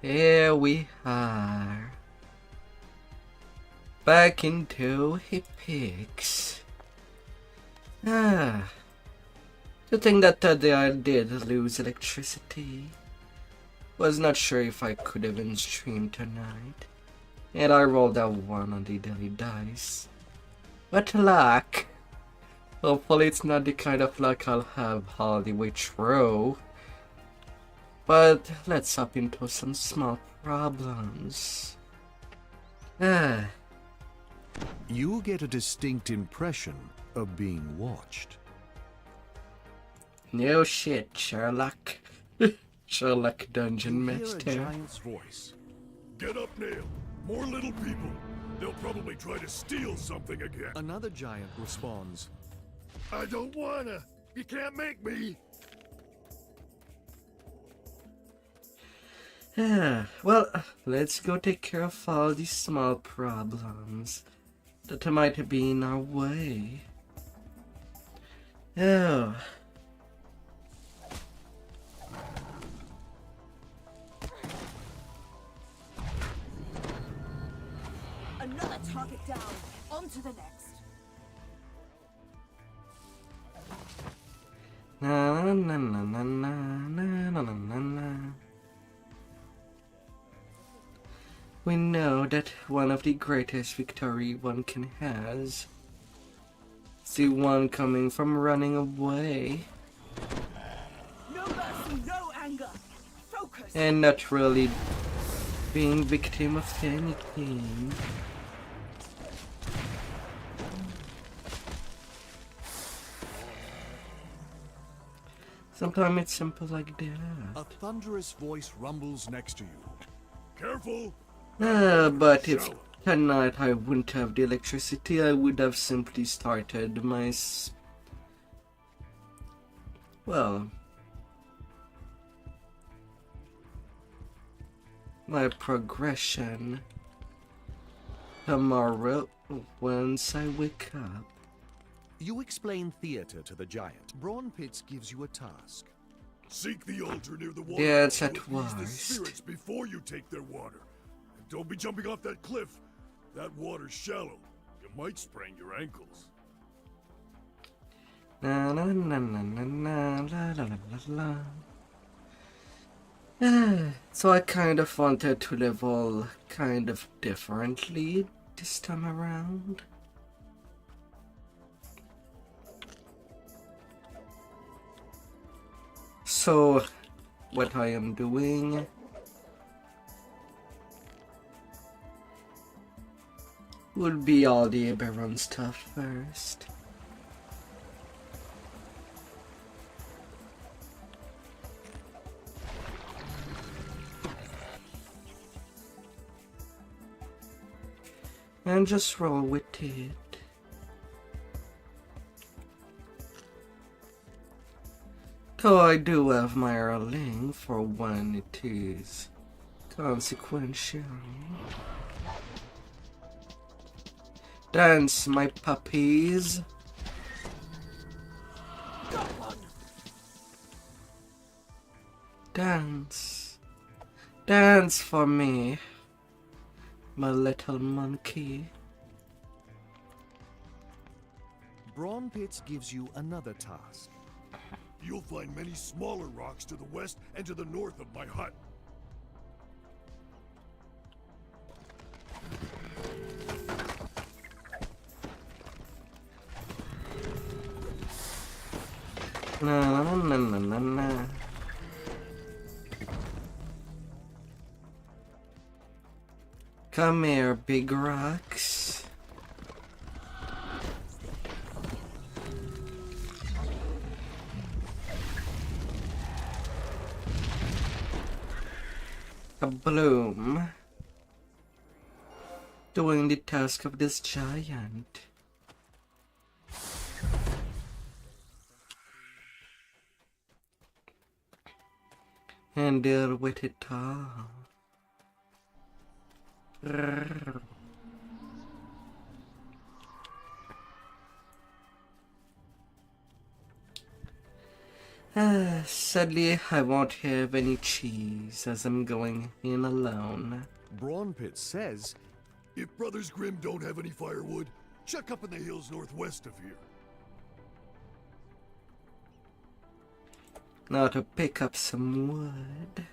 Here we are. Back into Hippics. To think that today I did lose electricity. Was not sure if I could even stream tonight. And I rolled a 1 on the daily dice. What luck! Hopefully it's not the kind of luck I'll have all the way through. But let's hop into some small problems. You get a distinct impression of being watched. No shit, Sherlock. Sherlock Dungeon You hear a Master. giant's voice. Get up, Nail. More little people. They'll probably try to steal something again. Another giant responds. I don't wanna. You can't make me. Well, let's go take care of all these small problems that might be in our way. Oh. Another target down. On to the next. Na na na na na na na na na. We know that one of the greatest victory one can has is the one coming from running away No mercy, no anger. Focus. and not really being victim of anything. Sometimes it's simple like that. A thunderous voice rumbles next to you. Careful. But if tonight I wouldn't have the electricity, I would have simply started my my progression tomorrow once I wake up. You explain theater to the giant. Brawn Pits gives you a task. Seek the altar near the water. Yeah, it's to at appease the worst. spirits before you take their water. And don't be jumping off that cliff. That water's shallow. You might sprain your ankles. Na na na na na na la la la la. So I kind of wanted to level kind of differently this time around. So what I am doing would be all the Eberron stuff first. And just roll with it. Though I do have my rolling for when it is consequential. Dance, my puppies. Dance. Dance for me, my little monkey. Brawn Pits gives you another task. You'll find many smaller rocks to the west and to the north of my hut. Na na na na na na. Come here, big rocks. A bloom. Doing the task of this giant. And deal with it all. Sadly, I won't have any cheese as I'm going in alone. Brawn Pit says If Brothers Grimm don't have any firewood, check up in the hills northwest of here. Now to pick up some wood.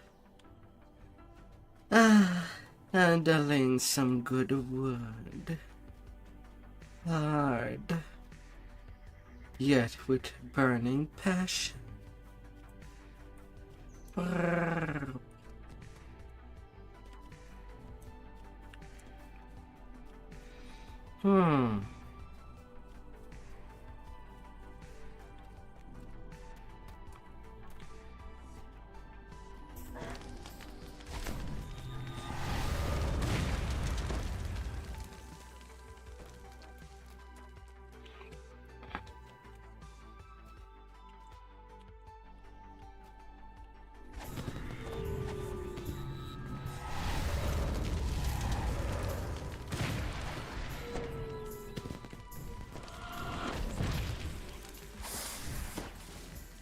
Handling some good wood. Hard. Yet with burning passion. Brrr.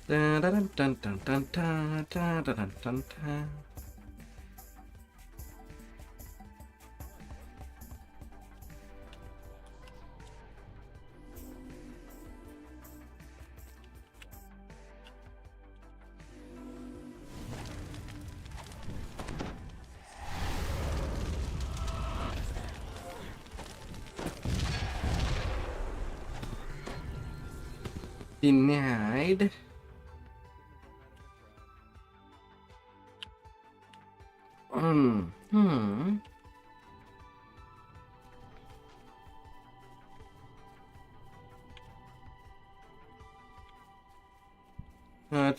Dun, dun, dun, dun, dun, dun, dun, dun, dun, dun, dun. Denied.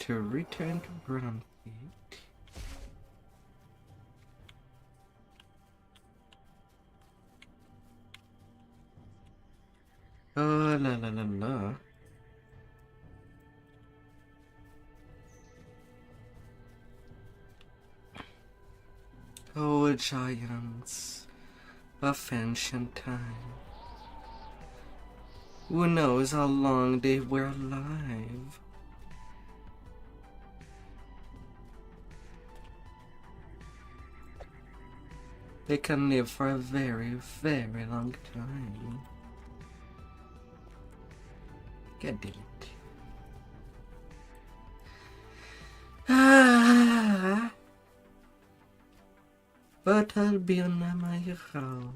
To return to Brown Feet. Oh la la la la. Oh, giants of ancient time. Who knows how long they were alive? They can live for a very, very long time. God damn it. But I'll be on my roll.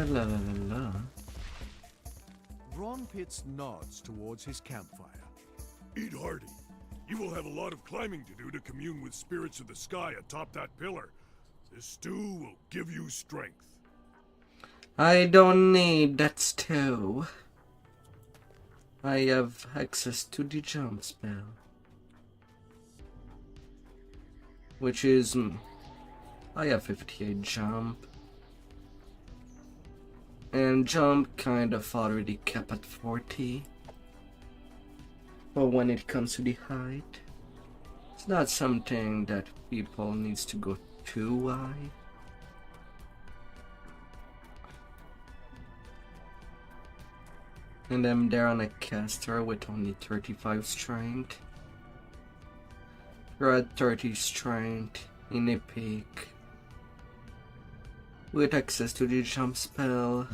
La la la la. Brawn Pits nods towards his campfire. Eat hearty. You will have a lot of climbing to do to commune with spirits of the sky atop that pillar. This stew will give you strength. I don't need that stew. I have access to the jump spell. Which is... I have 58 jump. And jump kind of already kept at 40. But when it comes to the height, it's not something that people needs to go too high. And I'm there on a caster with only 35 strength. You're at 30 strength in a peak. With access to the jump spell.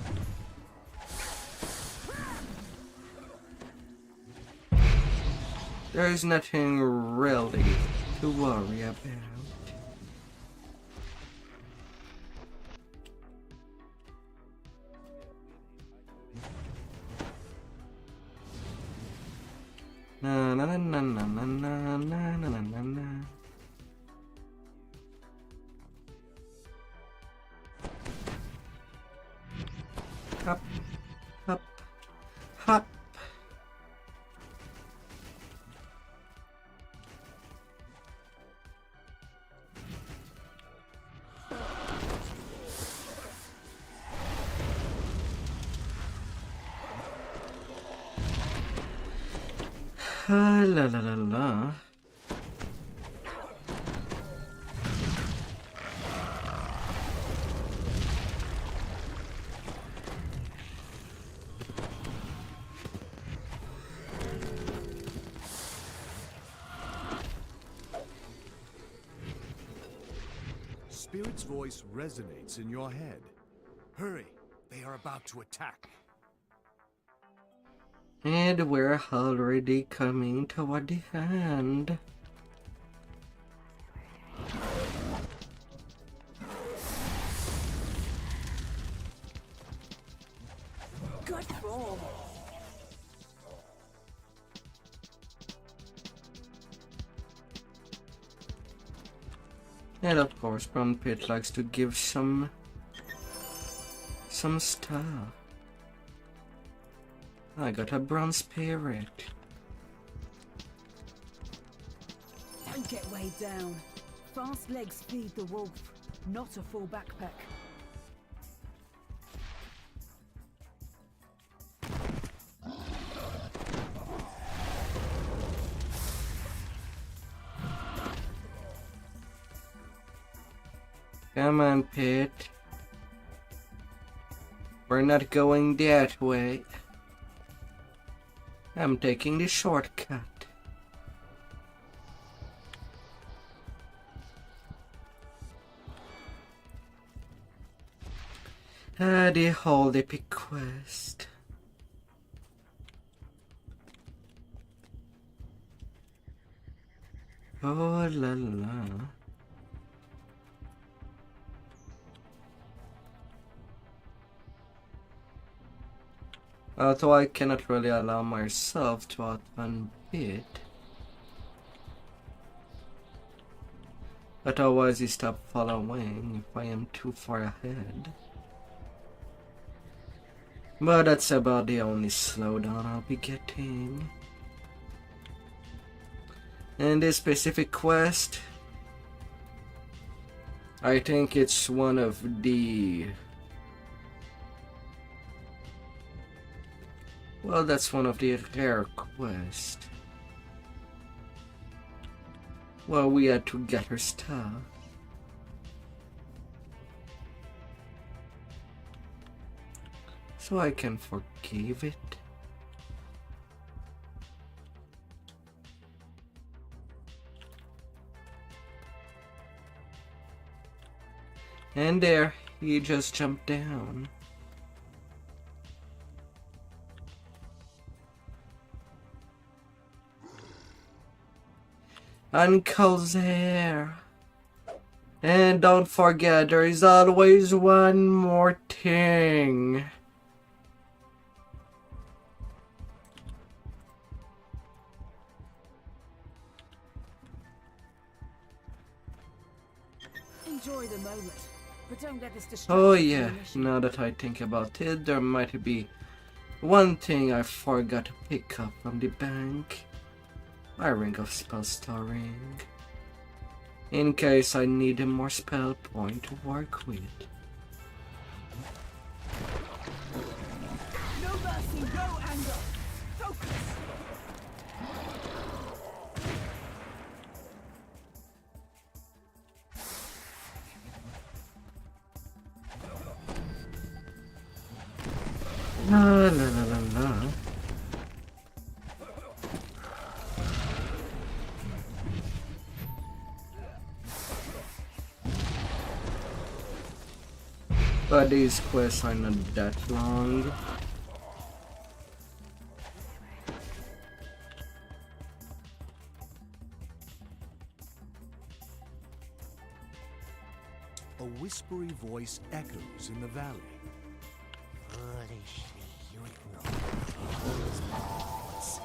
There's nothing really to worry about. Na na na na na na na na na na na. Hop, hop, hop. La la la la. Spirit's voice resonates in your head. Hurry, they are about to attack. And we're already coming toward the end. Good form. And of course, Brown Pit likes to give some stuff. I got a brown spirit. Don't get weighed down. Fast legs feed the wolf, not a full backpack. Come on, Pit. We're not going that way. I'm taking the shortcut. The whole epic quest. Oh la la. Although I cannot really allow myself to outrun Pit. Otherwise he stops following if I am too far ahead. But that's about the only slowdown I'll be getting. And this specific quest, I think it's one of the... Well, that's one of the rare quests. Well, we had to get her stuff. So I can forgive it. And there, he just jumped down. Uncle there. And don't forget, there is always one more thing. Enjoy the moment, but don't let this distract Oh you from yeah, the mission. now that I think about it, there might be one thing I forgot to pick up from the bank. My ring of spell storing. In case I need a more spell point to work with. No mercy, no anger. Focus. La la la la la. But these quests are not that long. A whispery voice echoes in the valley. Foolishly, you ignore those balls.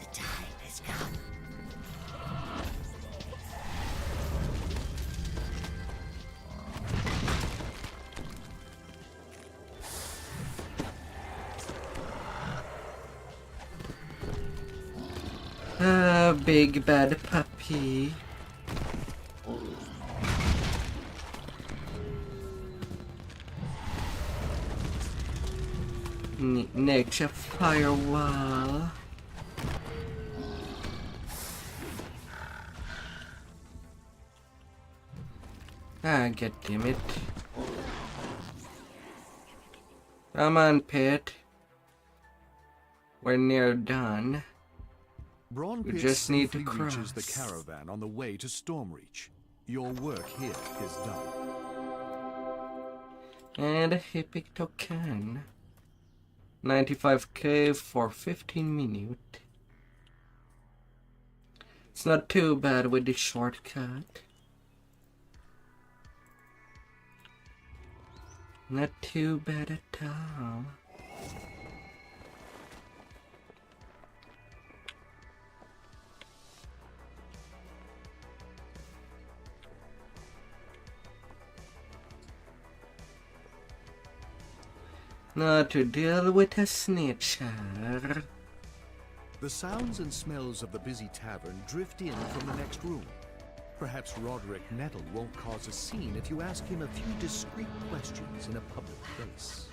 The time has come. Big bad puppy. Nature firewall. Ah, god damn it. Come on, Pit. We're near done. Brawn We Pit just need to safely reaches the cross. caravan on the way to Stormreach. Your work here is done. And a epic token. 95k for 15 minutes. It's not too bad with the shortcut. Not too bad at all. Now to deal with a snitcher. The sounds and smells of the busy tavern drift in from the next room. Perhaps Roderick Nettle won't cause a scene if you ask him a few discreet questions in a public place.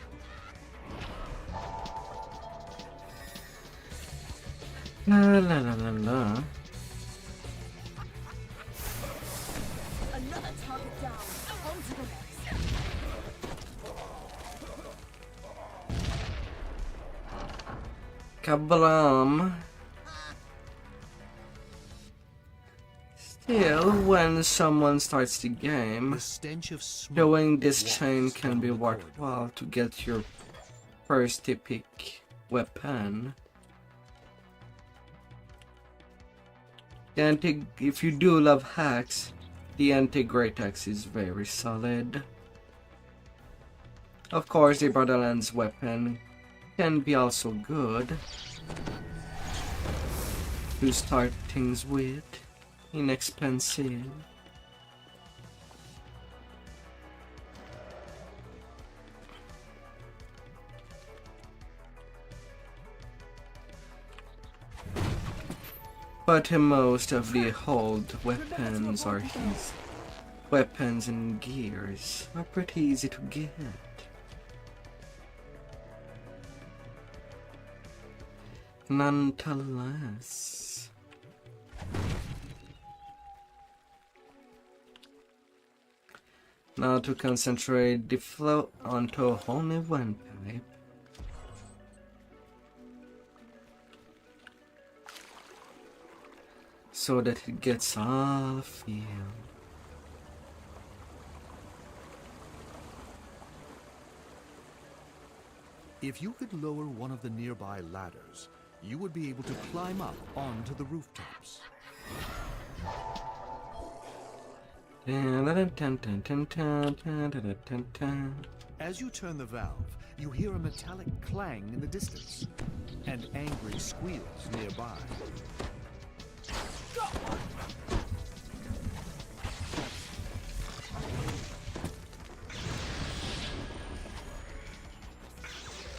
La la la la la. Another target down. On to the next. Kablam. Still, when someone starts the game, The stench of smoke doing this chain wafts can down be the corridor. worthwhile to get your first epic weapon. If you do love hacks, the anti-great axe is very solid. Of course, the Borderlands weapon can be also good to start things with. Inexpensive. But most of the old weapons are his weapons and gears are pretty easy to get. Nonetheless. Now to concentrate the flow onto only one pipe. So that it gets all filled. If you could lower one of the nearby ladders, you would be able to climb up onto the rooftops. As you turn the valve, you hear a metallic clang in the distance, and angry squeals nearby.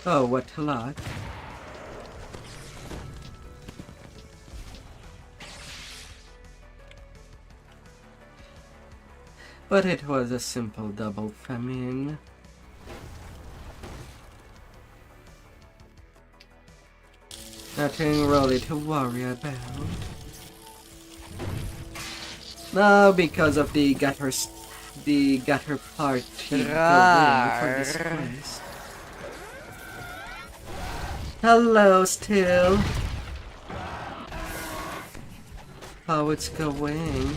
Oh, what a lot. But it was a simple double famine. Nothing really to worry about. No, because of the gutter party going for this quest. Hello, still. How it's going?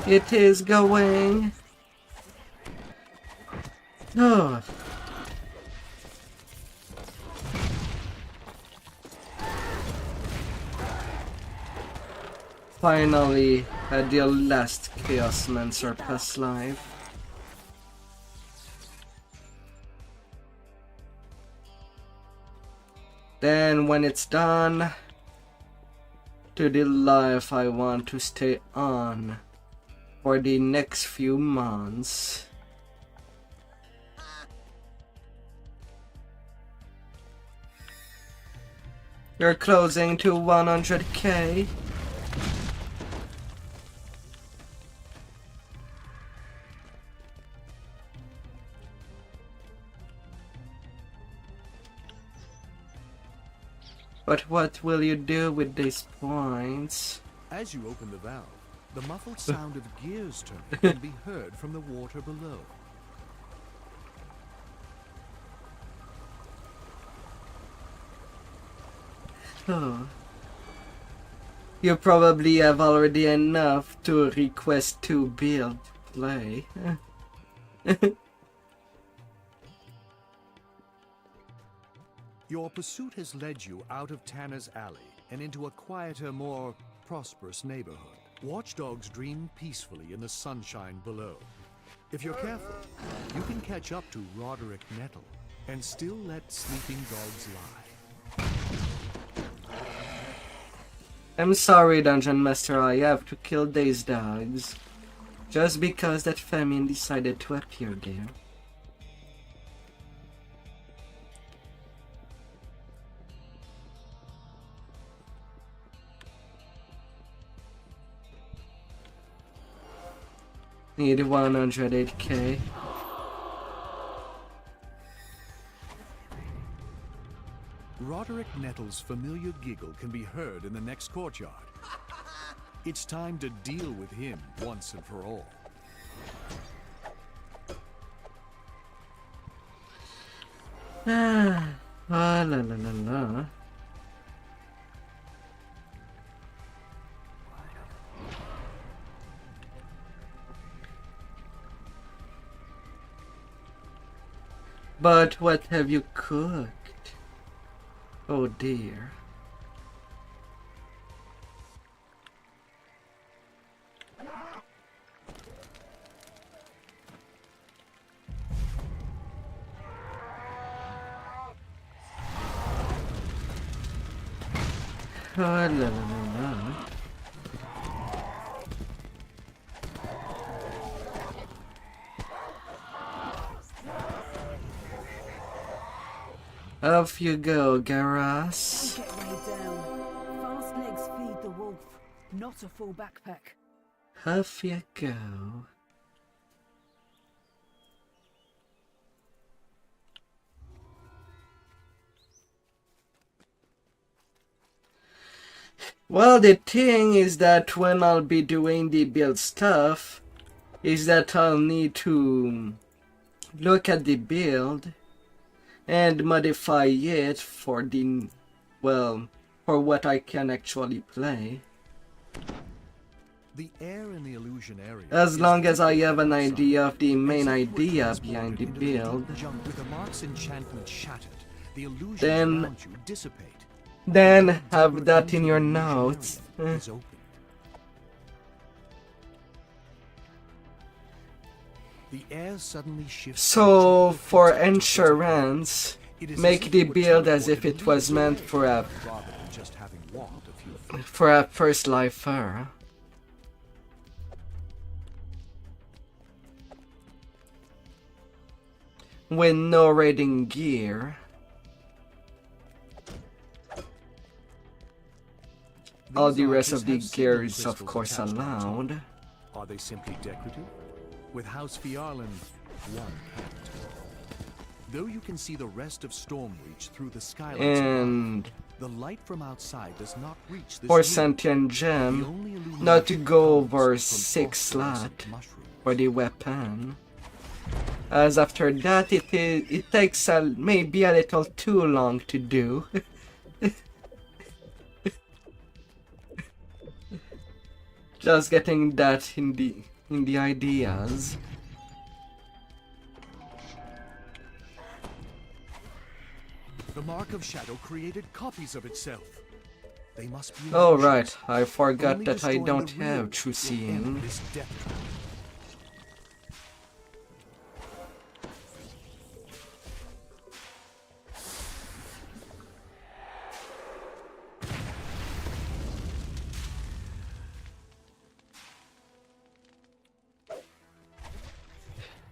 It is going. Oh. Finally, had the last Chaosmancer pass live. Then when it's done, to the life I want to stay on for the next few months. You're closing to 100k. But what will you do with these points? As you open the valve, the muffled sound of gears turning can be heard from the water below. Oh. You probably have already enough to request to build play. Your pursuit has led you out of Tanner's Alley and into a quieter, more prosperous neighborhood. Watchdogs dream peacefully in the sunshine below. If you're careful, you can catch up to Roderick Nettle and still let sleeping dogs lie. I'm sorry, Dungeon Master, I have to kill these dogs. Just because that famine decided to appear there. Need 108k. Roderick Nettle's familiar giggle can be heard in the next courtyard. It's time to deal with him once and for all. Ah, la la la la. But what have you cooked? Oh dear. Oh, la la la la. Off you go, Garas. Get way down. Fast legs feed the wolf, not a full backpack. Off you go. Well, the thing is that when I'll be doing the build stuff, is that I'll need to look at the build and modify it for the, well, for what I can actually play. The air in the illusion area As long as I have an idea of the main idea behind the build, with the mark's enchantment shattered, the illusions Then- around you dissipate. then have that in your notes. Is open. The air suddenly shifts. So, for insurance, make the build as if it was meant for a rather than just having walked a few feet. first lifer. With no raiding gear. All the These rest arches of the have gear signal is of crystals course attached on top. allowed. Are they simply decorative? With House Fiarlan, one can't. Though you can see the rest of Stormreach through the skylights And above, the light from outside does not reach this for room. Sentient The Gem, only illumination not to go comes over from 6 slot phosphorescent mushrooms. for the weapon. As after that it takes maybe a little too long to do. Just getting that in the ideas. The Mark of Shadow created copies of itself. They must be Oh illusions. right, I forgot Only that I destroying don't the real have true will end seeing. this death trap.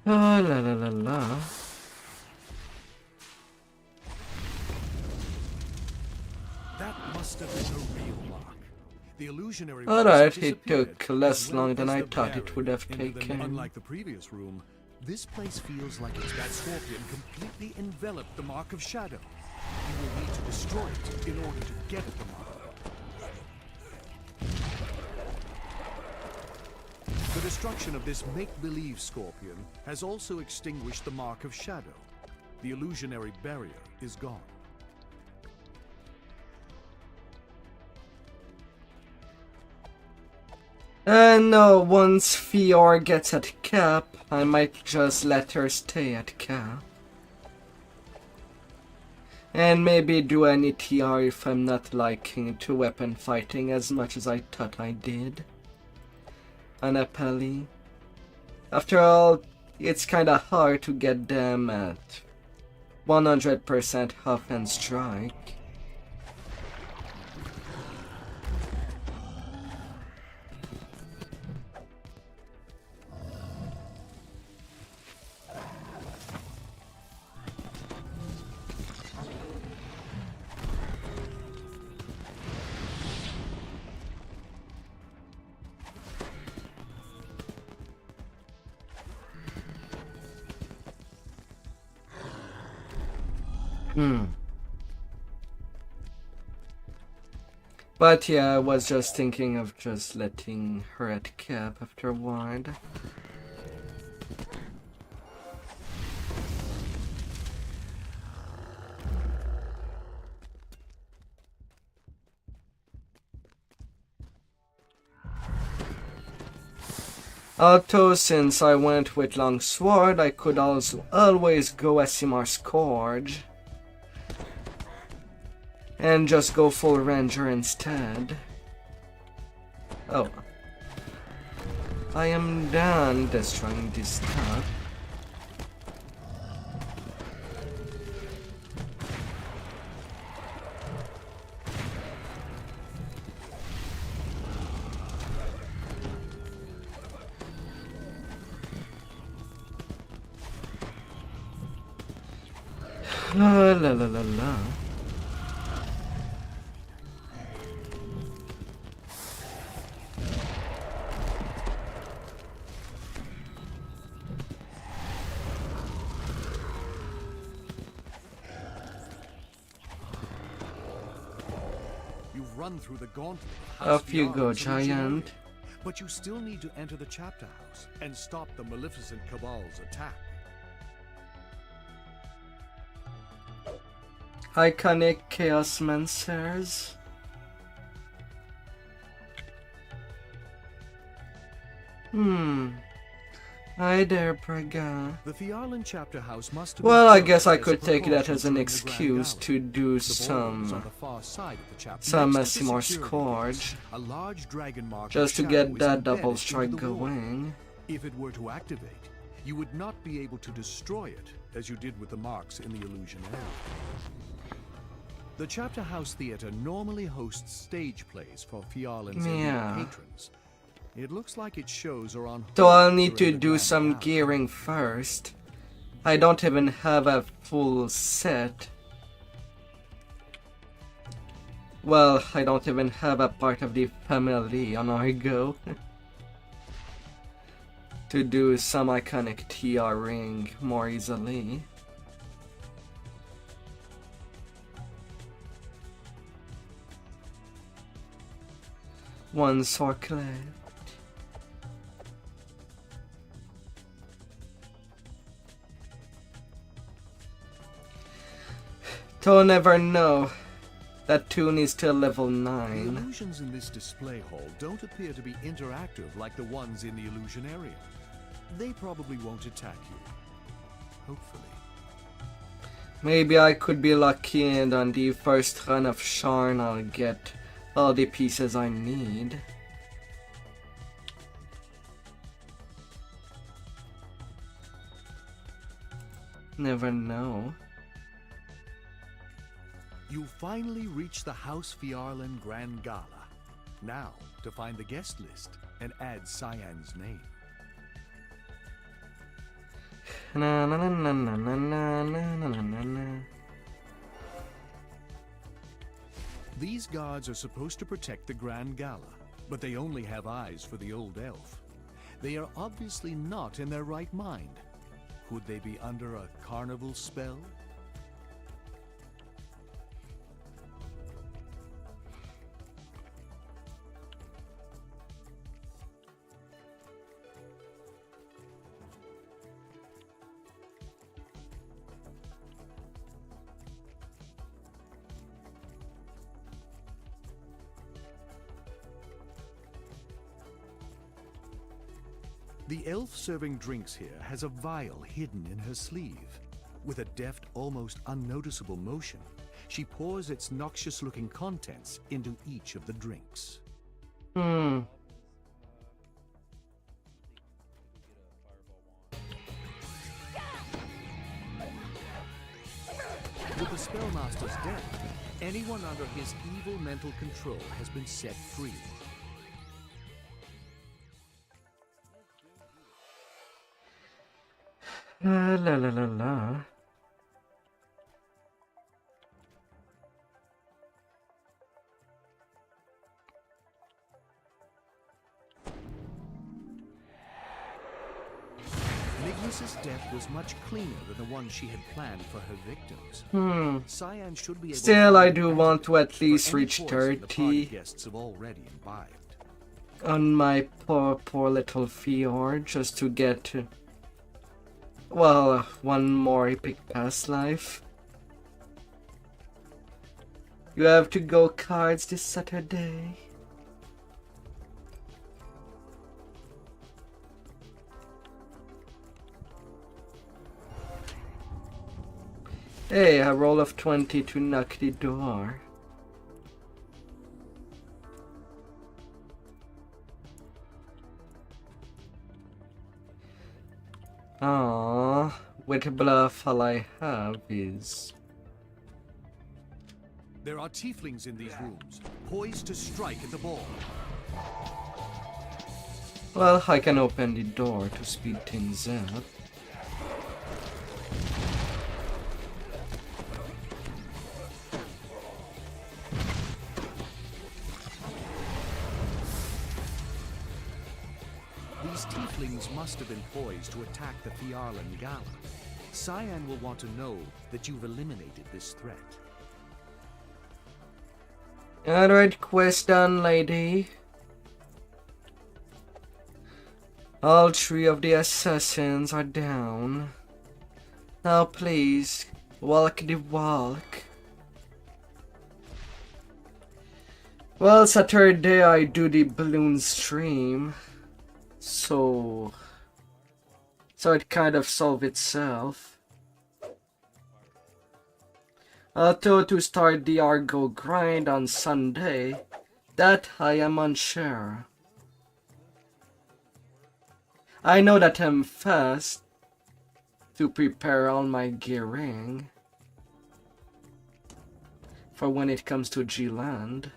Oh la la la la. That must have been the real mark. The illusionary Alright, was it disappeared, took less as well long than as I the thought it would have barrier into the- taken. Unlike the previous room, this place feels like it's that scorpion completely enveloped the Mark of Shadow. You will need to destroy it in order to get at the mark. The destruction of this make-believe scorpion has also extinguished the mark of shadow. The illusionary barrier is gone. And no, once Fior gets at Cap, I might just let her stay at Cap. And maybe do any TR if I'm not liking to weapon fighting as much as I thought I did. Anapeli. After all, it's kinda hard to get them at 100% huff and strike. But yeah, I was just thinking of just letting her at Cap afterward. Although since I went with Longsword, I could also always go Asimar Scourge. And just go full Ranger instead. Oh. I am done destroying this stuff. La la la la la. Run through the gauntlet. Off you go, giant. But you still need to enter the chapter house and stop the Maleficent Cabal's attack. Iconic Chaosmancers. Hi there, Praga. The Fiarlan chapter house must have Well, I guess I could take that as an excuse to do some Asimar Scourge, just to get that double strike going. If it were to activate, you would not be able to destroy it, as you did with the marks in the illusion area. The chapter house theater normally hosts stage plays for Fiarlan's patrons. It looks like its shows are on. So I'll need to do some gearing first. I don't even have a full set. Well, I don't even have a part of the family on Argo. To do some iconic TR ring more easily. One Sork left. Don't never know. That tune is till level 9. The illusions in this display hall don't appear to be interactive like the ones in the illusion area. They probably won't attack you. Hopefully. Maybe I could be lucky and on the first run of Sharn I'll get all the pieces I need. Never know. You finally reach the House Fiarlan Grand Gala. Now, to find the guest list and add Cyan's name. Na na na na na na na na na na. These guards are supposed to protect the Grand Gala, but they only have eyes for the old elf. They are obviously not in their right mind. Could they be under a carnival spell? The elf serving drinks here has a vial hidden in her sleeve. With a deft, almost unnoticeable motion, she pours its noxious-looking contents into each of the drinks. Hmm. With the Spellmaster's death, anyone under his evil mental control has been set free. La la la la. Ignis's death was much cleaner than the one she had planned for her victims. Cyan should be able Still, to I find do an want to at antidote least for any reach poison the party 30 guests have already imbibed. on my poor little fjord, just to get, well, one more epic past life. You have to go cards this Saturday. Hey, a roll of 20 to knock the door. Ah, with bluff all I have is... There are tieflings in these rooms, poised to strike at the ball. Well, I can open the door to speed things up. These tieflings must have been poised to attack the Fiarlan Gala. Cyan will want to know that you've eliminated this threat. Alright, quest done, lady. All 3 of the assassins are down. Now please, walk the walk. Well, Saturday I do the balloon stream. So it kind of solved itself. Although to start the Argo grind on Sunday, that I am unsure. I know that I'm fast to prepare all my gearing for when it comes to G-Land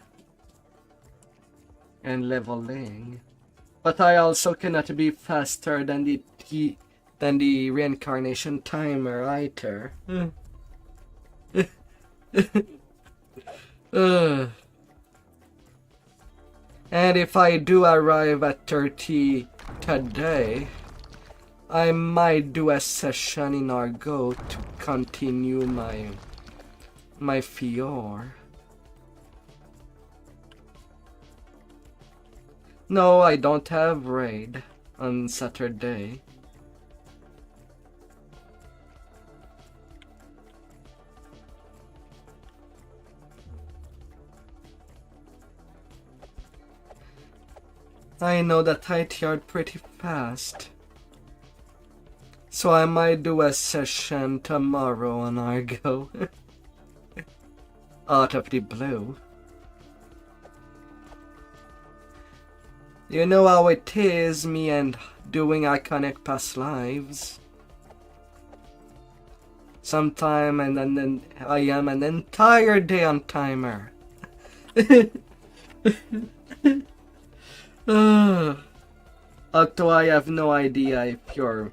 and leveling. But I also cannot be faster than the reincarnation timer either. And if I do arrive at 30 today, I might do a session in Argo to continue my Fior. No, I don't have raid on Saturday. I know that I tired pretty fast. So I might do a session tomorrow on Argo. Out of the blue. You know how it is, me and doing iconic past lives. Sometime and then I am an entire day on timer. Although I have no idea if your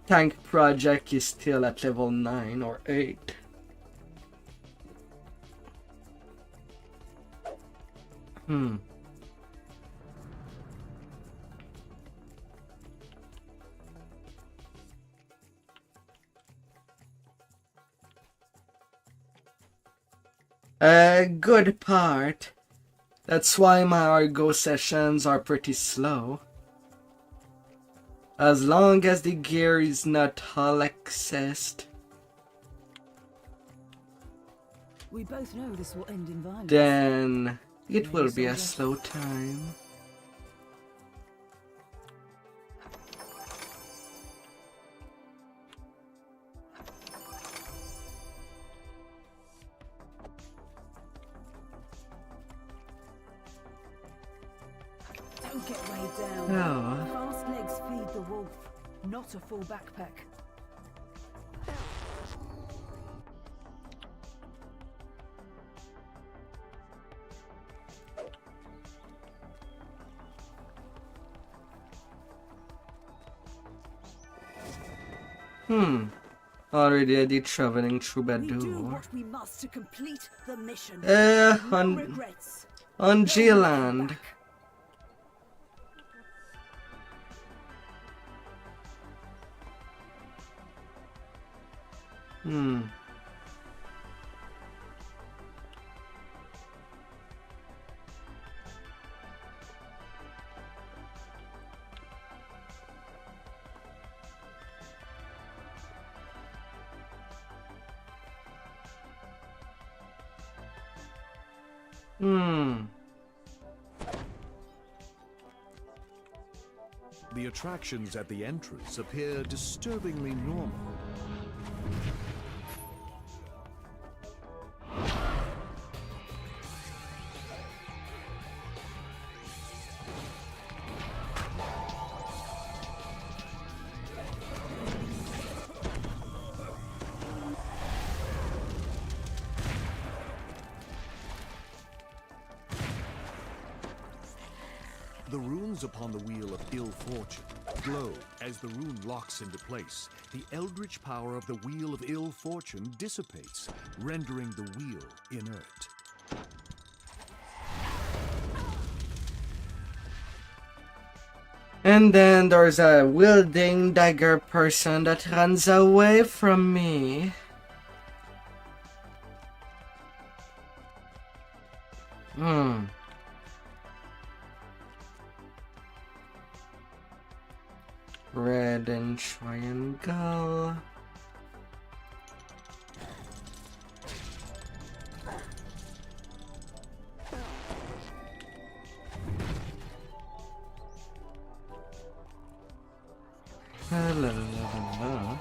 tank project is still at level 9 or 8. A good part. That's why my Argo sessions are pretty slow. As long as the gear is not all accessed, We both know this will end in violence. then it will be a slow time. Don't get weighed down. Oh. Fast legs feed the wolf, not a full backpack. Already the traveling We do troubadour. what we must to complete the mission. No No regrets. on No G-Land. back. The attractions at the entrance appear disturbingly normal. The runes upon the Wheel of Ill Fortune glow as the rune locks into place. The eldritch power of the Wheel of Ill Fortune dissipates, rendering the wheel inert. And then there's a wielding dagger person that runs away from me. Red and triangle. La la la la la.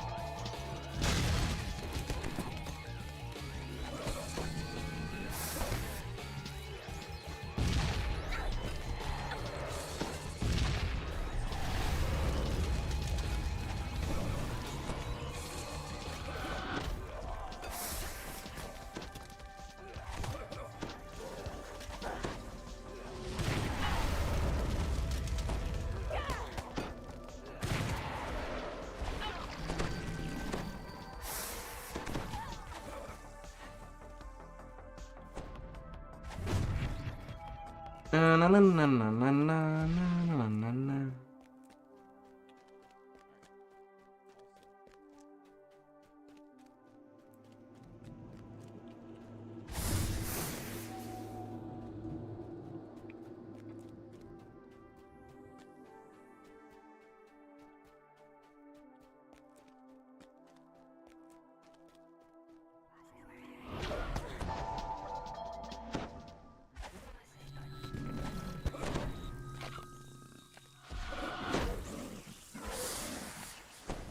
Na na na na na na na na na na.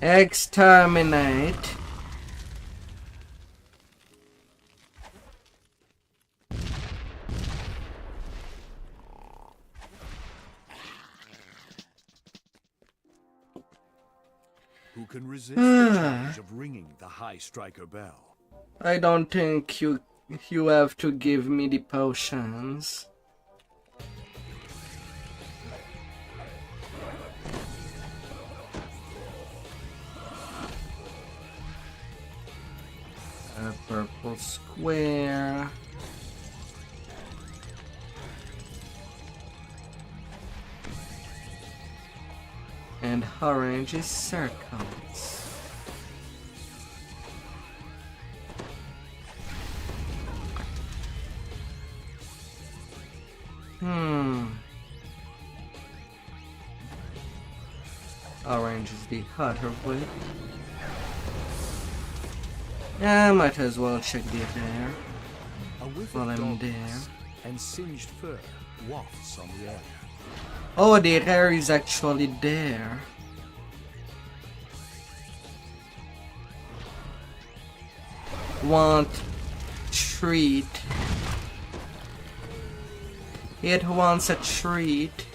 Exterminate. Who can resist the challenge of ringing the High Striker bell? I don't think you have to give me the potions. A purple square. And orange is circles. Orange is the hotter way. Yeah, I might as well check the air A whiff while of I'm dog there. piss and singed fur wafts on the air. Oh, the air is actually there. Want treat. It wants a treat.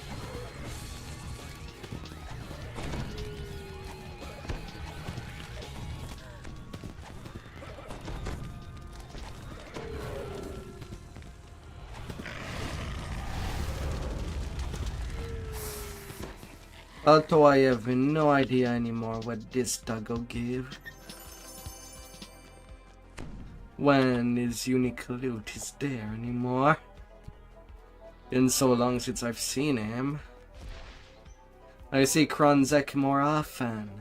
Although I have no idea anymore what this dog will give. When his unique loot is there anymore. Been so long since I've seen him. I see Kronzek more often.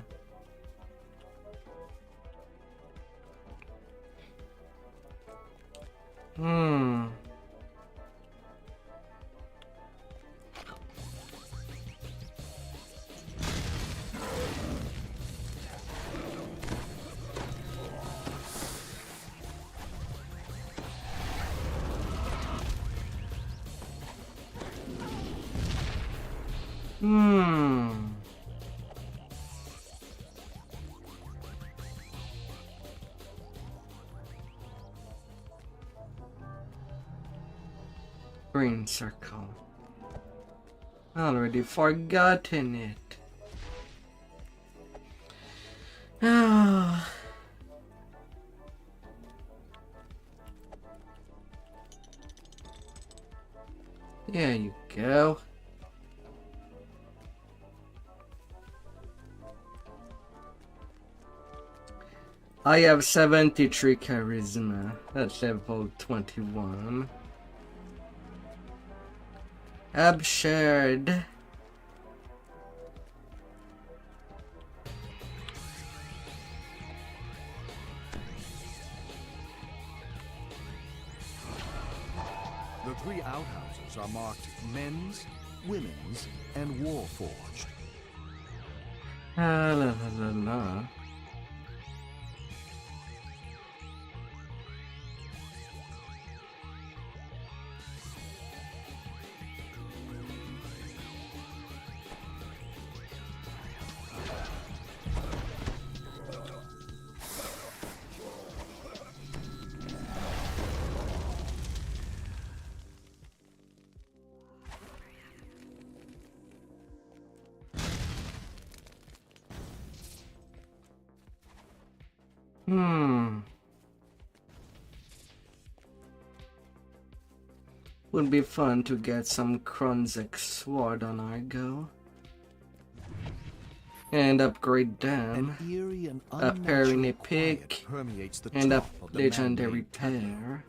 Green circle. Already forgotten it. Ah. There you go. I have 73 charisma at level 21. Absurd. The 3 outhouses are marked men's, women's, and warforged. La la la la. Would be fun to get some Kronzek sword on our go. And upgrade them. An eerie and A parry unnatural pick. quiet permeates the And a top of the legendary man-made pair.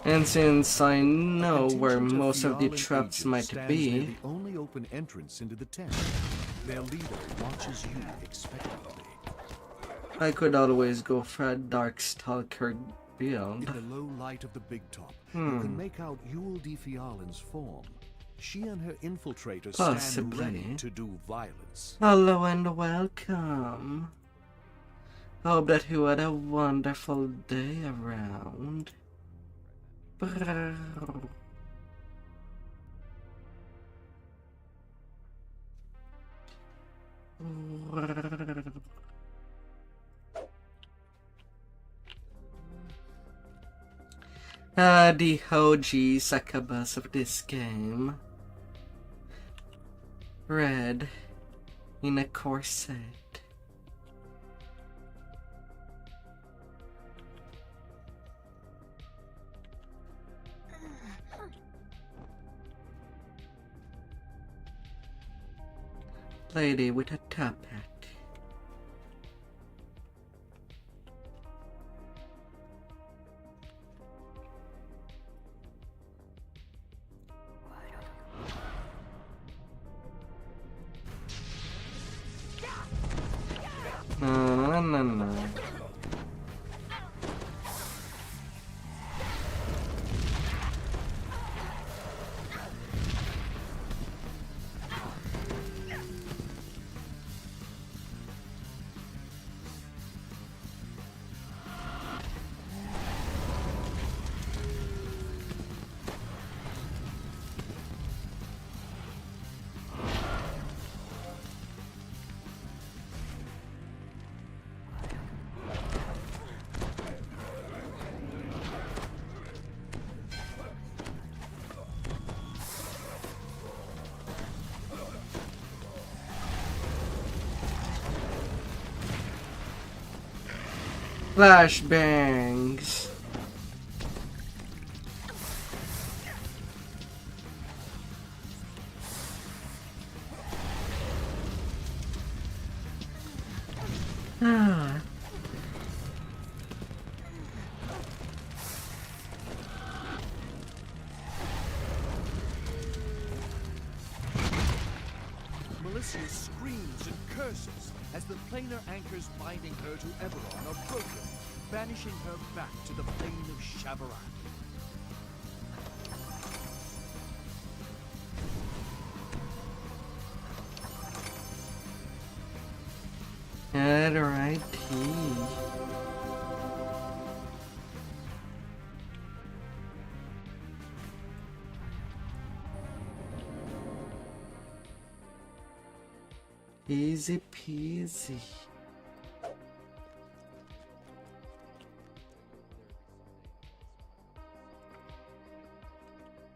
And since I know where most of the traps might be, the only open entrance into the tent. Their leader watches you expectantly. I could always go for a Darkstalker In build. the low light of the big top, you can make out Yule Fialen's form. She and her infiltrators stand Possibly. ready to do violence. Hello and welcome. Hope that you had a wonderful day around. Brrr. The OG succubus of this game. Red in a corset. Lady with a top hat. No. Flashbangs. Ah. Melissia screams and curses as the planar anchors binding her to Eberron are broken, banishing her back to the plane of Shavaran. Alrighty. Easy peasy.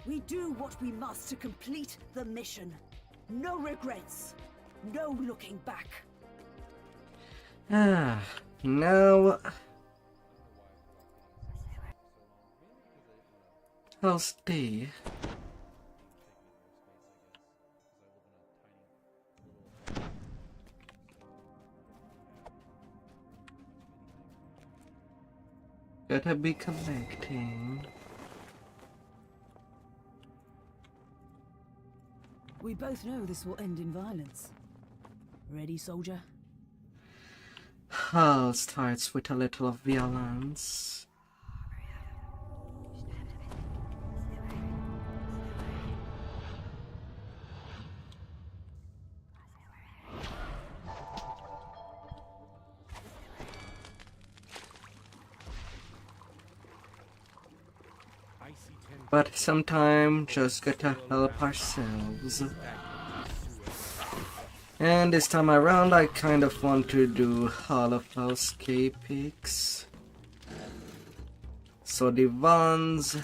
We do what we must to complete the mission. No regrets. No looking back. Ah, now I'll stay. Gotta be collecting. We both know this will end in violence. Ready, soldier? All starts with a little of violence. But sometimes just gotta help ourselves. And this time around I kind of want to do all of Austrakear picks. So the Vans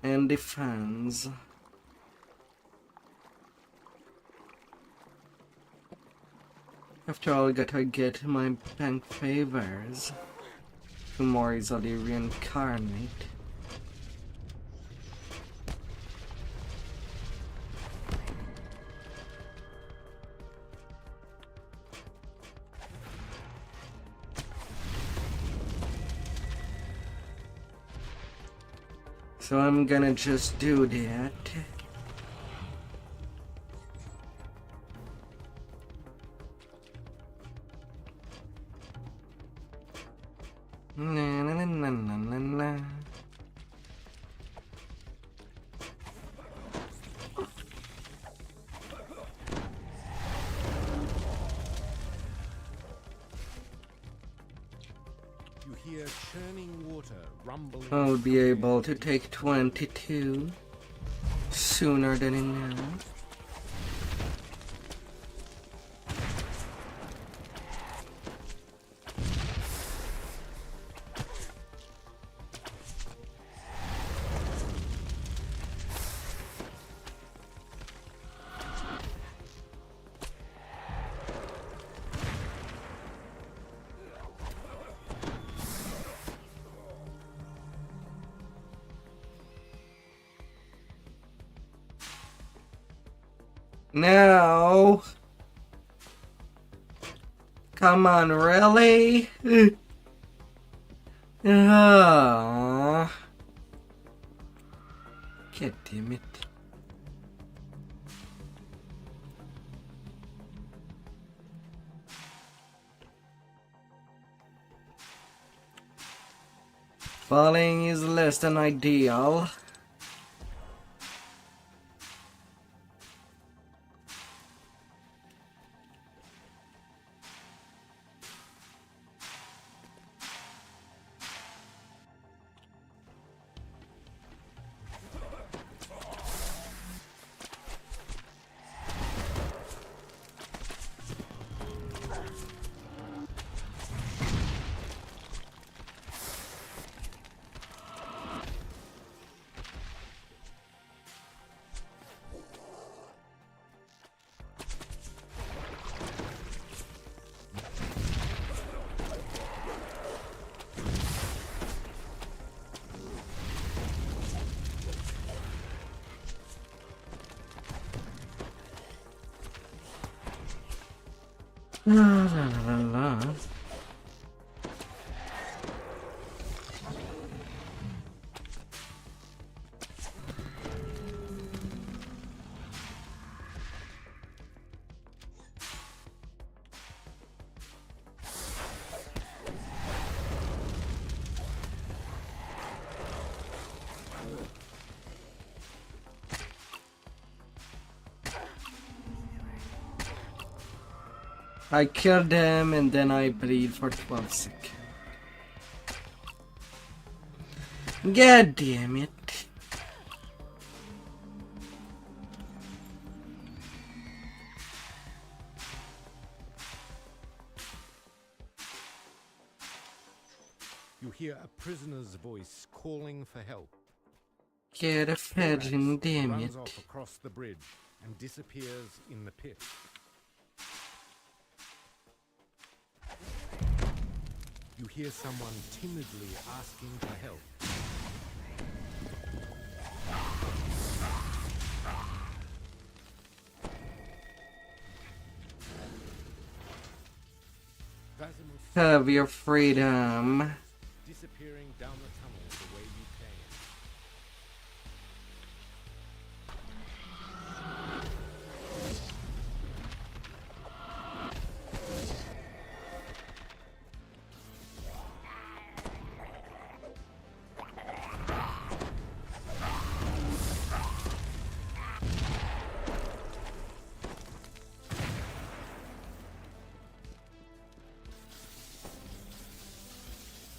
and the fans. After all, gotta get my bank favors. Tomorrow is the reincarnate. So I'm gonna just do that. Na na na na na na na. You hear churning water rumbling. I'll be able to take 22 sooner than in now. No. Come on, really? God damn it. Falling is less than ideal. La la la la. I kill them and then I bleed for 12 seconds. God damn it. You hear a prisoner's voice calling for help. Get a fedging, damn it. Runs off across the bridge and disappears in the pit. You hear someone timidly asking for help. Have your freedom. Disappearing down the tunnel the way you came.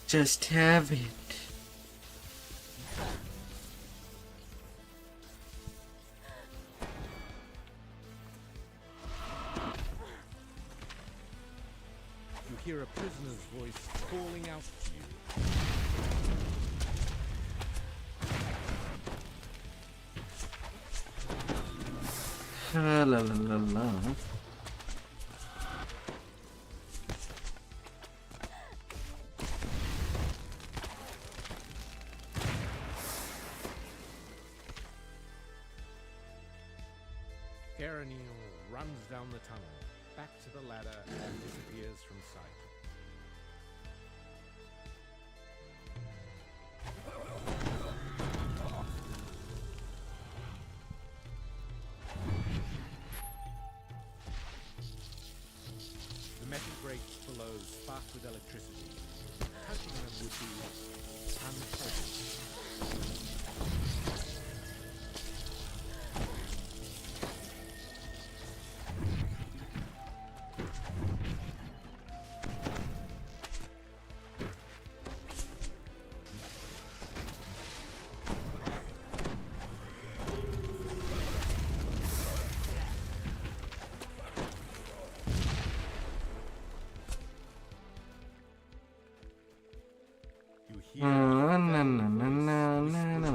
Just have it. You hear a prisoner's voice calling out to you. La la la la. Runs down the tunnel, back to the ladder, and disappears from sight. The metal grates below spark with electricity. Touching them would be unpleasant.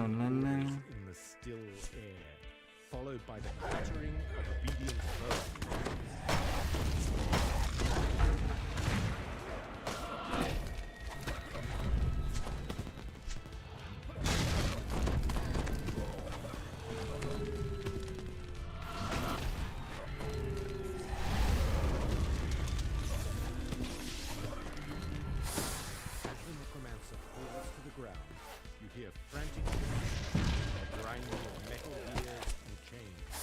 In the still air, followed by the clattering of obedient bones. You hear frantic grinding of metal gears and chains.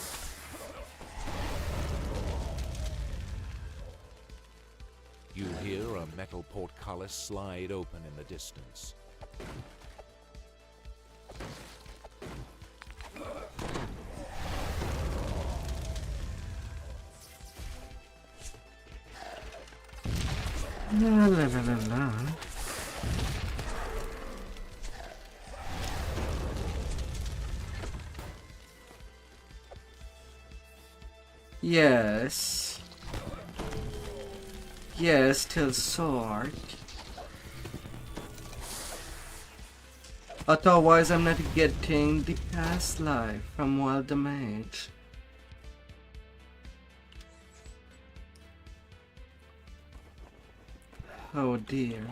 You hear a metal portcullis slide open in the distance. La la la la la. Yes. Yes, till sword. Otherwise, I'm not getting the past life from Wild Mage. Oh dear.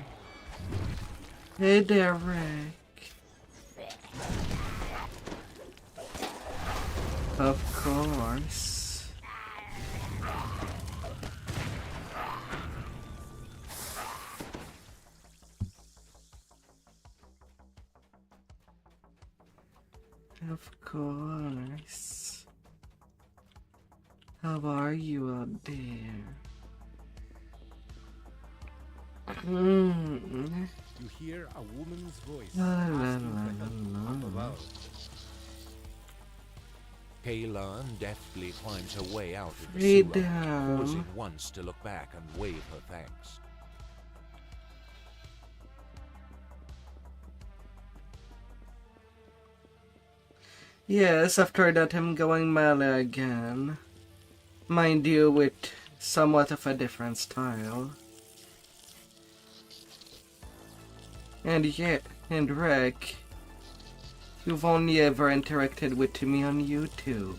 Hey there, Rick. Of course. Of course. How are you out there? You hear a woman's voice La, la, asking la, for help la, up la. above. Kaylan deftly climbs her way out of the Freedom. sewer, pausing once to look back and wave her thanks. Yes, after that I'm going melee again. Mind you, with somewhat of a different style. And yeah, and Rick, you've only ever interacted with me on YouTube.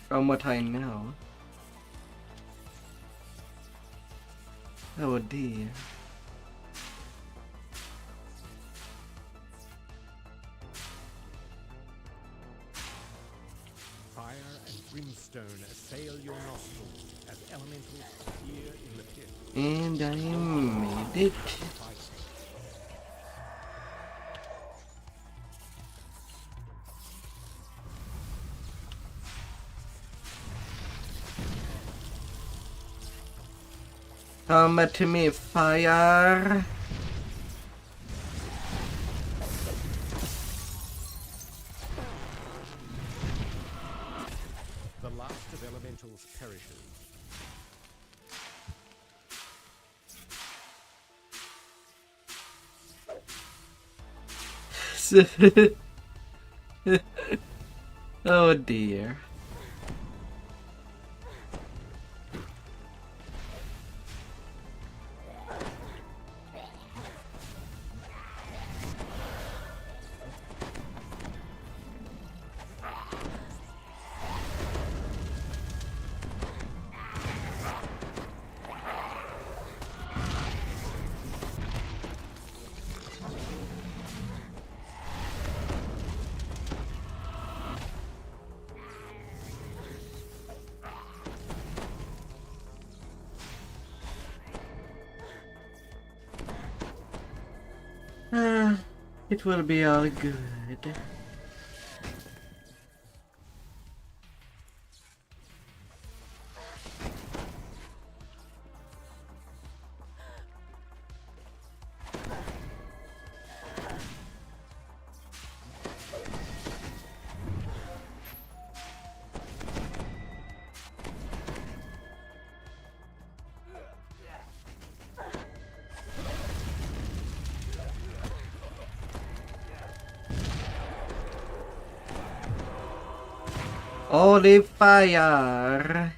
From what I know. Oh dear. Fire and brimstone assail your nostrils as elementals appear in the pit. And I made it. Fight. Come to me, fire. The last of elementals perishes. Oh dear. It will be all good. Holy fire!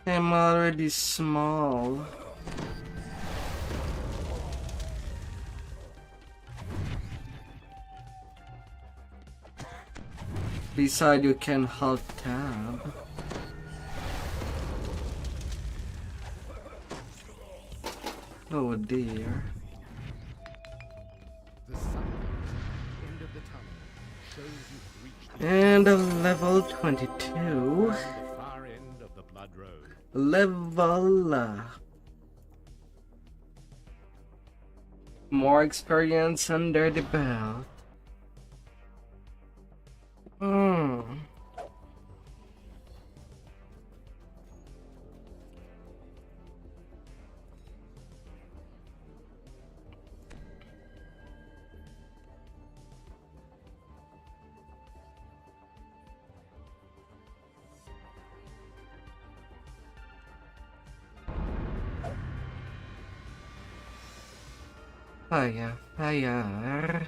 I'm already small. Besides, you can hold tab. Oh dear. The sun at the end of the tunnel shows you've reached the And a level 22. far end of the blood road. Level up. More experience under the belt. Fire, fire.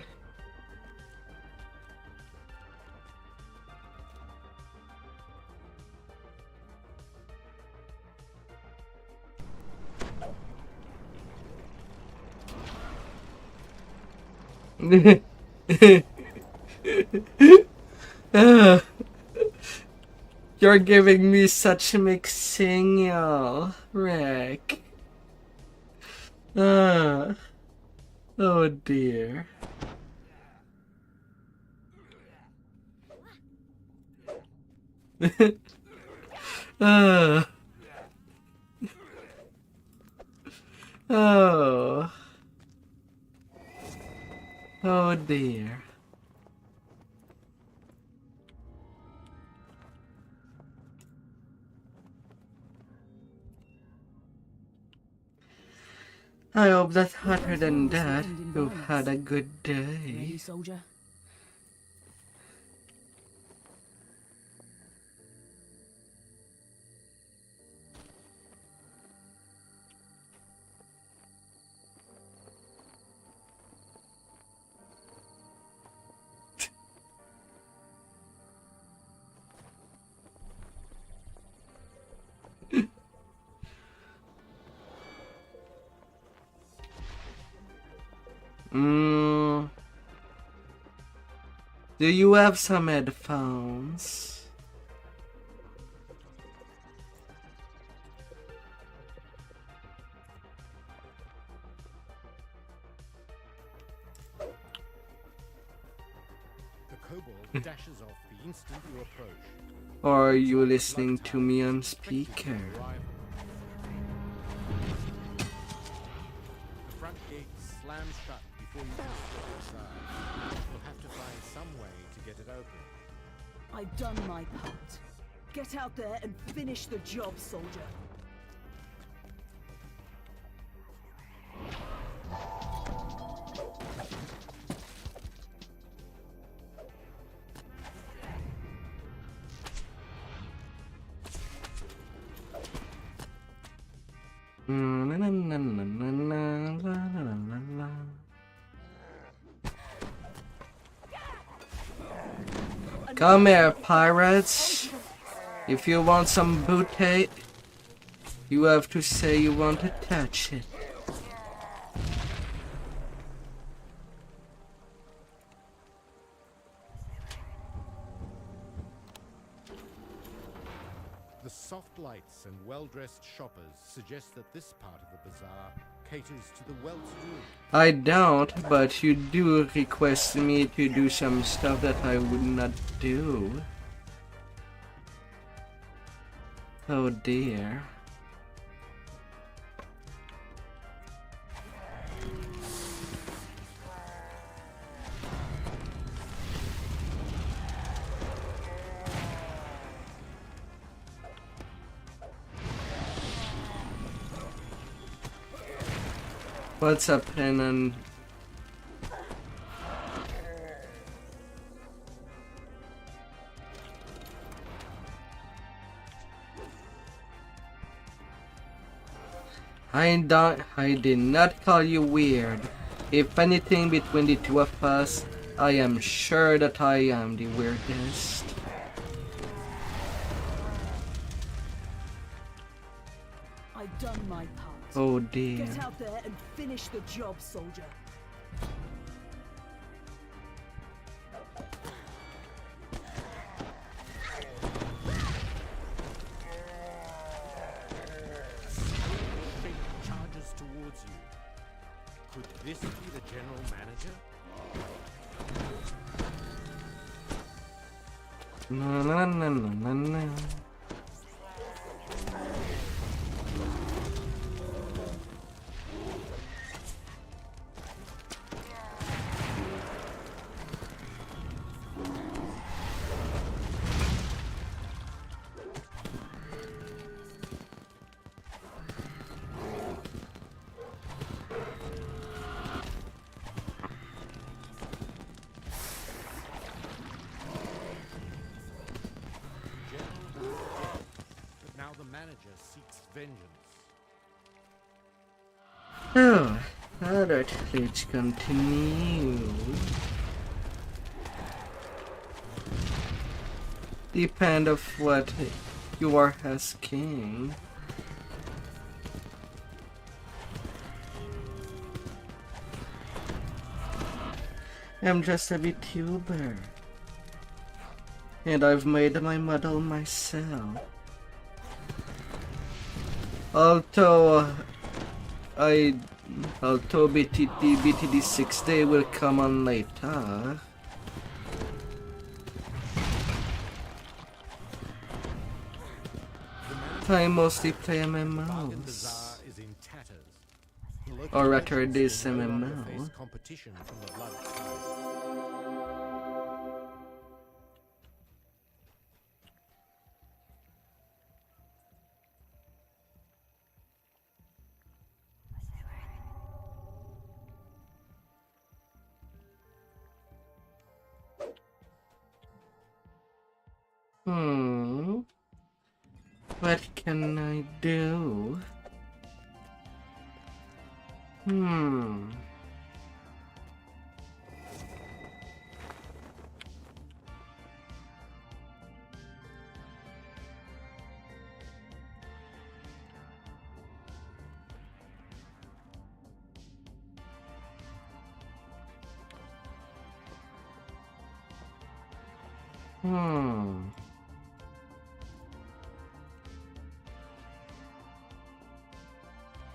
Ah, you're giving me such mixed signal, Rick. Ah, oh dear. Ah, oh, oh dear. I hope that other than that, you've had a good day. Ready, soldier? Do you have some headphones? The kobold dashes off the instant you approach. Or are you listening to me on speaker? The front gate slams shut before you can step inside. You'll have to find some way to get it open. I've done my part. Get out there and finish the job, soldier. Come here, pirates. If you want some booty, you have to say you want to touch it. The soft lights and well-dressed shoppers suggest that this part of the bazaar caters to the well-to-do. I don't, but you do request me to do some stuff that I would not do. Oh dear. What's happening? I did not call you weird. If anything between the two of us, I am sure that I am the weirdest. I've done my part. Oh dear. Get out there and finish the job, soldier. Charges towards you. Could this be the general manager? Na na na na na na. But now the manager seeks vengeance. Oh, Alright, let's continue. Depend of what you are asking. I'm just a Vtuber. And I've made my model myself. Although BTD 6 day will come on later. I mostly play MMOs. is in tatters. The Or local rather nations this will no longer MMO. face competition from the blood tide. What can I do?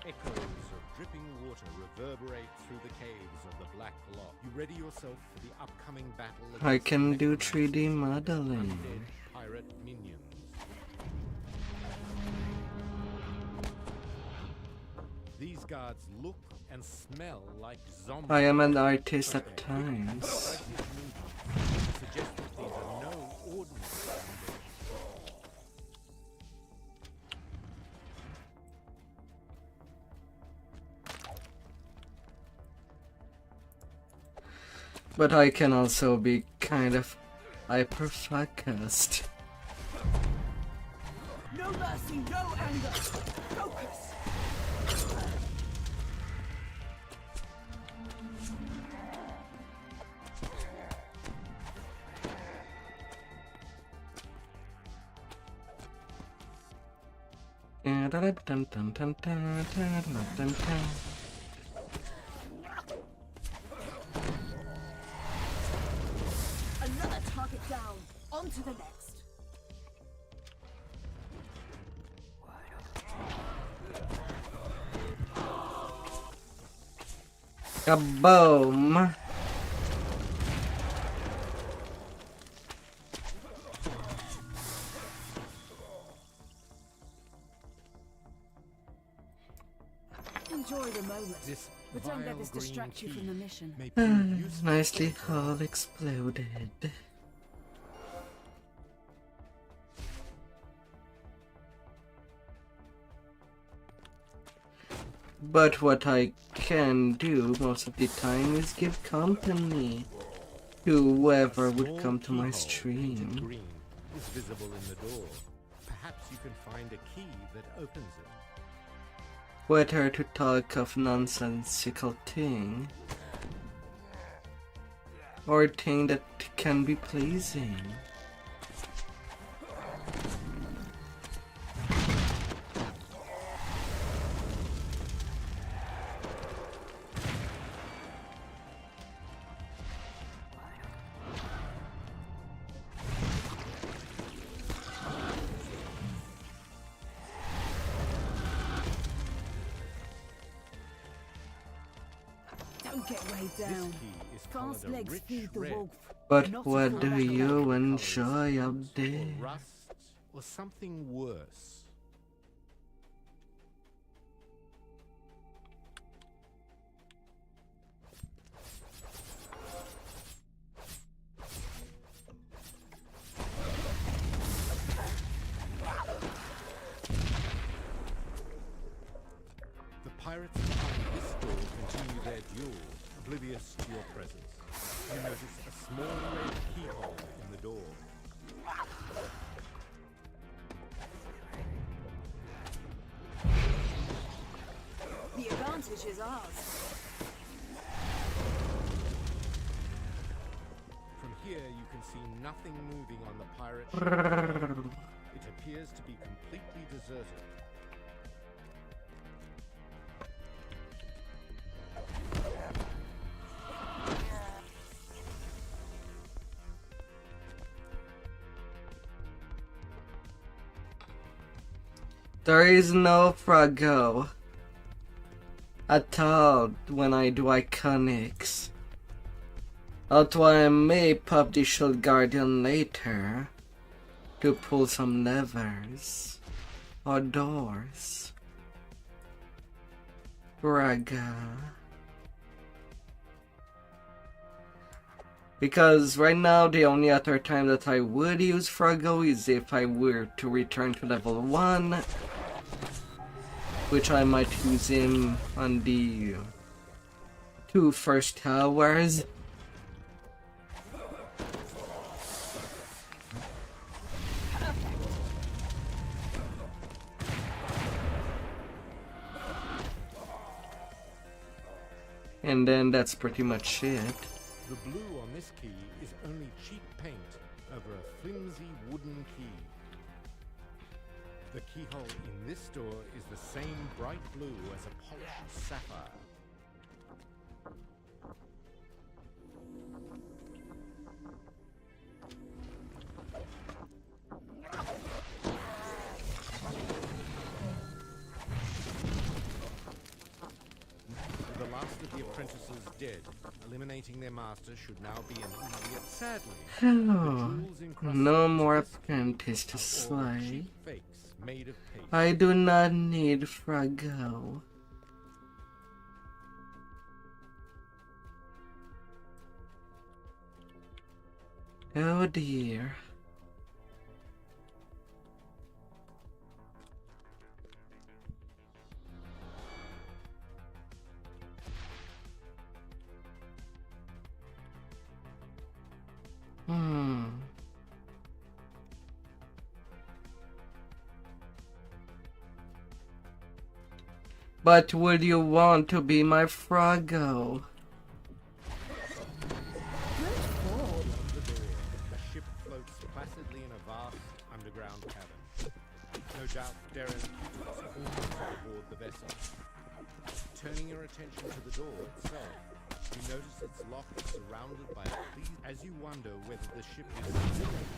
Echoes of dripping water reverberate through the caves of the Black Lock. You ready yourself for the upcoming battle against I can the do necromancers, 3D modeling. undead pirate minions. These guards look and smell like zombies. I am an artist at times. Suggest that these are no ordinary undead. But I can also be kind of hyper-focused. No mercy, no anger. Focus. Another target down. On to the next. Kaboom! Enjoy the moment. This But don't let vile this green distract you key from the mission. may prove useful. Nicely all exploded. But what I can do most of the time is give company to whoever would come to my Small keyhole painted stream. green is visible in the door. Perhaps you can find a key that opens it. Whether to talk of nonsensical thing or thing that can be pleasing. Don't get weighed This down. key is Fast colored a legs rich feed the red, wolf. But Not a what full do battle you colours, enjoy up or there? rust, or something worse. The pirates behind this door continue their duel, oblivious to your presence. You notice a small red keyhole in the door. The advantage is ours. Here you can see nothing moving on the pirate ship. It appears to be completely deserted. There is no Froggo at all when I do iconics. Although I may pop the Shield Guardian later to pull some levers or doors. Froggo. Because right now the only other time that I would use Froggo is if I were to return to level 1, which I might use him on the 2 first towers. And then that's pretty much it. The blue on this key is only cheap paint over a flimsy wooden key. The keyhole in this door is the same bright blue as a polished sapphire. The last of the apprentices dead, eliminating their master should now be an easier. Sadly, Oh, no more apprentice to slay. Made of paste. I do not need Froggo. Oh dear. But would you want to be my Froggo? The ship floats placidly in a vast underground cavern. No doubt Darren was almost aboard the vessel. Turning your attention to the door itself, you notice it's locked, surrounded by a please. As you wonder whether the ship is sealed,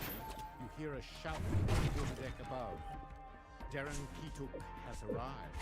you hear a shout from the quarterdeck above. Darren Keetuk has arrived.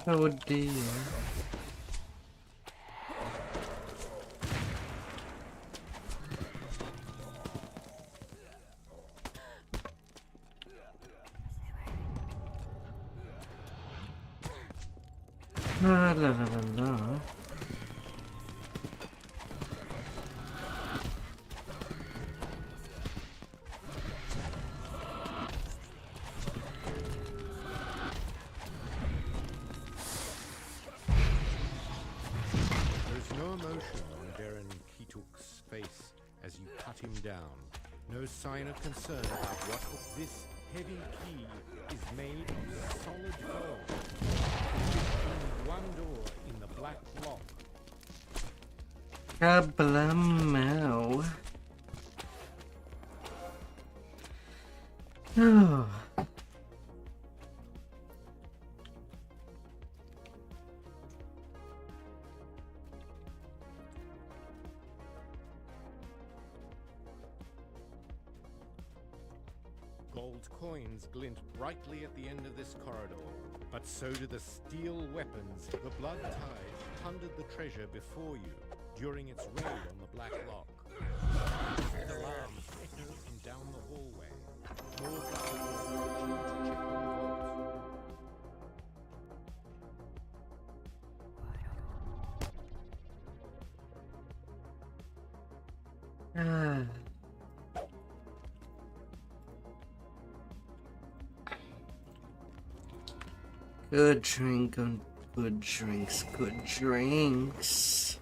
Oh dear. La la la la la. No sign of concern about what this heavy key is made of solid gold. There's only one door in the black lock. Kablamo. Oh. Gold coins glint brightly at the end of this corridor, but so do the steel weapons. The blood tide plundered the treasure before you during its raid on the Black Lock. The alarms echo from down the hallway. More guards are approaching to check on the vault. Good drink and good drinks, good drinks.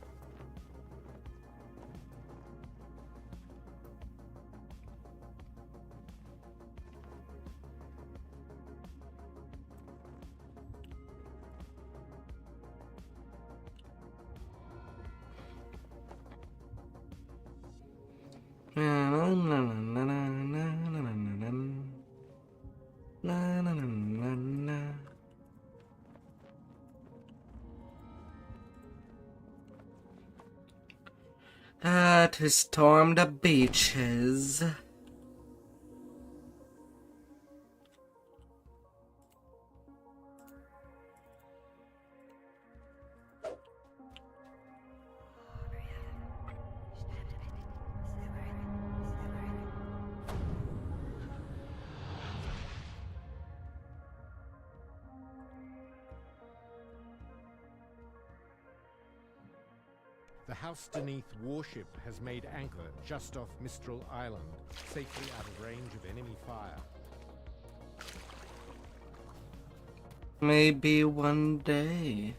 To storm the beaches. The House-Deneath warship has made anchor just off Mistral Island, safely out of range of enemy fire. Maybe one day.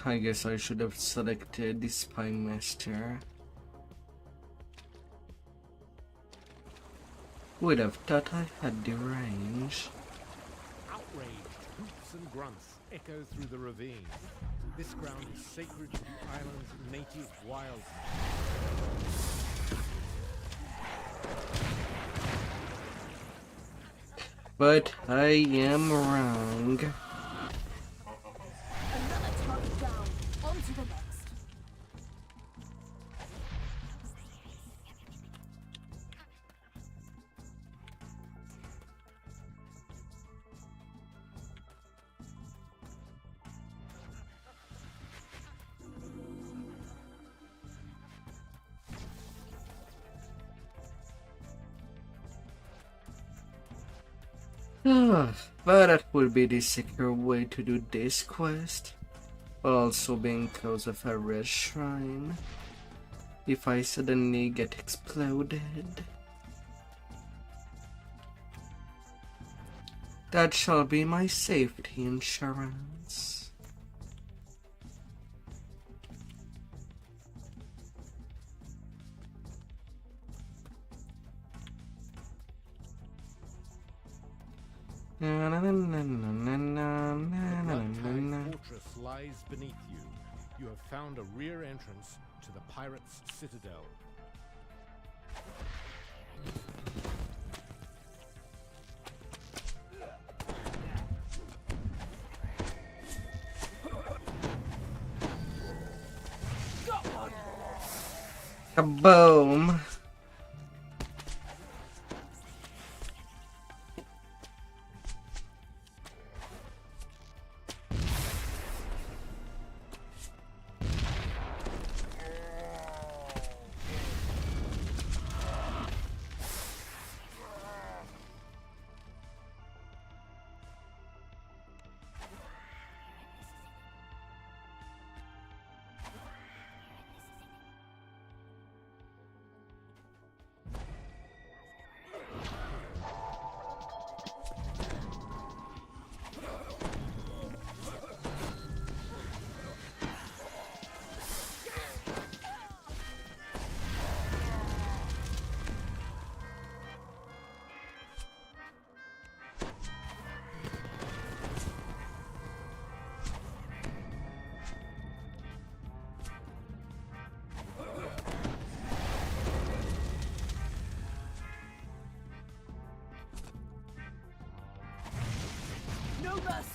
I guess I should have selected the Spy Master. Would have thought I had the range. Outraged hoots and grunts echo through the ravine. This ground is sacred to the island's native wild. But I am wrong. Another target down. On to the next. But that would be the secure way to do this quest, while also being close of a red shrine. If I suddenly get exploded, that shall be my safety insurance. Na na na na na na na The na blood-tide na. fortress lies beneath you. You have found a rear entrance to the pirates' citadel. Kaboom!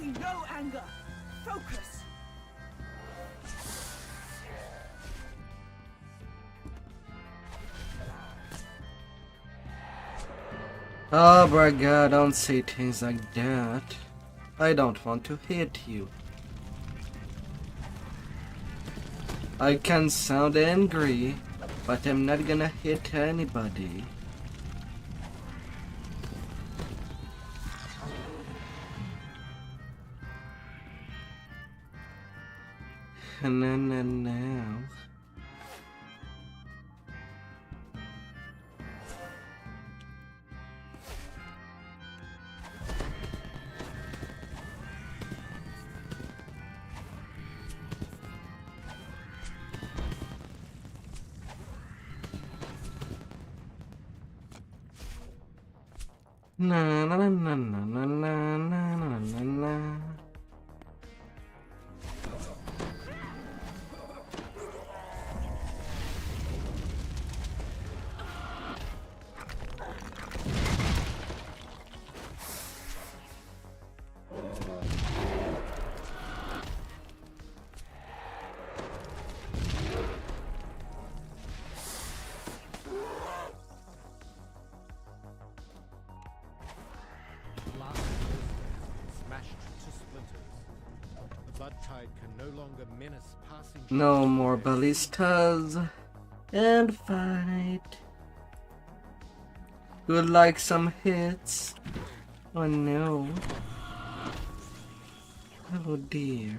see no anger. Focus. Oh my god, don't say things like that. I don't want to hit you. I can sound angry, but I'm not gonna hit anybody. No. Na na na na na na na na na na. No more ballistas and fight. Would like some hits? Oh no. Oh dear.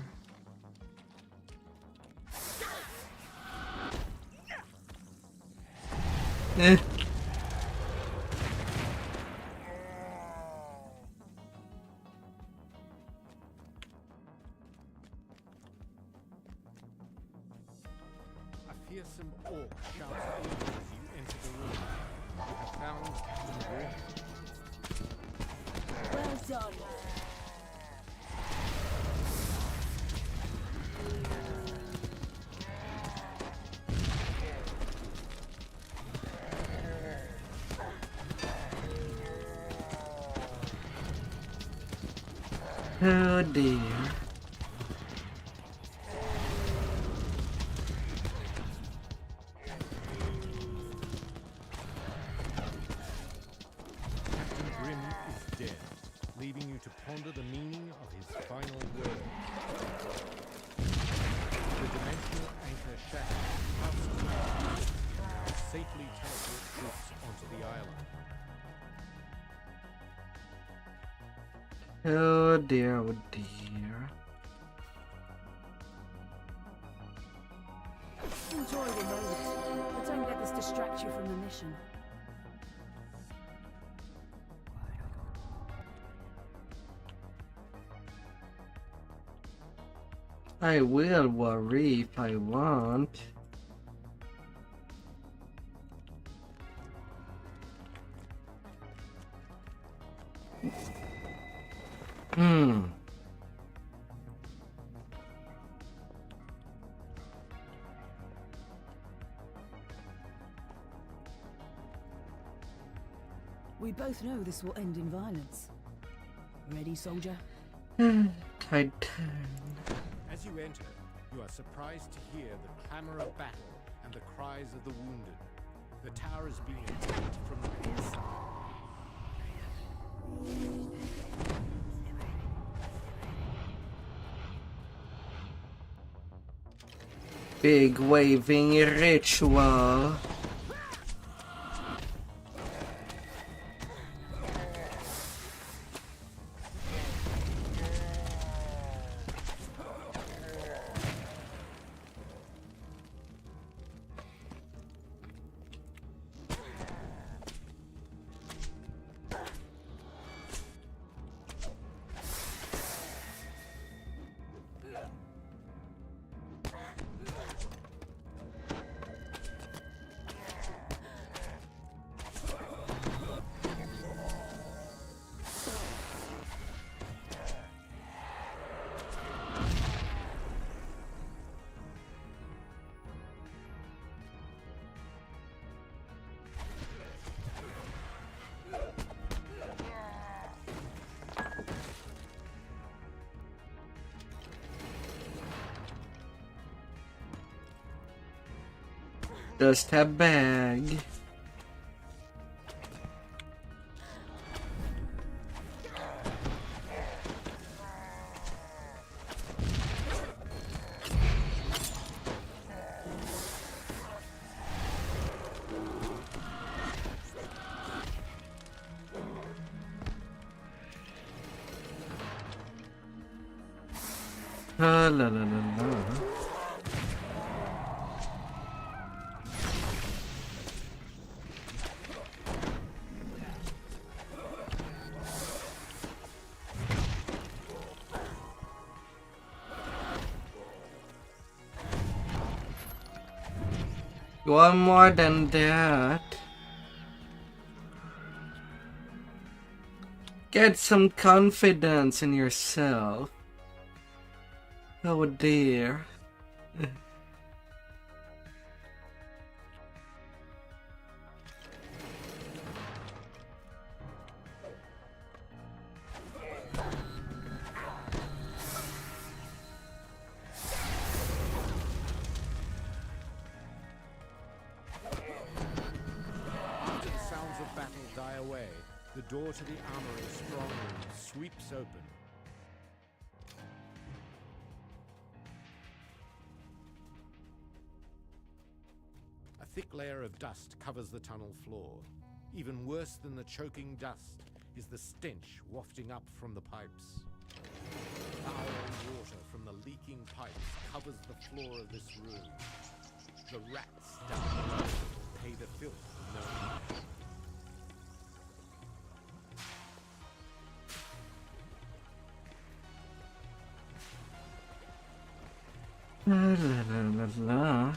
Eh. A fearsome orc shouts orders as you enter the room. You have found Captain Grim. Well done. Oh dear. Captain Grim is dead, leaving you to ponder the meaning of his final word. The dimensional anchor shattered, Chaosmancing can now safely teleport troops onto the island. Oh dear, oh dear. Enjoy the moment, but don't let this distract you from the mission. I will worry if I want. We both know this will end in violence. Ready, soldier? Titan. As you enter, you are surprised to hear the clamor of battle and the cries of the wounded. The tower is being attacked from the inside. Big waving ritual. Just a bag. La la la la. You want more than that? Get some confidence in yourself. Oh dear. After the sounds of battle die away, the door to the armory strong room sweeps open. A thick layer of dust covers the tunnel floor. Even worse than the choking dust is the stench wafting up from the pipes. Foul water from the leaking pipes covers the floor of this room. The rats down below pay the filth no mind. La la la la.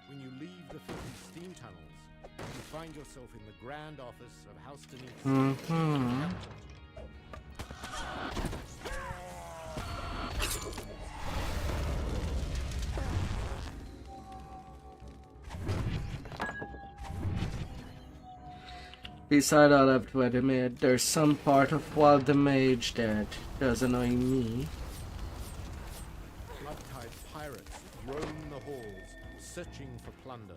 When you leave the filthy steam tunnels, you find yourself in the grand office of House Denise. Beside all of what I made, there's some part of Wild the Mage that does annoy me. Blood-tide pirates roam the halls, searching for plunder.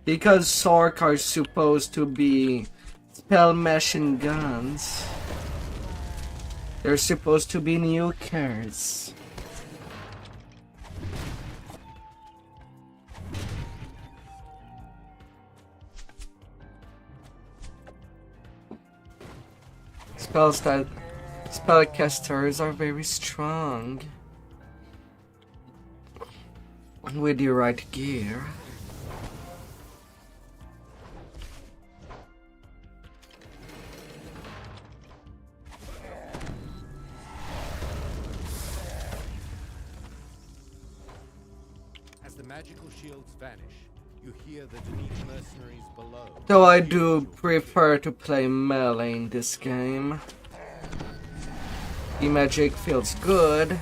Because Sork are supposed to be spell machine guns, they're supposed to be nukers. Spellcasters are very strong with the right gear. As the magical shields vanish, you hear the Denise mercenaries below. Though I do prefer to play melee in this game. The magic feels good,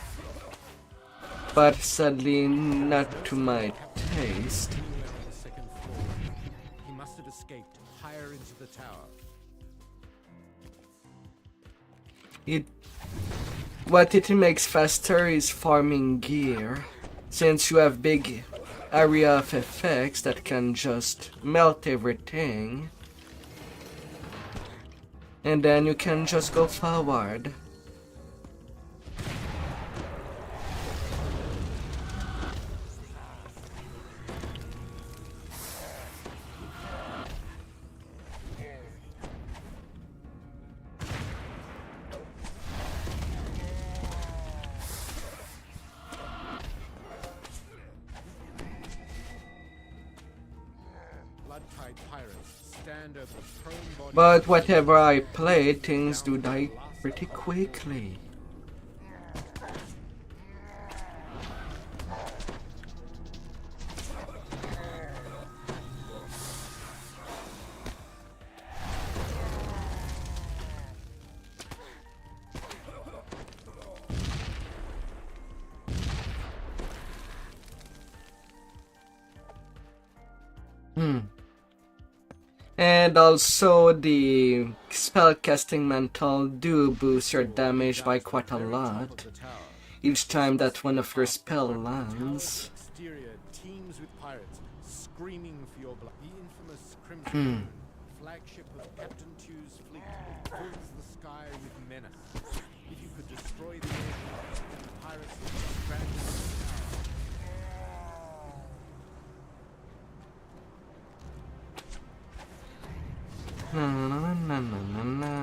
but sadly not to my taste. On the second floor, he must have escaped higher into the tower. What it makes faster is farming gear, since you have big area of effects that can just melt everything, and then you can just go forward. black-eyed pirates stand over the prone body. But whatever I play, things do die pretty quickly. And also the spellcasting mantle do boost your damage by quite a lot each time that one of your spell lands. Exterior teems with pirates screaming for your blood. The infamous Crimson Moon, flagship of Captain Tew's fleet, fills the sky with menace. If you could destroy the aircraft, then the pirates would be stranded in the tower. Na, na, na, na, na, na.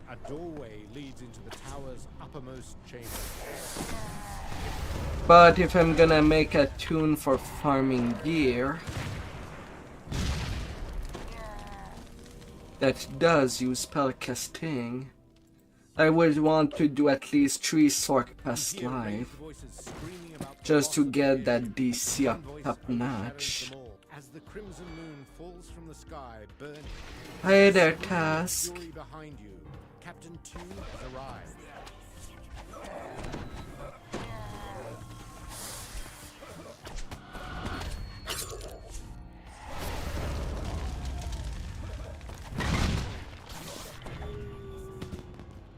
A doorway leads into the tower's uppermost chamber. But if I'm gonna make a tune for farming gear that does use spellcasting, I would want to do at least 3 Sork past life just to get that DC up top notch. As the crimson moon falls from the sky, burning. Hey there, Task. Fury behind you. Captain Tew has arrived.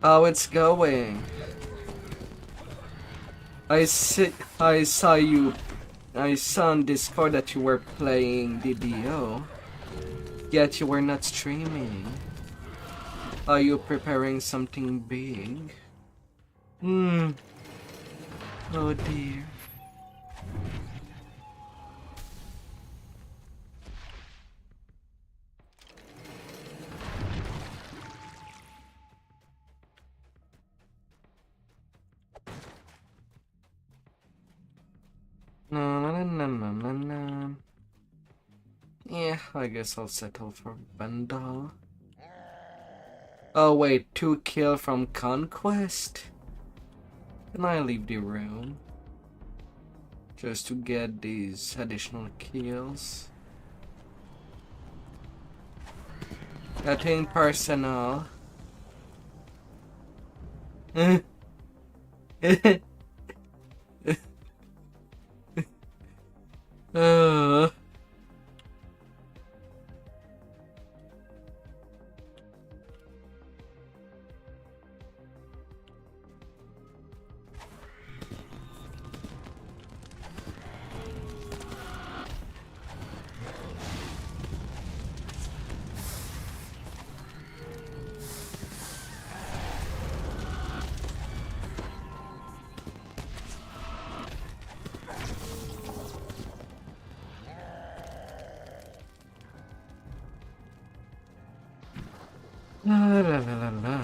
How it's going? I saw you. I saw on Discord that you were playing DDO, yet you were not streaming. Are you preparing something big? Oh dear. No. Yeah, I guess I'll settle for Bandal. Oh wait, 2 kill from Conquest? Can I leave the room? Just to get these additional kills. Nothing personal. La la la la la.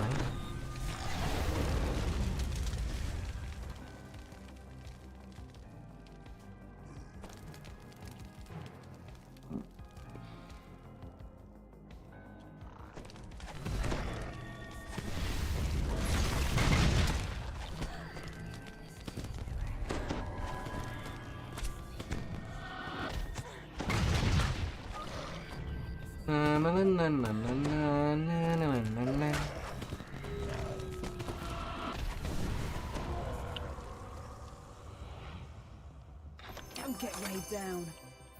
Don't get weighed down.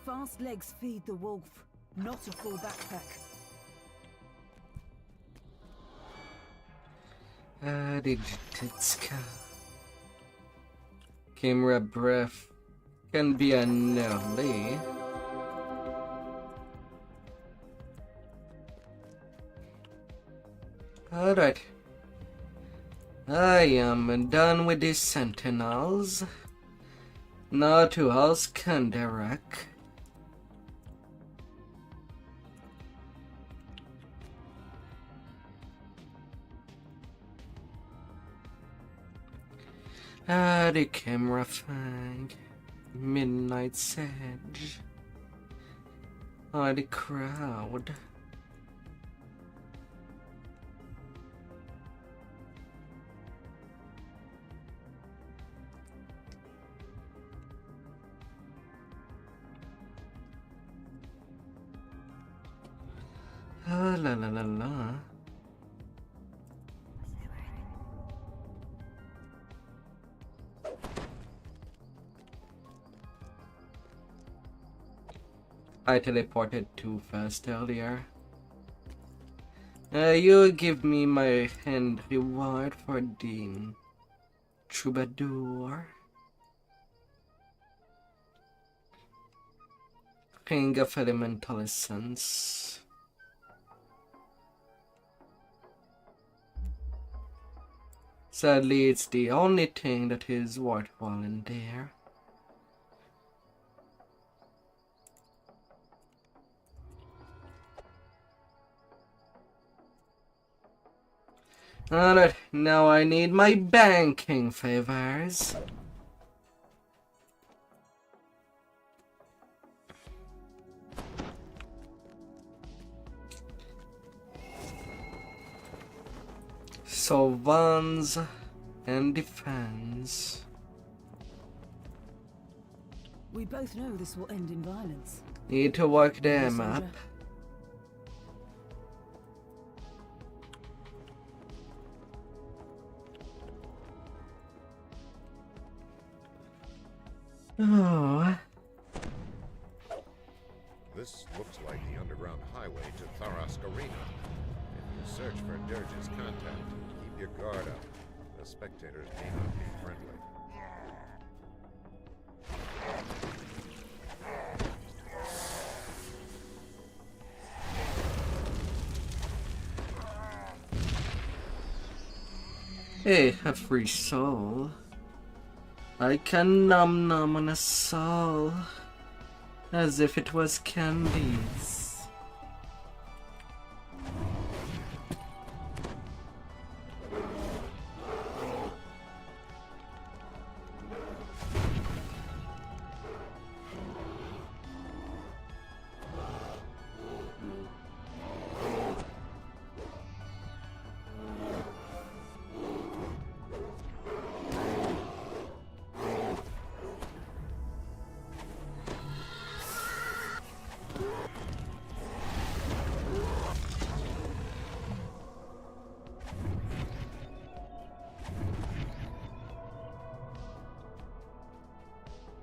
Fast legs feed the wolf, not a full backpack. Digititska. Camera breath can be a gnarly. Alright. I am done with these sentinels. Now to Austrakear. The camera fang. Midnight Sedge. The crowd. La la la la. I teleported too fast earlier. You give me my hand reward for the troubadour. Ring of Elemental Essence. Sadly, it's the only thing that is worthwhile in there. Alright, now I need my banking favors. So ones and defense. We both know this will end in violence. Need to work Yes, them up. Soldier. Oh, This looks like the underground highway to Austrakear. If you search for Dirge's contact, keep your guard up. The spectators may not be friendly. hey, a free soul. I can nom on a soul as if it was candies.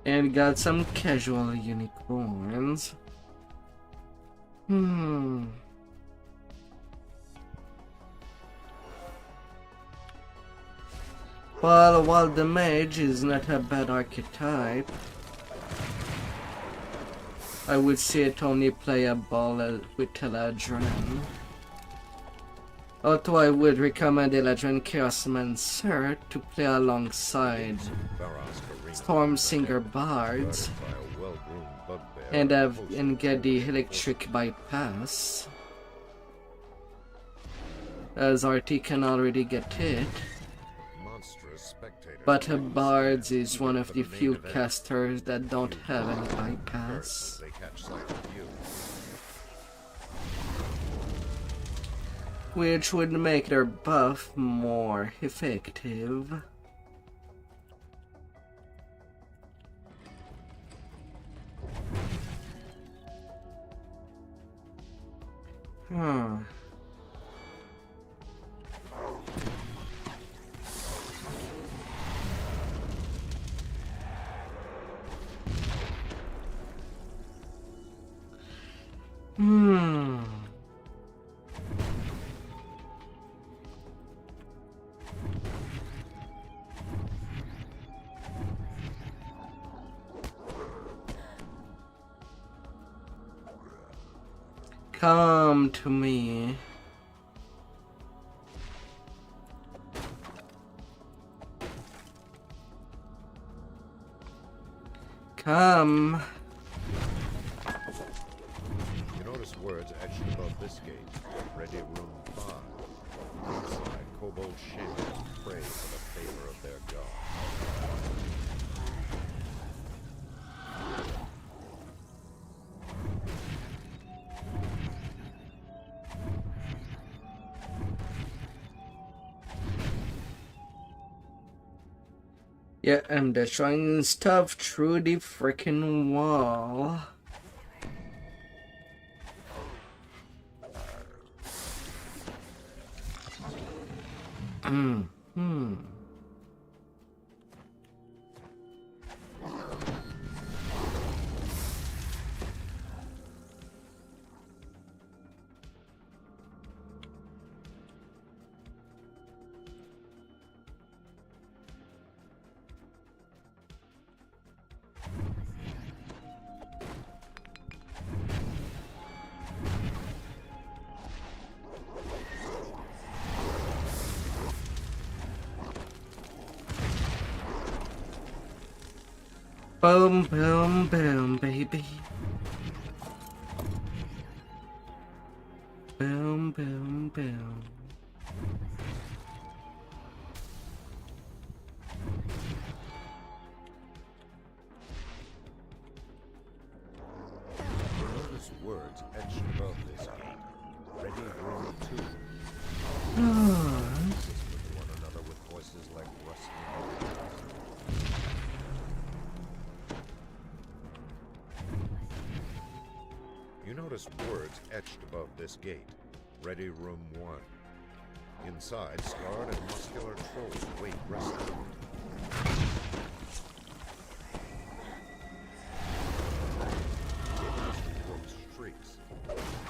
And got some casual unicorns. Well, while the mage is not a bad archetype, I would say it only playable with Eladrin. Although I would recommend Eladrin Chaosmancing to play alongside Stormsinger Bards and get the electric bypass, as RT can already get it. But Bards is one of the few casters that don't have any bypass. Which would make their buff more effective. Come to me. Come. You notice words etched above this gate. Ready room 5. Inside kobold shamans pray for the favor of their god. Yeah, I'm destroying stuff through the freaking wall. Boom, boom, boom, baby. Boom, boom, boom. Notice words etched above this gate. Ready room 2. With one another with voices like rustling. You notice words etched above this gate. Ready room 1. Inside, scarred and muscular trolls wait resting.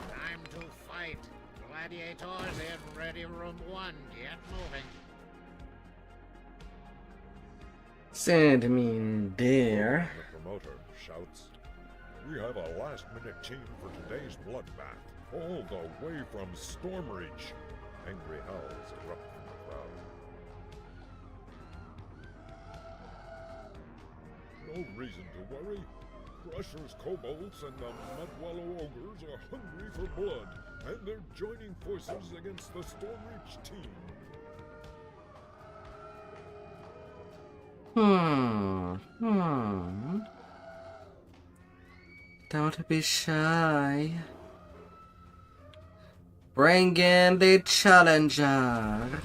Time to fight. Gladiators in ready room 1. Get moving. Send me in there. The promoter shouts, We have a last-minute team for today's bloodbath, all the way from Stormreach. angry howls erupt from the crowd. No reason to worry. Crusher's kobolds and the Mudwallow ogres are hungry for blood, and they're joining forces against the Stormreach team. Don't be shy. Bring in the challenger.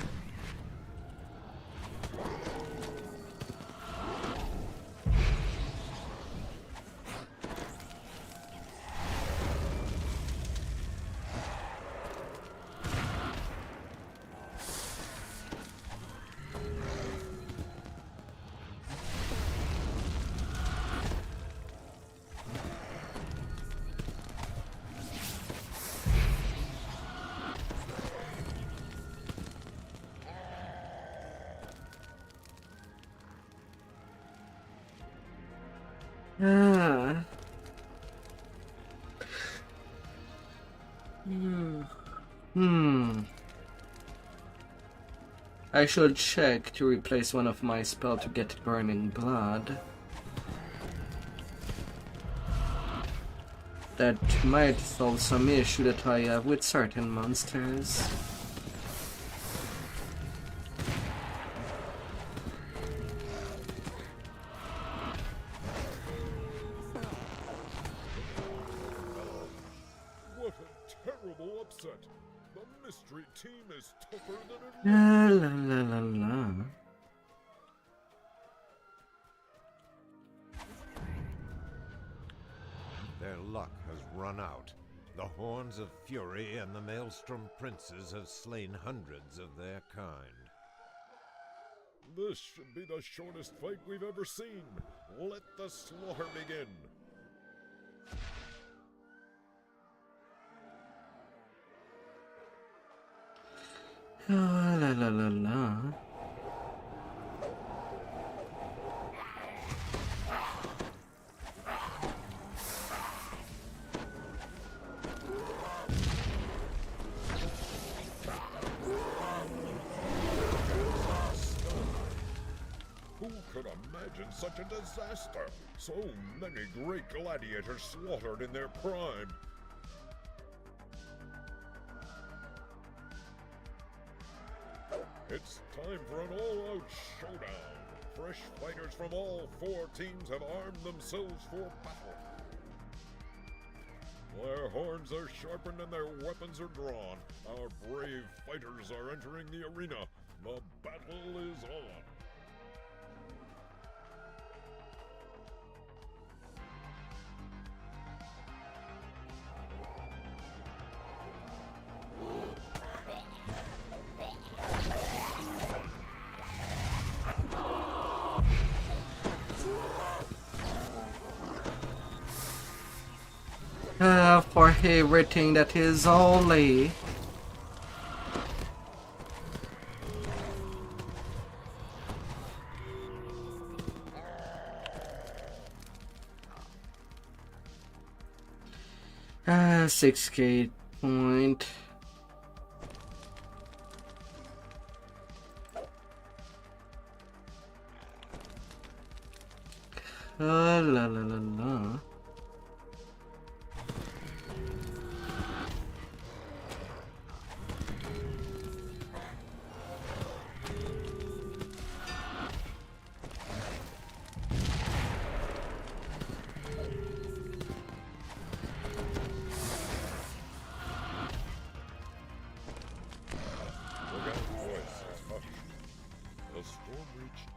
I should check to replace one of my spells to get burning blood. That might solve some issue that I have with certain monsters. What a terrible upset! The mystery team is tougher than it La la la la la. Their luck has run out. The Horns of Fury and the Maelstrom Princes have slain hundreds of their kind. This should be the shortest fight we've ever seen. Let the slaughter begin. La la la la. Who could imagine such a disaster? So many great gladiators slaughtered in their prime. It's time for an all-out showdown. Fresh fighters from all 4 teams have armed themselves for battle. Their horns are sharpened and their weapons are drawn. Our brave fighters are entering the arena. The battle is on. For everything that is only. Ah, 6k point. La la la la.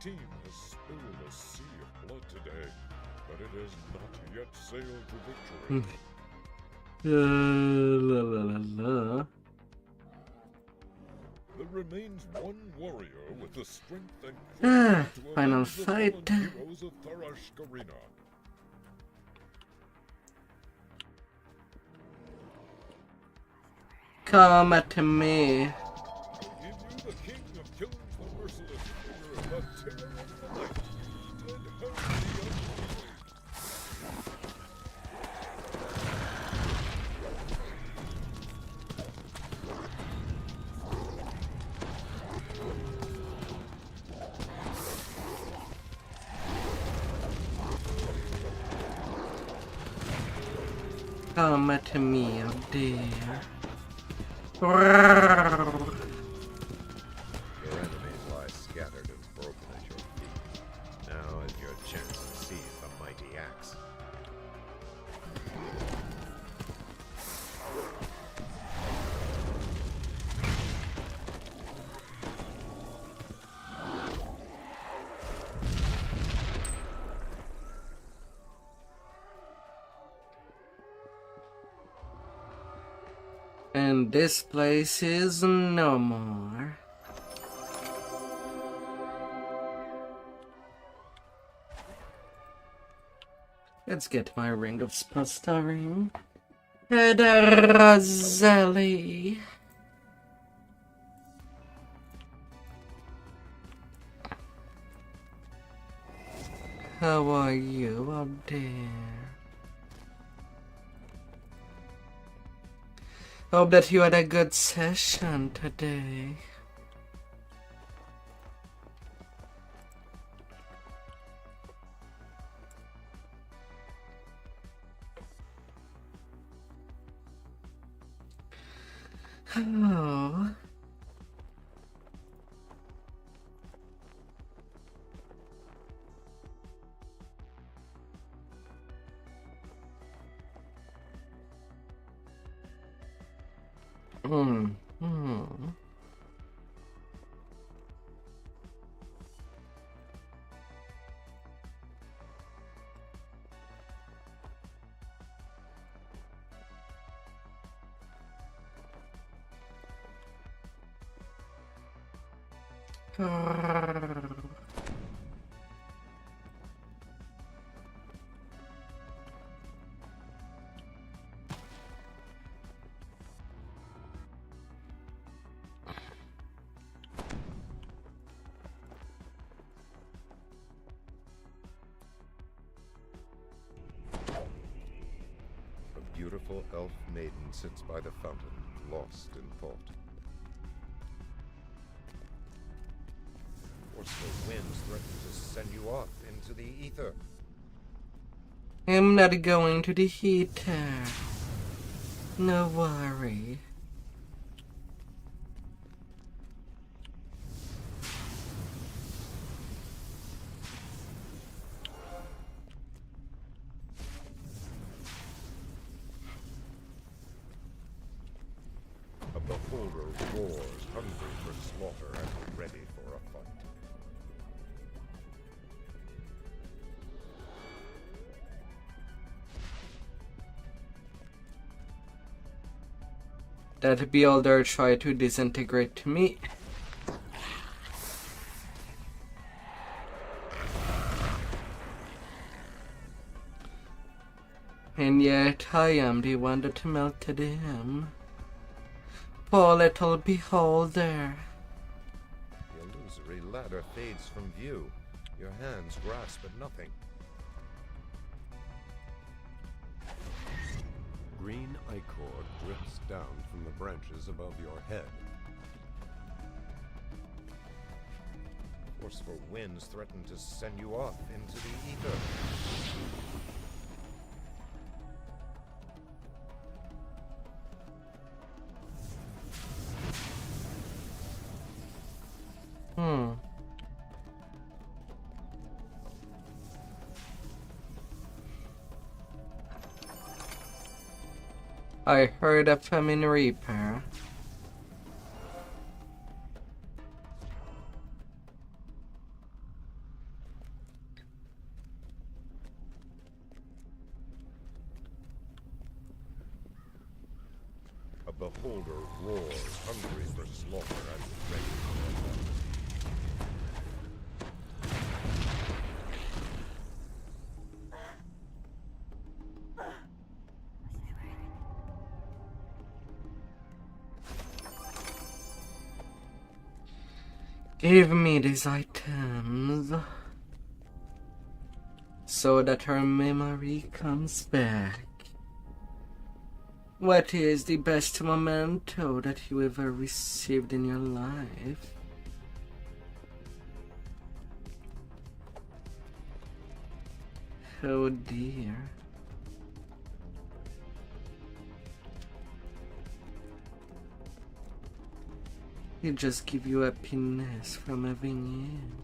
Team has spilled a sea of blood today, but it has not yet sailed to victory. La la la la. There remains one warrior with the strength and courage to final avenge the fallen fight. heroes of Austrakear. Come at me. I give you the king of killers, the merciless, the terror of the night, dead Harry the Unholy. Come at me up there. Your enemies lie scattered and broken at your feet. Now is your chance to seize the mighty axe. And this place is no more. Let's get my ring of sputtering. And Rosalie. How are you up there? Hope that you had a good session today. Oh. Hmm. A beautiful elf maiden sits by the fountain, lost in thought. Forceful winds threaten to send you off into the ether. I'm not going to the heater. No worry. beholder roars, hungry for slaughter and ready for a fight. That beholder tried to disintegrate me. And yet I am the one that melted him. Poor little beholder. The illusory ladder fades from view. Your hands grasp at nothing. Green ichor drips down from the branches above your head. Forceful winds threaten to send you off into the ether. I heard a famine reaper. A beholder roars, hungry for slaughter and ready for a fight. Give me these items so that her memory comes back. What is the best memento that you ever received in your life? Oh dear. It just give you happiness from having it.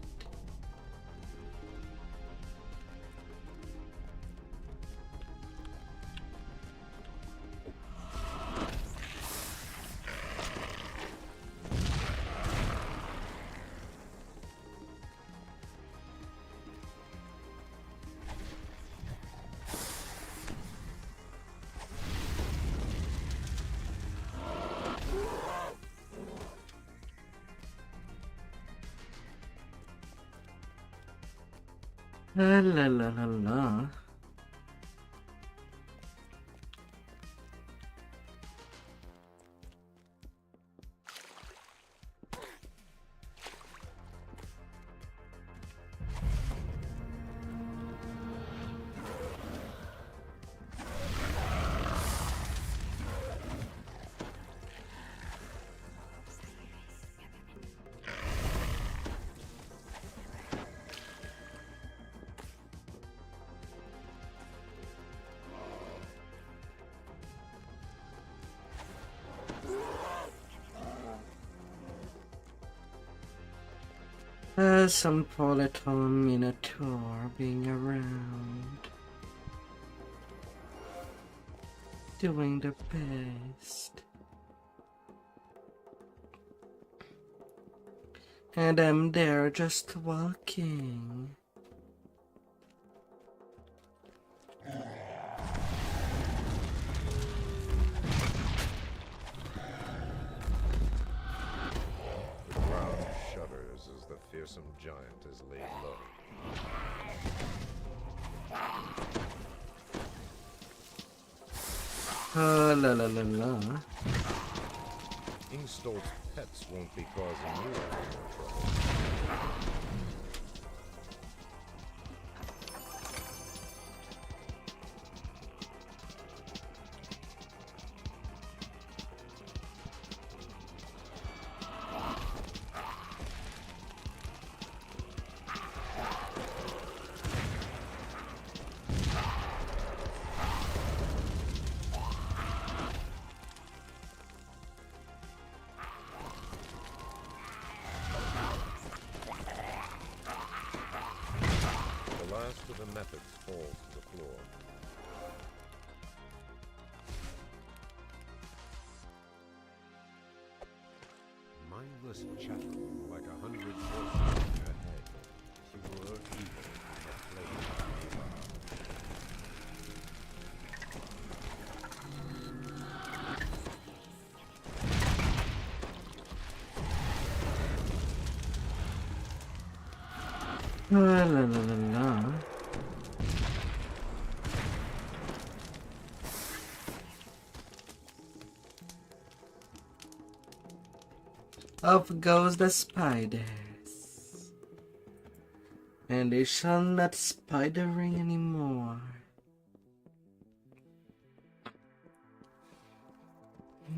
La la la la la. Some poor little minotaur being around, doing the best, and I'm there just walking. The fearsome giant is laid low. La la la la. Ingstolt's pets won't be causing you any more trouble. mindless chatter like 100 voices in your head. Pure evil that plagues you. La la la la la. Off goes the spiders, and they shall not spidering anymore.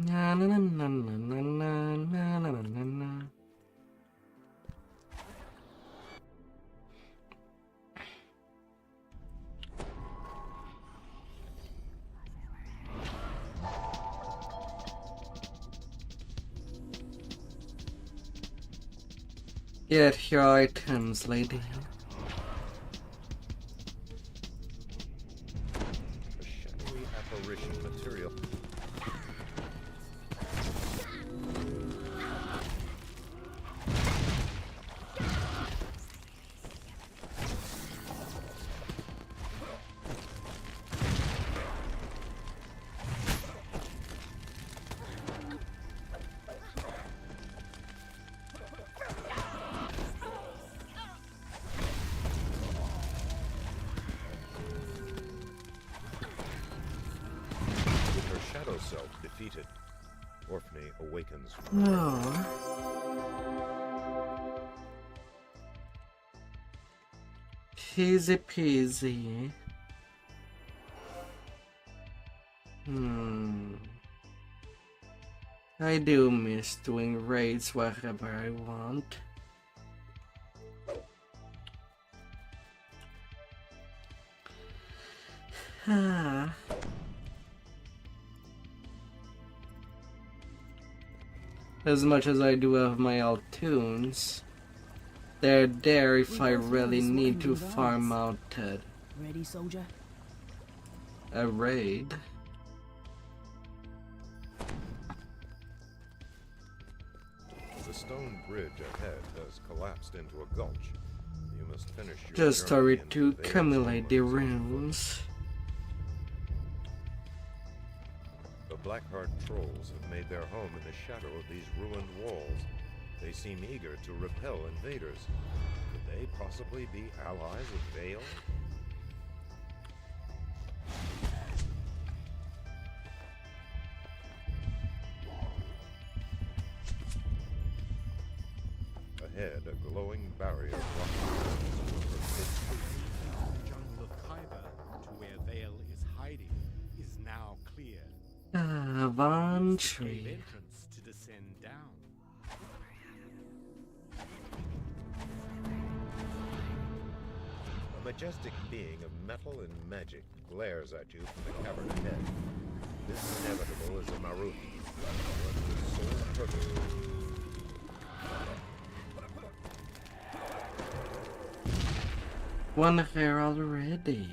Na na na na na na na na na na na. Get your items, lady. A shadowy apparition material. Shadow self defeated. Orphany awakens from the Oh. Easy peasy. I do miss doing raids wherever I want. As much as I do have my Altoons, they're there if I really need to farm out Ready, soldier? a raid. The stone bridge ahead has collapsed into a gulch. You must finish your Just journey hurry into to the accumulate the Vale's runes. The Blackheart trolls have made their home in the shadow of these ruined walls. They seem eager to repel invaders. Could they possibly be allies of Vale? Ahead, a glowing barrier blocks The jungle of Khyber to where Vale is hiding is now clear. Von Cave tree. entrance to descend down. a majestic being of metal and magic glares at you from the cavern ahead. This inevitable is a Maruti, one whose sole purpose. One hair already.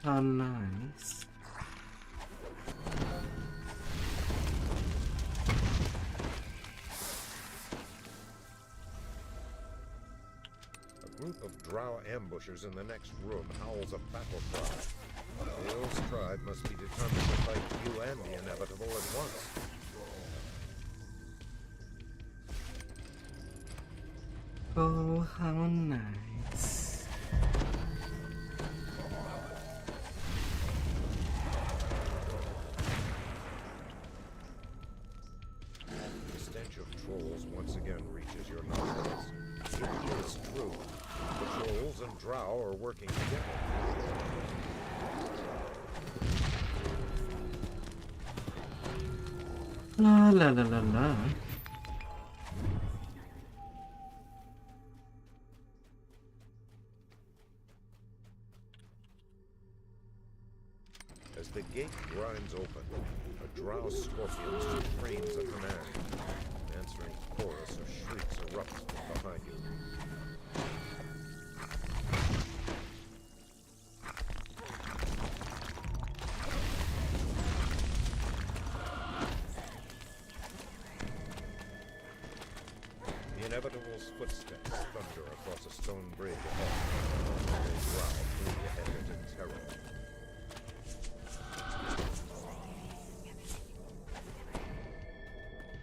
How nice. A group of drow ambushers in the next room howls a battle cry. Vale's tribe must be determined to fight you and the inevitable at once. Oh, how nice. The stench of trolls once again reaches your nostrils. It is true. The trolls and drow are working together. La la la la la. As the gate grinds open, a drow scorpion screams a command. An answering chorus of shrieks erupts from behind you. inevitable footsteps thunder across a stone bridge ahead. They growl through the evident terror.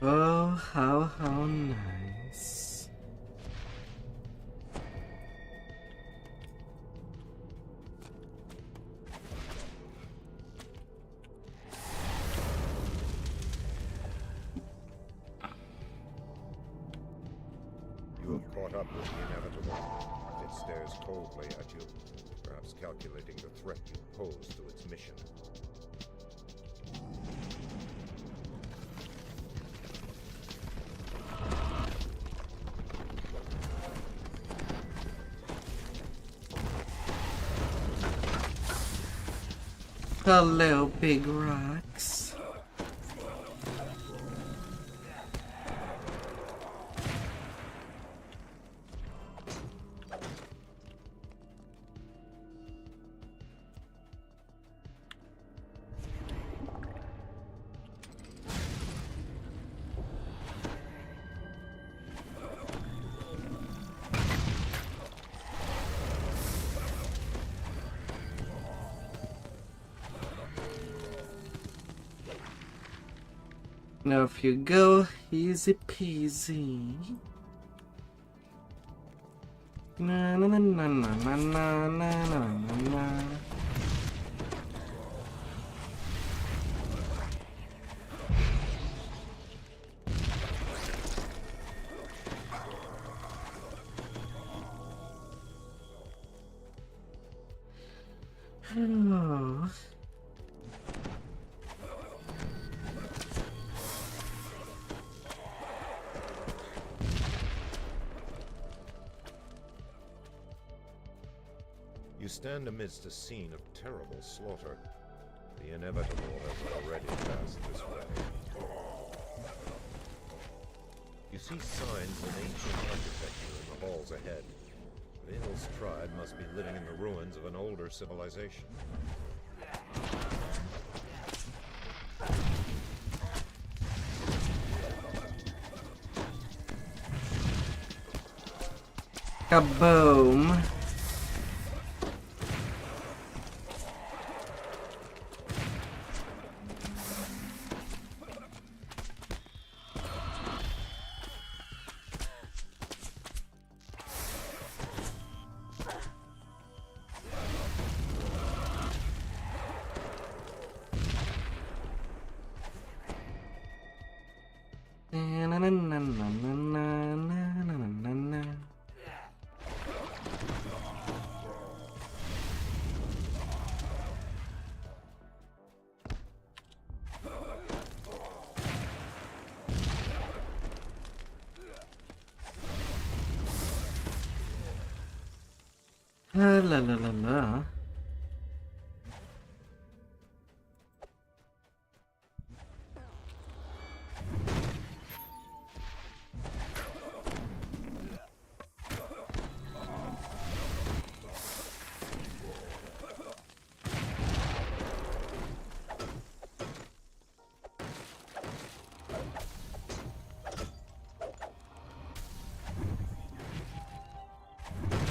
Oh, how nice. You have caught up with the inevitable. It stares coldly at you, perhaps calculating the threat you pose to its mission. Hello, big rocks. Now if you go easy peasy. Na na na na na na na na na na. Oh. You stand amidst a scene of terrible slaughter. The inevitable has already passed this way. You see signs of ancient architecture in the halls ahead. Vale's tribe must be living in the ruins of an older civilization. Kaboom. Na na na na na na na na na na. La la la la la.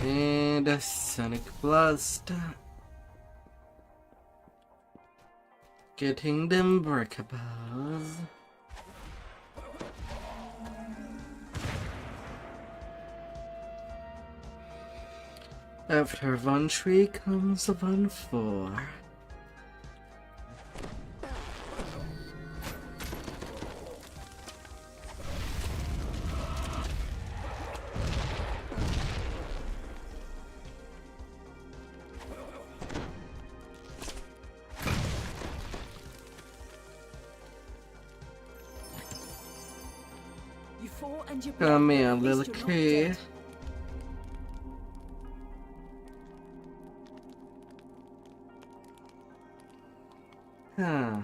And a Sonic Blast. Getting them breakables. After 1-3 comes 1-4. You fought and you Come bled, here, but at little least you're not kid. dead. Huh.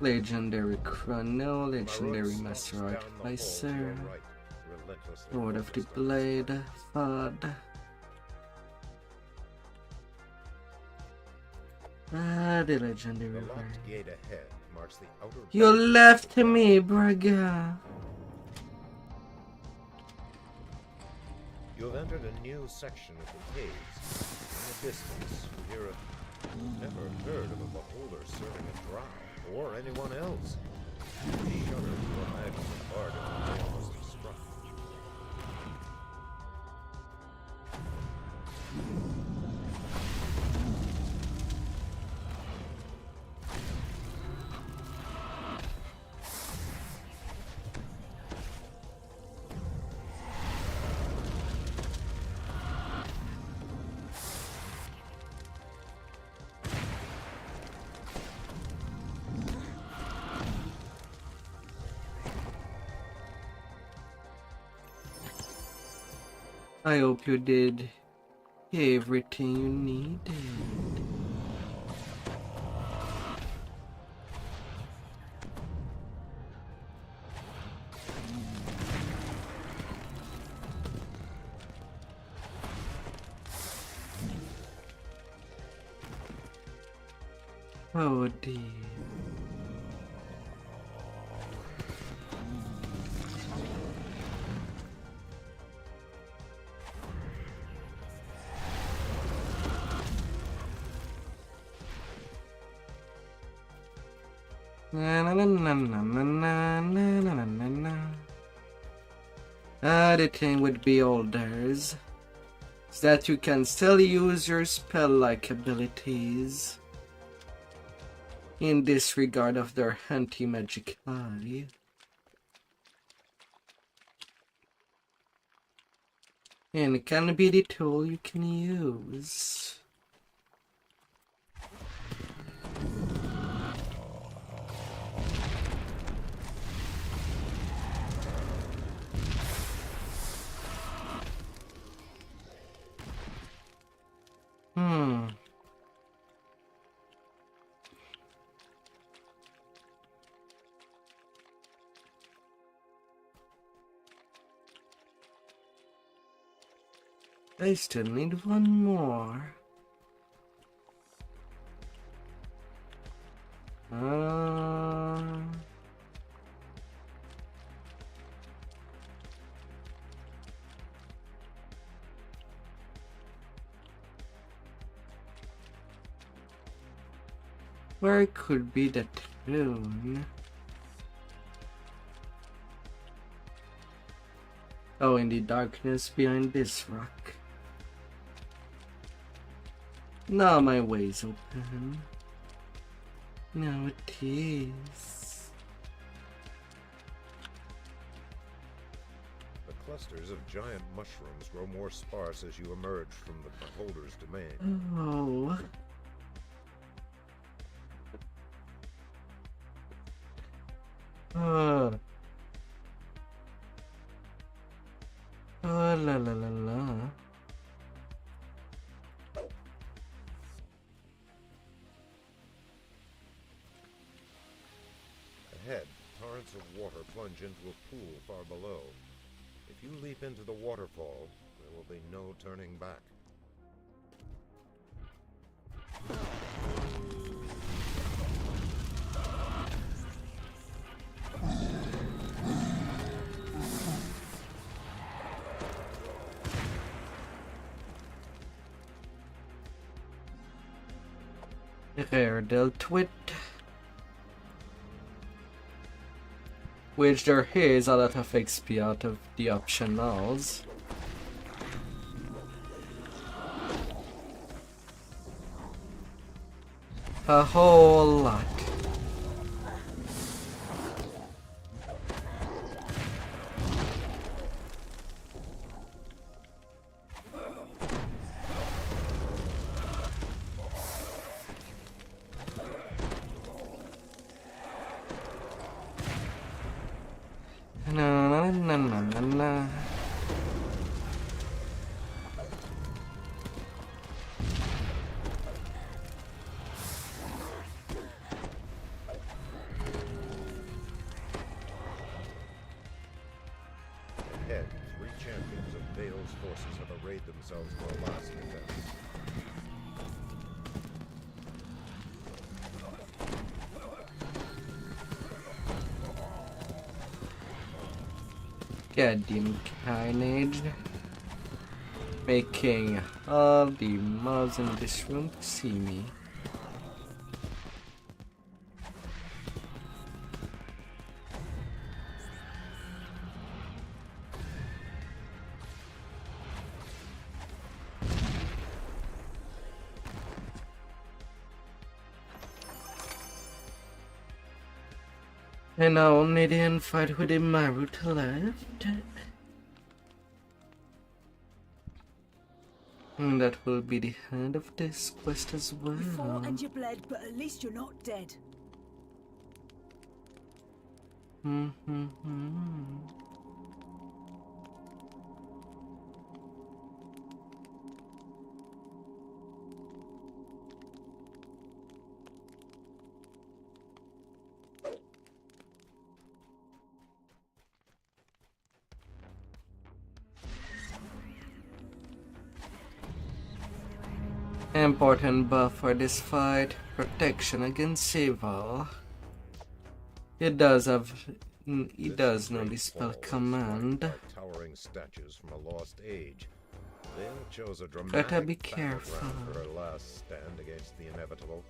Legendary Chrono, Legendary Master Artificer, Lord of the Blade, Fod. Ah, the legendary The river. locked gate ahead marks the outer. You left me, Braga. You have entered a new section of the caves. In the distance, you hear a never heard of a beholder serving a drow or anyone else. You shudder to imagine the bargain they must have struck. I hope you did everything you needed. Oh dear. Na na na na na na na na na na na. The thing with beholders is that you can still use your spell-like abilities in disregard of their anti-magic eye. And it can be the tool you can use. I still need one more. Where could be the tune? Oh, in the darkness behind this rock. Now my way's open. Now it is. The clusters of giant mushrooms grow more sparse as you emerge from the beholder's domain. Oh. Oh. Oh la la la la. Ahead, torrents of water plunge into a pool far below. If you leap into the waterfall, there will be no turning back. Rare dealt with. Which there is a lot of XP out of the optionals. A whole lot. Na. Ahead, 3 champions of Bale's forces have arrayed themselves for a last defense. goddamn carnage. Making all the mobs in this room see me. And I only didn't fight with a Maruta left. And that will be the end of this quest as well. You fought and you bled, but at least you're not dead. Important buff for this fight, protection against evil. It does know the spell command. Towering statues from a lost age. Vale chose a dramatic Gotta be careful. battleground for her last stand against the inevitable.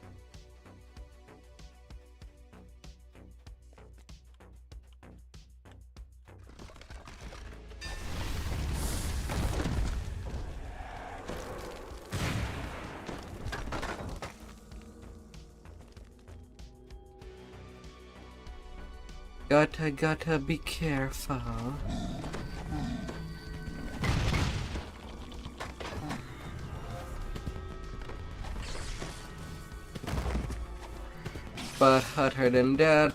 Gotta be careful. But other than that,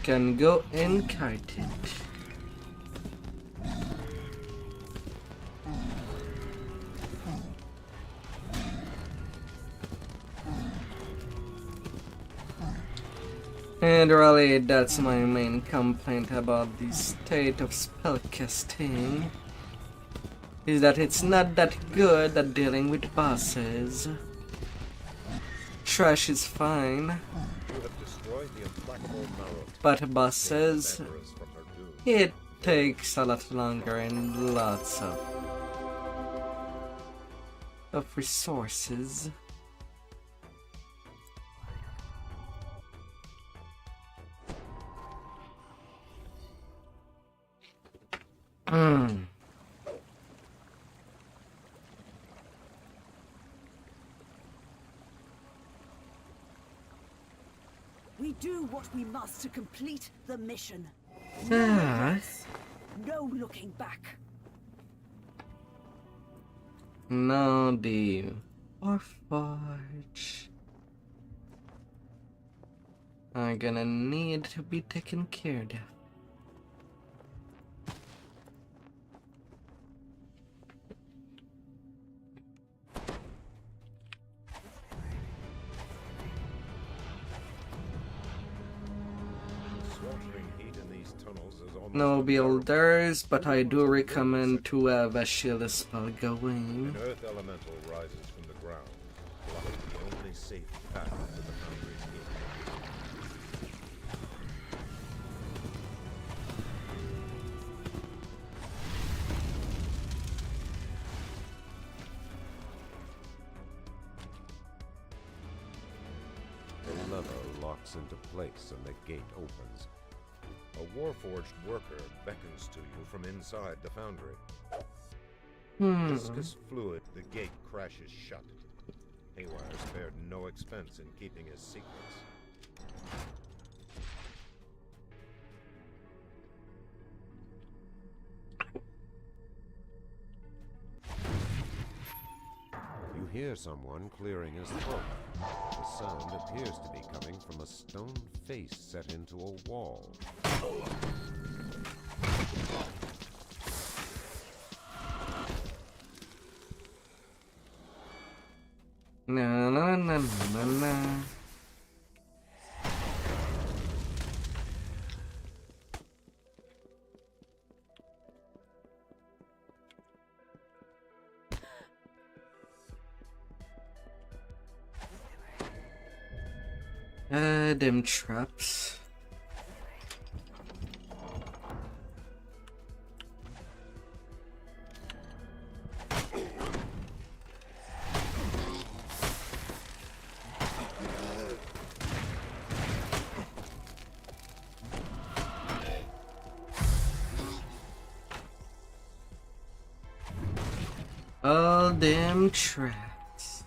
can go and kite it. And really, that's my main complaint about the state of spellcasting, is that it's not that good at dealing with bosses. Trash is fine, You have destroyed the implacable Marut. but bosses, Emperors from her doom. it takes a lot longer and lots of resources. We do what we must to complete the mission. Yes. No looking back. No deal. Or forge. I'm gonna need to be taken care of. Sweltering heat in these tunnels is almost No unbearable. builders, but I do recommend to have a shield spell going. An earth elemental rises from the ground, blocking the only safe path to the Foundry's gate. The lever locks into place and the gate opens. A warforged worker beckons to you from inside the foundry. Viscous fluid, the gate crashes shut. Haywire spared no expense in keeping his secrets. You hear someone clearing his throat. The sound appears to be coming from a stone face set into a wall. Na na na na na. Them traps. All them traps.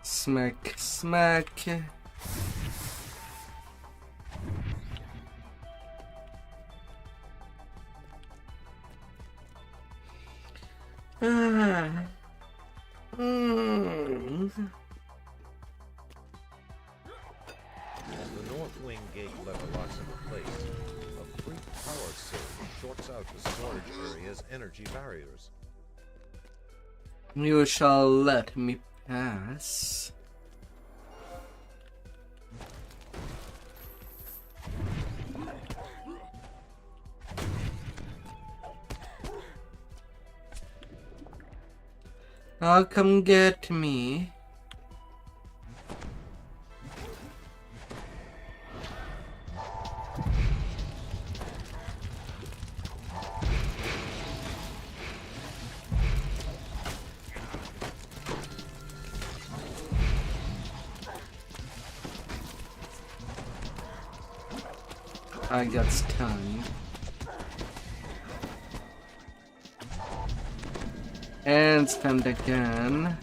Smack, smack. Ah. As the north wing gate lever locks into place, a brief power surge shorts out the storage area's energy barriers. You shall let me pass. Now come get me. I got stunned. And stunned again.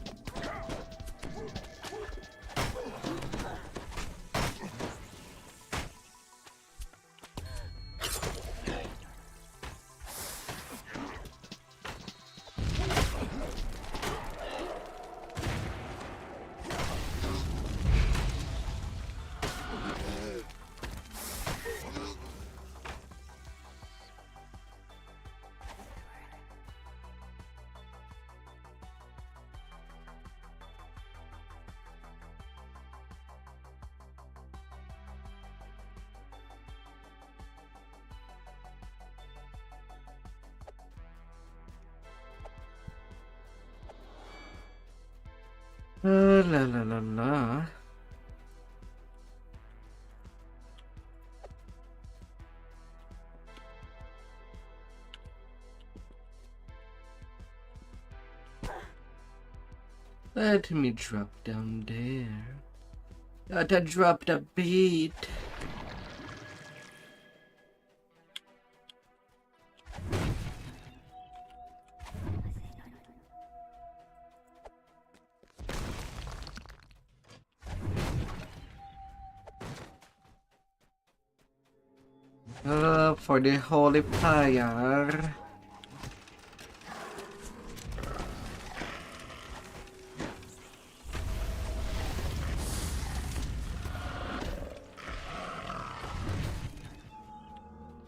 La la la la. Let me drop down there. Gotta drop the beat. For the holy fire.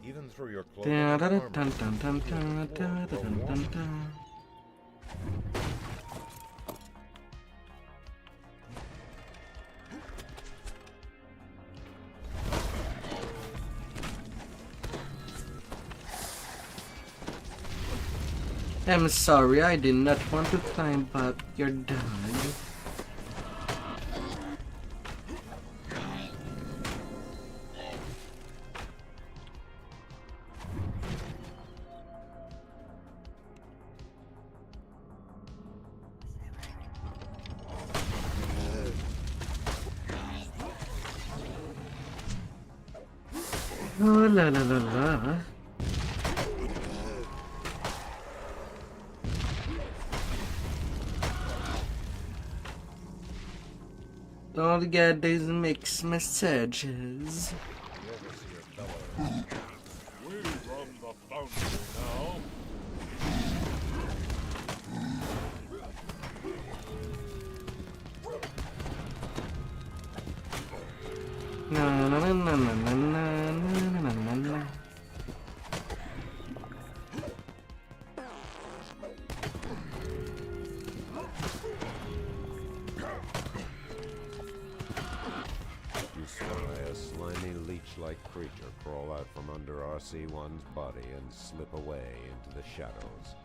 Even through your clothing and armor, I'm sorry, I did not want to climb up your dog. Oh la la la la. Don't get these mixed messages. The overseer bellows. We run the foundry now. You spy a slimy leech-like creature crawl out from under RC1's body and slip away into the shadows.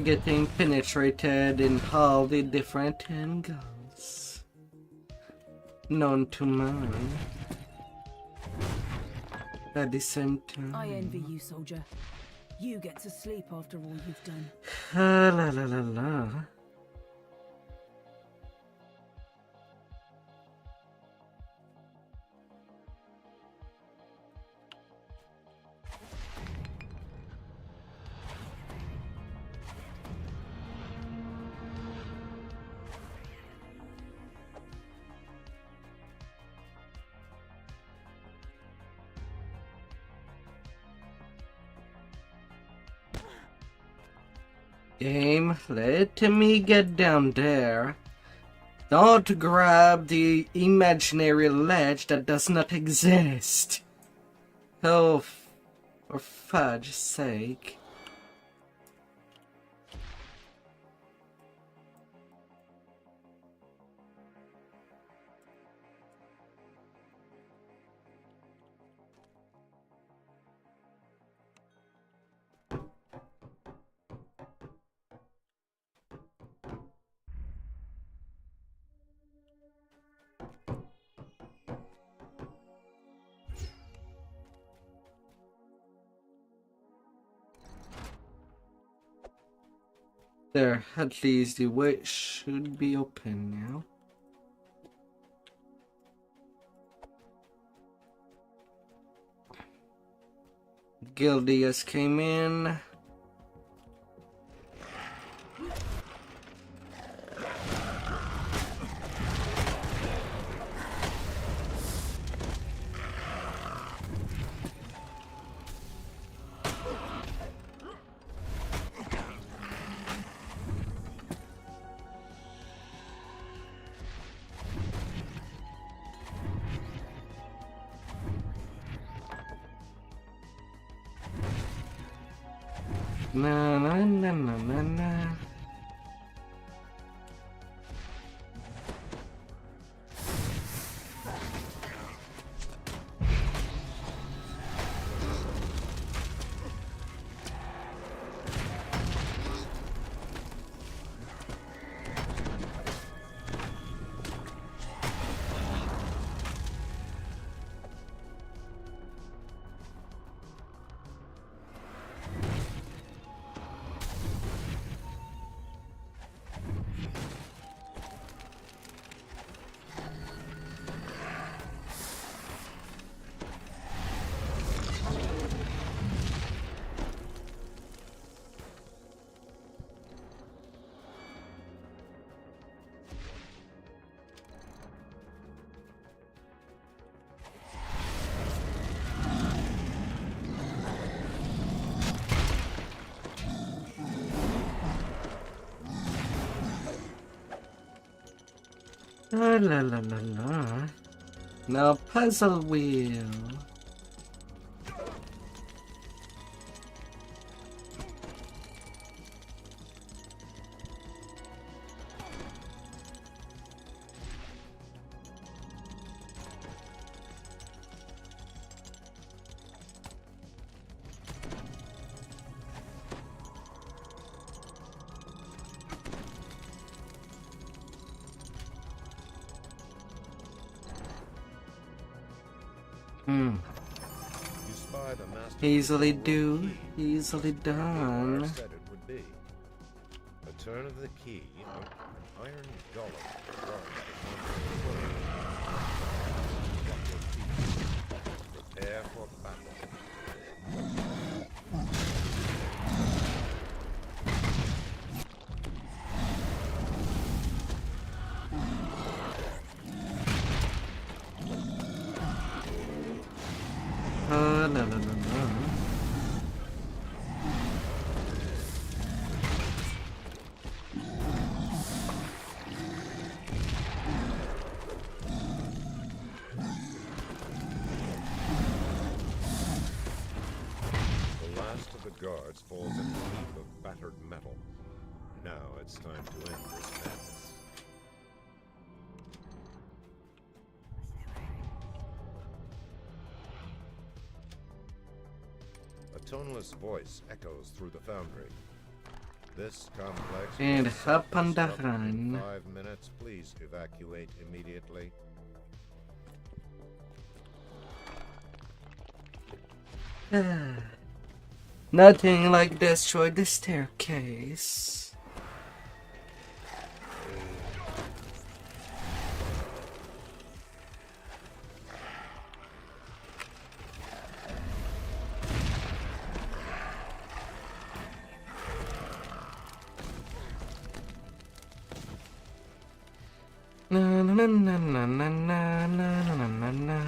Getting penetrated in all the different angles known to man at the same time. I envy you, soldier. You get to sleep after all you've done. La la la la. Game, let me get down there. Don't grab the imaginary ledge that does not exist. Oh, for fudge's sake. There, at least the way should be open now. Gildias came in. Na na na na na na. La la la la la. Now puzzle wheel. You spy the master Easily do, easily where done. said it would be. turn of the key, an iron golem guards the prepare for battle. No. The last of the guards falls in a heap of battered metal. Now it's time to end this madness. A toneless voice echoes through the foundry. This complex And will up on the self-destruct in run. 5 minutes. Please evacuate immediately. Nothing like destroy the staircase. Na na na na na na na na na na.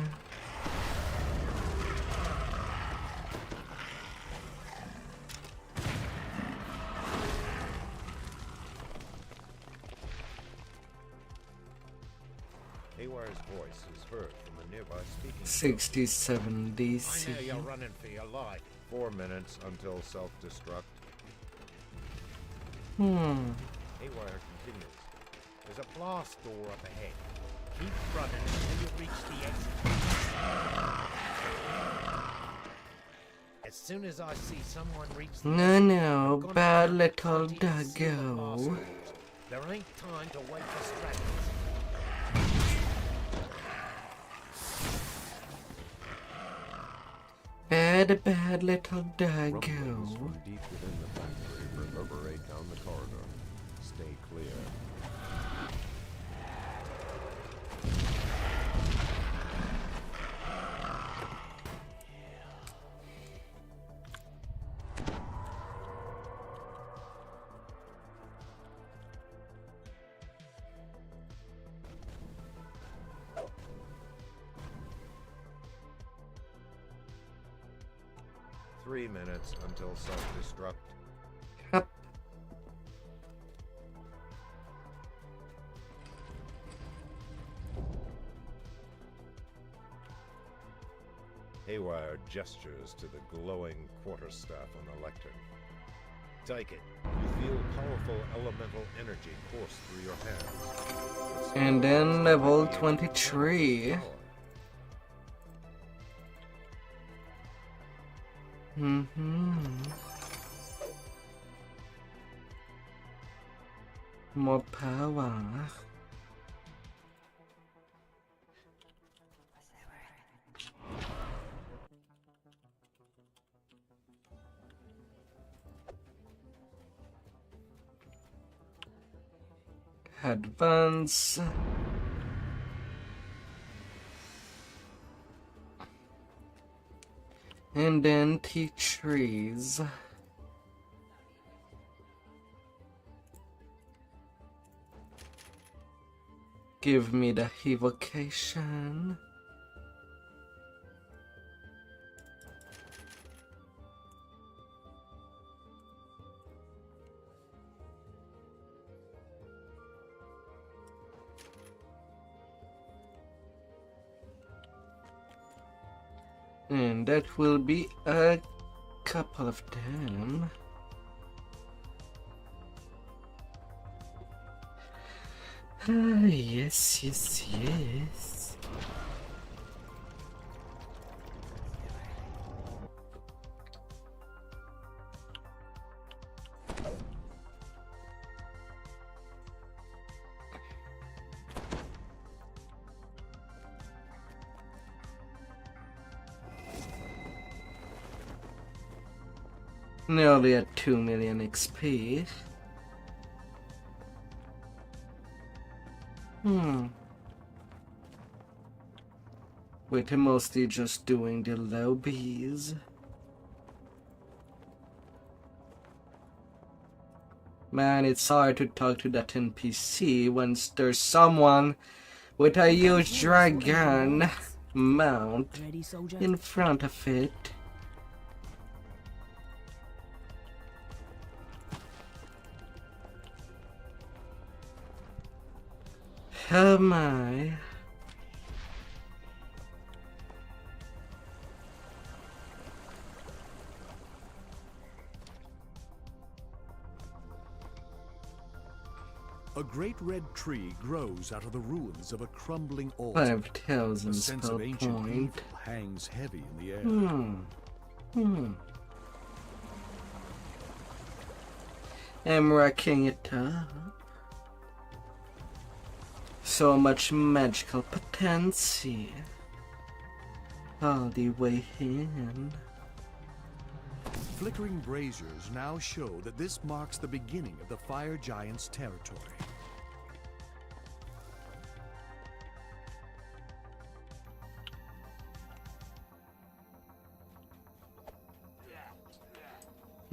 Haywire's voice is heard from a nearby speaking. 67 DC. I know you're running for your life. 4 minutes until self-destruct. Haywire continues. There's a blast door up ahead. Keep running until you reach the exit. As soon as I see someone reach the No, exit, no, I'm gonna bad count little 20 and seal the doggo. password. There ain't time to wait for stragglers. Bad little Rumblings doggo. from deep within the factory reverberate down the corridor. Stay clear. Three minutes until self-destruct. Up. Haywire gestures to the glowing quarterstaff on the lectern. Take it. You feel powerful elemental energy course through your hands. And then level 23. More power. Advance. And then T-trees. Give me the evocation. And that will be a couple of them. Ah, yes. Nearly at 2 million XP. We're mostly just doing the lobbies. Man, it's hard to talk to that NPC once there's someone with a huge dragon mount Ready, soldier? in front of it. Oh my. A great red tree grows out of the ruins of a crumbling altar. 5,000 A sense spell of ancient point. evil hangs heavy in the air. I'm racking it up. So much magical potential. All the way in. Flickering braziers now show that this marks the beginning of the fire giant's territory.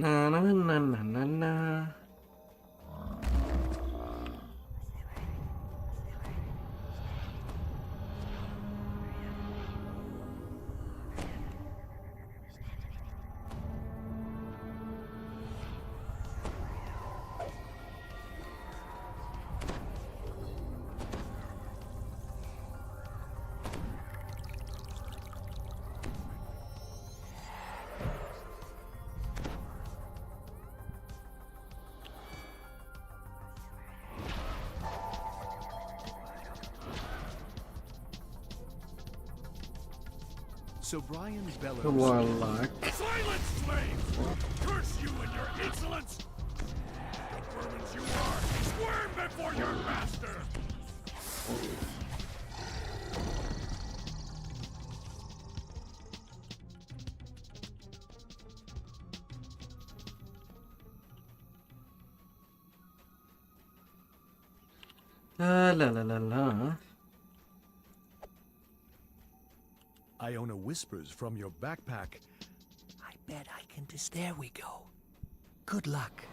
Na na na na na na. So Brian bellows. The warlock. Silence, slaves! Curse you and your insolence! The vermins you are, squirm before your master! La la la la. Iona whispers from your backpack. I bet I can just. There we go. Good luck.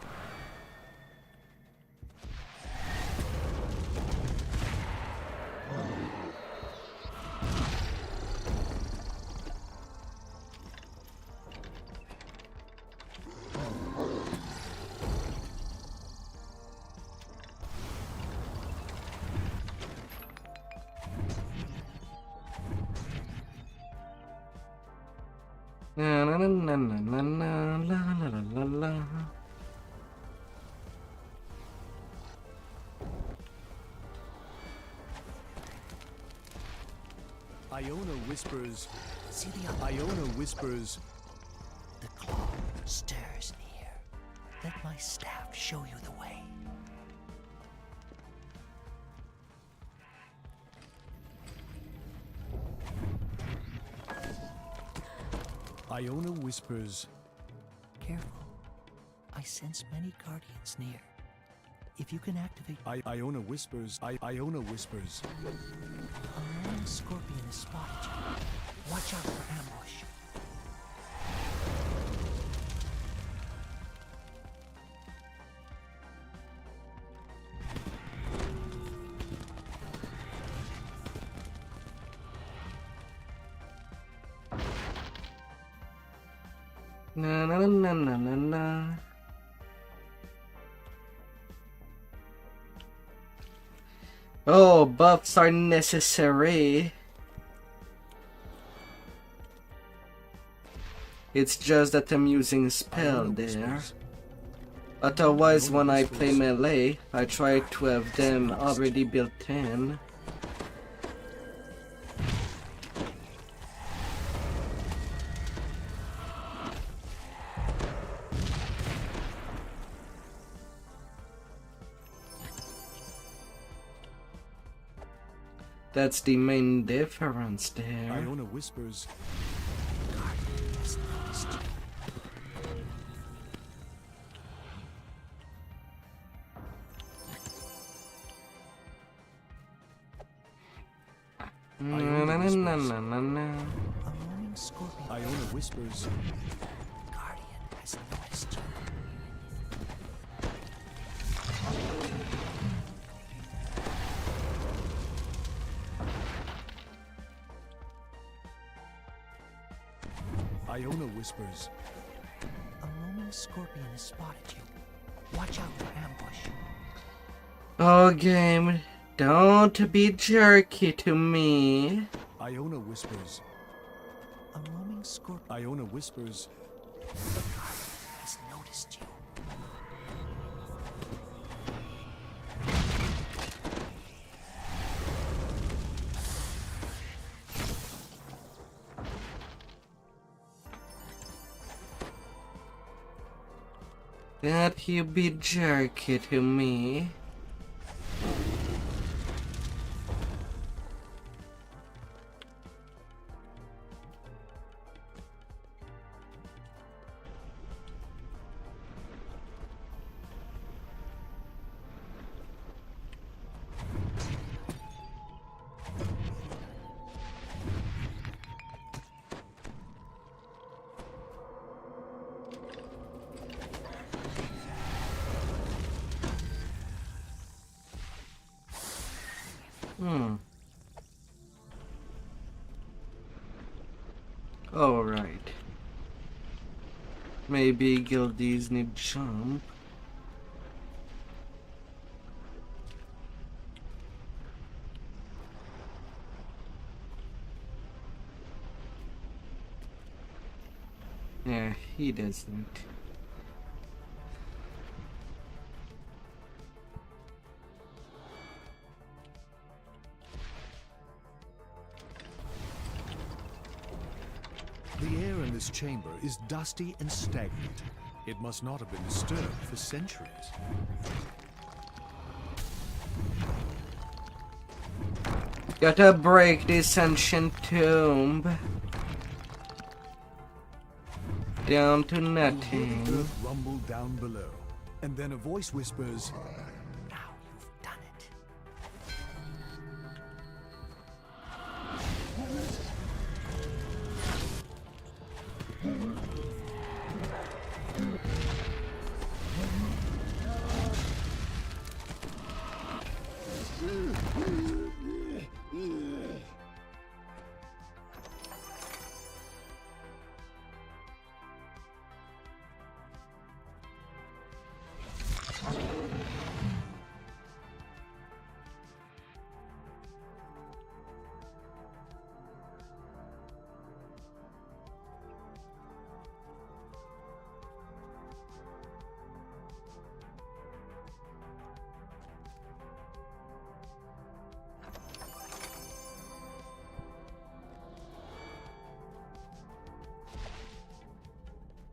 Na na na na na na la la la la la. Iona whispers. See the other. Iona whispers. The claw stirs near. Let my staff show you the way. Iona whispers. Careful. I sense many guardians near. If you can activate Iona whispers. Iona whispers. a lone scorpion has spotted you. Watch out for ambush. Na na na na na na. Oh, buffs are necessary. It's just that I'm using spell Iona there. whispers. Otherwise, when I play melee, I try to have them already built in. That's the main difference there. Iona whispers. Guardian has noticed you. roaming scorpion. Iona whispers. Guardian has noticed you. Iona whispers. A roaming scorpion has spotted you. Watch out for ambush. Oh, game, don't be jerky to me. Iona whispers. A roaming scorpion Iona whispers. has noticed you. That you be jerky to me. Alright. Maybe guildies need jump. Yeah, he doesn't. The air in this chamber is dusty and stagnant. It must not have been disturbed for centuries. Gotta break this ancient tomb. Down to You hear nothing. the earth rumble down below, and then a voice whispers, Now you've done it.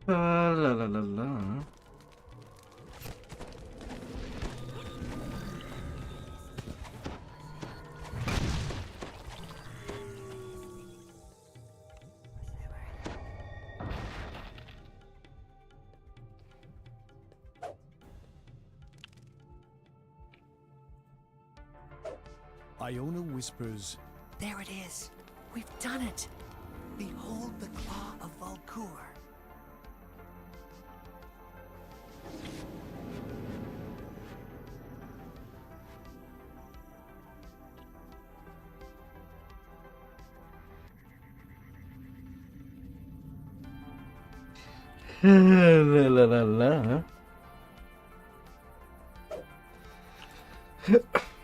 La la la la. Iona whispers, There it is. We've done it. Behold the claw of Valkur. La la la la.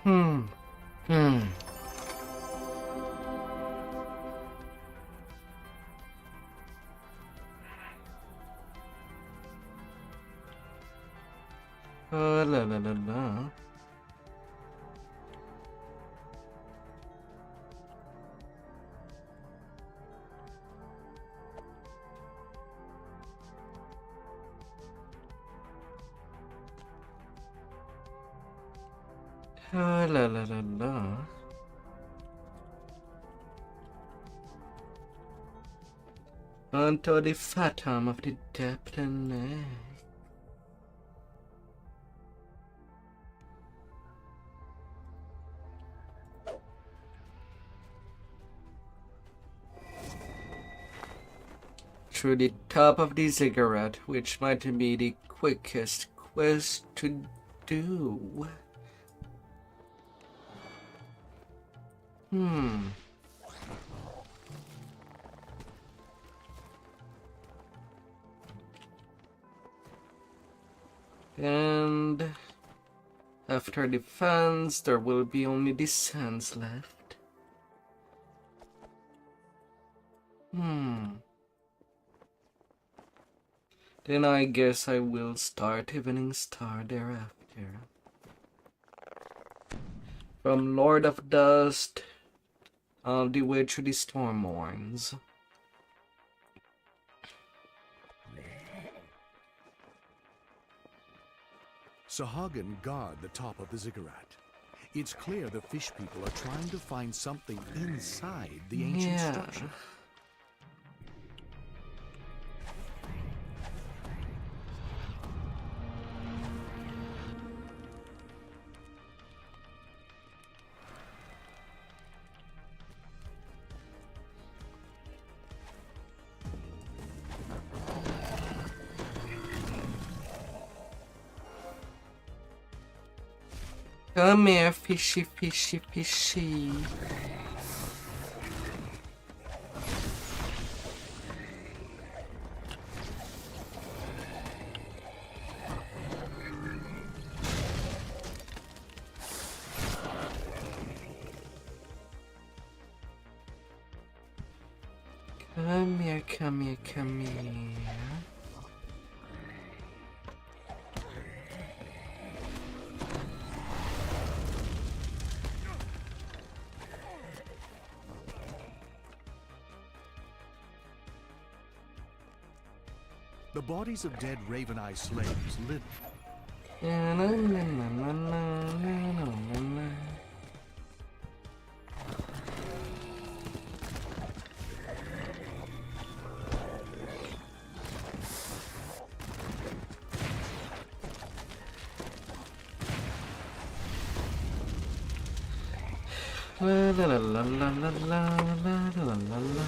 Hmm. La la la la. La la la la. Unto the phantom of the depth and night. through the top of the ziggurat, which might be the quickest quest to do. And after the fans, there will be only the sands left. Then I guess I will start Evening Star thereafter. From Lord of Dust all the way to the Stormhorns. Sahagin guard the top of the ziggurat. It's clear the fish people are trying to find something inside the ancient structure. Come here, fishy, fishy, fishy. Come here, come here, come here. The bodies of dead Raven Eye slaves live. La la la la la la la la la la.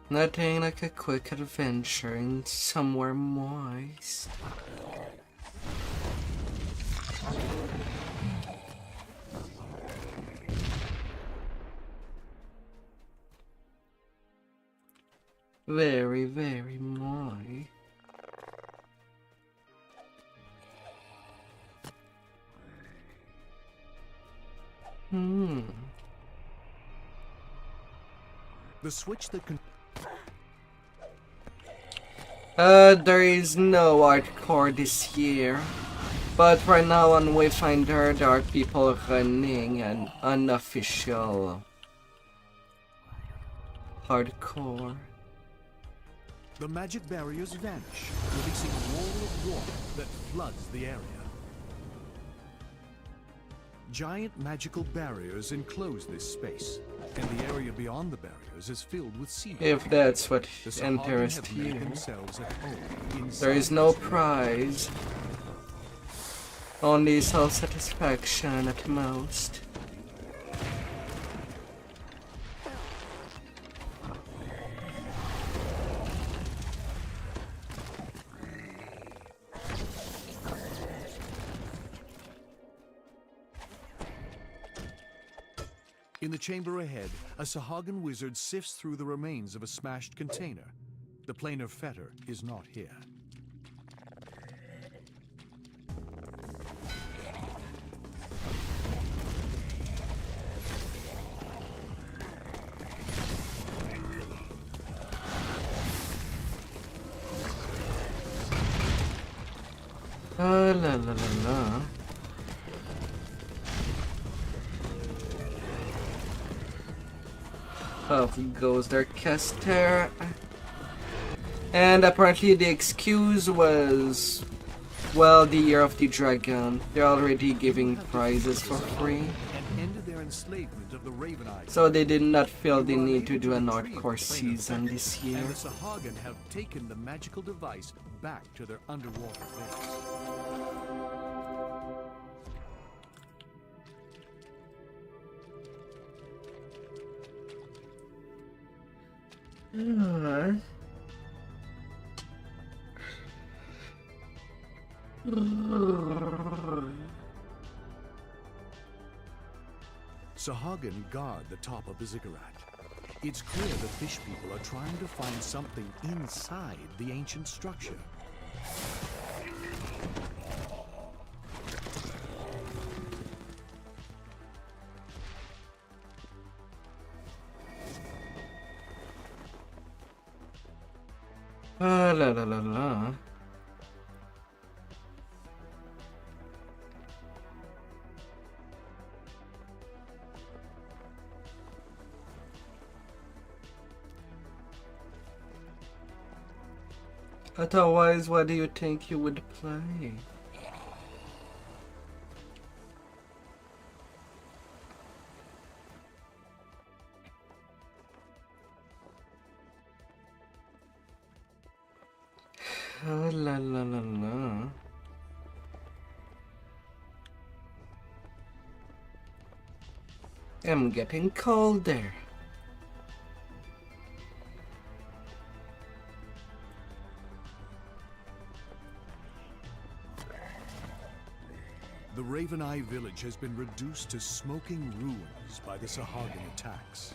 Nothing like a quick adventure in somewhere moist. Very, very moist. The switch that can. There is no hardcore this year. But right now on Wayfinder there are people running an unofficial hardcore. The magic barriers vanish, releasing a wall of water that floods the area. Giant magical barriers enclose this space, and the area beyond the barriers is filled with sea. If that's what interests you. There is no prize. Only self-satisfaction at most. In the chamber ahead, a Sahagin wizard sifts through the remains of a smashed container. The planar fetter is not here. La la la la. Off goes their caster. And apparently the excuse was, well, the Year of the Dragon. They're already giving prizes for free. And ended their enslavement of the Raven Eye. So they did not feel the need to do an hardcore season this year. And the Sahagin have taken the magical device back to their underwater base. Sahagin guard the top of the ziggurat. It's clear the fish people are trying to find something inside the ancient structure. La la la la. Otherwise, what do you think you would play? Oh, la la la la. I'm getting colder. The Raven Eye village has been reduced to smoking ruins by the Sahagin attacks.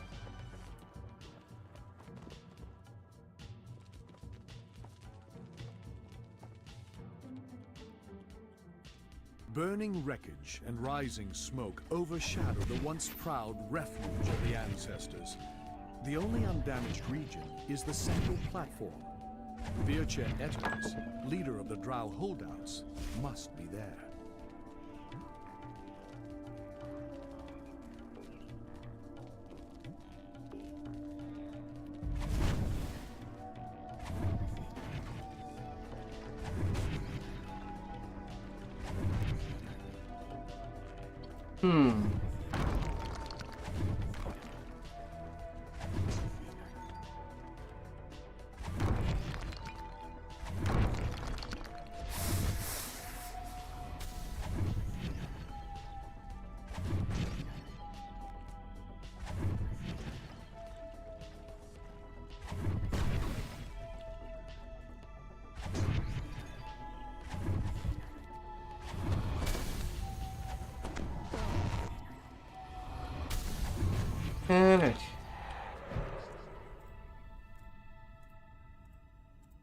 Burning wreckage and rising smoke overshadow the once proud refuge of the ancestors. The only undamaged region is the central platform. Vircha Etters, leader of the Drow holdouts, must be there.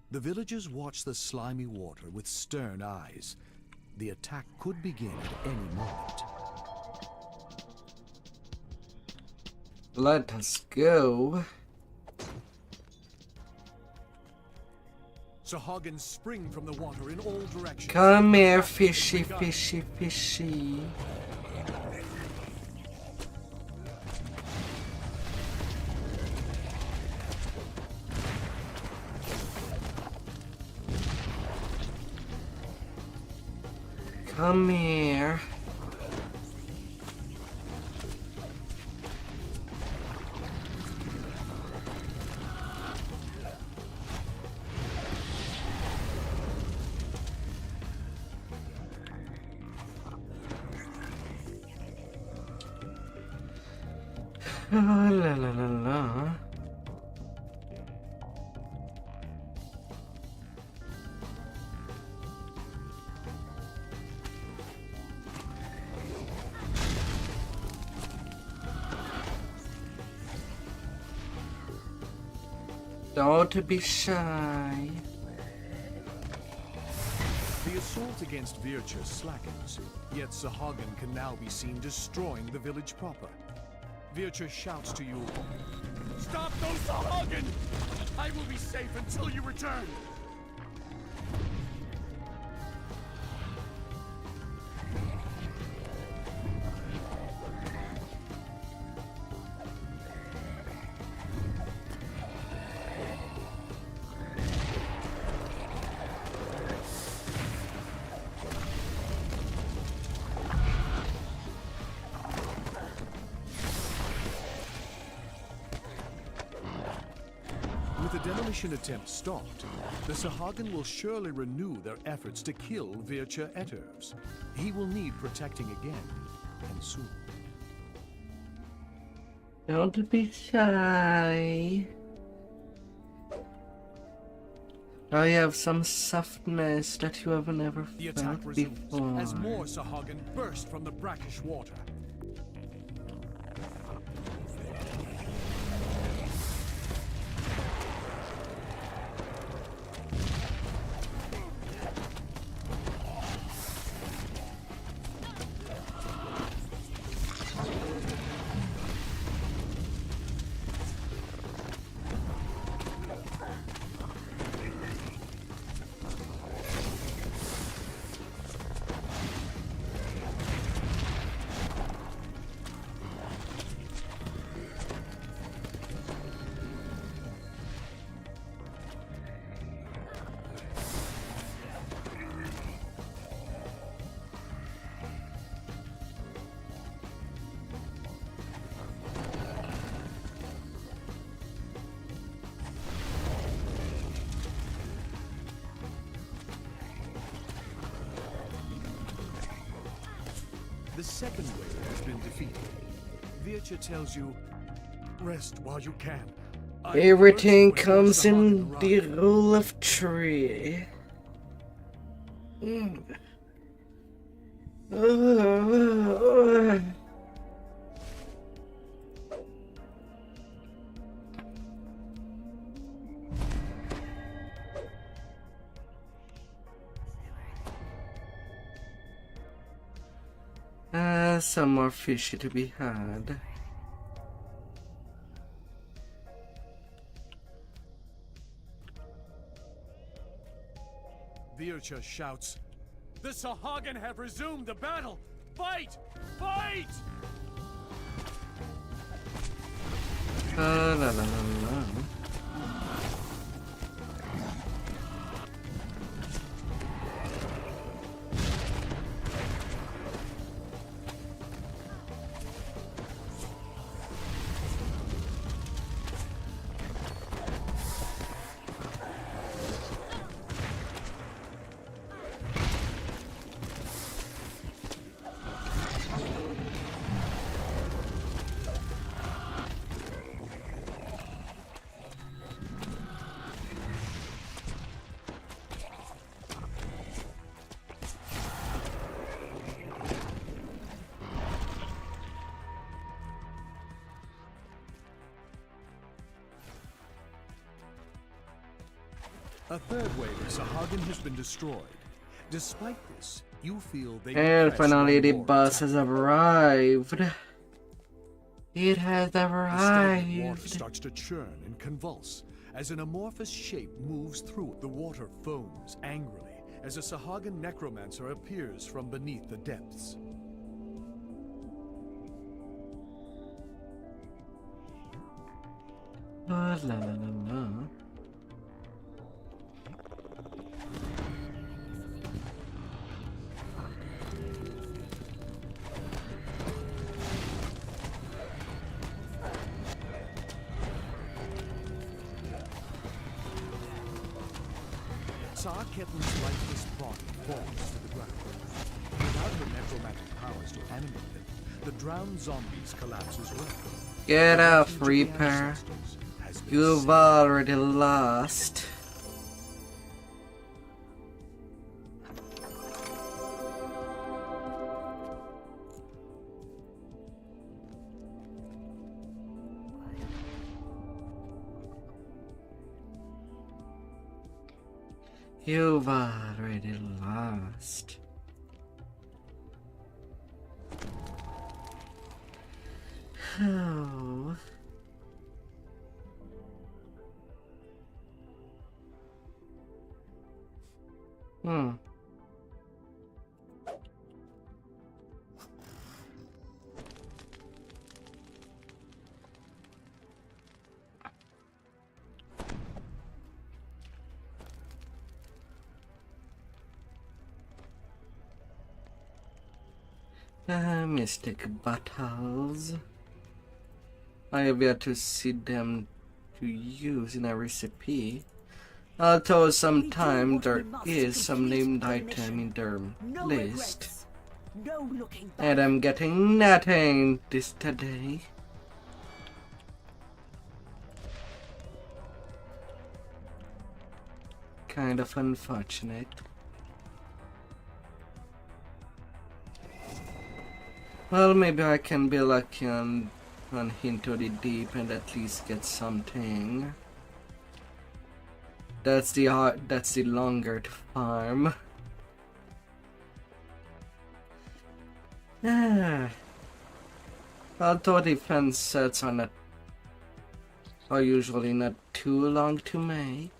The villagers watch the slimy water with stern eyes. The attack could begin at any moment. Let us go. Sahagins spring from the water in all directions. Come here, fishy, fishy, fishy. Come here. La la la la. Don't be shy. The assault against Vircha slackens, yet Sahagin can now be seen destroying the village proper. Vircha shouts to you, "Stop those Sahagin! I will be safe until you return!" With the demolition attempt stopped, the Sahagin will surely renew their efforts to kill Vircha Etters. He will need protecting again, and soon. Don't be shy. I have some softness that you have never The attack felt resumes before. as more Sahagin burst from the brackish water. The second wave has been defeated. Vircha tells you, rest while you can. Everything comes in the rule of three. Some more fishy to be had. Vircha shouts, the Sahagin have resumed the battle! Fight! Fight! La la la la. A third wave of Sahagin has been destroyed. Despite this, you feel they And press finally one the more bus attack. has arrived. It has The stagnant water arrived. starts to churn and convulse as an amorphous shape moves through it. The water foams angrily as a Sahagin necromancer appears from beneath the depths. La la la la. Saw Ketlin's lifeless body falls to the ground. Without her necromantic powers to animate them, the drowned zombies collapse as well. Get The off, refuge of the Reaper. ancestors has been You've saved. already lost. You've already lost. Oh. Hmm. Mystic battles. I have yet to see them to use in a recipe. Although sometime there is some named item in their No list. regrets. No looking back. And I'm getting nothing this today. kind of unfortunate. Well, maybe I can be lucky on Into the Deep and at least get something. That's the longer to farm. Although defense sets are usually not too long to make.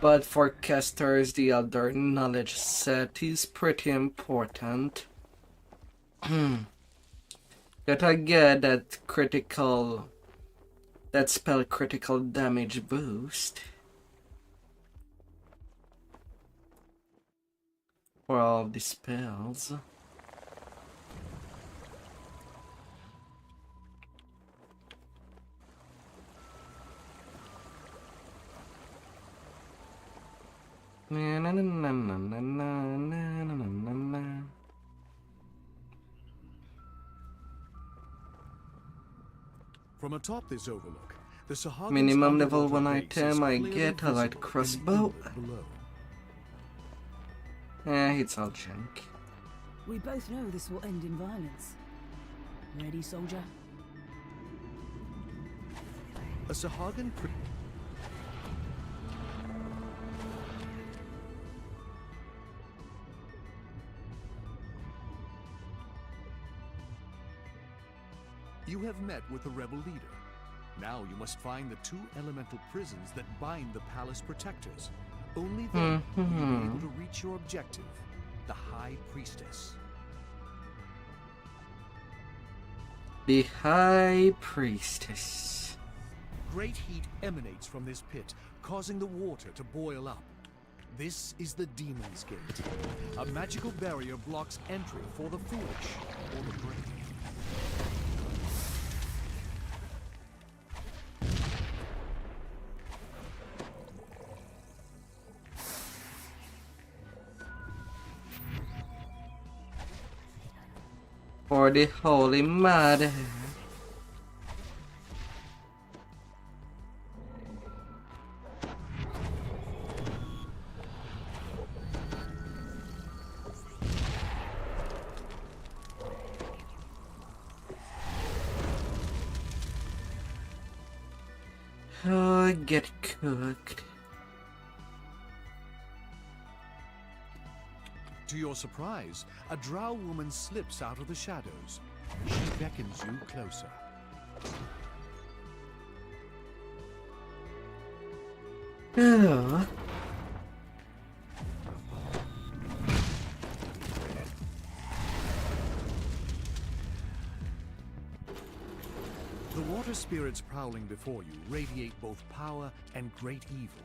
But for casters, the Elder Knowledge set is pretty important. That I get that spell critical damage boost for all of the spells. Na na na na na na na na na na. From atop this overlook, the Sahagan's Minimum level underwater 1 base is item, I clearly get a light visible crossbow. and below. It's all junk. We both know this will end in violence. Ready, soldier? A Sahagan You have met with the rebel leader. Now you must find the 2 elemental prisons that bind the palace protectors. Only then will you be able to reach your objective, the High Priestess. The High Priestess. Great heat emanates from this pit, causing the water to boil up. This is the Demon's Gate. A magical barrier blocks entry for the foolish or the brave. For the Holy Mother. Oh, get cooked. To your surprise, a drow woman slips out of the shadows. She beckons you closer. Oh. The water spirits prowling before you radiate both power and great evil.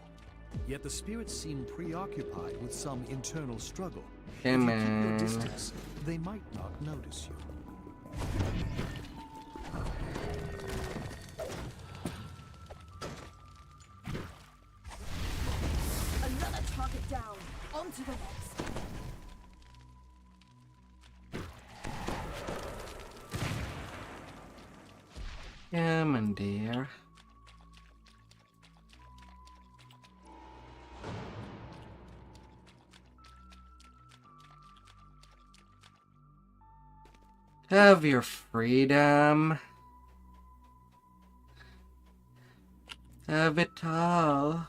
Yet the spirits seem preoccupied with some internal struggle. Hey, if you man. keep your distance, they might not notice you. Another target down. On to the next. Come on, dear. Have your freedom. Have it all.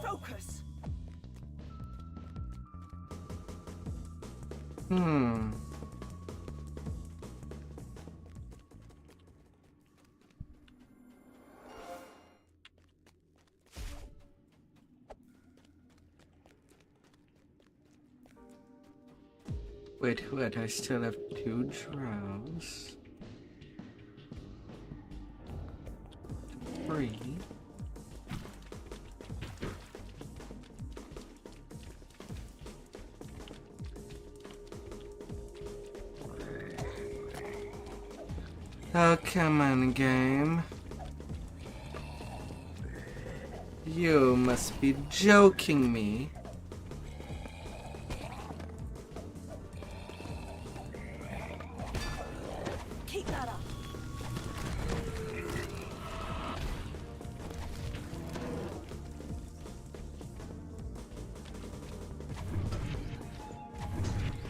Focus. Wait, I still have 2 draws. 3. Oh, come on, game. You must be joking me. Keep that up.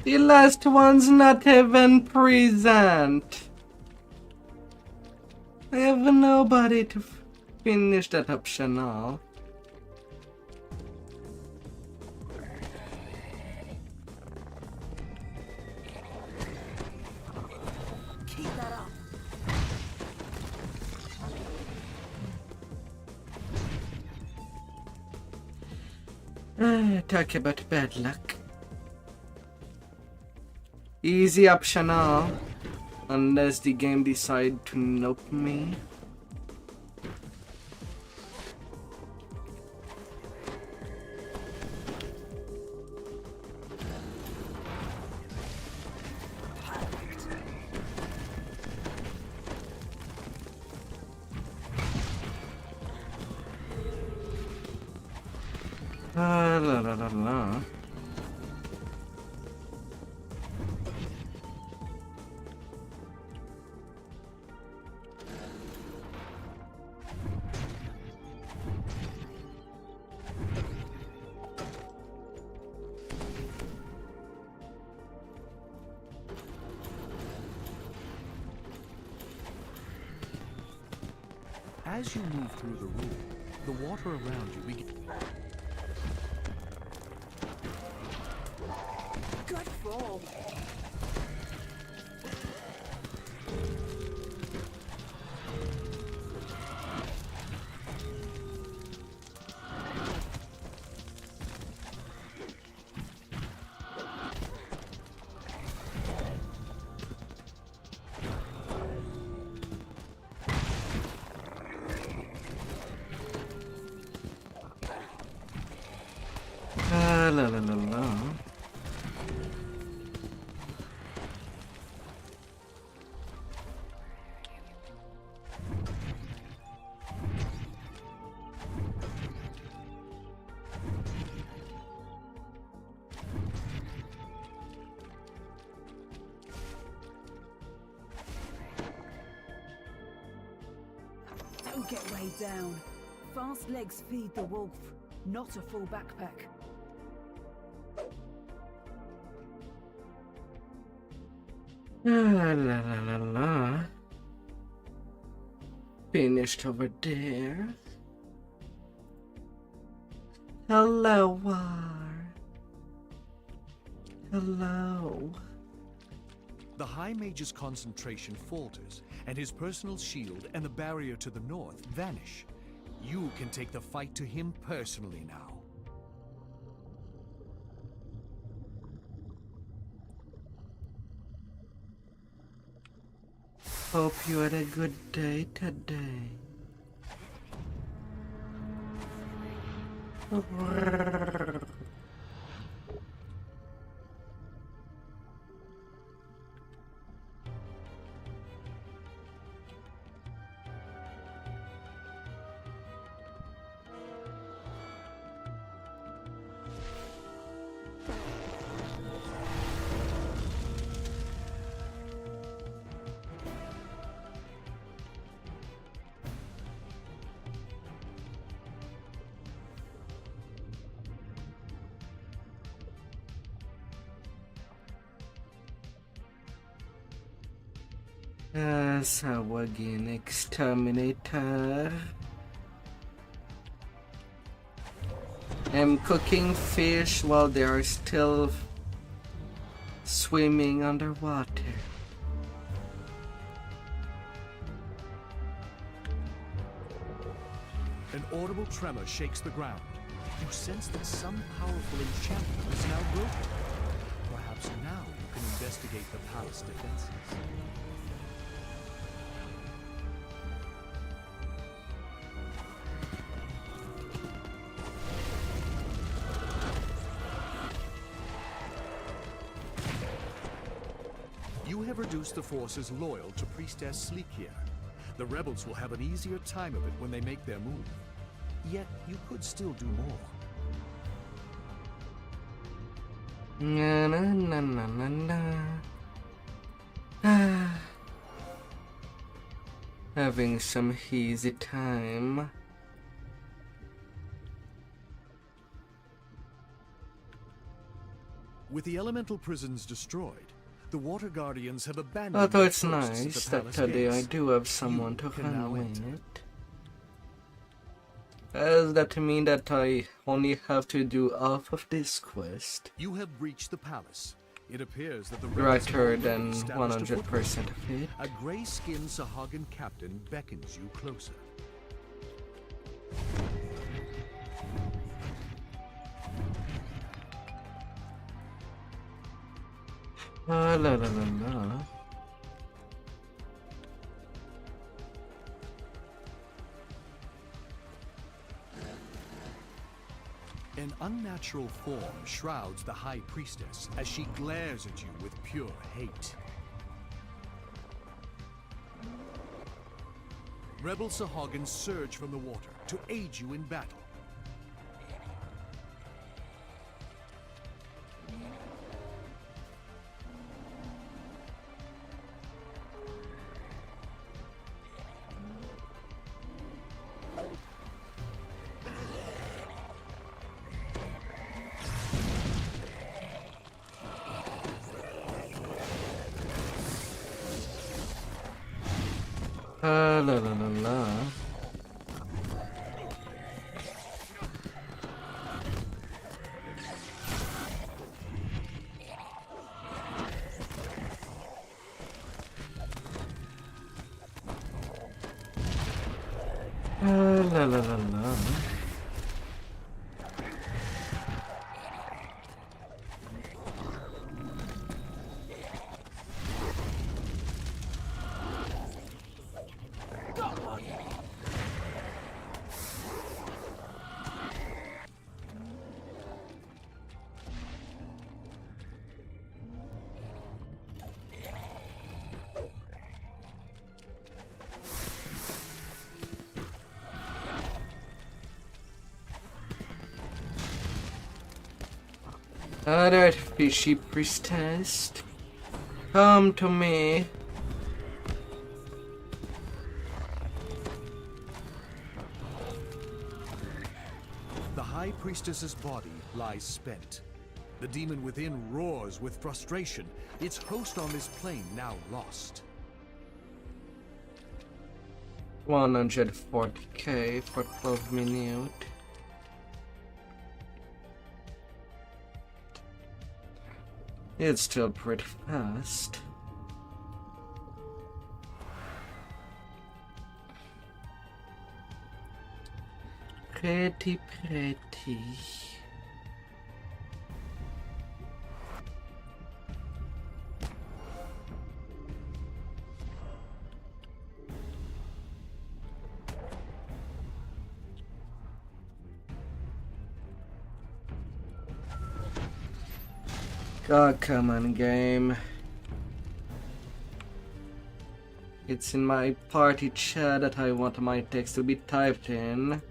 The last one's not even present. I have nobody to finish that option off. Keep that up. Talk about bad luck. Easy optional. Unless the game decide to nope me. La la la la. As you move through the room, the water around you begins. Good form. La la la la. Don't get weighed down. Fast legs feed the wolf, not a full backpack. La la la la. Finished over there. Hello, War. Hello. The High Mage's concentration falters, and his personal shield and the barrier to the north vanish. You can take the fight to him personally now. Hope you had a good day today. Sawagin Exterminator. am cooking fish while they are still swimming underwater. An audible tremor shakes the ground. You sense that some powerful enchantment is now broken. Perhaps now you can investigate the palace defenses. You have reduced the forces loyal to Priestess Austrakear. The rebels will have an easier time of it when they make their move. Yet, you could still do more. Na na na na na na. Having some easy time. With the elemental prisons destroyed, the Water Guardians have abandoned Although their it's posts at nice the that palace today I gates. do have someone You to can now run enter. with. Does that mean that I only have to do half of this quest? You have breached the palace. It appears that the Rather rebels have than already established a 100% of it. A gray-skinned Sahagan captain beckons you closer. La la la la. An unnatural form shrouds the High Priestess as she glares at you with pure hate. Rebel Sahagans surge from the water to aid you in battle. La la la la. La la la la. Alright, fishy priestess. Come to me. The High Priestess's body lies spent. The demon within roars with frustration, its host on this plane now lost. 140k for 12 minutes. It's still pretty fast. Pretty. God, come on, game. It's in my party chat that I want my text to be typed in.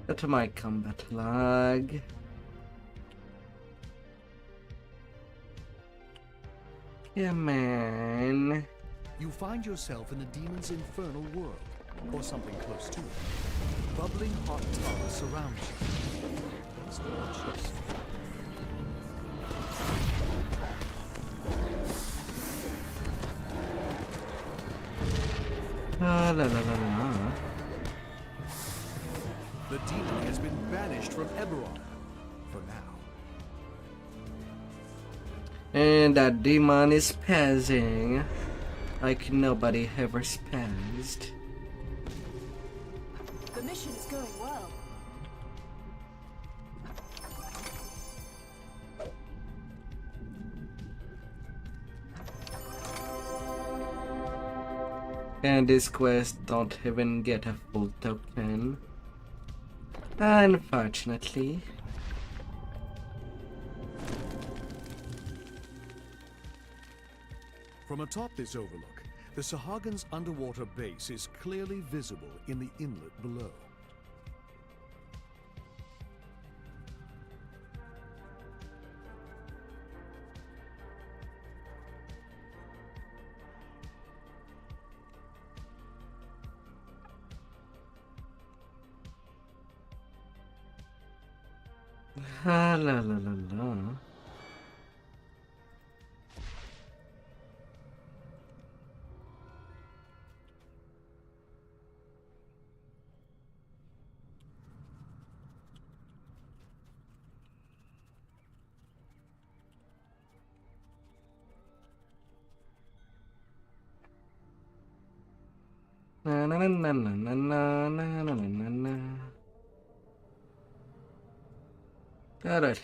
That might combat lag. Yeah, man. You find yourself in the demon's infernal world, or something close to it. Bubbling hot tar surrounds you. Please watch this. La la la la. The The demon has been banished from Eberron. For now. And that demon is spazzing like nobody ever spazzed. The mission is going well. And this quest don't even get a full token, unfortunately. From atop this overlook, the Sahagins' underwater base is clearly visible in the inlet below. Ah, la la la la. Na na na na na na na na na na na. Alright.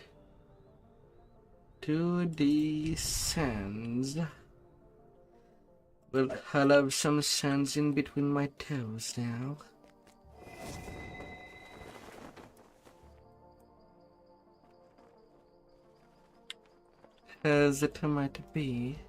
2D sands. Well, I'll have some sands in between my toes now. As it might be.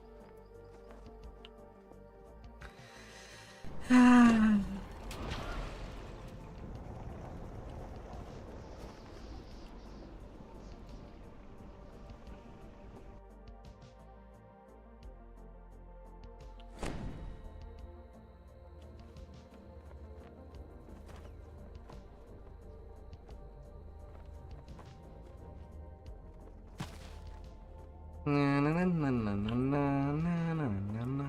Na na na na na na na na na na.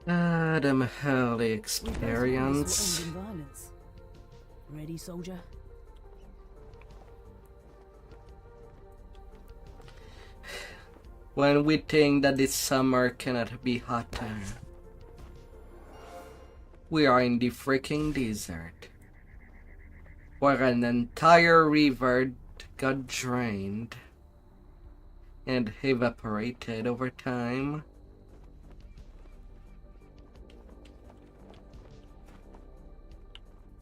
Adam Hurley experience. Will end in violence. Ready, soldier? When we think that this summer cannot be hotter, we are in the freaking desert, where an entire river got drained and evaporated over time.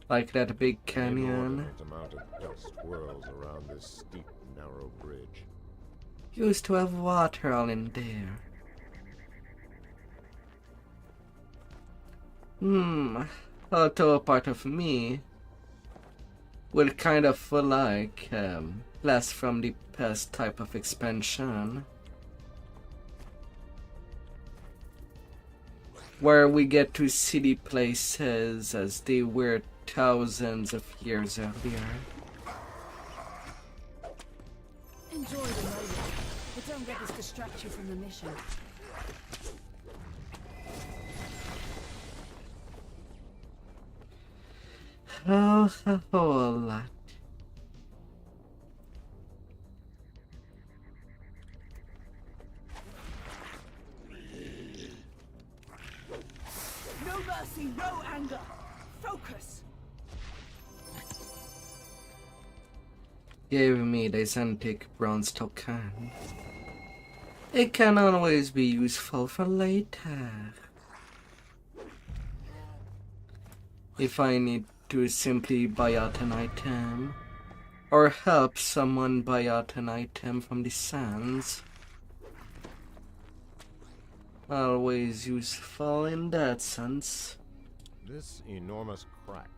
Like that big canyon. The amount of dust swirls around this steep, narrow bridge. Used to have water all in there. Although a part of me would kind of like Blast from the Past type of expansion, where we get to see the places as they were thousands of years earlier. Enjoy the moment, but don't let this distract you from the mission. Oh, a whole lot. No mercy, no anger. Focus. Give me this antique bronze token. It can always be useful for later. If I need to simply buy out an item, or help someone buy out an item from the sands. Always useful in that sense. This enormous crack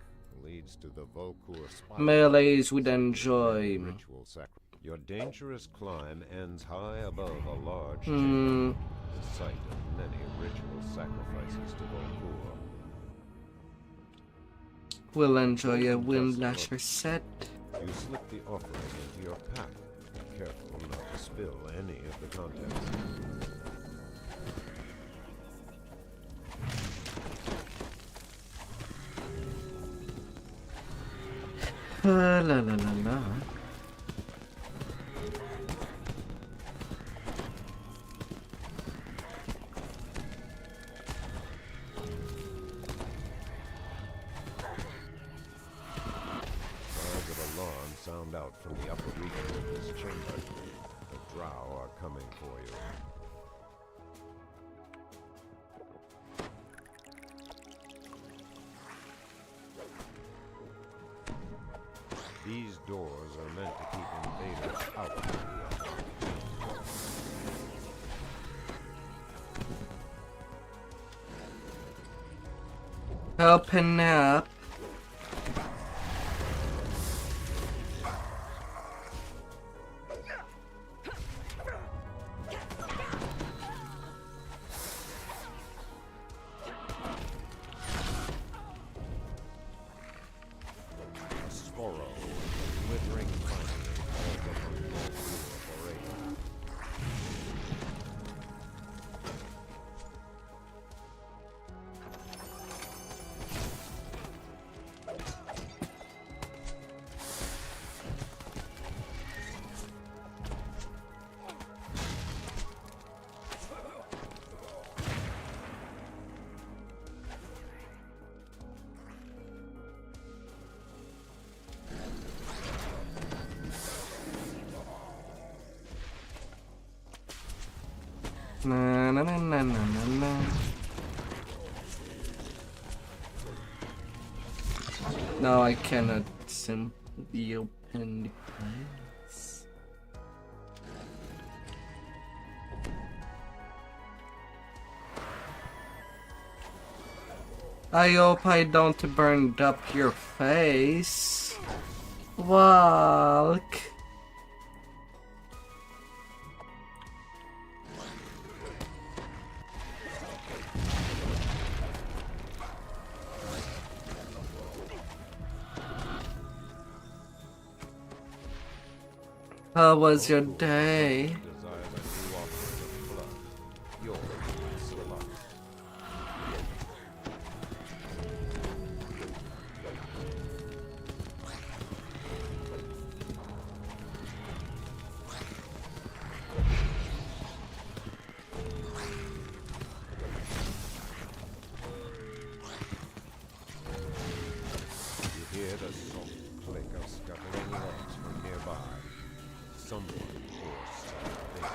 leads to the Volkur spiral. Melees would enjoy. Ritual Your dangerous climb ends high above a large chamber, the site of many ritual sacrifices to Volkur. We'll enjoy a windlasher set. You slip the offering into your pack. Careful not to spill any of the contents. La la la la. Sound out from the upper regions of this chamber. The drow are coming for you. These doors are meant to keep invaders out of the Open up. Na na na na na na. No, I cannot simply open the place. I hope I don't burn up your face. Walk. How was your day? You hear the soft click of scuttling logs from nearby. Someone or something.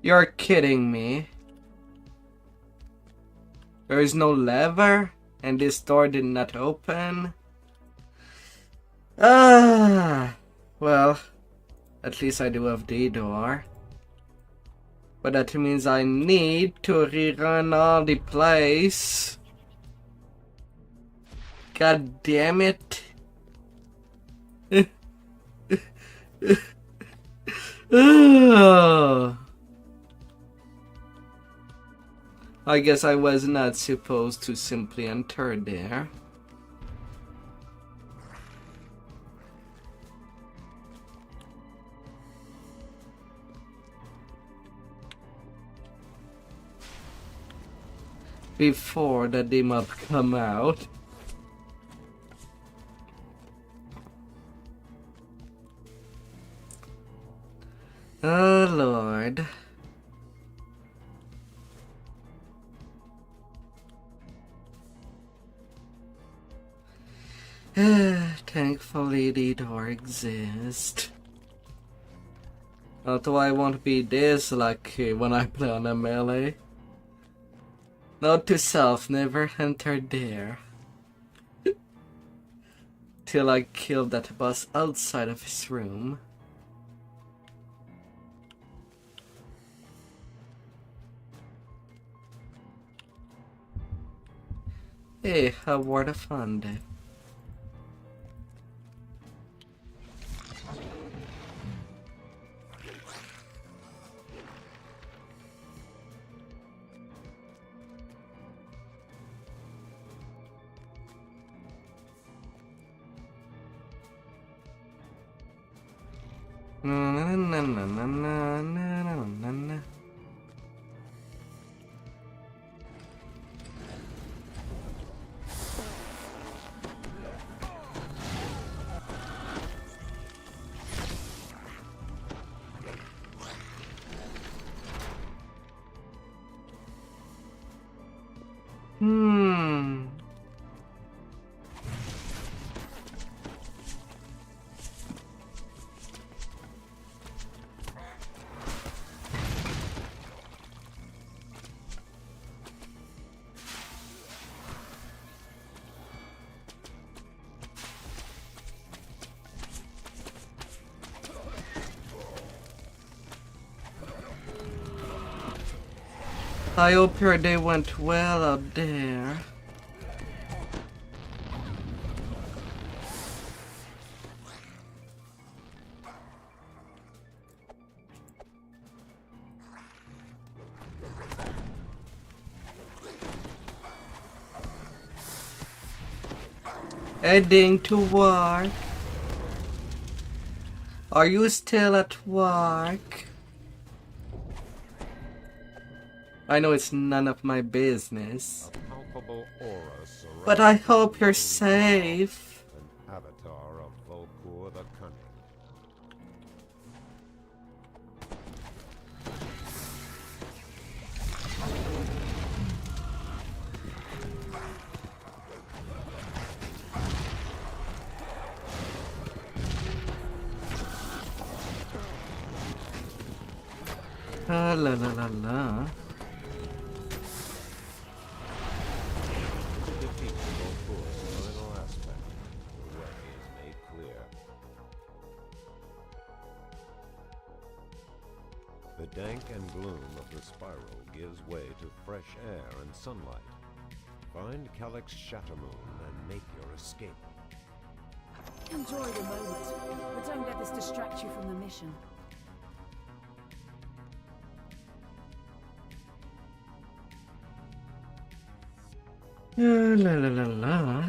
You're kidding me. There is no lever, and this door did not open. Well, at least I do have the door. But that means I need to rerun all the place. God damn it. I guess I was not supposed to simply enter there. Before the demob come out. Oh Lord. Thankfully the door exists. Although I won't be this lucky when I play on a melee. Note to self, never enter there. Till I kill that boss outside of his room. Hey, a word of fun day. Na, na, na, na, na, na, na, na, na. Hmm. I hope your day went well out there. Heading to work. Are you still at work? I know it's none of my business, Palpable aura surrounds but I hope you're safe. an avatar of Volkur the Cunning. La la la la la. Defeat Volkur's final aspect. The way is made clear. The dank and gloom of the spiral gives way to fresh air and sunlight. Find Calyx Shattermoon and make your escape. Enjoy the moment, but don't let this distract you from the mission. La la la la.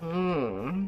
Hmm.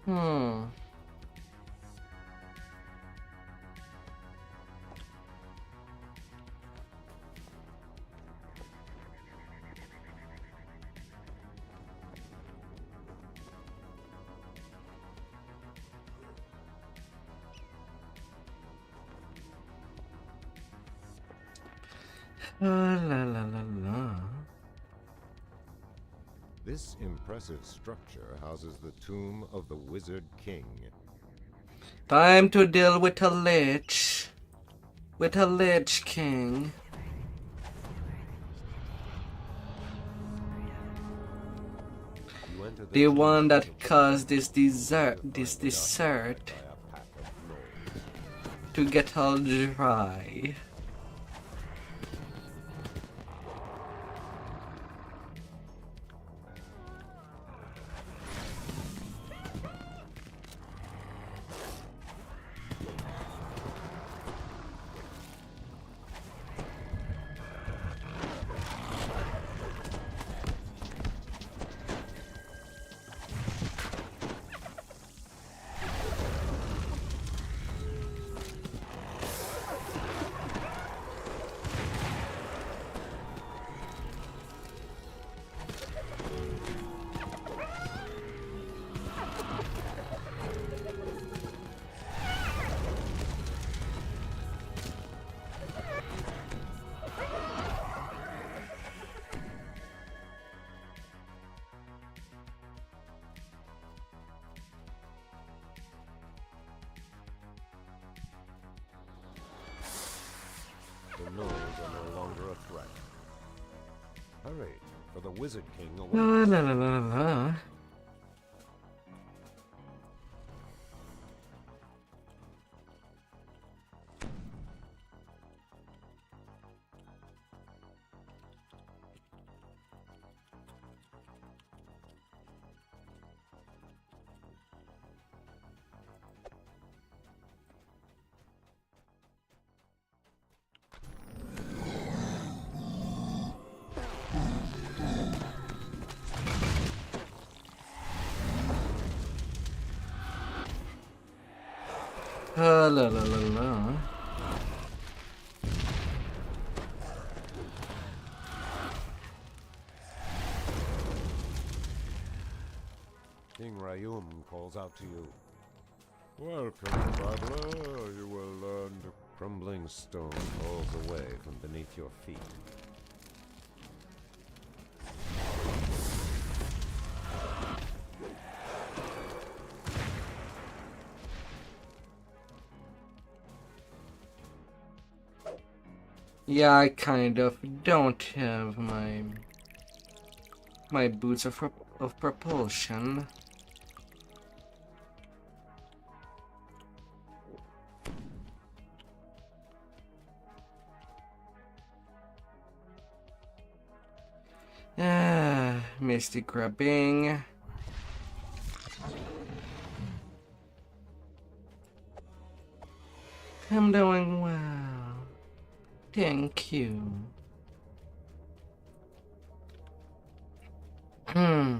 Hmm. La la la la la. This impressive structure houses the tomb of the Wizard King. Time to deal with a lich. With a lich king. You enter The tomb one that with caused this surrounded dessert by a pack of gnomes. to get all dry. gnolls are no longer a threat. Hurry, for the Wizard King awaits. La la la la la. La la la la. King Rayum calls out to you. Welcome, traveler. You will learn to... Crumbling stone falls away from beneath your feet. Yeah, I kind of don't have my boots of propulsion. Misty grabbing. I'm doing well. Thank you. Hmm.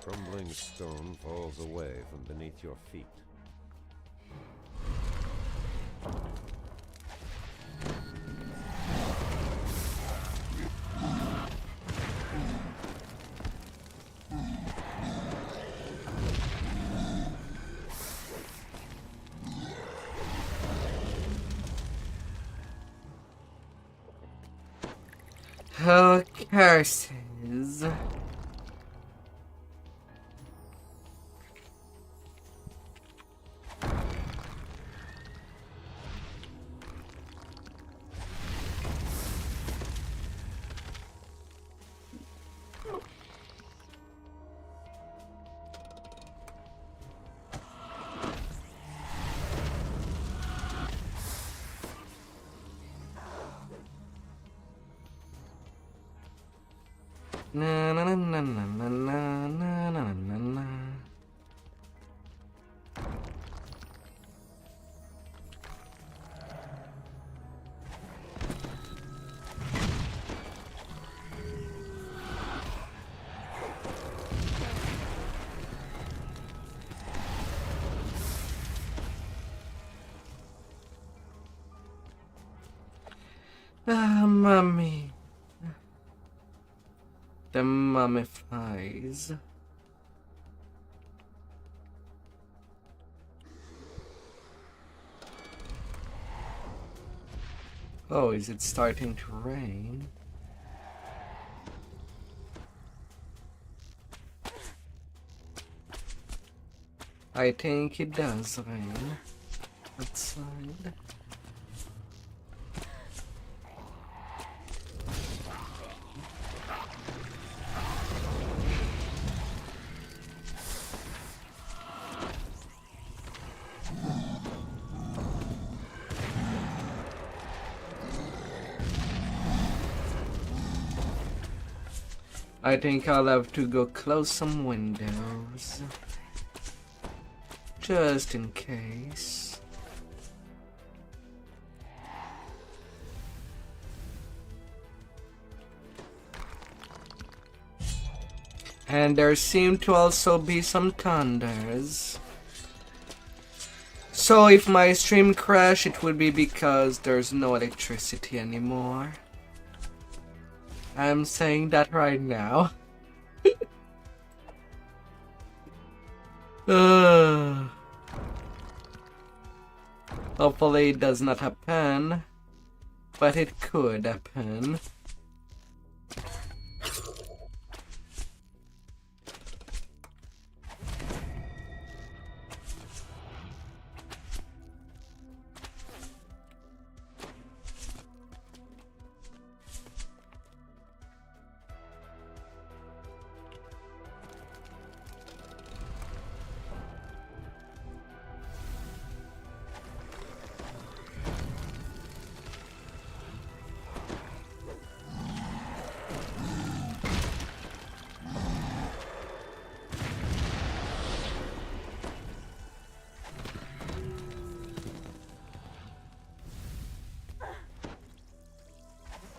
Crumbling stone falls away from beneath your feet. Oh, curses. Na na na na na na na na na na. Ah, mummy. The mummifies. Oh, is it starting to rain? I think it does rain outside. I think I'll have to go close some windows. Just in case. And there seem to also be some thunders. So if my stream crashed, it would be because there's no electricity anymore. I'm saying that right now. Hopefully it does not happen, but it could happen.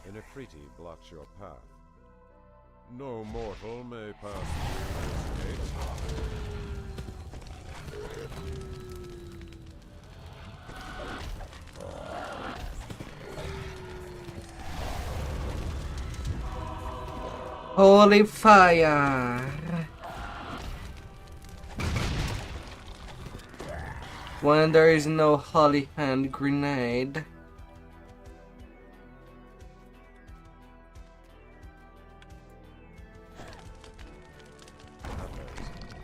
An Afriti blocks your path. No mortal may pass through this gate. Holy fire! When there is no holy hand grenade.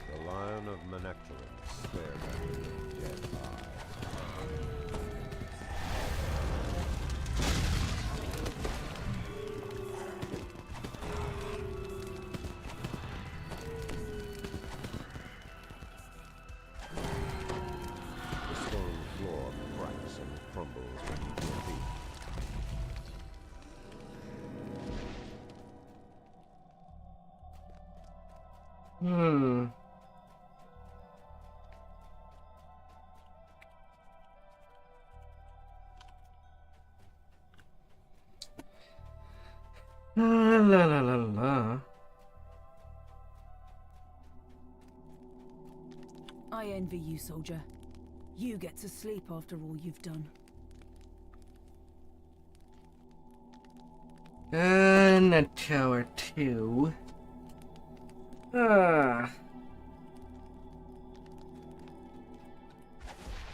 The Lion of Manectorin stared at me with dead eye. The stone floor cracks and crumbles beneath your feet. La la la la. I envy you, soldier. You get to sleep after all you've done. And a tower 2.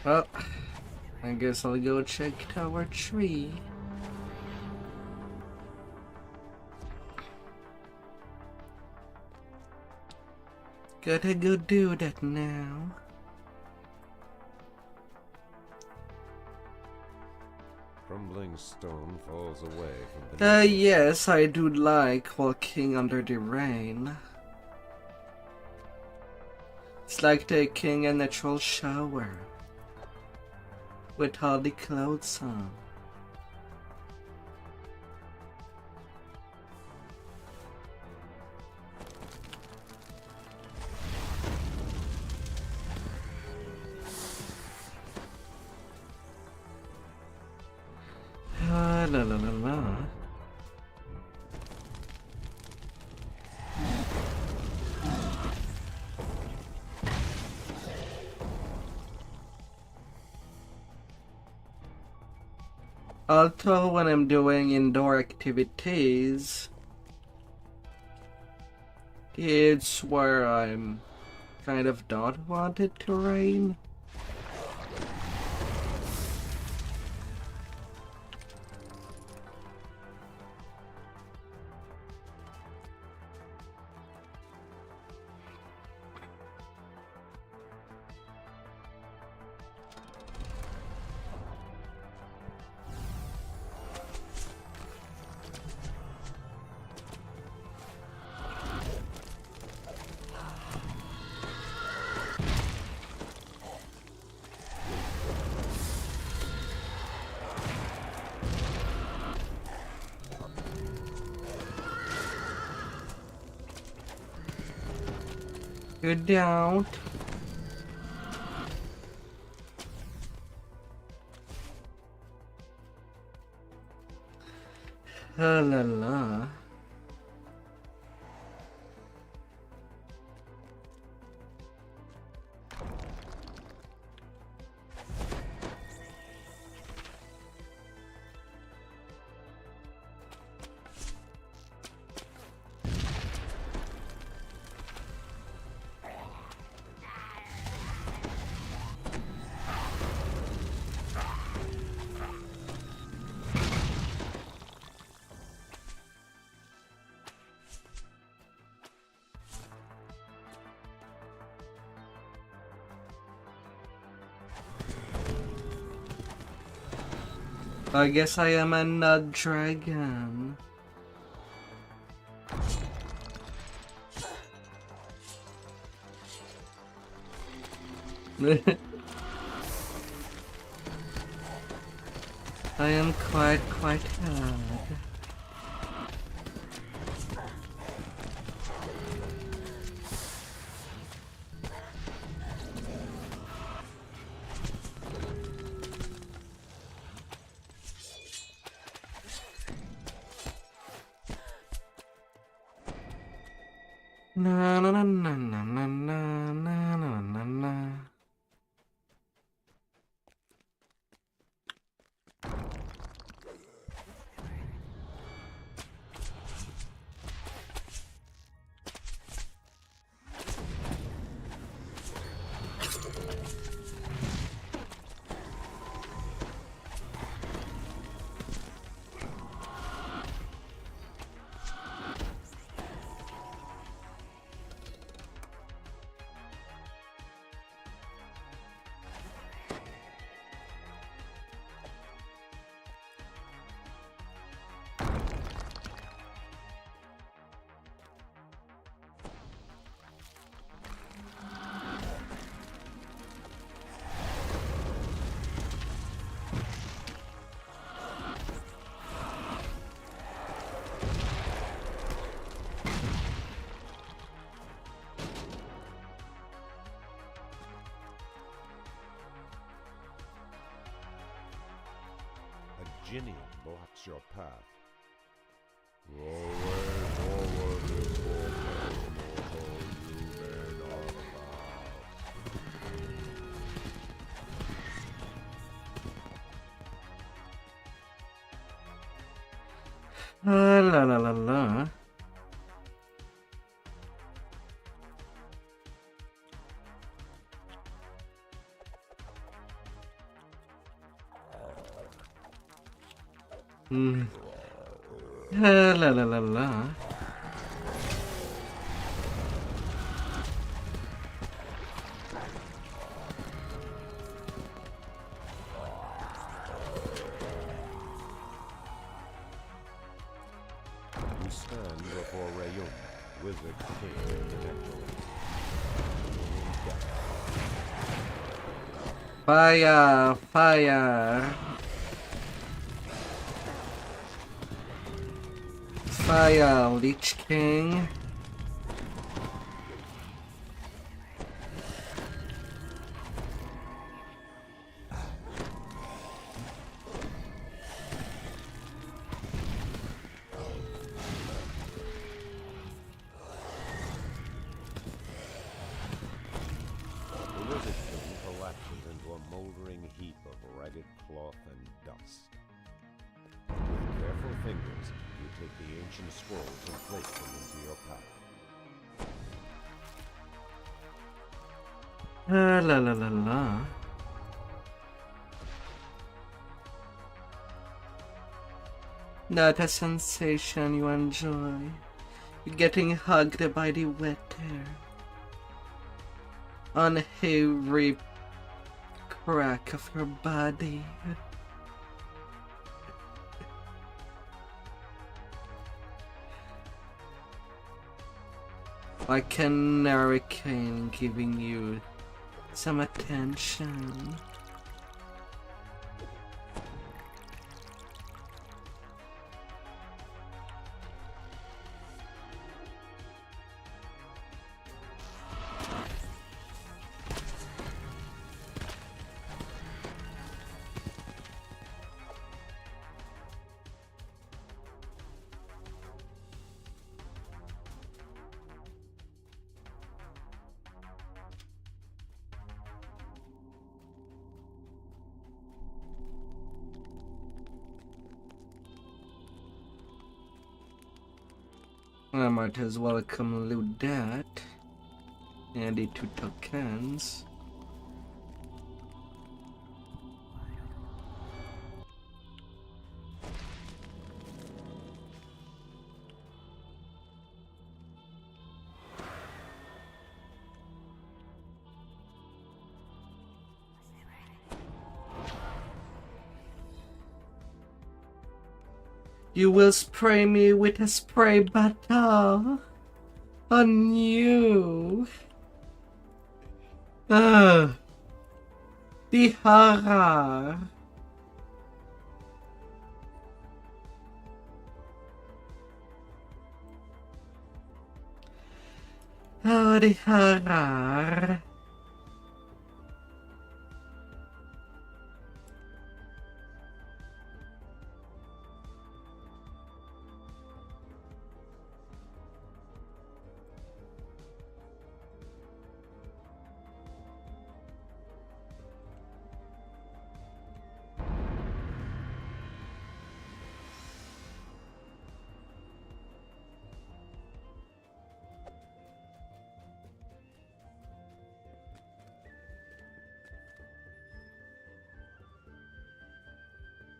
Well, I guess I'll go check tower 3. Gotta go do that now. Crumbling stone falls away from beneath. Yes, I do like walking under the rain. It's like taking a natural shower with all the clothes on. La la la la. Although when I'm doing indoor activities, it's where I'm kind of don't want it to rain. You don't. La la la. I guess I am a nut dragon. I am quite hard. Na na na na na na na na na na na. Ginian blocks your path. The way forward is for mortal, you may not pass. La la la la. La la la la. You stand before Rayum, wizard king of the Nectarine. Fire, fire. Fire, Lich King. The wizard king collapses into a moldering heap of ragged cloth and dust. With careful fingers, you take the ancient scrolls and place them into your pack. La la la la. Not a sensation you enjoy. Getting hugged by the wet air. On every crack of your body. Like an hurricane giving you some attention. I might as well come loot that. And the 2 tokens. You will spray me with a spray bottle on you. The horror. Oh, the horror.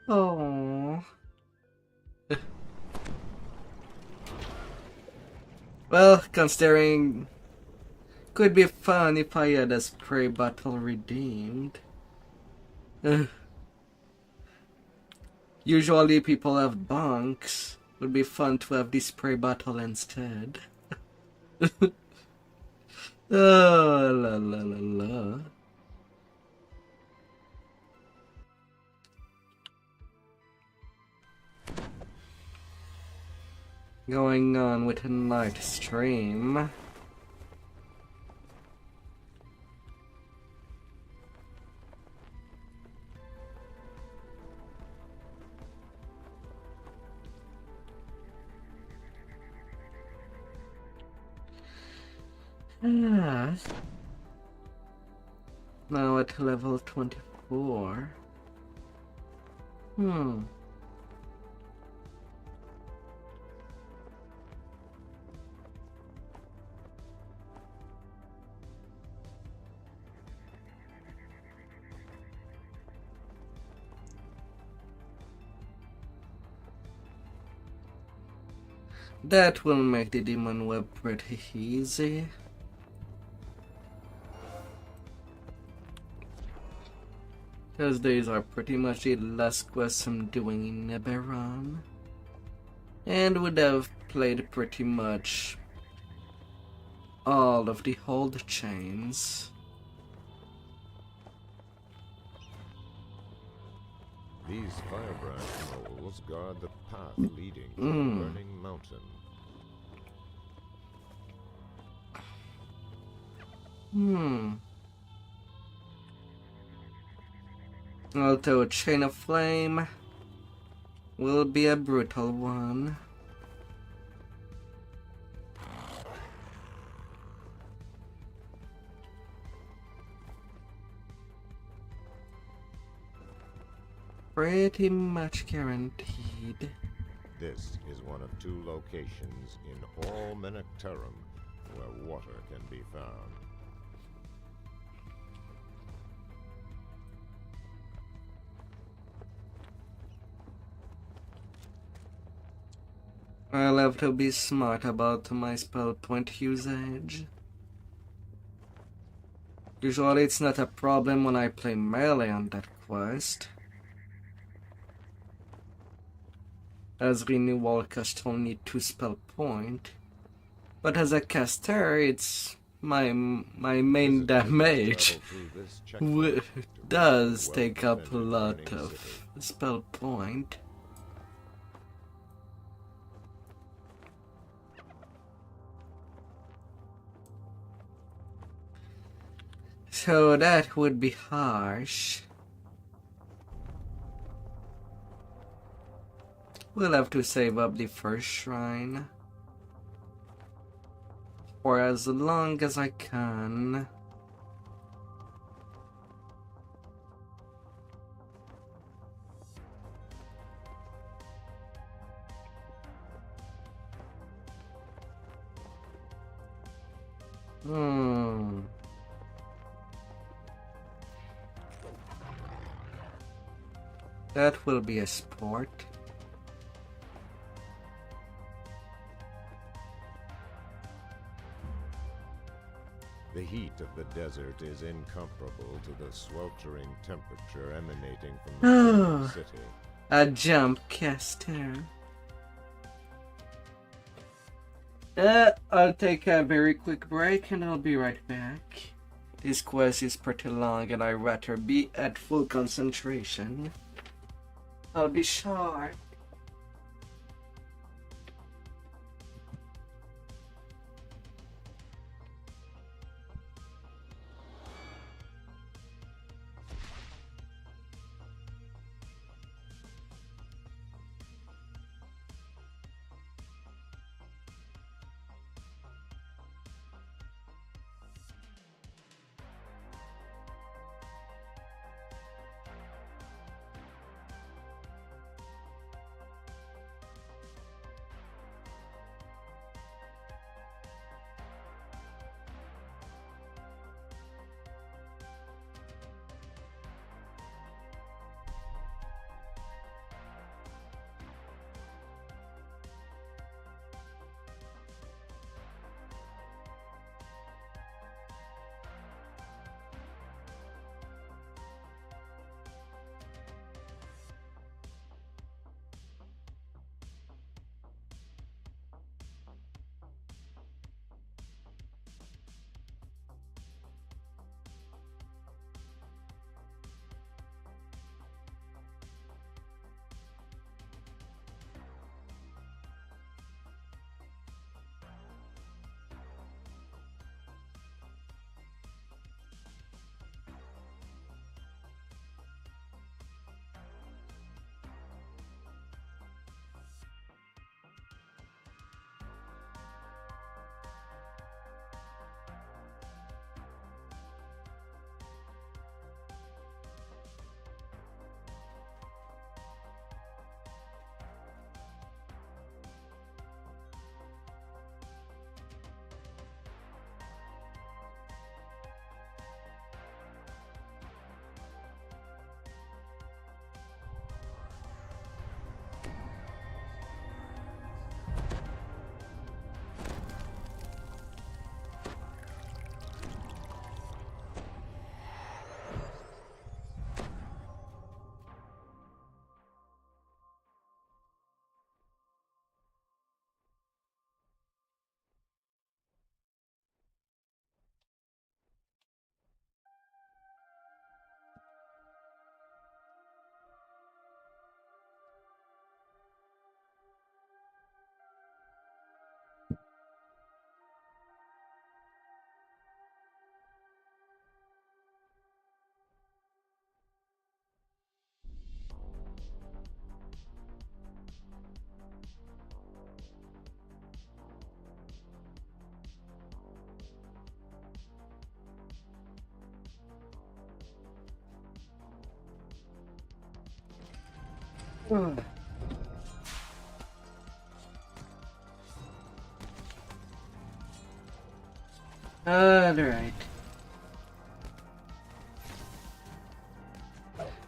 Oh. Well, considering could be fun if I had a spray bottle redeemed. Usually people have bunks. Would be fun to have the spray bottle instead. Oh, la la la la. Going on with a night stream. Ah. Now at level 24. That will make the demon web pretty easy. Because these are pretty much the last quests I'm doing in Eberron. And would have played pretty much all of the hold chains. These firebrand moles guard the path leading to the burning mountain. Although Chain of Flame will be a brutal one. Pretty much guaranteed. This is one of 2 locations in all Menacterum where water can be found. I'll have to be smart about my spell point usage. Usually it's not a problem when I play melee on that quest, as renewal costs only 2 spell point, but as a caster it's my main damage does take up a lot of spell point. So that would be harsh. We'll have to save up the first shrine for as long as I can. That will be a sport. The heat of the desert is incomparable to the sweltering temperature emanating from the city. A jump caster. I'll take a very quick break and I'll be right back. This quest is pretty long and I'd rather be at full concentration. I'll be short. Alright.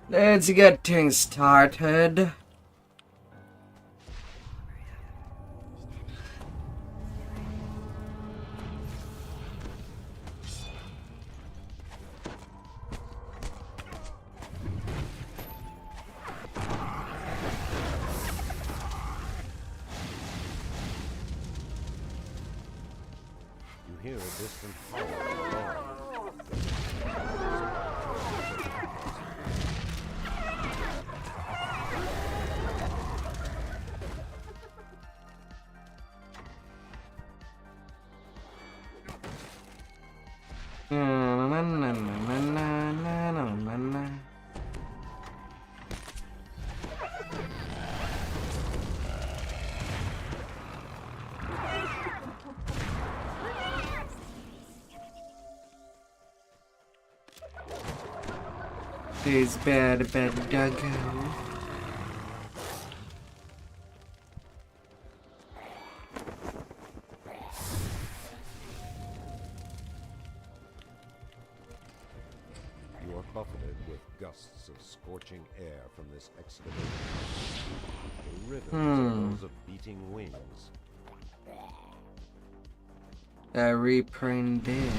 Let's get things started. You hear a distant howl. This bad doggo. You are buffeted with gusts of scorching air from this excavation. The rhythms are those of beating wings. A reprint there.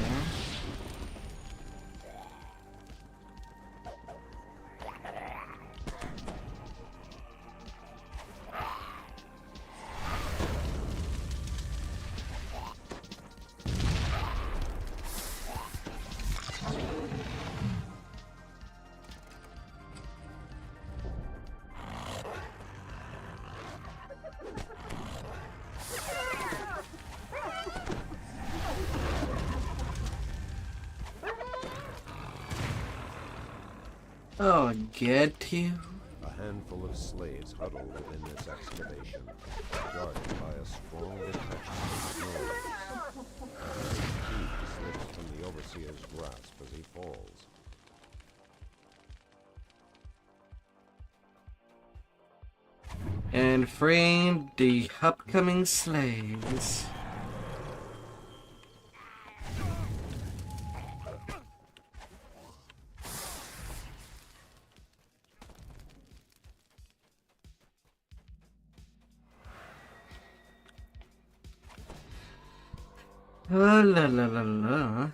Oh, get you. A handful of slaves huddled within this excavation, guarded by a strong detachment of gnolls. He slips from the overseer's grasp as he falls. And freeing the upcoming slaves. Oh la la la la.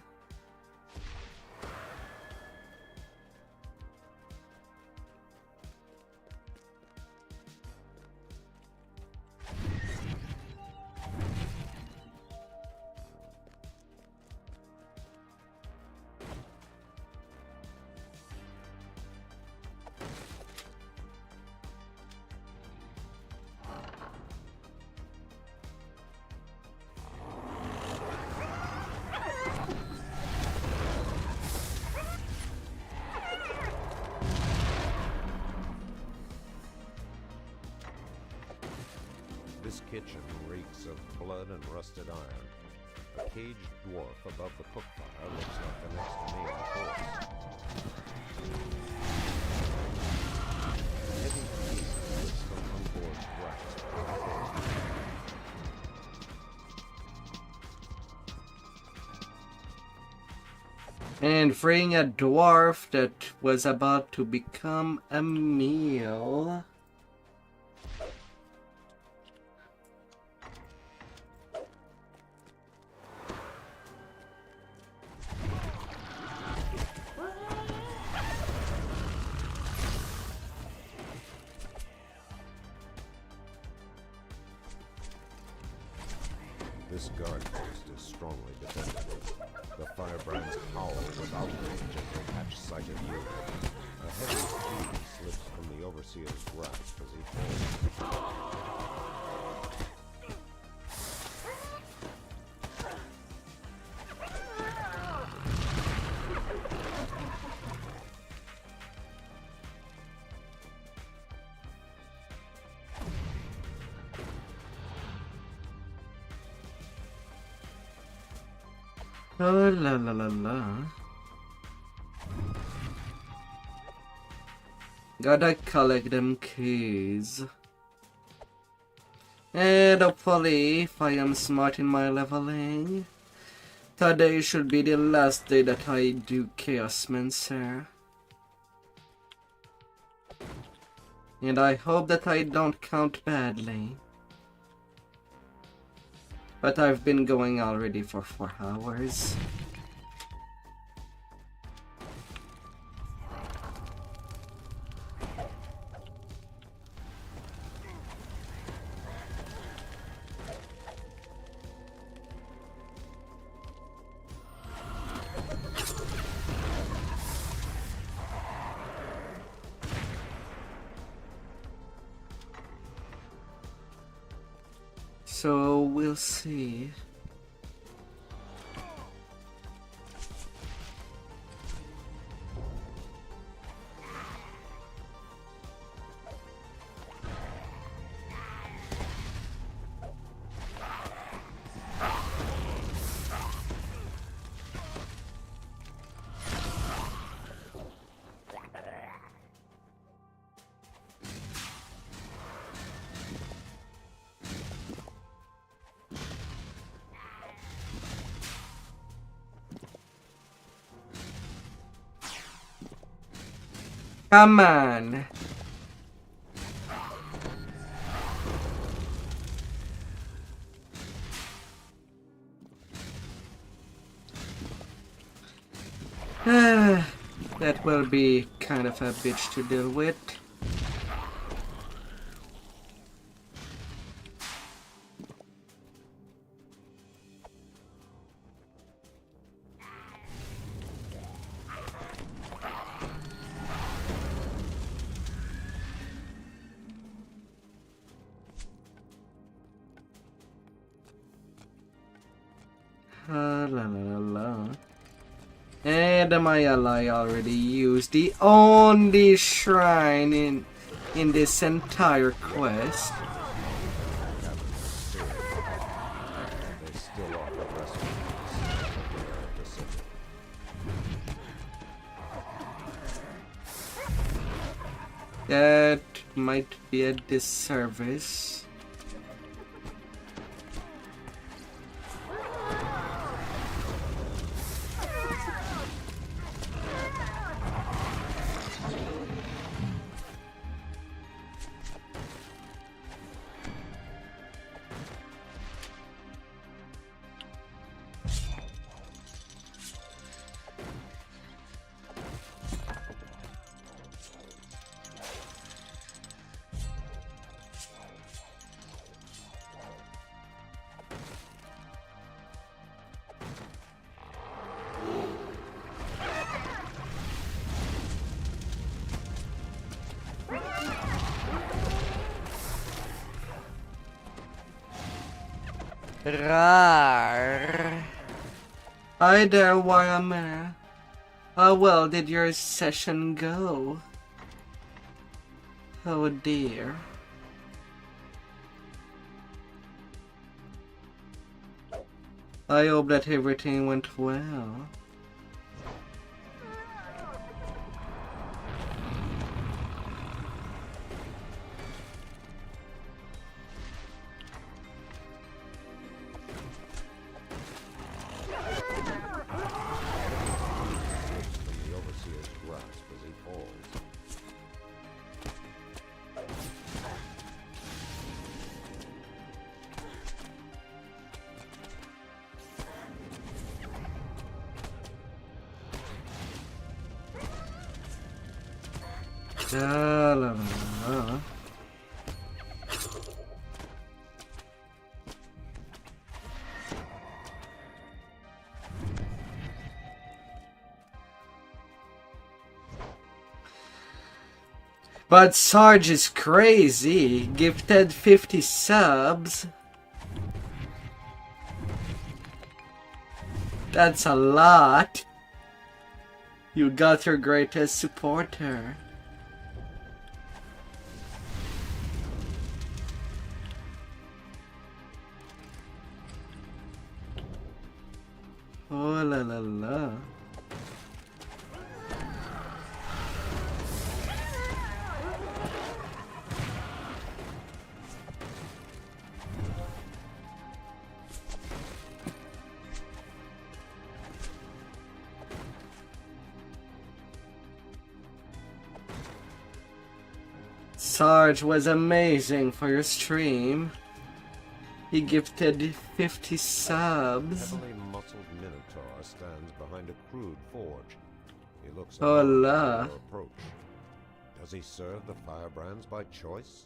This kitchen reeks of blood and rusted iron. A caged dwarf above the cook fire looks like the next main course. A heavy feast slips from Unbor's grasp. And freeing a dwarf that was about to become a meal. This guard post is strongly defended. The firebrands howl with outrage as they catch sight of you. A heavy steed slips from the overseer's grasp as he falls. Oh la la la la. Gotta collect them keys. And hopefully, if I am smart in my leveling, today should be the last day that I do Chaosmancer. And I hope that I don't count badly. But I've been going already for 4 hours. So we'll see. Come on. That will be kind of a bitch to deal with. La la la la. And my ally already used the only shrine in this entire quest. They still offer recipes of the city. That might be a disservice. Rar. Hi there, Warhammer. How well did your session go? Oh dear. I hope that everything went well. From the overseer's grasp as he falls. La la la. But Sarge is crazy. Gifted 50 subs. That's a lot. You got your greatest supporter. Oh la la la. Sarge was amazing for your stream. He gifted 50 subs. Heavily muscled minotaur stands behind a crude forge. He looks Hola. at your approach. Does he serve the firebrands by choice?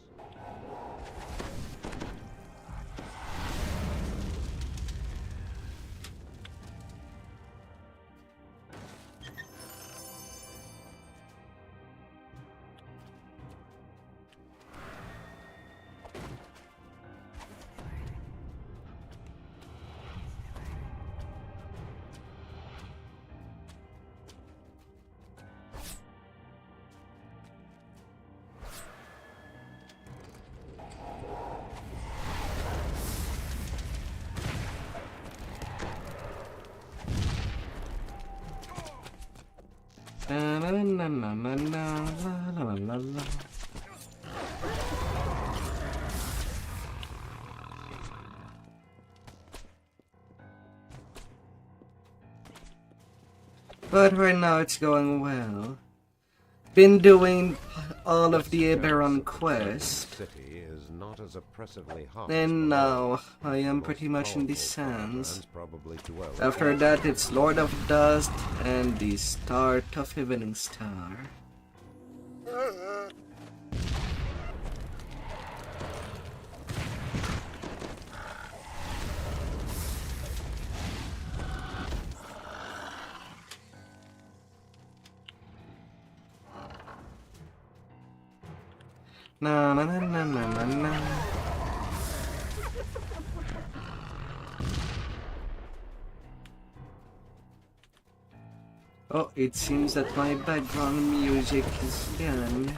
Na, na, na, na, na, na, la, la, la, la. But right now it's going well. Been doing all of the Eberron quest. City is not as oppressively hot. And as now I am most pretty much in the powerful sands. firebrands probably dwell in After that it's Lord of Dust and the start of Evening Star. Na na na na na na na. Oh, it seems that my background music is done.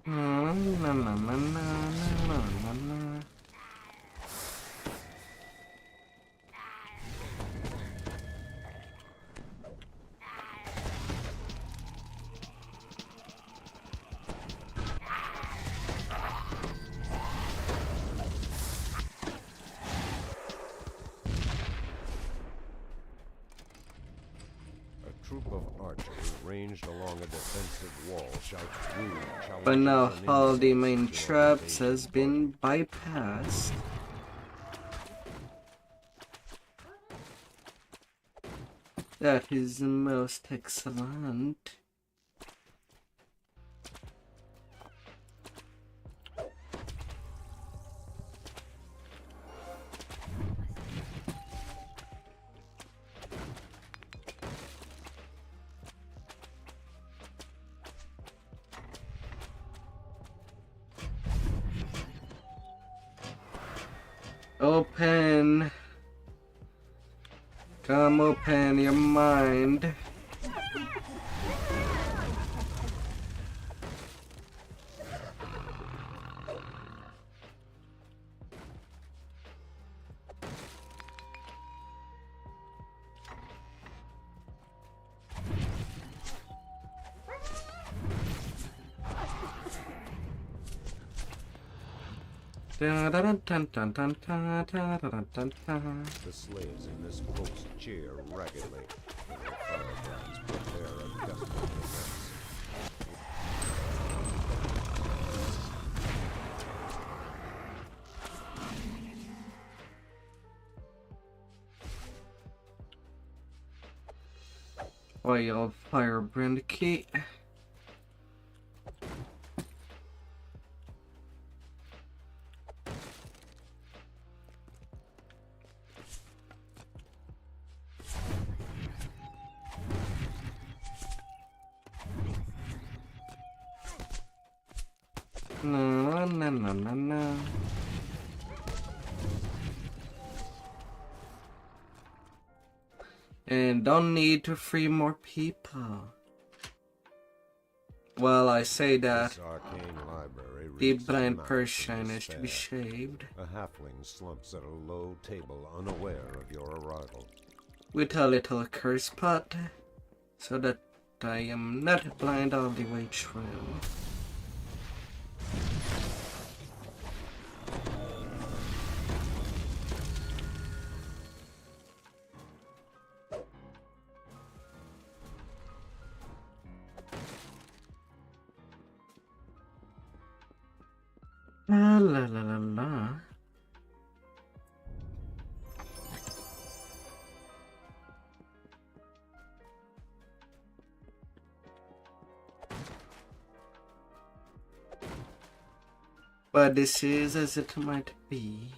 Na, na, na, na, na, na, na. A troop of archers ranged along a defensive wall shouts rude challenges But now and all the insults main to your traps invasion has been bypassed. That is most excellent. Open. Come open your mind. The slaves in this post cheer raggedly. Their firebrands prepare a desperate defense. Oil firebrand key. No, no, no, no, no. And don't need to free more people. Well, I say that This arcane library the reads blind mouth Persian in is to be despair. shaved A halfling slumps at a low table, unaware of your arrival. with a little curse pot, so that I am not blind all the way through. La la la la la. But this is as it might be.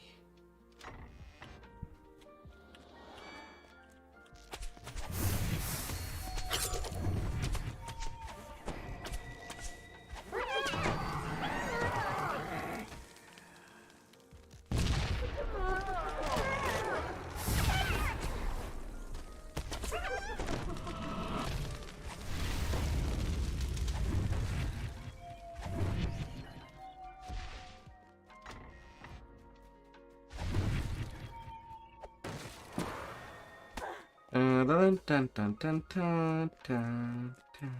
Dun, dun, dun, dun, dun, dun, dun.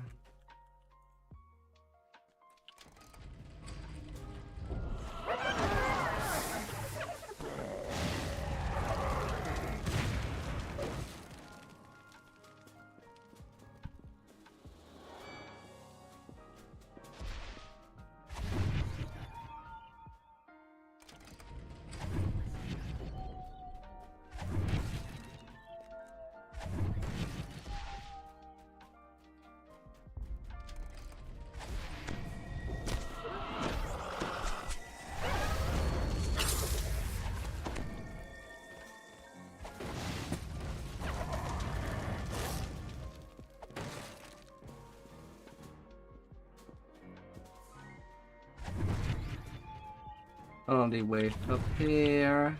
On the way up here.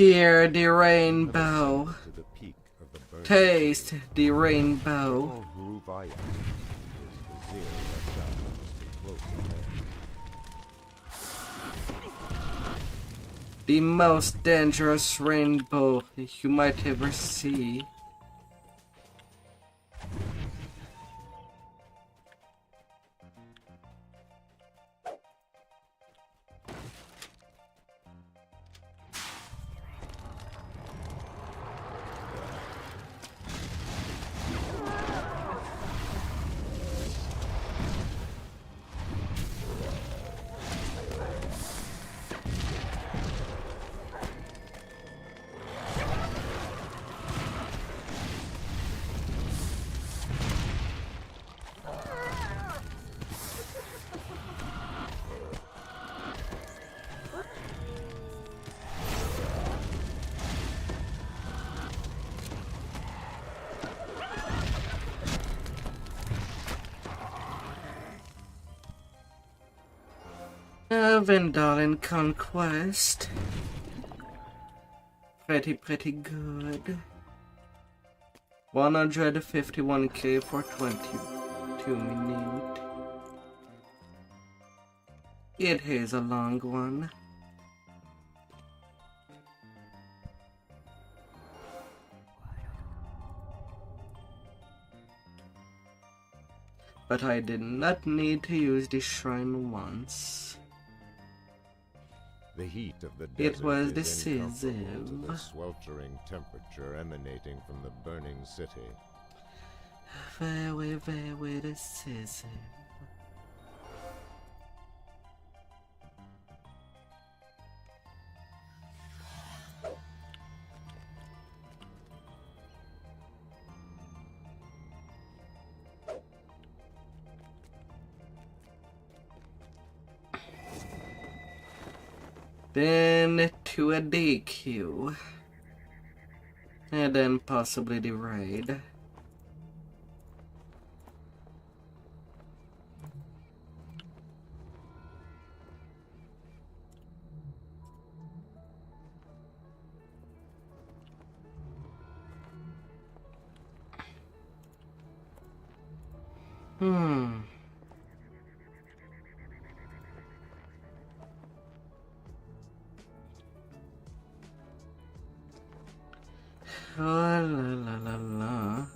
Fear the rainbow. To the peak of the burning Taste the rainbow. All grew via his vizier left out almost close ahead. The most dangerous rainbow you might ever see. Vendalin Conquest. Pretty good. 151k for 22 minutes. It is a long one. But I did not need to use the shrine once. The heat of the It desert was is incomparable to decisive. the sweltering temperature emanating from the burning city. Very decisive. Then to a DQ. And then possibly the raid. Oh, la.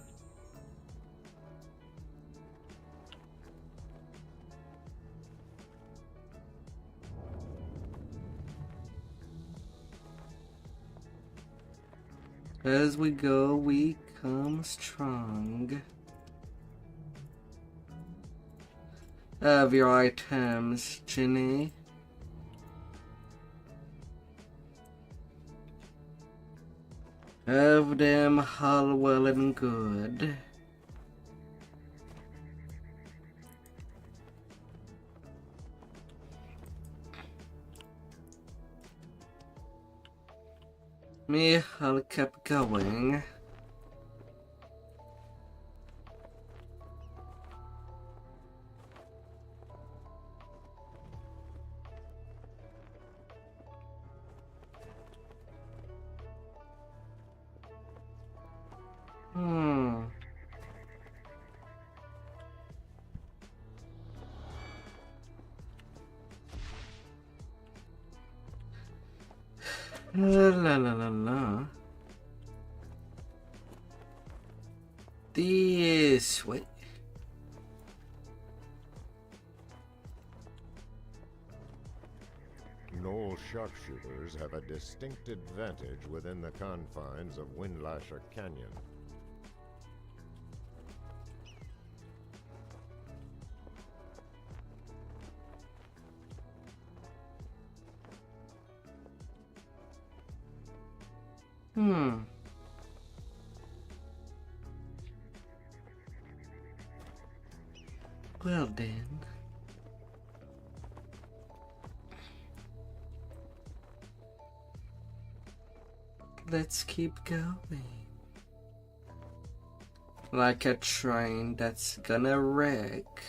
As we go, we come strong. Have your items, Ginny. Have them all well and good. Me, I'll keep going. La. This way. Knoll sharpshooters have a distinct advantage within the confines of Windlasher Canyon. Well then. let's keep going. Like a train that's gonna wreck.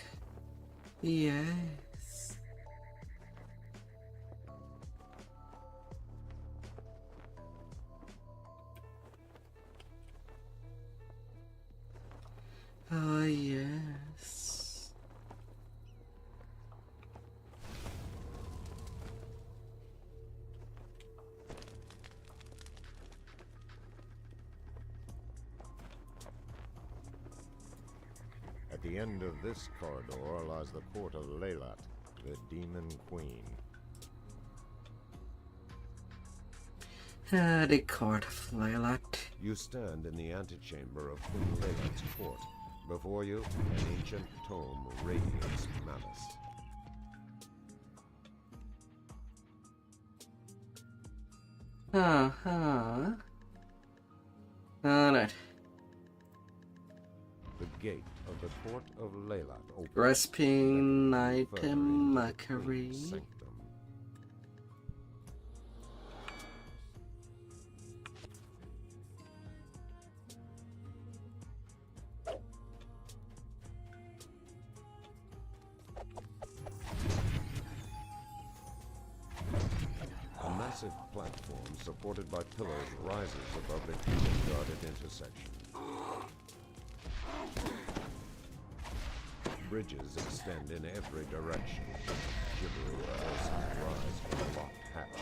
Yes. Oh, yes. At the end of this corridor lies the court of Leylat, the Demon Queen. The court of Leylat. You stand in the antechamber of Queen Leylat's court. Before you, an ancient tome radiates malice. Alright. The gate of the court of Leylat opens. Grasping further item into the mockery. Queen's sanctum. A massive platform supported by pillars rises above the human-guarded intersection. Bridges extend in every direction. Gibbering voices rise from the locked hatch.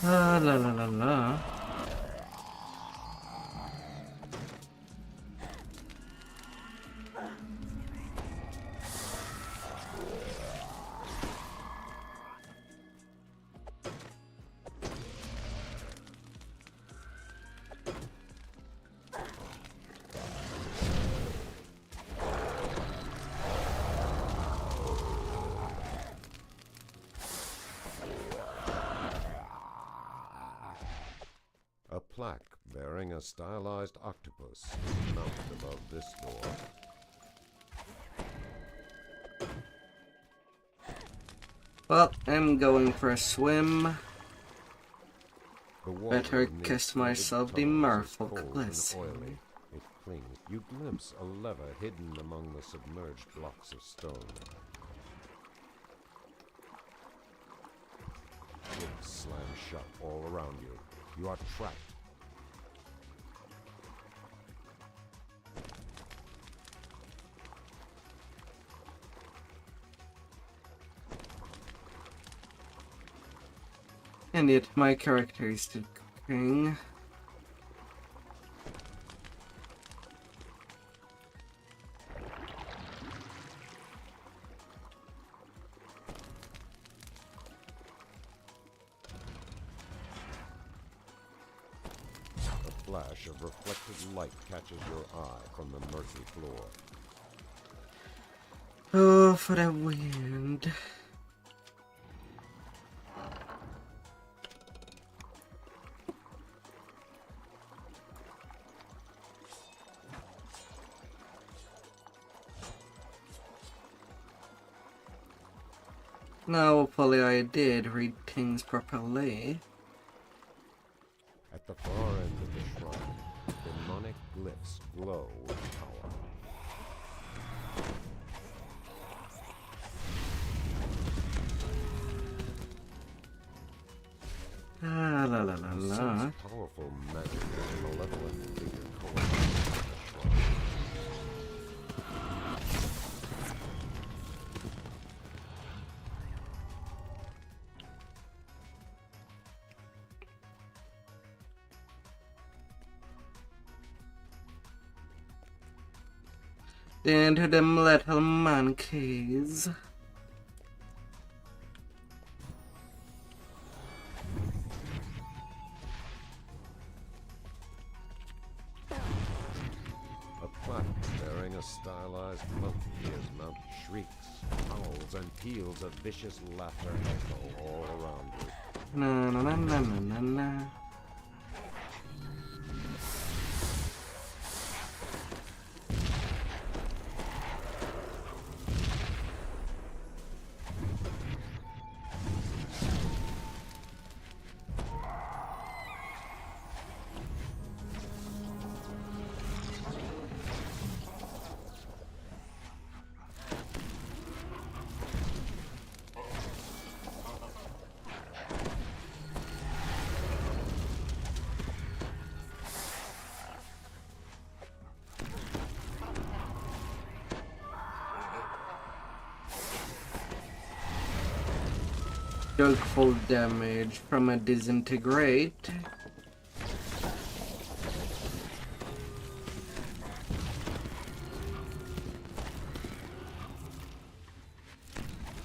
La la la la. A plaque bearing a stylized octopus is mounted above this door. Well, I'm going for a swim. The water Better in these cast flooded myself the tunnels is merfolk cold and blessing. oily. It clings. You glimpse a lever hidden among the submerged blocks of stone. It slams shut all around you. You are trapped. And yet my character is still cooking. A flash of reflected light catches your eye from the murky floor. Oh, for the wind. Now, hopefully I did read things properly. At the far end of the shrine, demonic glyphs glow with power. Ah, la la la You la. sense powerful magic and malevolent figure coalescing in the shrine. Then to them little monkeys. A plaque a stylized monkey as mount shrieks, howls, and peals of vicious laughter echo all around you. Na na na na na na na. Dealt full damage from a disintegrate.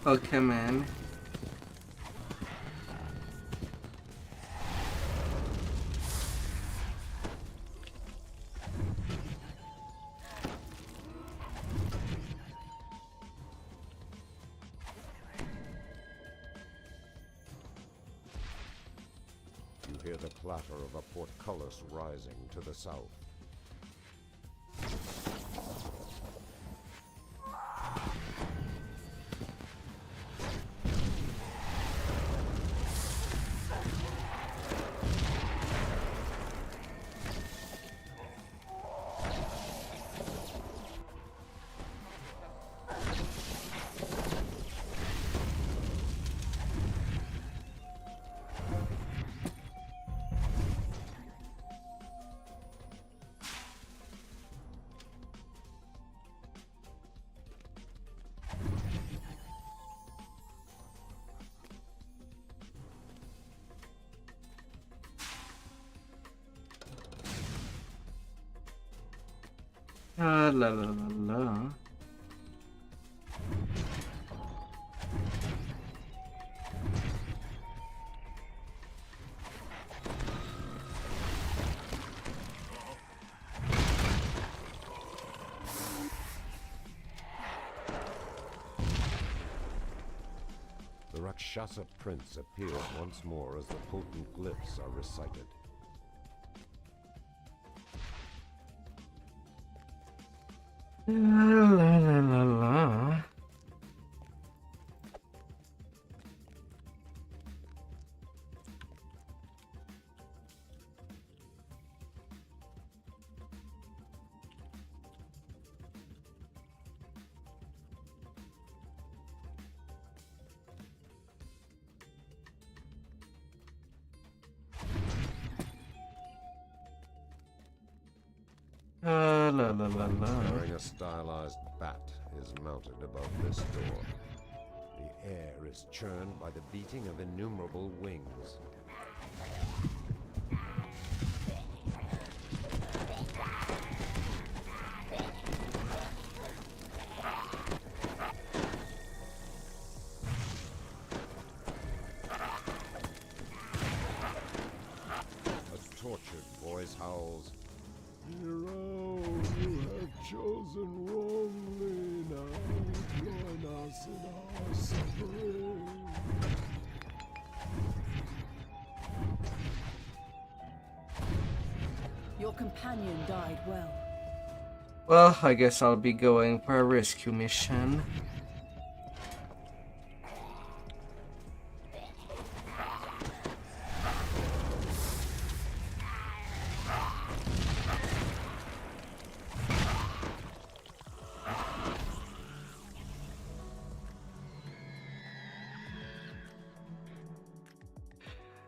Okay, man. You hear the clatter of a portcullis rising to the south. La la la la. The Rakshasa prince appears once more as the potent glyphs are recited. La la la la la. La la la la. Wearing a stylized bat is mounted above this door. The air is churned by the beating of innumerable wings. A tortured voice howls, Hero, you have chosen wrongly. Now join us in our suffering. Your companion died well. Well, I guess I'll be going for a rescue mission.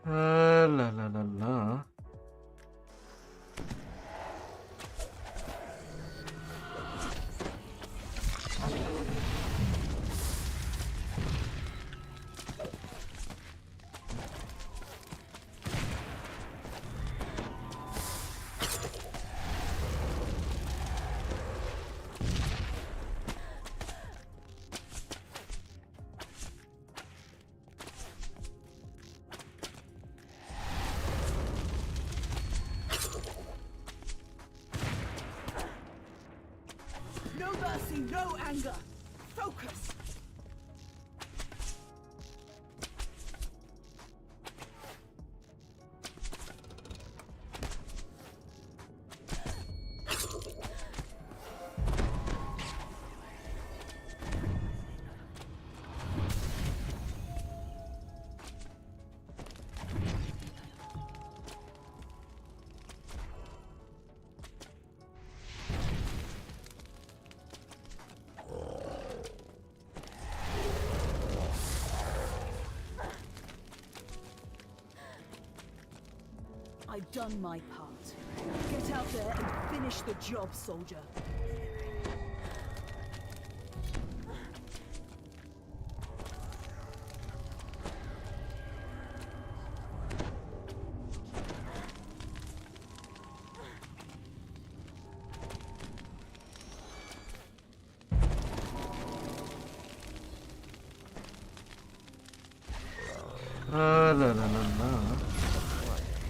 La la la la. mercy, no anger. Focus. I've done my part. Get out there and finish the job, soldier. La la la la.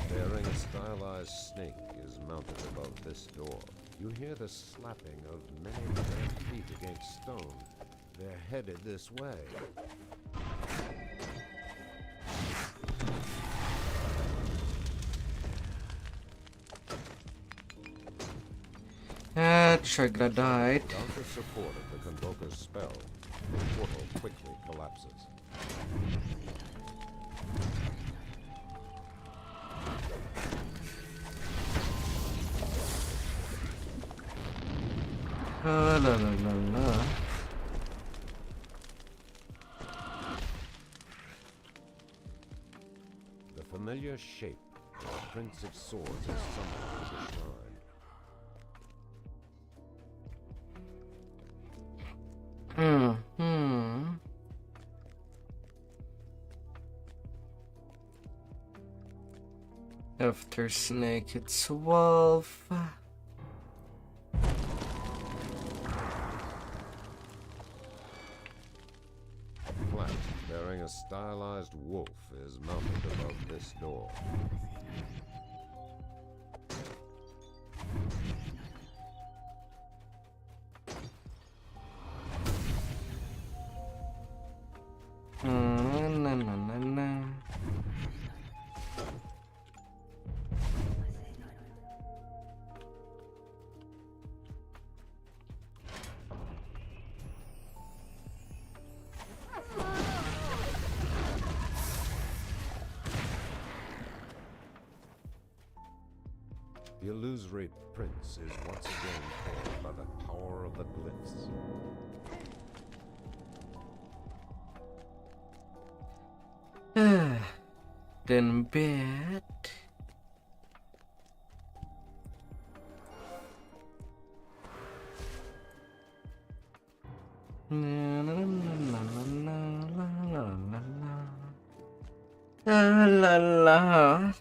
Bearing a stylized snake is mounted above this door. You hear the slapping of many bare feet against stone. They're headed this way. Troglodyte. Without the support of the Convoker's spell, the portal quickly collapses. La la la la. The familiar shape of the Prince of Swords is summoned to the shrine. After snake, it's wolf. Flat, bearing a stylized wolf, is mounted above this door. Na na na na. The illusory prince is once again called by the power of the glyphs. Then bed. La la la la la la la.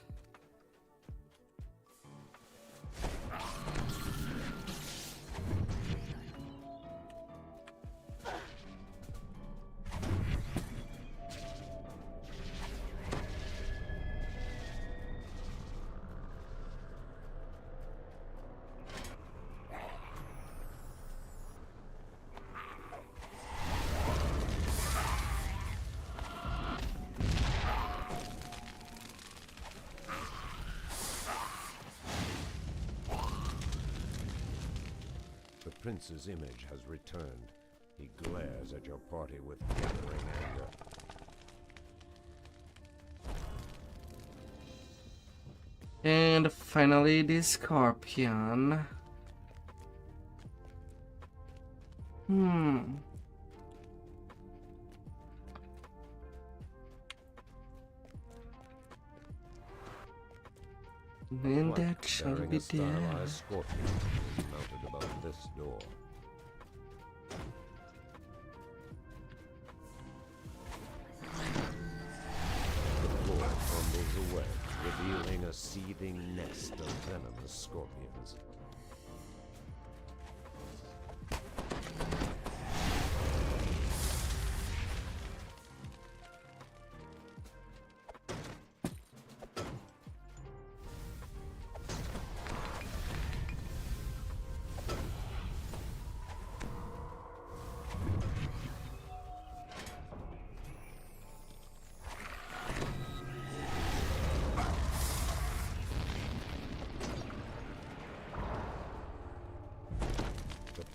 The prince's image has returned. He glares at your party with gathering anger. And finally the scorpion. And that shall Bearing be a there. stylized scorpion is mounted above this door. The floor crumbles away, revealing a seething nest of venomous scorpions.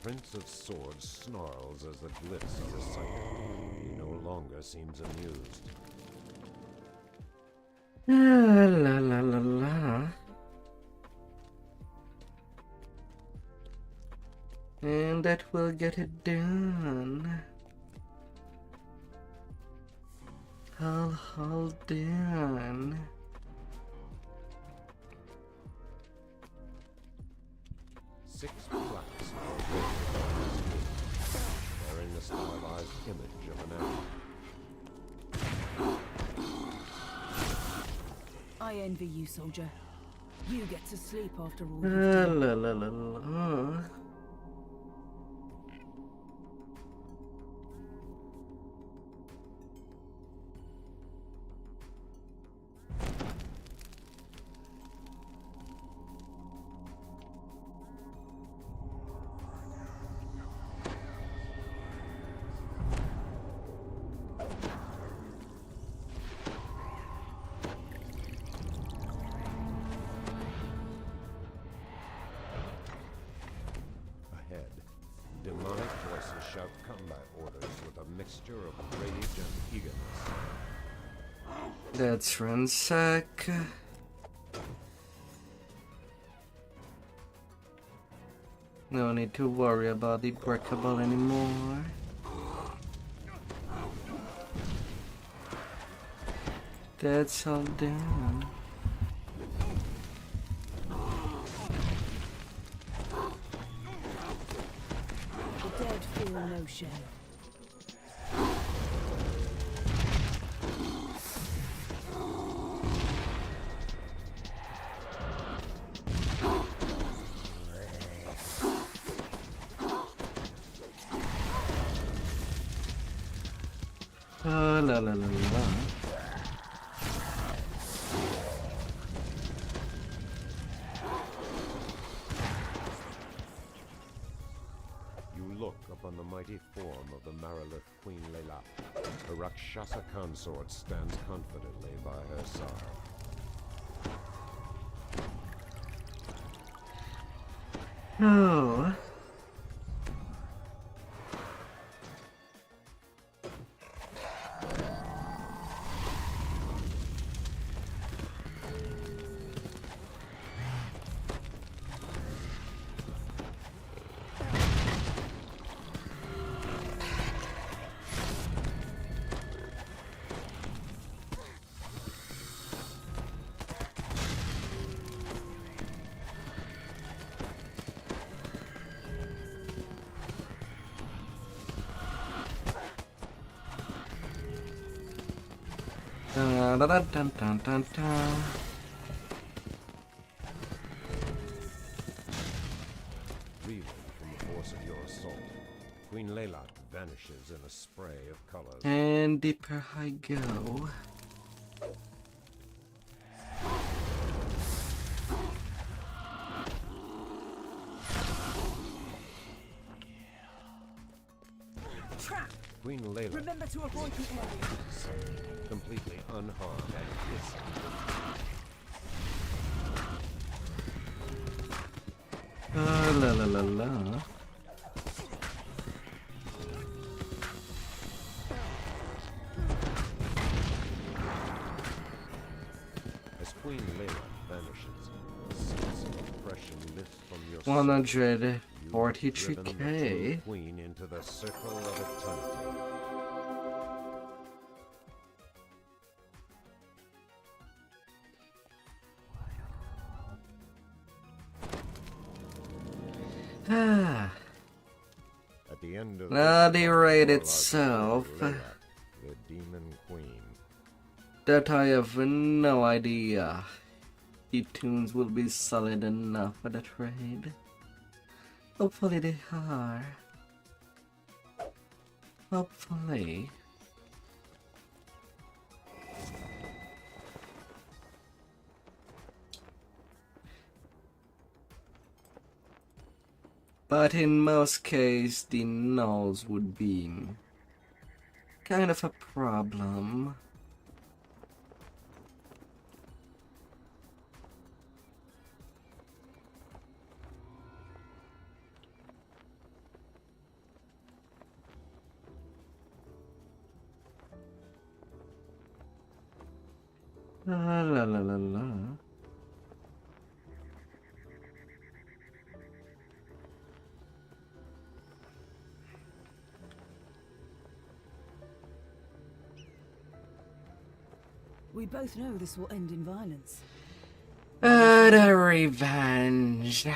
Prince of Swords snarls as the glyphs are recited. He no longer seems amused. La la la la. And that will get it done. All done. Six plaques are painted on his knee, bearing the stylized image of an arrow. I envy you, soldier. You get to sleep after all La you've done. la la la la. Ahead, demonic voices shout combat orders with a mixture of rage and eagerness. Let's ransack. No need to worry about the breakable anymore. That's all done. The dead feel no shame. La la la la. You look upon the mighty form of the Marilith Queen Layla. Her Rakshasa consort stands confidently by her side. Oh. Dun, dun, dun, dun, dun, dun, dun. Reeling from the force of your assault, Queen Layla vanishes in a spray of colors. And deeper I go. Trap! Queen Layla, Remember to avoid the area. completely unharmed and hissing. La la la la. As Queen Layla vanishes, a sense of oppression lifts from your soul. 143k. Queen into the circle of eternity. Ah. At the end of Now this the long raid warlike itself. Layla, the Demon Queen. That I have no idea. The tunes will be solid enough for that raid. Hopefully they are. Hopefully. But in most cases, the nulls would be kind of a problem. La la la la. We both know this will end in violence. The revenge.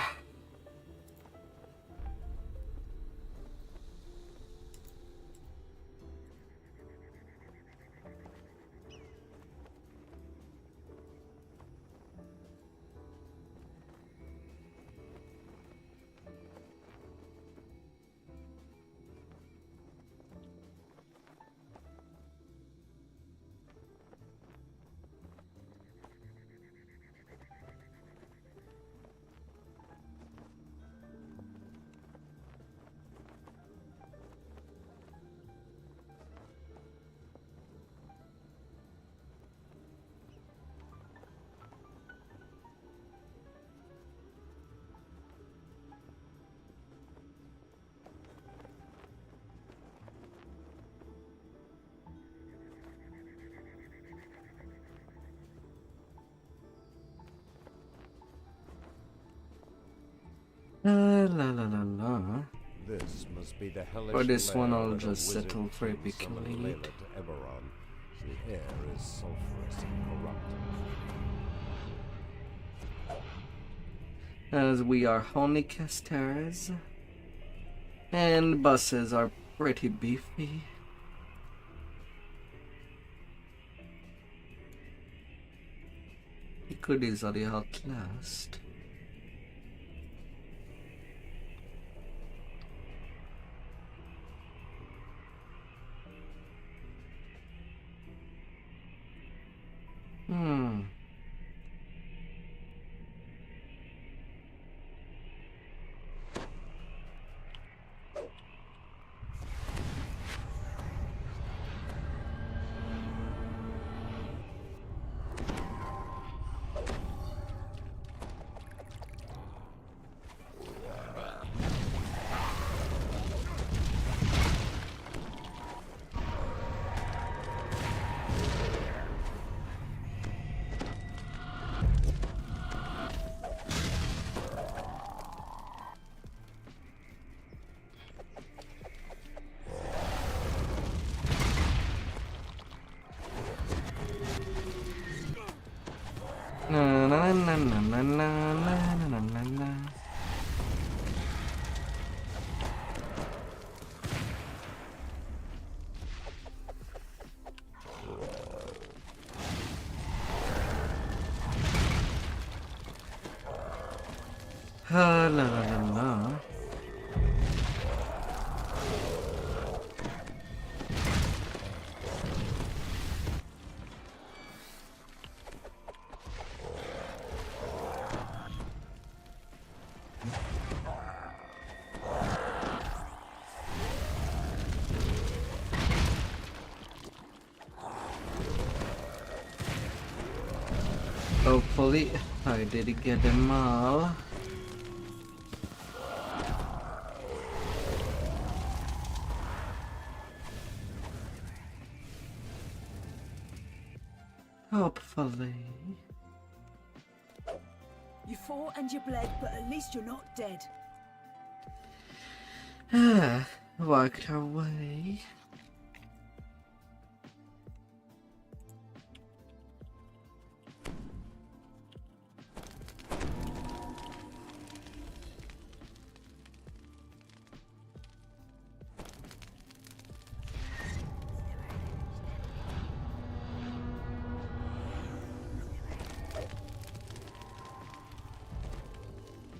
La la la la. This must be the hellish For this one, lair I'll where the just wizard settle for king epic summoned elite. Layla to Eberron. The air is sulphurous and corrupt. As we are only casters, and bosses are pretty beefy. He could easily outlast. Na na na na na na na na na na. La la la la. Hopefully, I did get them all. Hopefully. You fought and you bled, but at least you're not dead. Walked away.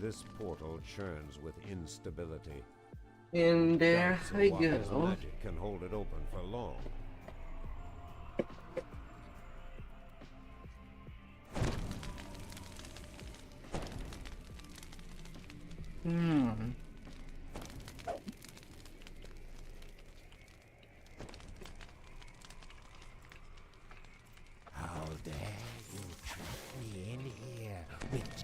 This portal churns with instability. And there Doubts of I Waka's go. magic can hold it open for long. How dare you trap me in here with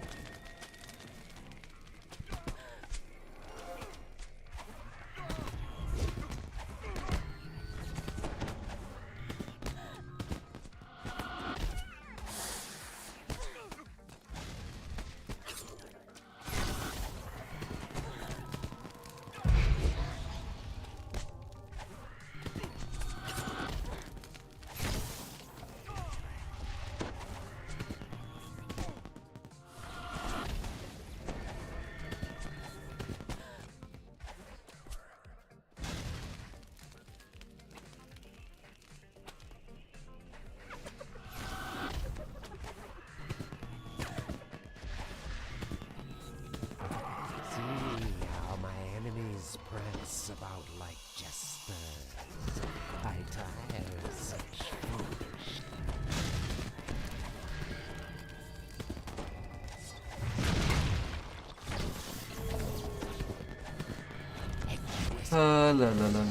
La la la la.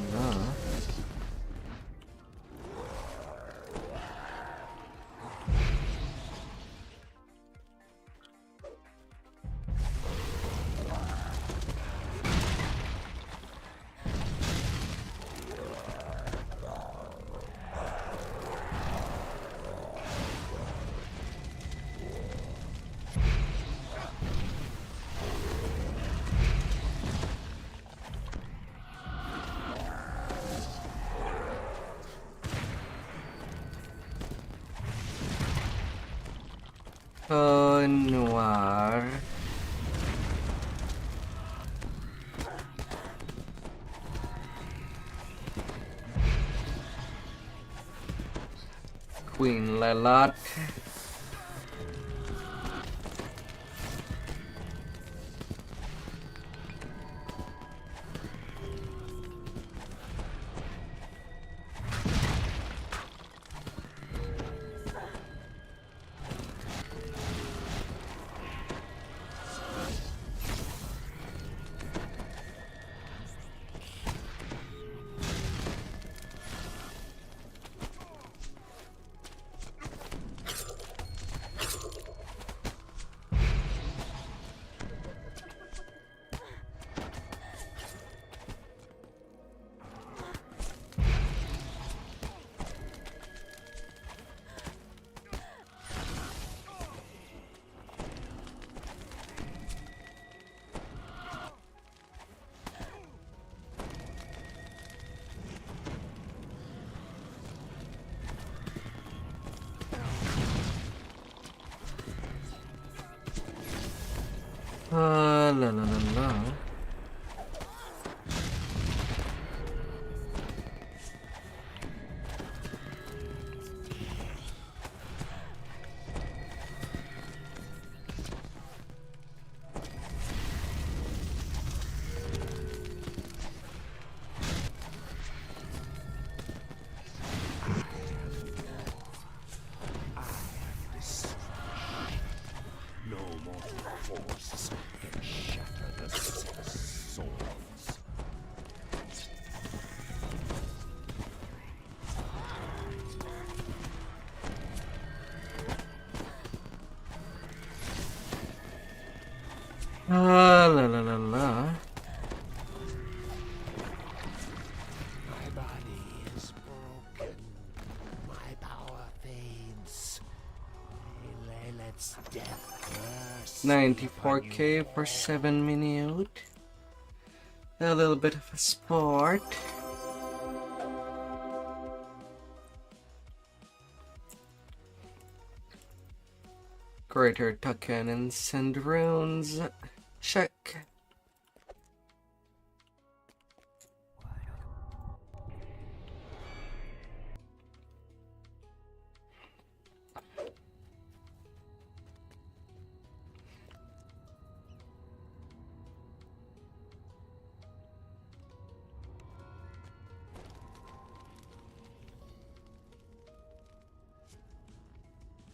Noir. Queen Lilac. La la la la. No mortal force can shatter the six swords. La la la la. My body is broken. My power fades. Let's death curse. 94k for 7 minutes. A little bit of a sport. Greater token and send runes. Check.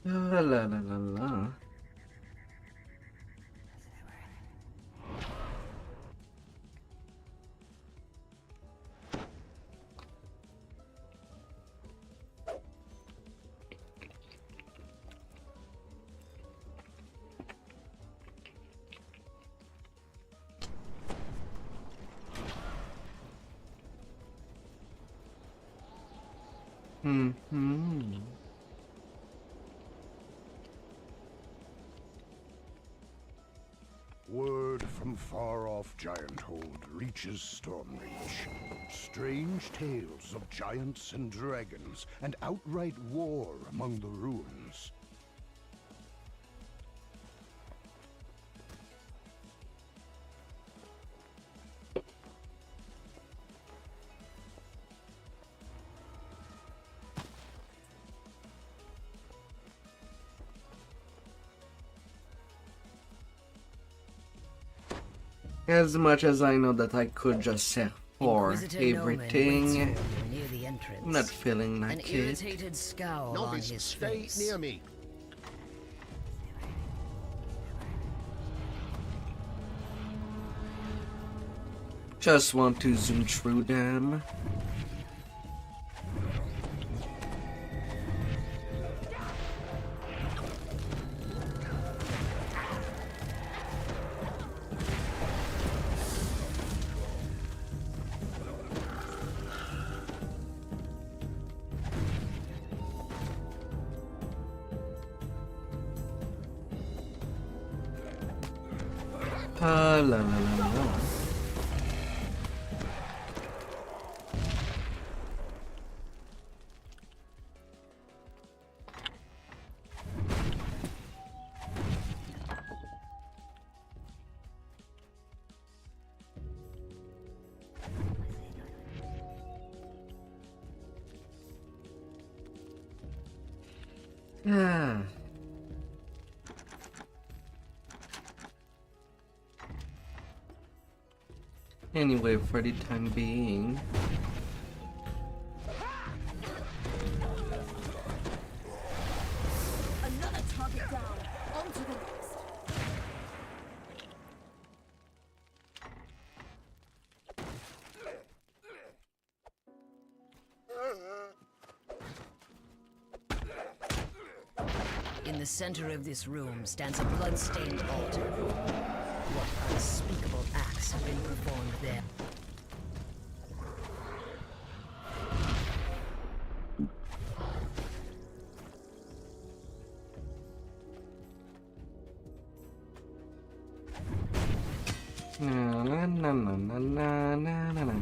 La la la la la. Hmm. Word from far-off Gianthold reaches Stormreach. Strange tales of giants and dragons, and outright war among the ruins. As much as I know that I could just sell for everything, I'm not feeling An like it. irritated scowl on Novice, his stay face. near me. Just want to zoom through them. La la la la. Ah. Anyway, for the time being, Another target down. On to the next. In the center of this room stands a blood-stained altar. What unspeakable acts have been performed there? na na na na na na na na.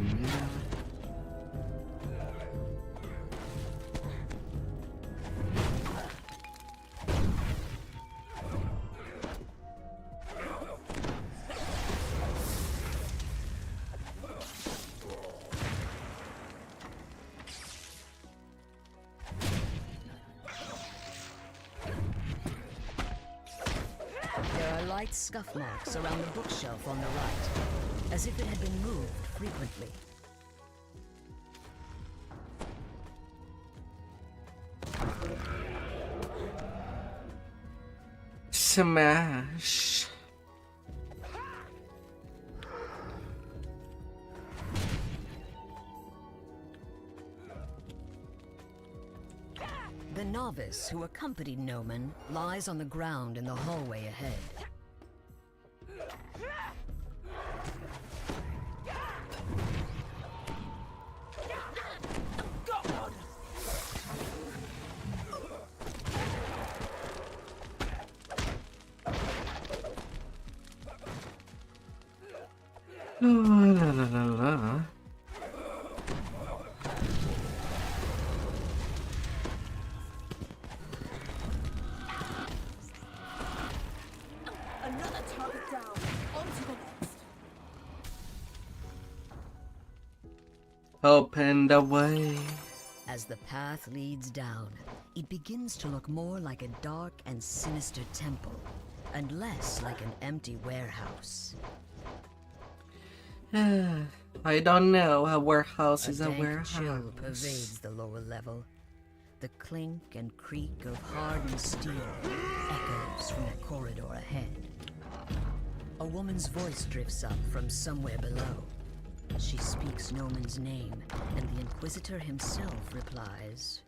Light scuff marks around the bookshelf on the right, as if it had been moved frequently. Smash. The novice who accompanied Noman lies on the ground in the hallway ahead. La la la la. Another target down. On to the next. Open the way. As the path leads down, it begins to look more like a dark and sinister temple, and less like an empty warehouse. I don't know. A warehouse is a dank warehouse. chill pervades the lower level. The clink and creak of hardened steel echoes from the corridor ahead. A woman's voice drifts up from somewhere below. She speaks Noman's name, and the Inquisitor himself replies,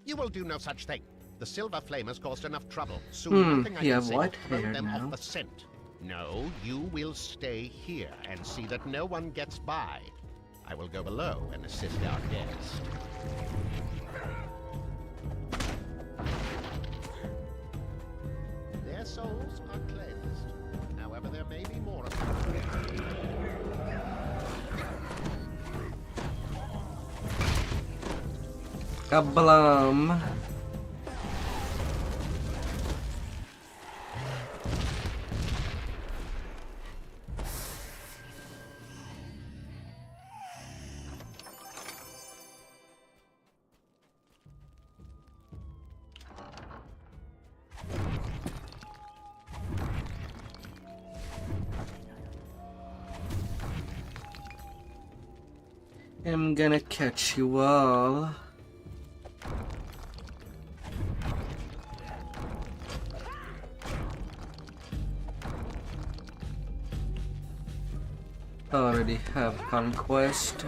You will do no such thing. The Silver Flame has caused enough trouble. Soon nothing I you can have say will white throw hair them now. off the scent. No, you will stay here and see that no one gets by. I will go below and assist our guest. Their souls are cleansed. However, there may be more of them. Kablam. I'm gonna catch you all. Already have conquest.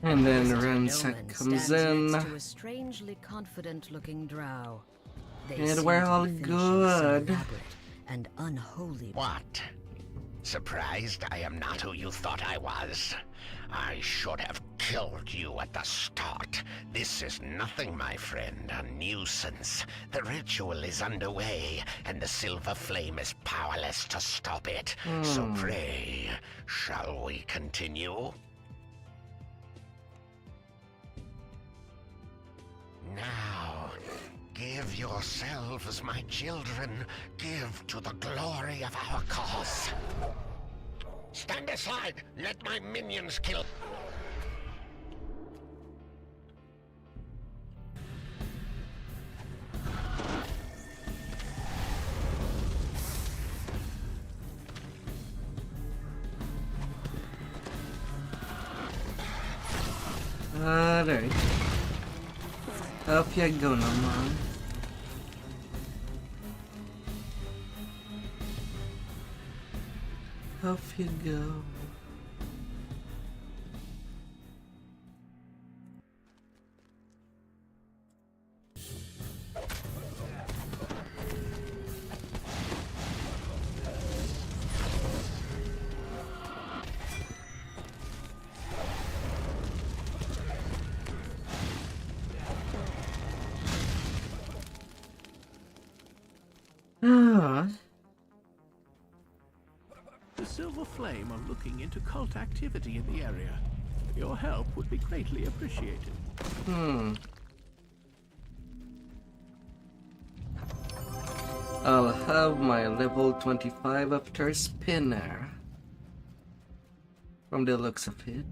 And then Ransack comes in. To a strangely confident-looking drow. They And seem we're to be all finishing some good. elaborate and unholy. What? Surprised I am not who you thought I was? I should have killed you at the start. This is nothing, my friend, a nuisance. The ritual is underway, and the silver flame is powerless to stop it. So pray, shall we continue? Now, give yourselves, my children. Give to the glory of our cause. Stand aside! Let my minions kill... Alright. Up you go, naman. Off you go. Ah. The Silver Flame are looking into cult activity in the area. Your help would be greatly appreciated. I'll have my level 25 after spinner. From the looks of it.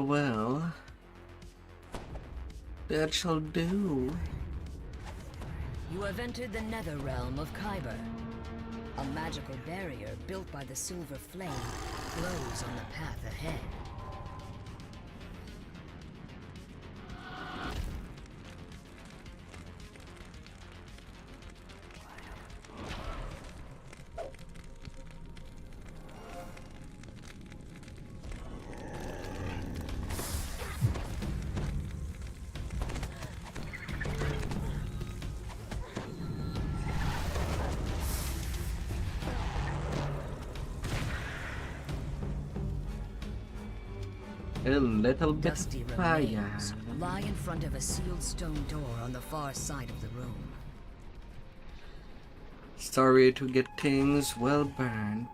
Well, that shall do. You have entered the nether realm of Kyber. A magical barrier built by the Silver Flame glows on the path ahead. A little bit Dusty fire. remains lie in front of a sealed stone door on the far side of the room. Sorry to get things well burnt.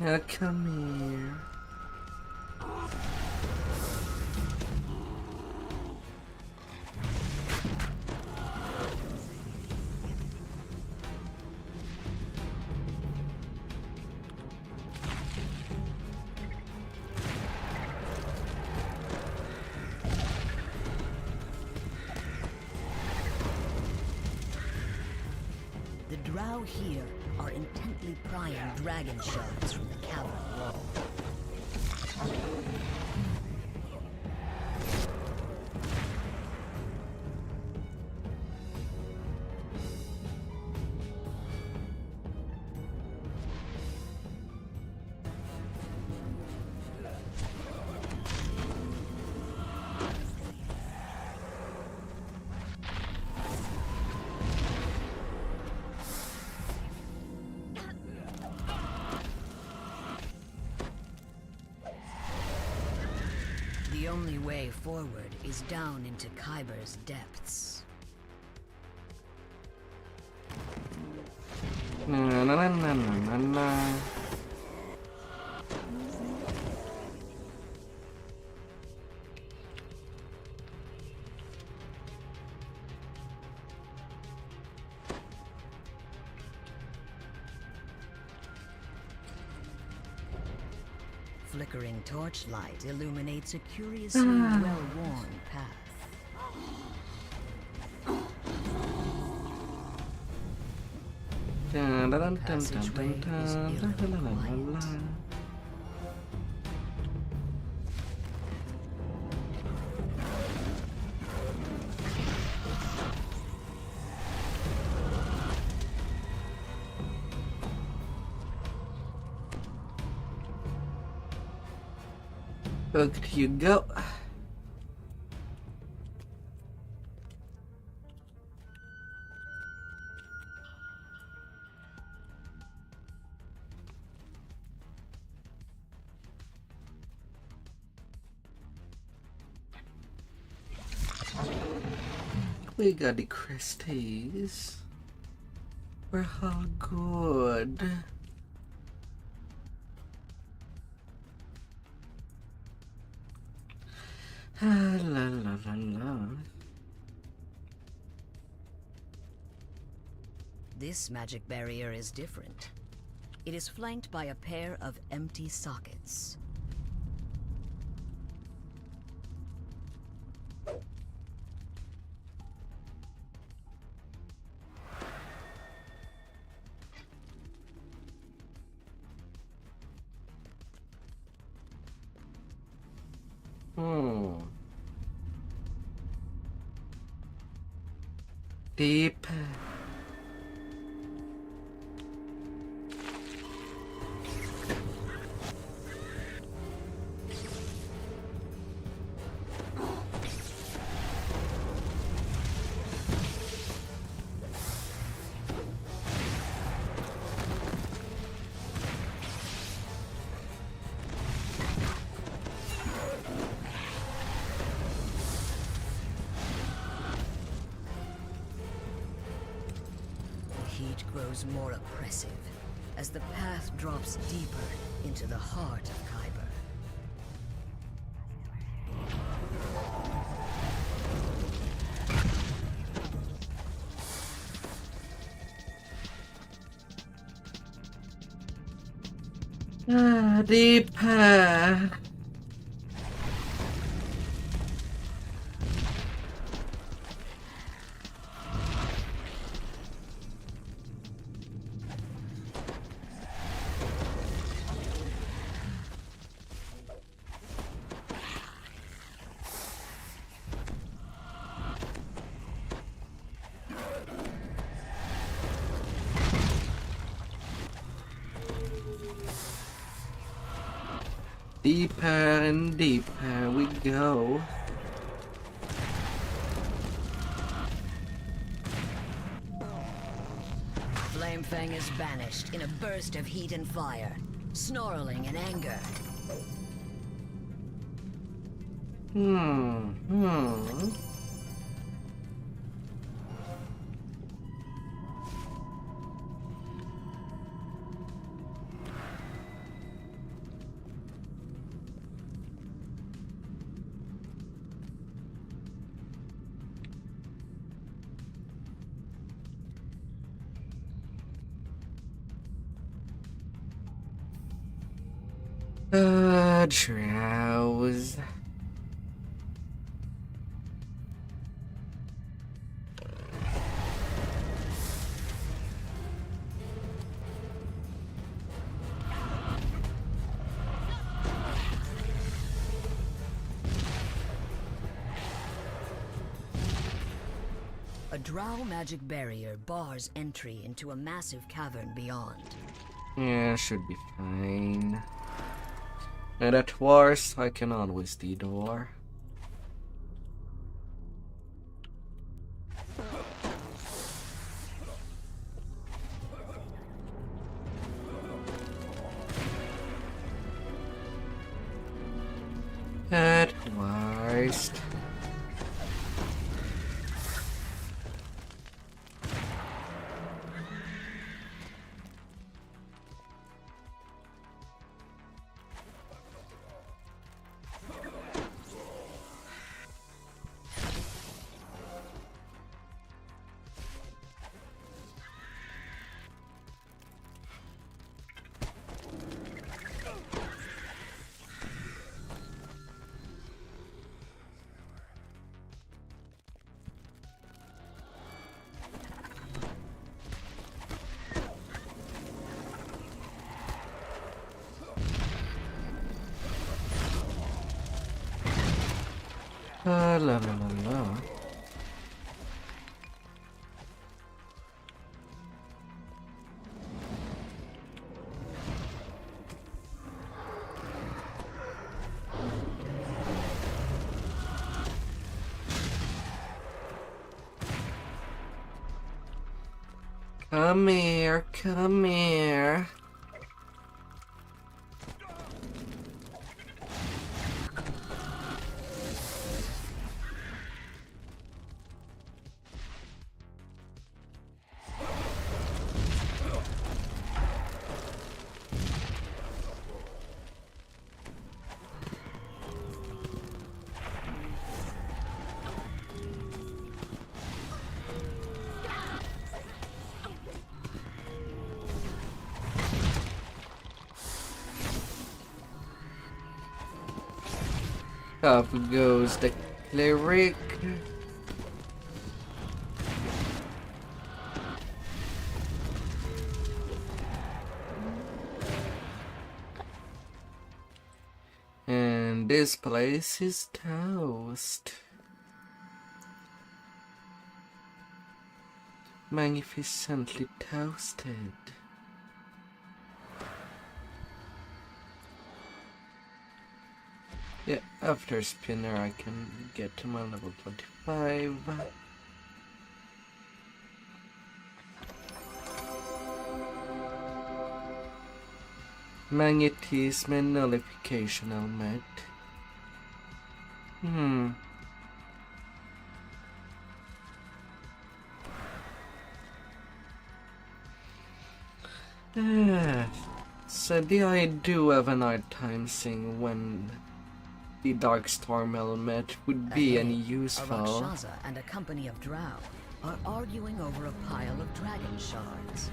Now come here. The drow here are intently prying dragon shards from the cavern wall. only way forward is down into Kyber's depths. Na na na na na na. Flickering torchlight illuminates a curiously well-worn path. Dun, dun, dun, dun, Passageway dun, dun, is dun, eerily dun, dun, dun, quiet. dun. Look, you go. We got the Christies. We're all good. La la la la. This magic barrier is different. It is flanked by a pair of empty sockets. Deep. Heat grows more oppressive as the path drops deeper into the heart of Kyber. Deeper. Deeper and deeper we go. Flamefang is banished in a burst of heat and fire, snarling in anger. Drowse. A drow magic barrier bars entry into a massive cavern beyond. Yeah, should be fine. And at worst, I can always DDO. At worst. Christ. La la la la. Come here, come here. Up goes the cleric. And this place is toast. Magnificently toasted. Yeah, after spinner I can get to my level 25. Magnetism and nullification helmet. So I do have a nighttime thing when the Darkstorm helmet would be any useful. A Rakshasa and a company of drow are arguing over a pile of dragon shards.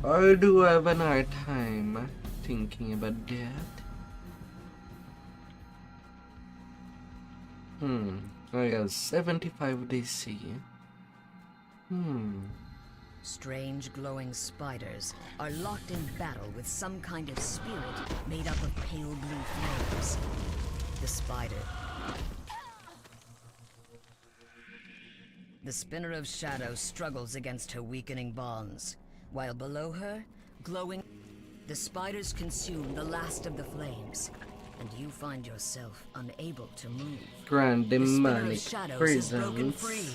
I do have a hard time thinking about that. I got 75 DC. Strange glowing spiders are locked in battle with some kind of spirit made up of pale blue flames. The spinner of shadow struggles against her weakening bonds, while below her, glowing, the spiders consume the last of the flames, and you find yourself unable to move. Grand demonic is broken presence. free.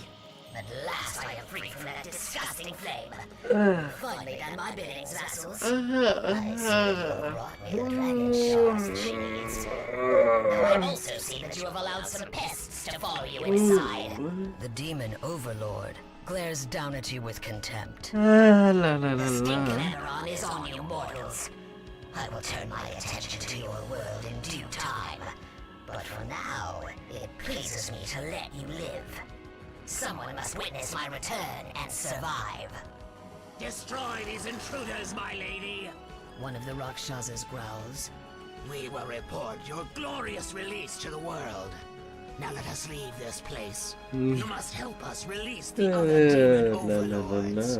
At last I am free from that disgusting flame. Finally done my biddings, vassals. I see you brought me the dragon shards cheese. Now I've also seen that you have allowed some pests to follow you inside. The demon overlord glares down at you with contempt. The stinking Eberron is on you, mortals. I will turn my attention to your world in due time. But for now, it pleases me to let you live. Someone must witness my return and survive. Destroy these intruders, my lady! One of the Rakshasas growls. We will report your glorious release to the world. Now let us leave this place. You must help us release the other demon overlords.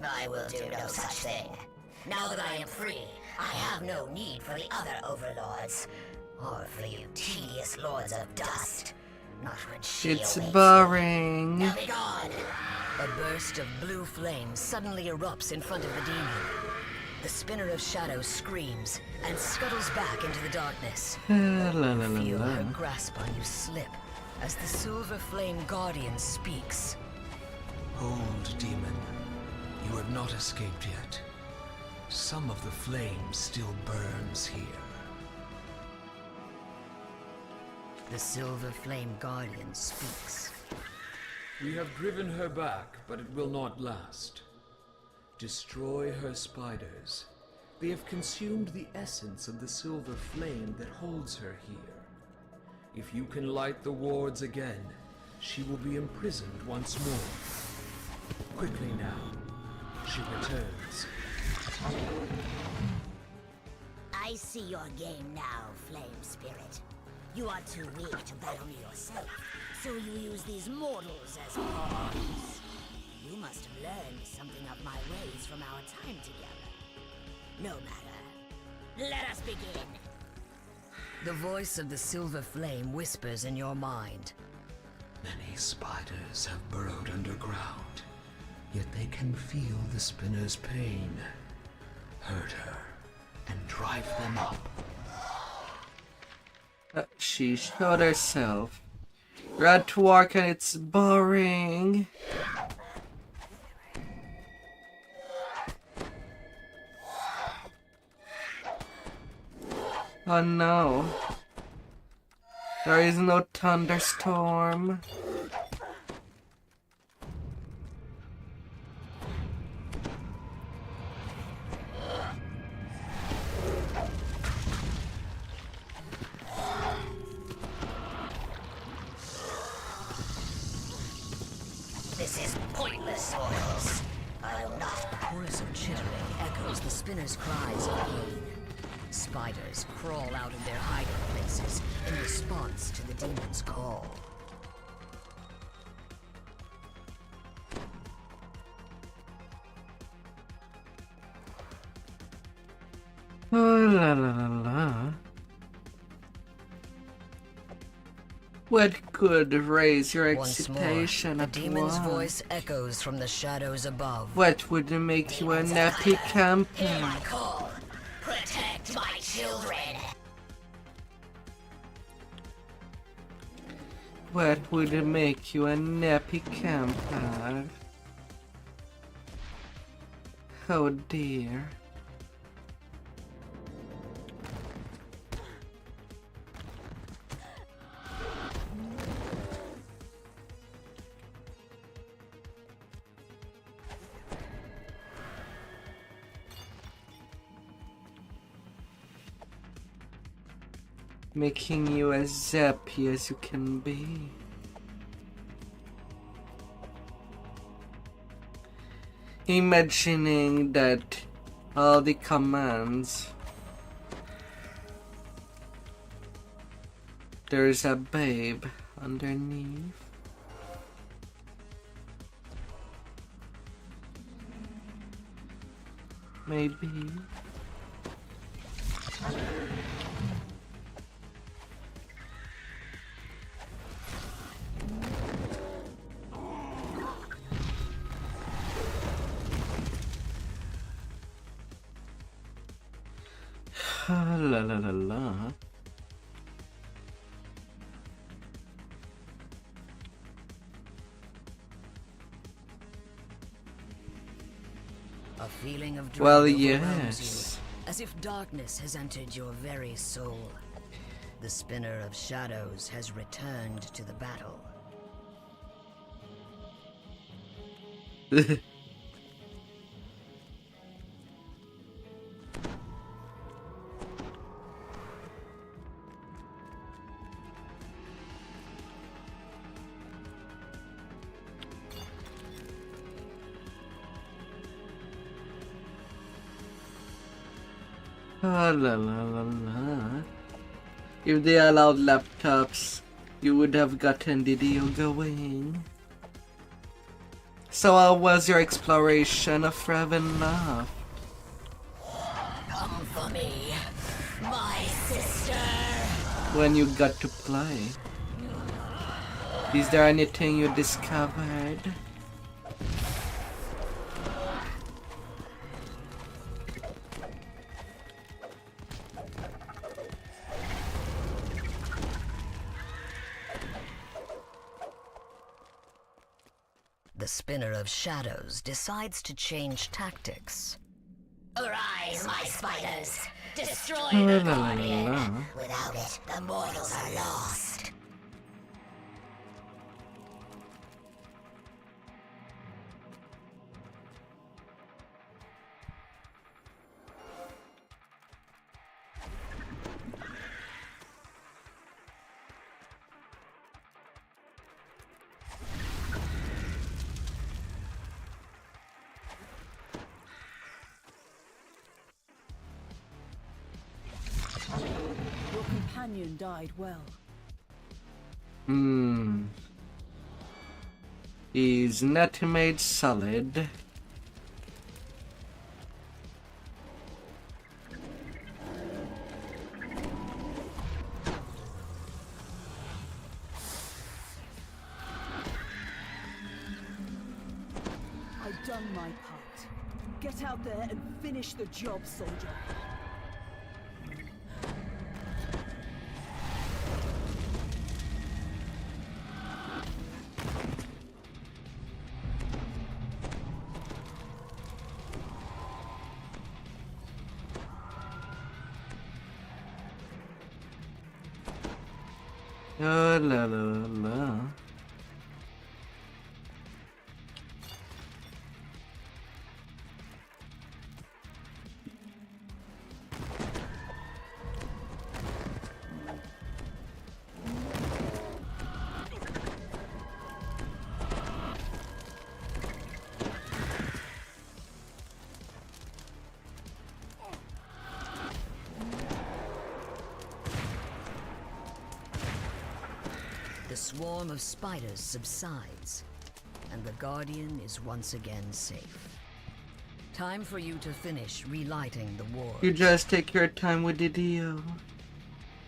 I will do no such thing. Now that I am free, I have no need for the other overlords. Or for you tedious lords of dust. Not when she It's awaits boring. you. Now be gone! A burst of blue flame suddenly erupts in front of the demon. The spinner of shadow screams and scuttles back into the darkness. Feel her grasp on you slip as the silver flame guardian speaks. Hold, demon. You have not escaped yet. Some of the flame still burns here. The Silver Flame Guardian speaks. We have driven her back, but it will not last. Destroy her spiders. They have consumed the essence of the silver flame that holds her here. If you can light the wards again, she will be imprisoned once more. Quickly now. She returns. I see your game now, Flame Spirit. You are too weak to battle me yourself, so you use these mortals as pawns. You must have learned something of my ways from our time together. No matter. Let us begin. The voice of the Silver Flame whispers in your mind. Many spiders have burrowed underground, yet they can feel the spinner's pain. Hurt her and drive them up. She showed herself. Red to work and it's boring. Oh no. There is no thunderstorm. This is pointless, Soils. I will not. A chorus of chittering echoes the spinner's cries of pain. Spiders crawl out of their hiding places in response to the demon's call. Oh, la la la la. What could raise your excitation The at demon's once? voice echoes from the shadows above. What would make you a nappy camper? Hear my call. Protect my children. What would make you a nappy camper? Oh dear. Making you as zappy as you can be. Imagining that all the commands, there's a babe underneath. Maybe. La la la la. A feeling of dread Well, overwhelms yes. you, as if darkness has entered your very soul. The spinner of shadows has returned to the battle. La la la la. If they allowed laptops, you would have gotten DDO going. So how was your exploration of Ravenloft? Come for me, my sister. When you got to play? Is there anything you discovered? The Spinner of Shadows decides to change tactics. Arise, my spiders! Destroy La, the la, la, Guardian! la. Without it, the mortals are lost. Your companion died well. Is not made solid. I've done my part. Get out there and finish the job, soldier. La la la. The swarm of spiders subsides, and the Guardian is once again safe. Time for you to finish relighting the war. You just take your time with DDO.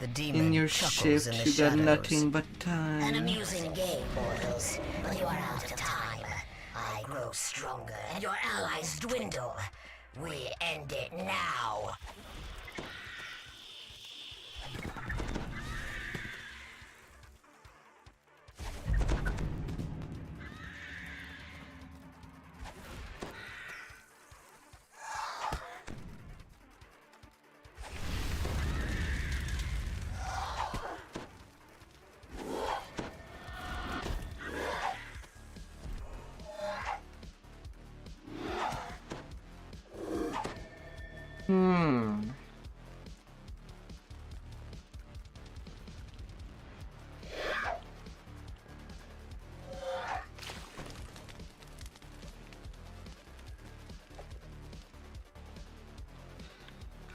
The demon In your chuckles in shift, the you got shadows. nothing but An time. amusing game, mortals, but you are out of time. I grow stronger, and your allies dwindle. We end it now.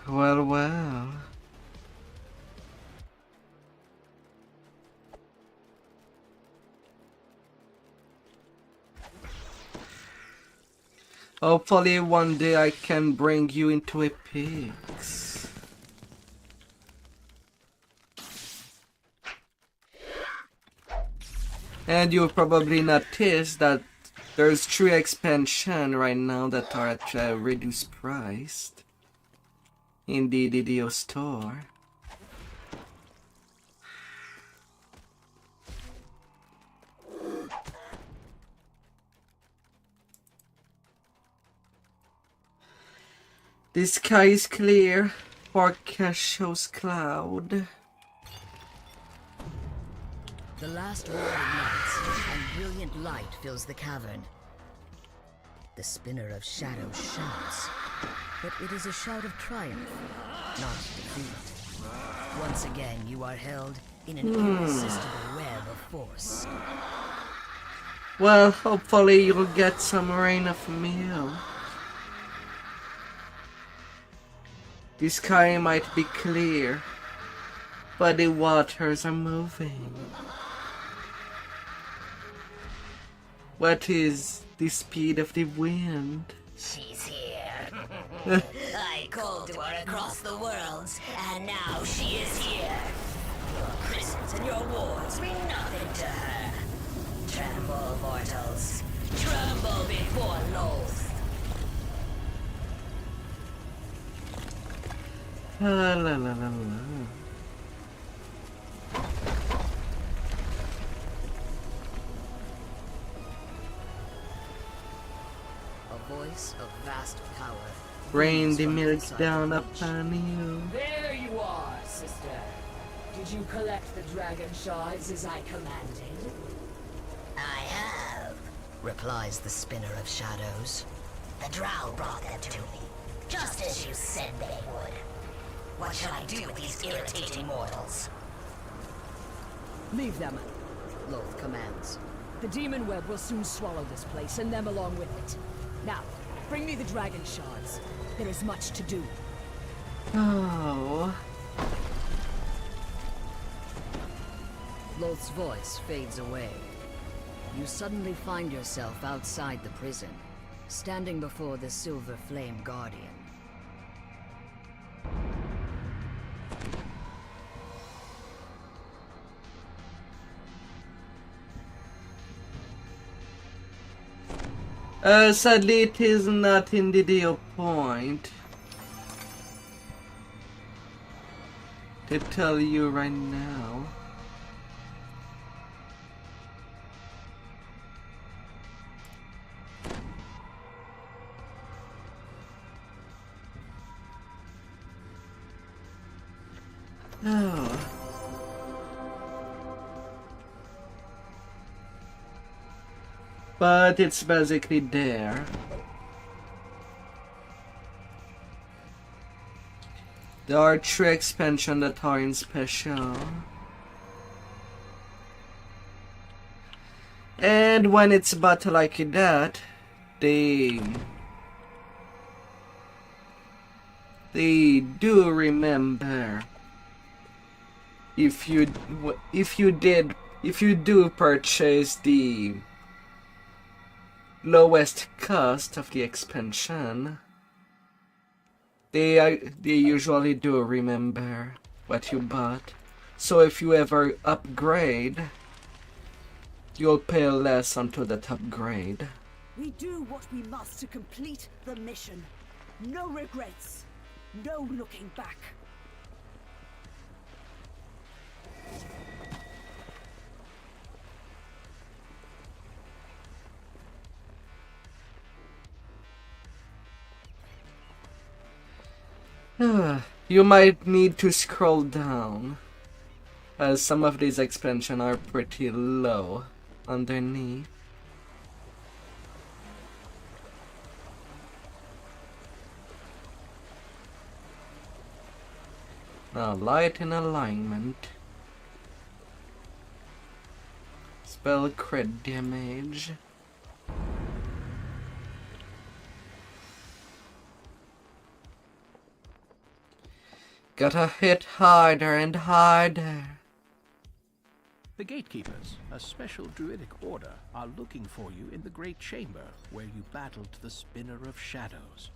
Well, well. Hopefully one day I can bring you into a pix. And you'll probably notice that there's 3 expansion right now that are at a reduced price in the DDO store. The sky is clear, forecast shows cloud. The last roar ignites, and brilliant light fills the cavern. The Spinner of Shadows shouts, but it is a shout of triumph, not defeat. Once again, you are held in an irresistible web of force. Well, hopefully you'll get some rain of meal. The sky might be clear, but the waters are moving. What is the speed of the wind? She's here. I called to her across the worlds, and now she is here. Your prisons and your wards mean nothing to her. Tremble, mortals. Tremble before Loath. La la la la la. place of vast power. Rain the from milk inside down the breach. upon you. There you are, sister. Did you collect the dragon shards as I commanded? I have, replies the Spinner of Shadows. The Drow brought them to me, just as you said they would. What shall I do with these irritating mortals? Leave them. Loth commands. The demon web will soon swallow this place, and them along with it. Now, bring me the dragon shards. There is much to do. Oh. Loth's voice fades away. You suddenly find yourself outside the prison, standing before the Silver Flame Guardian. Sadly, it is not in the DDO point to tell you right now. Oh. But it's basically there. There are 3 expansions that are in special. And when it's battle like that, they do remember if you do purchase the lowest cost of the expansion, they usually do remember what you bought. So if you ever upgrade, you'll pay less onto that upgrade. We do what we must to complete the mission. No regrets. No looking back. You might need to scroll down, as some of these expansions are pretty low underneath. Now, light in alignment. Spell crit damage. Gotta hit harder and harder. The Gatekeepers, a special druidic order, are looking for you in the Great Chamber, where you battled the Spinner of Shadows.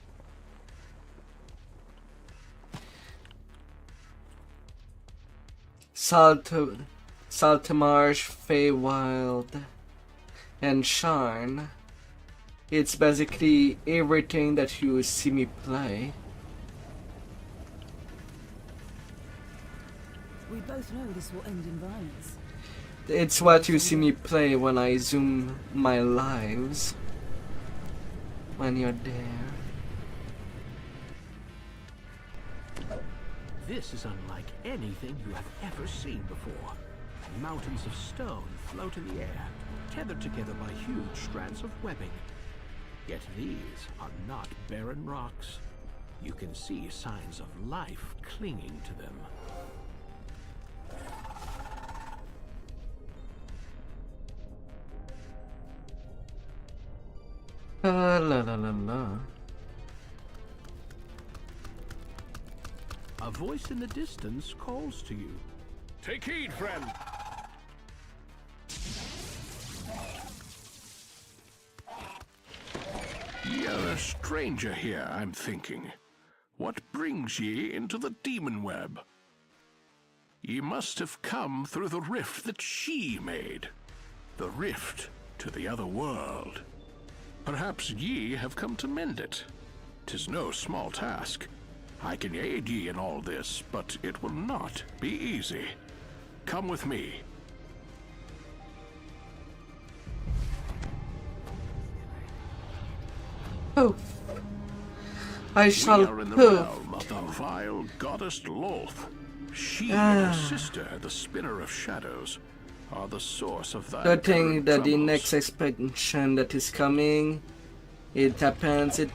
Saltamarsh, Feywild, and Sharn. It's basically everything that you see me play. We both know this will end in violence. It's what you see me play when I zoom my lives. When you're there. This is unlike anything you have ever seen before. Mountains of stone float in the air, tethered together by huge strands of webbing. Yet these are not barren rocks. You can see signs of life clinging to them. La la la la. A voice in the distance calls to you. Take heed, friend! Ye are a stranger here, I'm thinking. What brings ye into the demon web? Ye must have come through the rift that she made. The rift to the other world. Perhaps ye have come to mend it. 'Tis no small task. I can aid ye in all this, but it will not be easy. Come with me. poof. I We shall are in the poof. realm of the vile goddess Loth. She and her sister, the Spinner of Shadows, are the source of thy I think that the troubles. next expansion that is coming, it happens in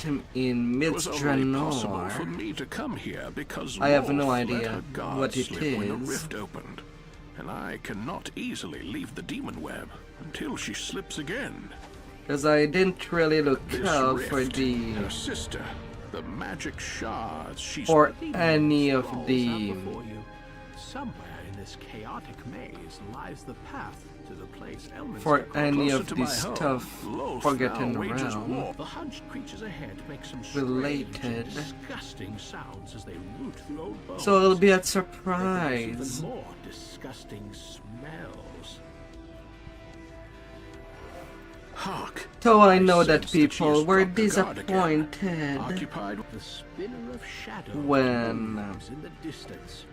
It was only possible Midstranor. for me to come here because I have no Loth idea let her guard what it slip when the is. rift opened, and I cannot easily leave the demon web until she slips again. Because I didn't really look This out rift, for the her sister, the magic shards she for any of the Before you, somewhere in this chaotic maze lies the path to the place Elminster for called. any Closer of to the my home, stuff Loth forgotten now wages around. war. The hunched creatures ahead make some Related. strange and disgusting sounds as they root through old bones. So it'll be a They produce surprise. even more disgusting smells. Hark! So I know that sense that she people has were dropped the guard again. disappointed Occupied with the spinner of shadows when looms in the distance.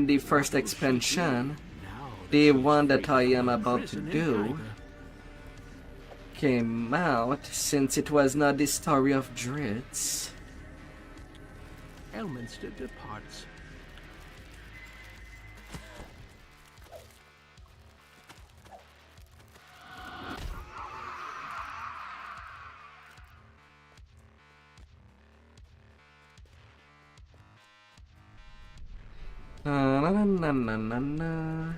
the first expansion, the one that I am about to do, came out, since it was not the story of Dritz. Elminster departs. Na na na na na na.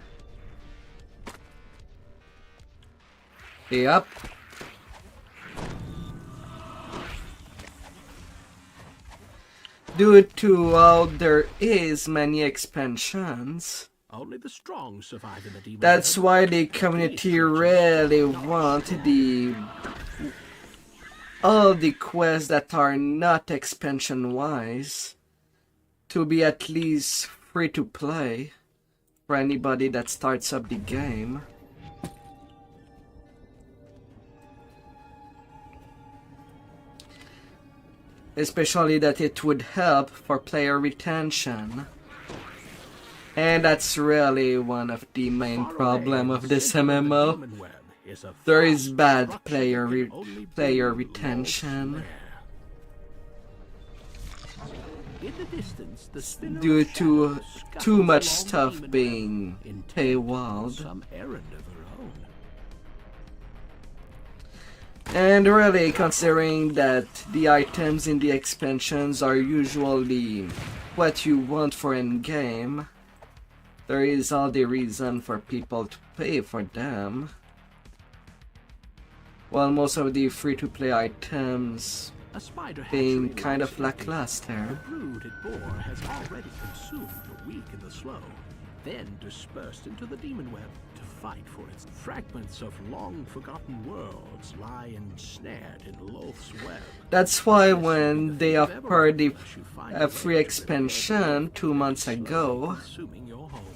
Yep. Due to there is many expansions, Only the strong survive in the demon. that's web. why the community really want all the quests that are not expansion wise to be at least free to play for anybody that starts up the game. Especially that it would help for player retention. And that's really one of the main problem of this MMO. There is bad player retention In the distance, the spinner due of to shadows too scuttles much along the stuff demon being web, intent on paywalled. some errand of her own. And really, considering that the items in the expansions are usually what you want for in-game, there is all the reason for people to pay for them. While most of the free-to-play items A spider being hatchery kind lies of in the The lackluster. brood it bore has already consumed the weak and the slow, then dispersed into the demon web to fight for its fragments of long-forgotten worlds lie ensnared in Loth's web. That's why when they offered a free expansion 2 months ago, Consuming your home.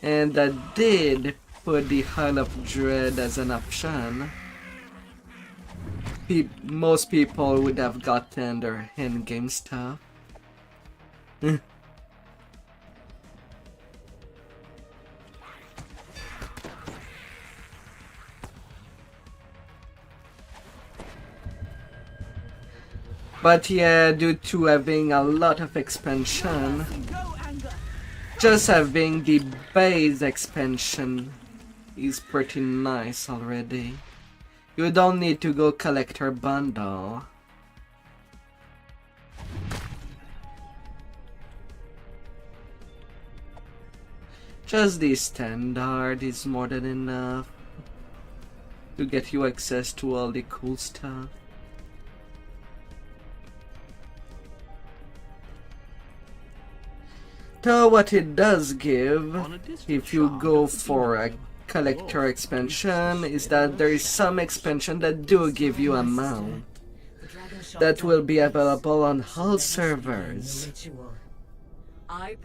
and that did put the Isle of Dread as an option, most people would have gotten their in-game stuff. But yeah, due to having a lot of expansion, just having the base expansion is pretty nice already. You don't need to go collect her bundle. Just the standard is more than enough to get you access to all the cool stuff. So what it does give, if you go for a collector expansion, is that there is some expansion that do give you a mount that will be available on all servers.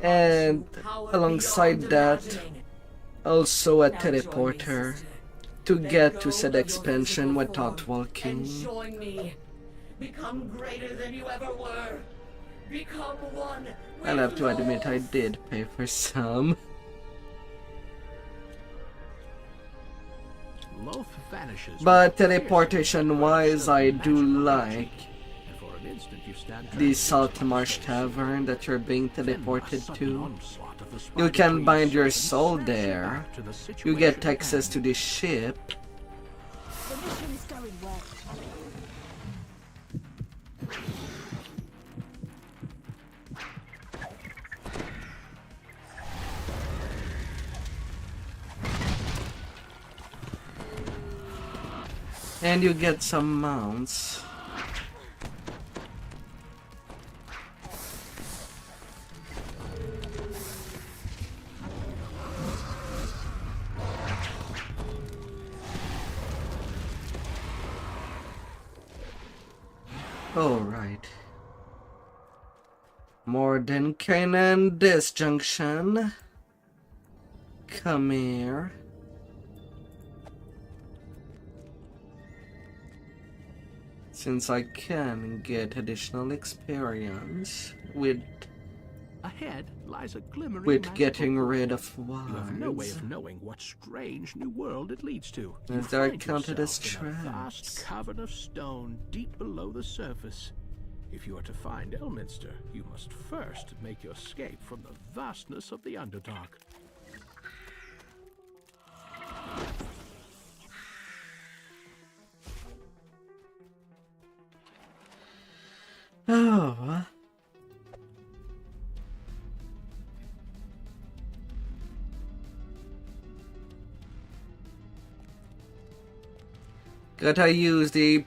And alongside that, also a teleporter to get to said expansion without walking. Join me. Become greater than you ever were. Become one. I'll have to admit I did pay for some. Loth vanishes. But teleportation wise, I do like And for an instant you stand the transfixed by Saltmarsh the Tavern that you're being Then a teleported sudden to. onslaught of the You spider can queen's bind your servants soul snaps you there. back to the You situation get at access hand. to the ship. The mission's going well. And you get some mounts. Alright. More than Canaan disjunction. Come here. Since I can get additional experience with Ahead lies a glimmering magical getting pool. rid of You have no way wards. of knowing what strange new world it leads to. As You they are find counted as yourself in a vast traps. cavern of stone deep below the surface. If you are to find Elminster, you must first make your escape from the vastness of the Underdark. Oh. Gotta use the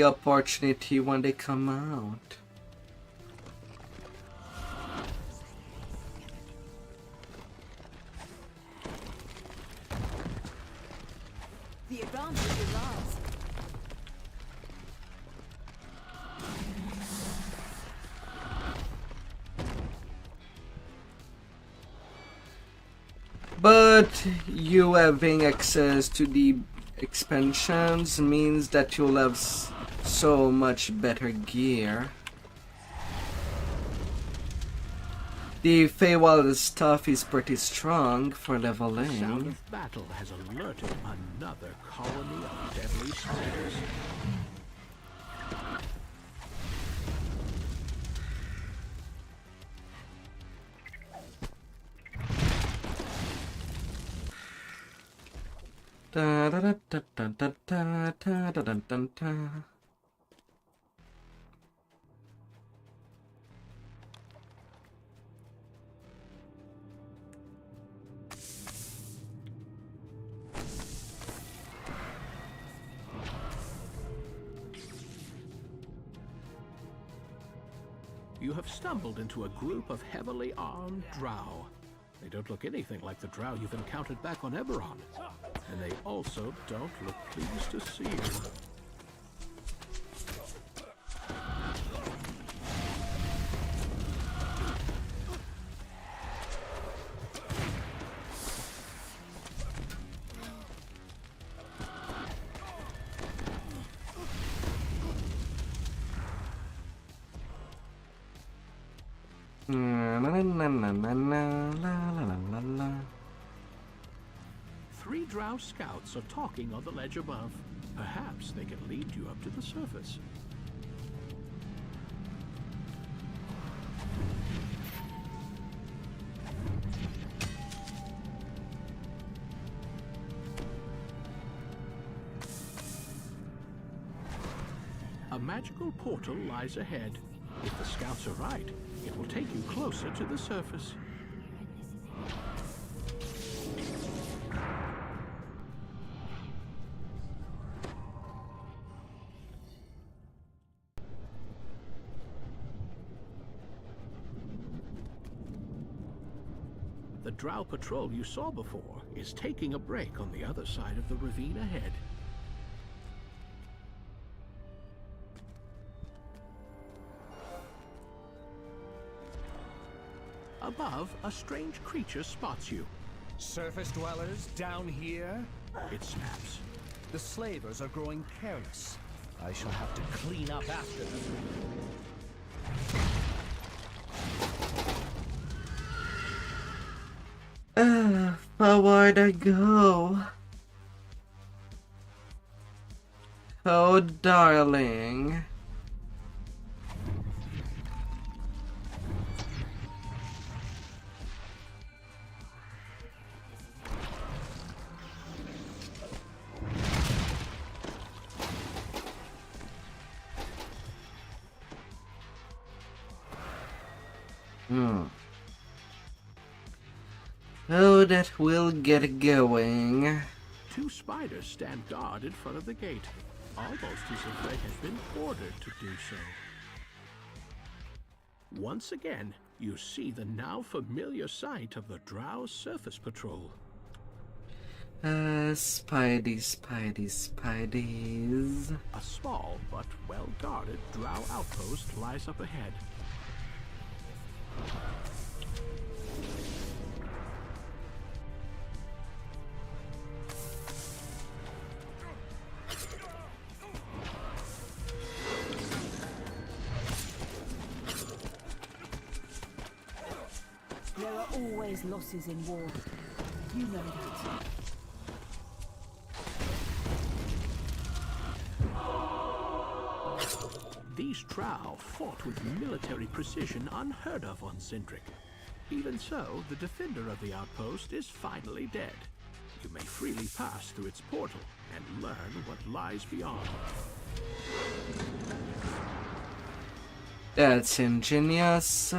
opportunity when they come out. The advantage is ours. But you having access to the expansions means that you'll have so much better gear. The Feywild stuff is pretty strong for The sound leveling. of battle has alerted another colony of deadly spiders. Da da da da da da da da da da da da. You have stumbled into a group of heavily armed drow. They don't look anything like the drow you've encountered back on Eberron. And they also don't look pleased to see you. Na na na na na na la la la la la. 3 drow scouts are talking on the ledge above. Perhaps they can lead you up to the surface. A magical portal lies ahead. If the scouts are right, it will take you closer to the surface. The drow patrol you saw before is taking a break on the other side of the ravine ahead. Above, a strange creature spots you. Surface dwellers down here? It snaps. The slavers are growing careless. I shall have to clean up after them. Forward I go. Oh, darling. Oh, that will get going. 2 spiders stand guard in front of the gate, almost as if they had been ordered to do so. Once again, you see the now familiar sight of the Drow Surface Patrol. Spideys. A small but well-guarded Drow outpost lies up ahead. There are always losses in war. You know that. These Drow fought with military precision unheard of on Sindric. Even so, the defender of the outpost is finally dead. You may freely pass through its portal and learn what lies beyond. That's ingenious.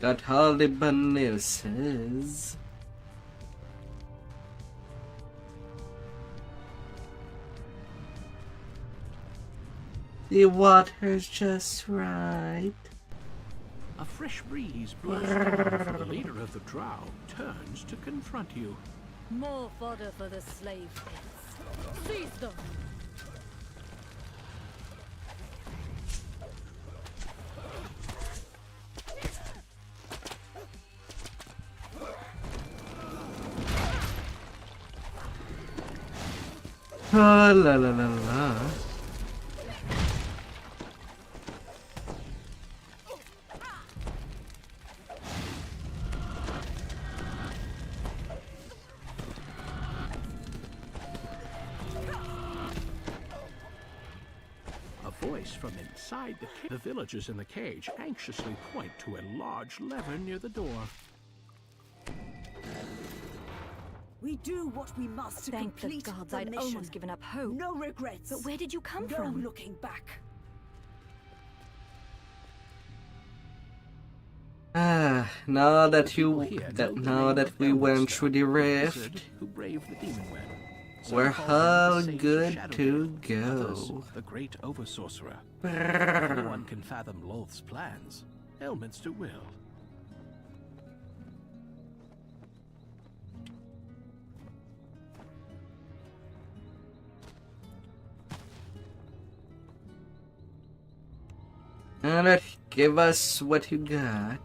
Got all the bonuses. The water's just right. A fresh breeze blows down, the leader of the Drow turns to confront you. More fodder for the slave pits. Seize them! Oh, la la la la. A voice from inside the cage. The villagers in the cage anxiously point to a large lever near the door. We do what we must to Thank the complete gods, the I'd mission. almost given up hope. No regrets. But where did you come no from? looking back. Now that we went through the rift, Who braved the demon web. we're all good to Others, go. the great over-sorcerer. No one can fathom Loth's plans. Ailments to will. Alright, give us what you got.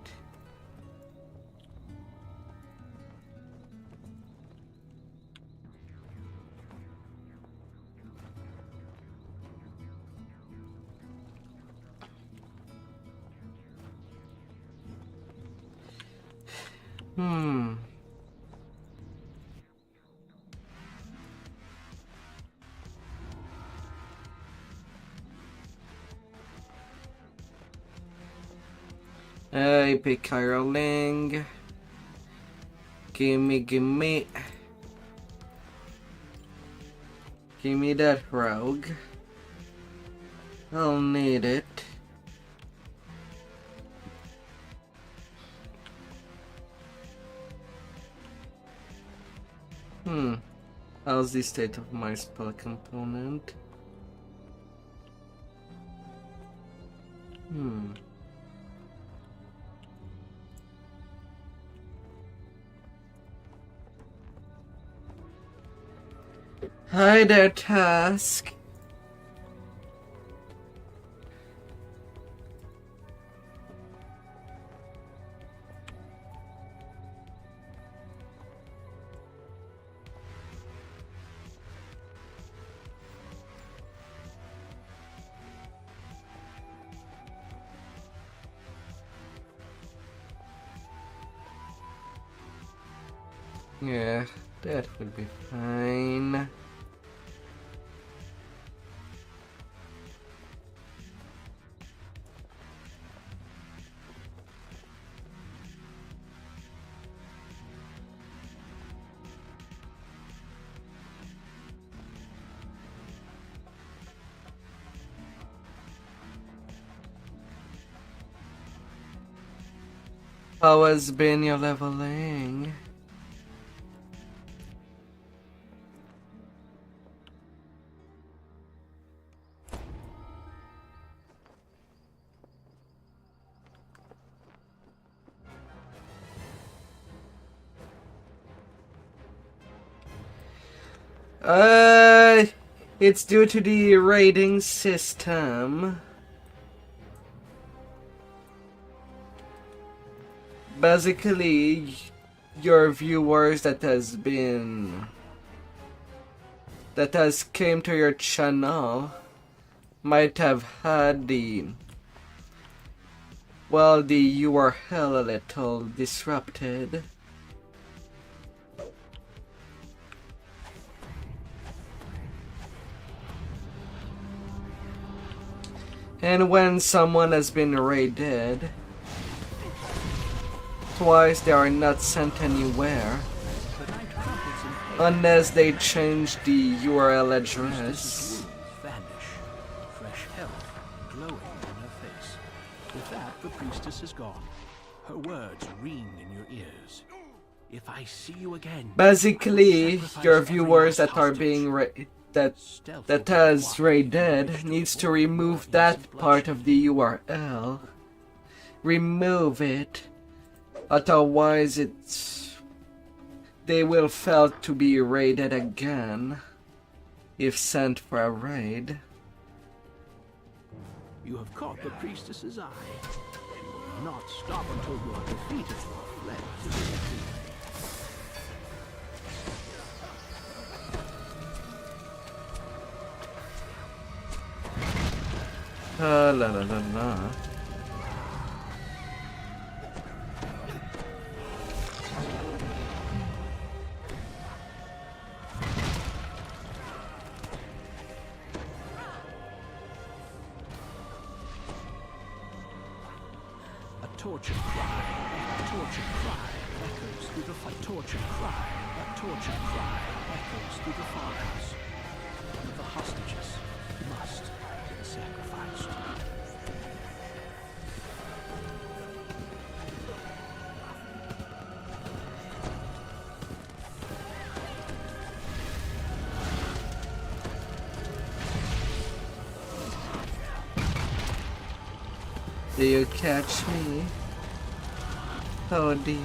Epic caroling. Gimme. Gimme that rogue. I'll need it. How's the state of my spell component? Hi there, Task. Yeah, That would be fine. How has been your leveling? It's due to the rating system. Basically, your viewers that has came to your channel might have had the URL a little disrupted. And when someone has been raided twice, they are not sent anywhere unless they change the URL address. Vanish. Fresh health glowing on her face. With that, the priestess is gone. Her words ring in your ears. If I see you again, basically, your viewers that are being that has raided needs to remove that part of the URL. Remove it. Otherwise, they will fail to be raided again if sent for a raid. You have caught the priestess's eye. She will not stop until you are defeated or fled to the sea. La la la la. Tortured cry, tortured cry, echoes through the fight. Tortured cry, a tortured cry, echoes through the farmhouse. The hostages must be sacrificed. Do you catch me? Oh dear.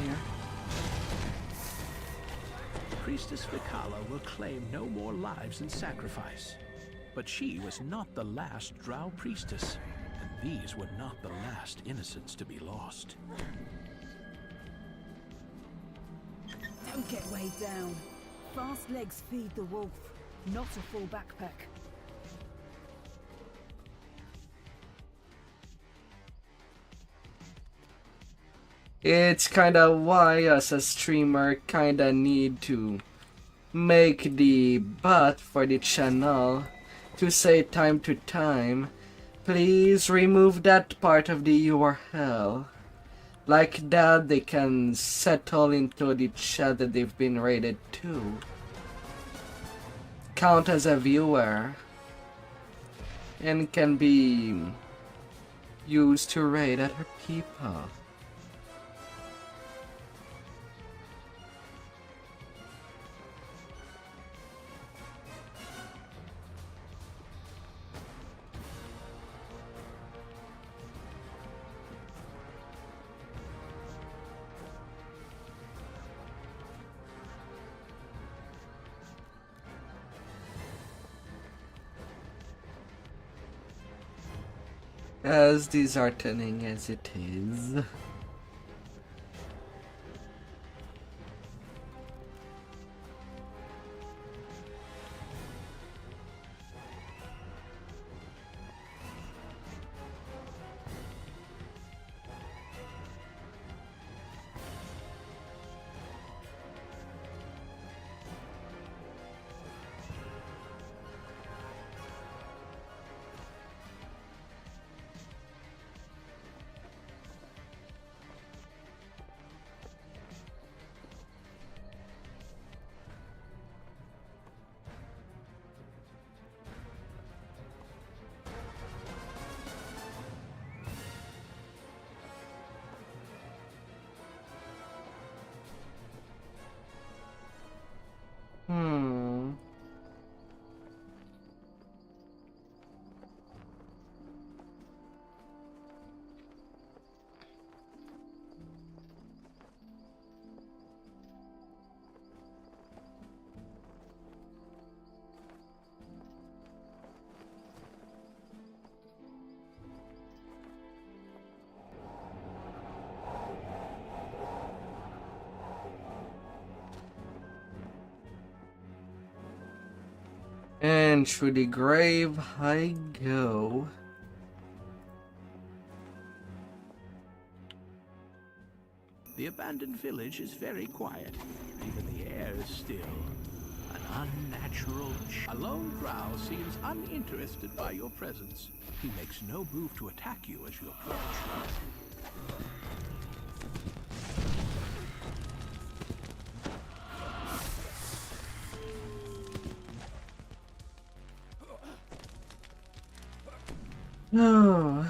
Priestess Vikala will claim no more lives in sacrifice. But she was not the last drow priestess, and these were not the last innocents to be lost. Don't get weighed down. Fast legs feed the wolf, not a full backpack. It's kinda why us as streamer kinda need to make the bot for the channel to say time to time, please remove that part of the URL. Like that they can settle into the chat that they've been raided to. Count as a viewer. And can be used to raid other people. As disheartening as it is. And through the grave I go. The abandoned village is very quiet. Even the air is still. An unnatural A lone drow seems uninterested by your presence. He makes no move to attack you as you approach. No.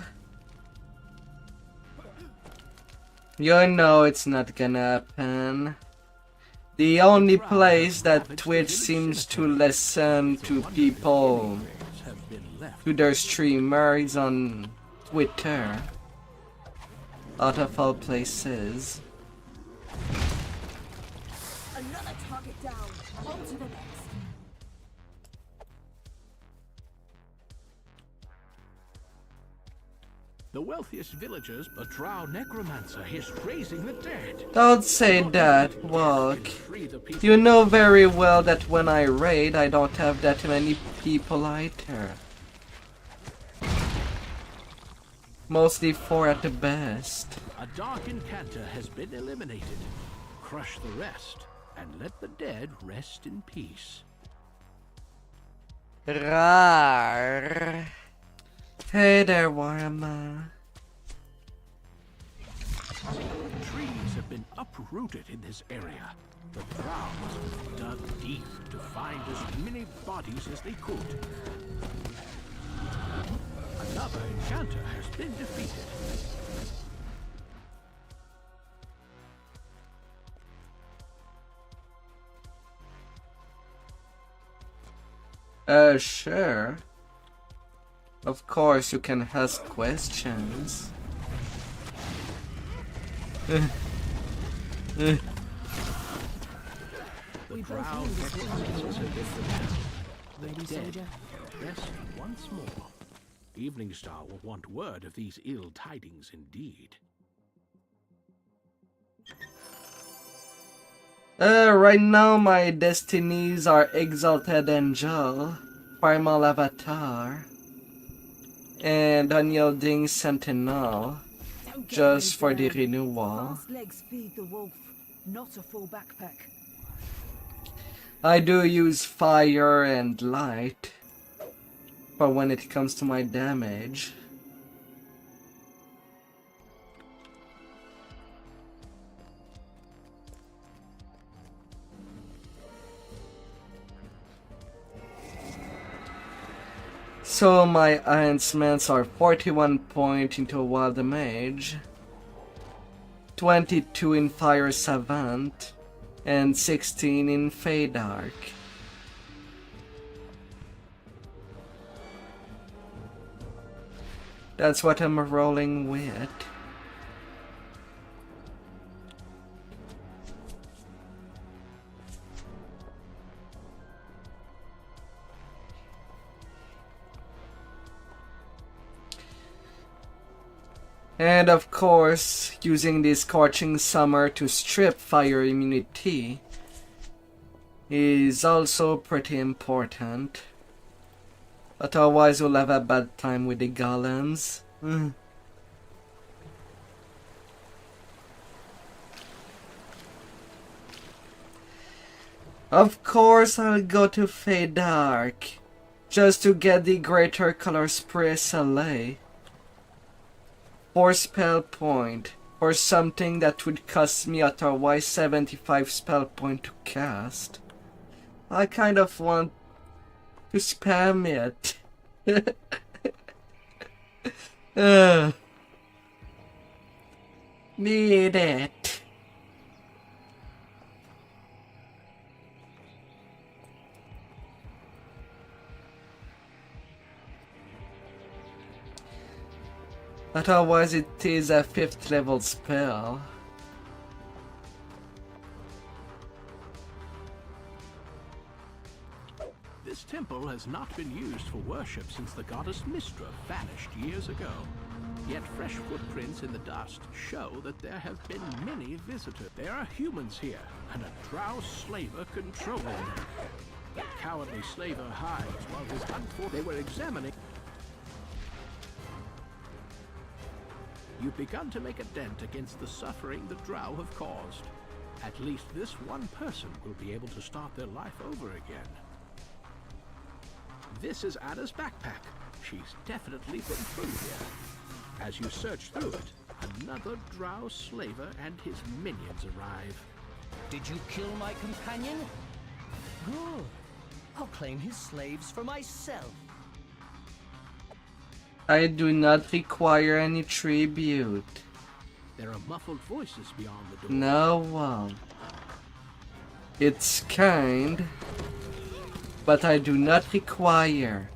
You know it's not gonna happen. The only place that Twitch seems to listen to people, to their streamers on Twitter, out of all places. Another target down. On to the next. The wealthiest villagers, a drow necromancer, is raising the dead. Don't say that, Walk. You know very well that when I raid, I don't have that many people either. Mostly 4 at the best. A dark incanter has been eliminated. Crush the rest, and let the dead rest in peace. Rar. Hey there, Warma. Trees have been uprooted in this area. The drow must have dug deep to find as many bodies as they could. Another enchanter has been defeated. Sure. Of course, you can ask questions. The drow necromancers have been Ready, soldier? rest once more. Evening Star will want word of these ill tidings indeed. Right now my destinies are Exalted Angel, Primal Avatar, and Unyielding Sentinel, just for the renewal. Fast legs feed the wolf, not a full backpack. I do use fire and light, but when it comes to my damage, so my enhancements are 41 point into Wild Mage, 22 in Fire Savant, and 16 in Fade Arc. That's what I'm rolling with. And of course, using the Scorching Summer to strip fire immunity is also pretty important. Otherwise we'll have a bad time with the golems. Of course I'll go to Fade Dark, just to get the Greater Color Spray SLA. 4 spell point, or something that would cost me otherwise 75 spell point to cast. I kind of want to spam it. Need it. Otherwise it is a 5th level spell. This temple has not been used for worship since the goddess Mistra vanished years ago. Yet fresh footprints in the dust show that there have been many visitors. There are humans here, and a drow slaver controlling them. That cowardly slaver hides while his unfortunate they were examining. You've begun to make a dent against the suffering the drow have caused. At least this one person will be able to start their life over again. This is Anna's backpack. She's definitely been through here. As you search through it, another drow slaver and his minions arrive. Did you kill my companion? Good. I'll claim his slaves for myself. I do not require any tribute. There are muffled voices beyond the door. No, it's kind, but I do not require.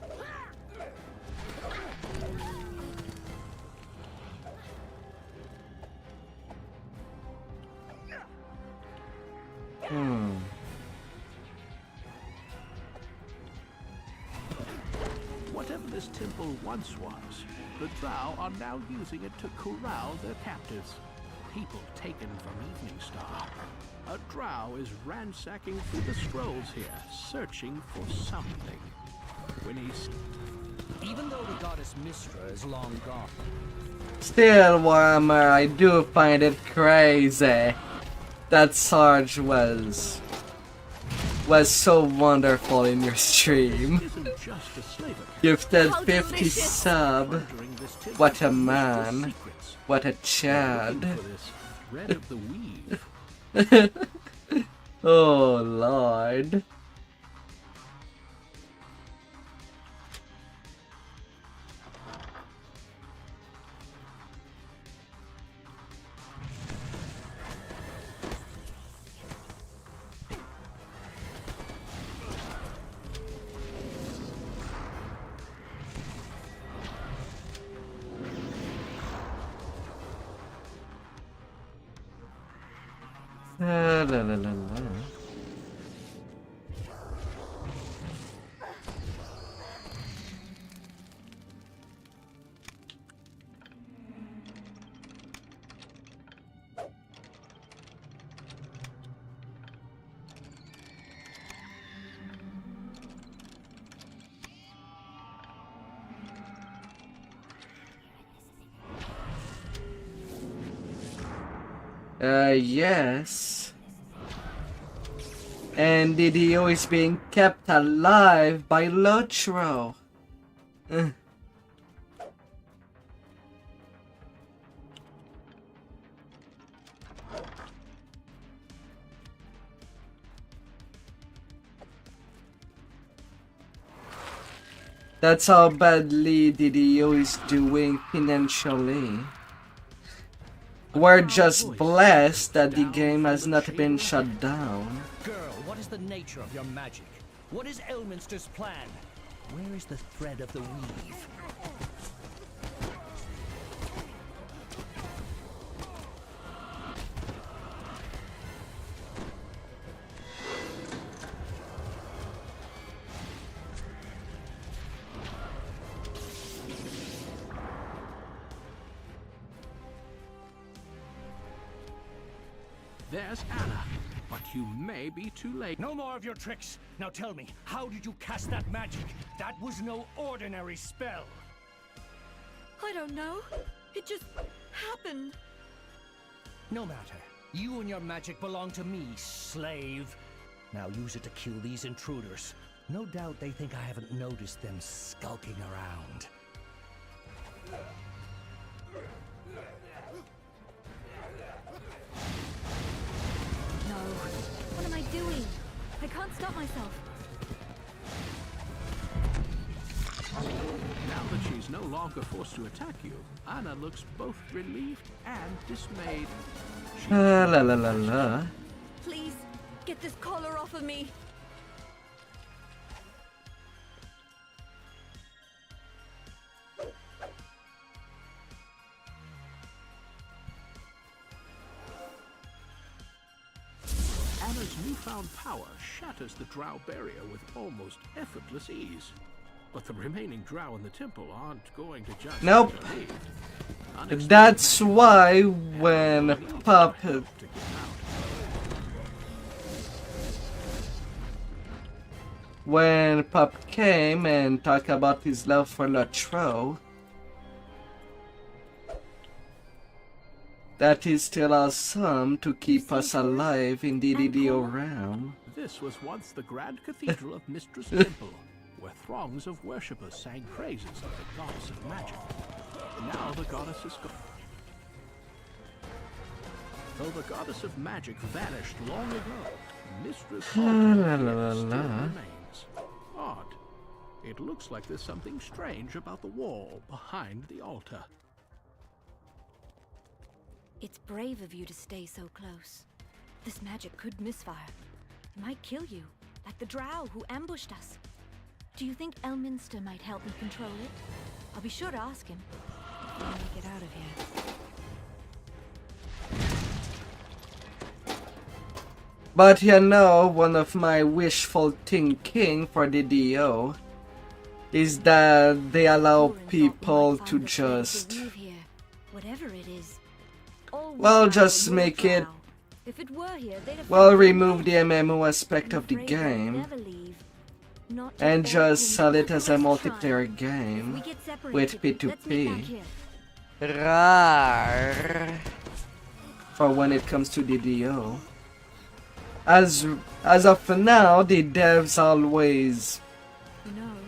Whatever this temple once was, the drow are now using it to corral their captives. People taken from Evening Star. A drow is ransacking through the scrolls here, searching for something. When he's... Even though the goddess Mistra is long gone. Still, Warhammer, I do find it crazy that Sarge was so wonderful in your stream. Gifted 50 sub. What a man. What a Chad. Oh Lord. La la la la. Yes. And DDO is being kept alive by Lotro. That's how badly DDO is doing financially. We're just blessed that the game has not been shut down. Girl, what is the nature of your magic? What is Elminster's plan? Where is the thread of the weave? There's Anna, but you may be too late. No more of your tricks. Now tell me, how did you cast that magic? That was no ordinary spell. I don't know. It just happened. No matter. You and your magic belong to me, slave. Now use it to kill these intruders. No doubt they think I haven't noticed them skulking around. What am I doing? I can't stop myself. Now that she's no longer forced to attack you, Anna looks both relieved and dismayed. La la la la. Please, get this collar off of me. Anna's newfound power shatters the drow barrier with almost effortless ease. But the remaining drow in the temple aren't going to just Nope. leave. That's why when when Pop came and talked about his love for Lotro, that is still awesome to keep us alive in the DDO realm. This was once the grand cathedral of Mistress Temple, where throngs of worshippers sang praises of the goddess of magic. Now the goddess is gone. Though the goddess of magic vanished long ago, Mistress Austrakear still remains. Odd. It looks like there's something strange about the wall behind the altar. It's brave of you to stay so close. This magic could misfire. It might kill you, like the drow who ambushed us. Do you think Elminster might help me control it? I'll be sure to ask him. Before we get out of here. But you know, one of my wishful thinking for the DDO is that they allow people to just, Whatever it is. well, just make it, well, remove the MMO aspect of the game and just sell it as a multiplayer game with P2P. Rawr. For when it comes to DDO. As of now, the devs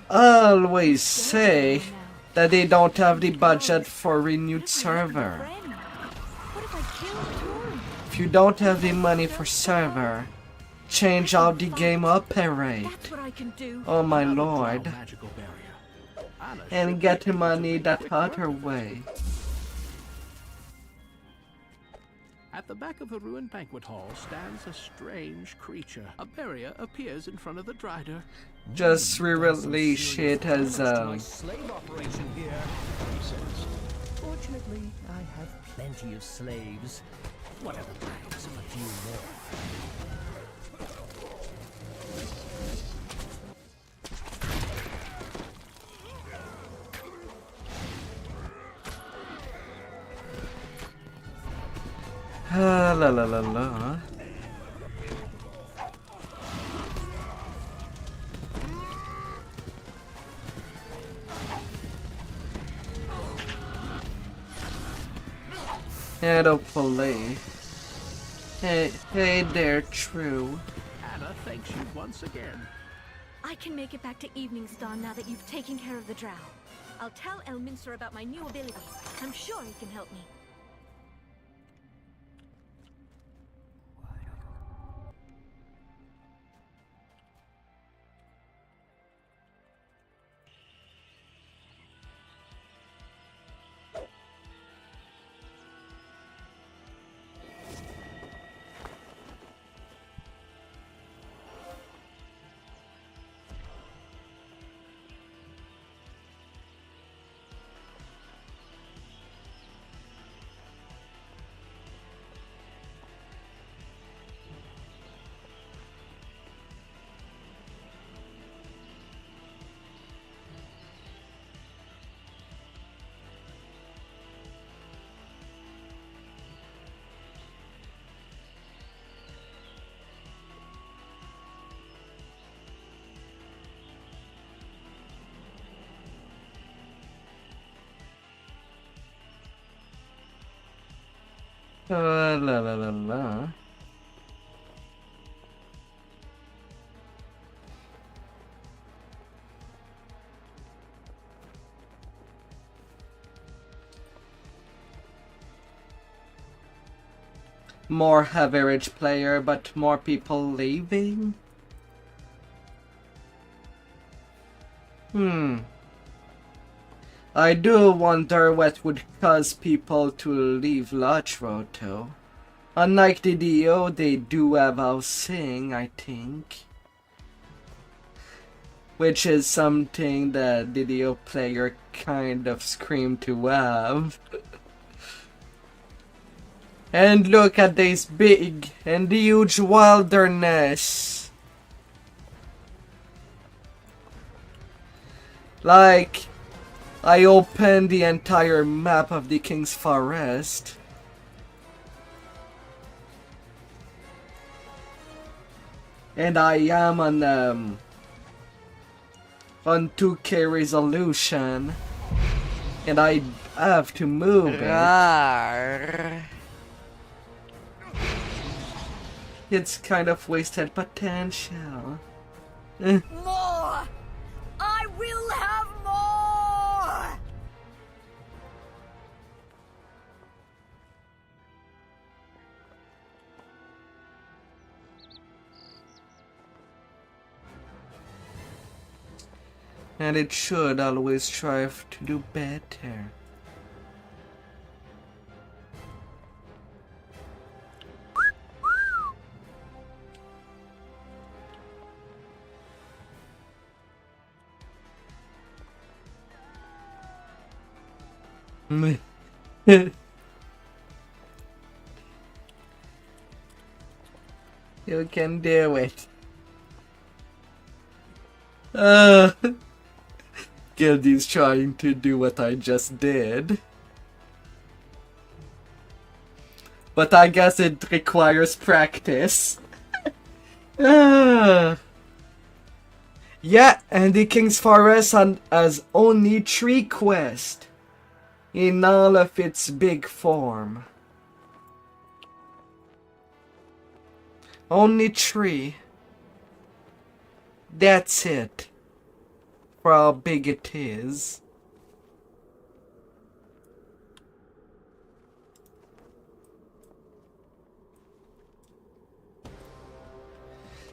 always say that they don't have the budget for renewed server. If you don't have the money for server, change how the game operate. Oh my lord. And get money that other way. At the back of the ruined banquet hall stands a strange creature. A barrier appears in front of the Drider. Just re-release it as slave operation here, he says. Fortunately, I have plenty of slaves. Whatever brings a few more. La la la la. Hopefully. Hey there, True. Anna thanks you once again. I can make it back to Evening Star now that you've taken care of the drow. I'll tell Elminster about my new abilities. I'm sure he can help me. La la la la. More average player, but more people leaving? I do wonder what would cause people to leave Lotro though. Unlike the DDO, they do have housing, I think. Which is something that DDO player kind of scream to have. And look at this big and huge wilderness. Like, I opened the entire map of the King's Forest. And I am on on 2K resolution, and I have to move it. It's kind of wasted potential. More! I will have more! And it should always strive to do better. You can do it. Gildy's trying to do what I just did. But I guess it requires practice. Yeah, and the King's Forest has only 3 quests in all of its big form. Only 3. That's it. For how big it is.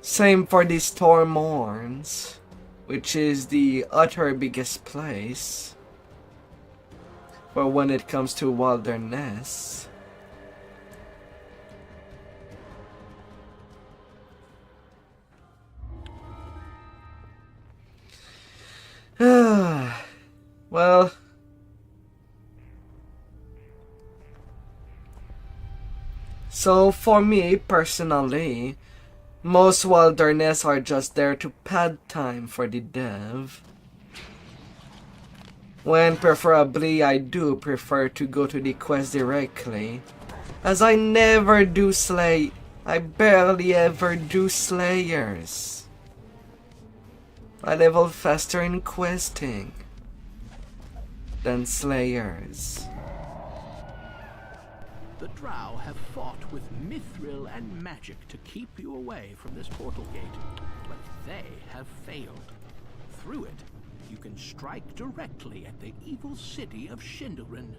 Same for the Stormhorns, which is the utter biggest place for when it comes to wilderness. Well, so for me personally, most wilderness are just there to pad time for the dev. When preferably I do prefer to go to the quest directly, as I never do I barely ever do slayers. I level faster in questing than slayers. The Drow have fought with mithril and magic to keep you away from this portal gate, but they have failed. Through it, you can strike directly at the evil city of Shindelrin.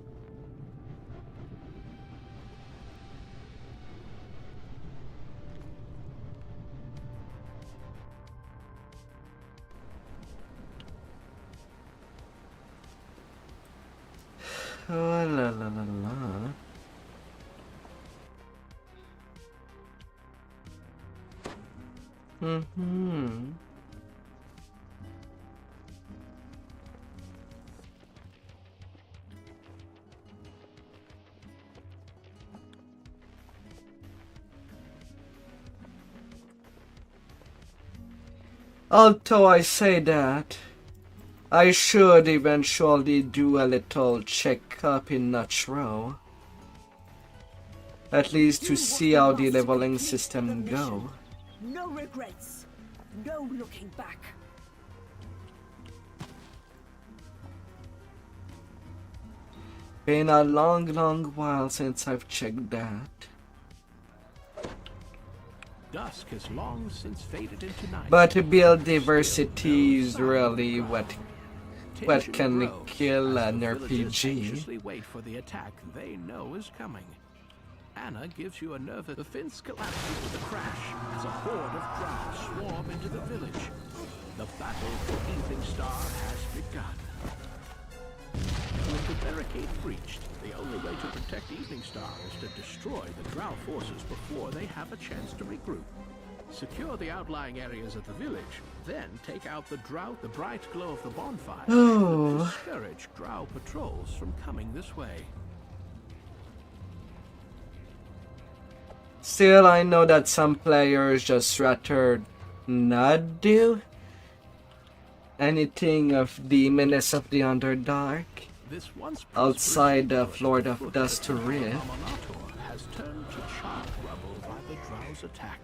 Oh, la la la la. Although I say that, I should eventually do a little check-up in Notch Row. At least to see how the leveling system go. No regrets. No looking back. Been a long while since I've checked that. Dusk has long since faded into night. But build diversity is really what can kill an RPG. Wait for the attack they know is coming. Anna gives you a nervous. The fence collapses with a crash as a horde of drow swarm into the village. The battle for Evening Star has begun. With the barricade breached, the only way to protect Evening Star is to destroy the drow forces before they have a chance to regroup. Secure the outlying areas of the village, then take out the bright glow of the bonfire to discourage drow patrols from coming this way. Still, I know that some players just rather not do anything of the Menace of the Underdark outside of Lord of Dust to Rift. Has turned to charred rubble by the drow's attack.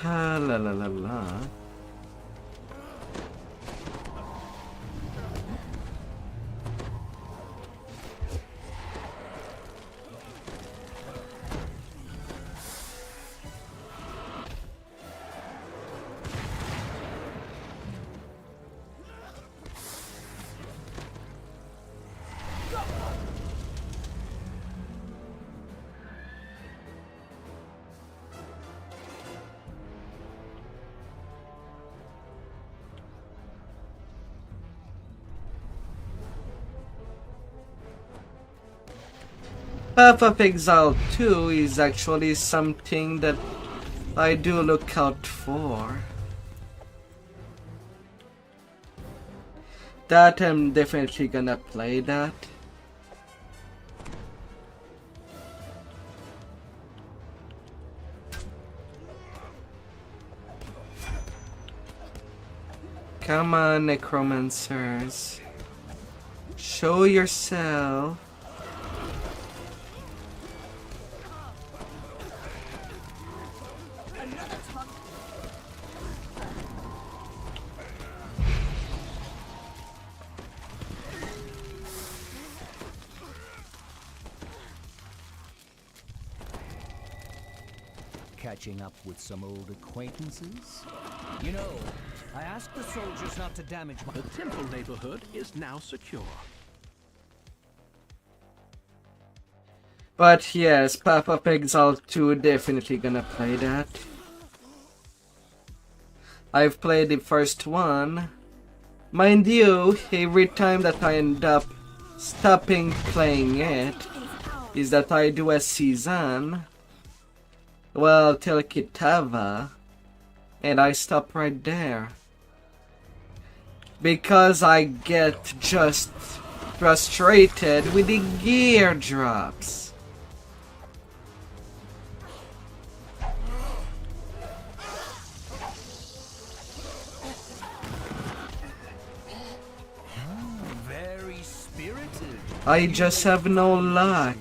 La la la la. Path of Exile 2 is actually something that I do look out for. That I'm definitely gonna play that. Come on, necromancers. Show yourself. Catching up with some old acquaintances? You know, I asked the soldiers not to damage my... The temple neighborhood is now secure. But yes, Path of Exile 2, definitely gonna play that. I've played the first one. Mind you, every time that I end up stopping playing it, is that I do a season. Well, till Kitava, and I stop right there. Because I get just frustrated with the gear drops. Very spirited. I just have no luck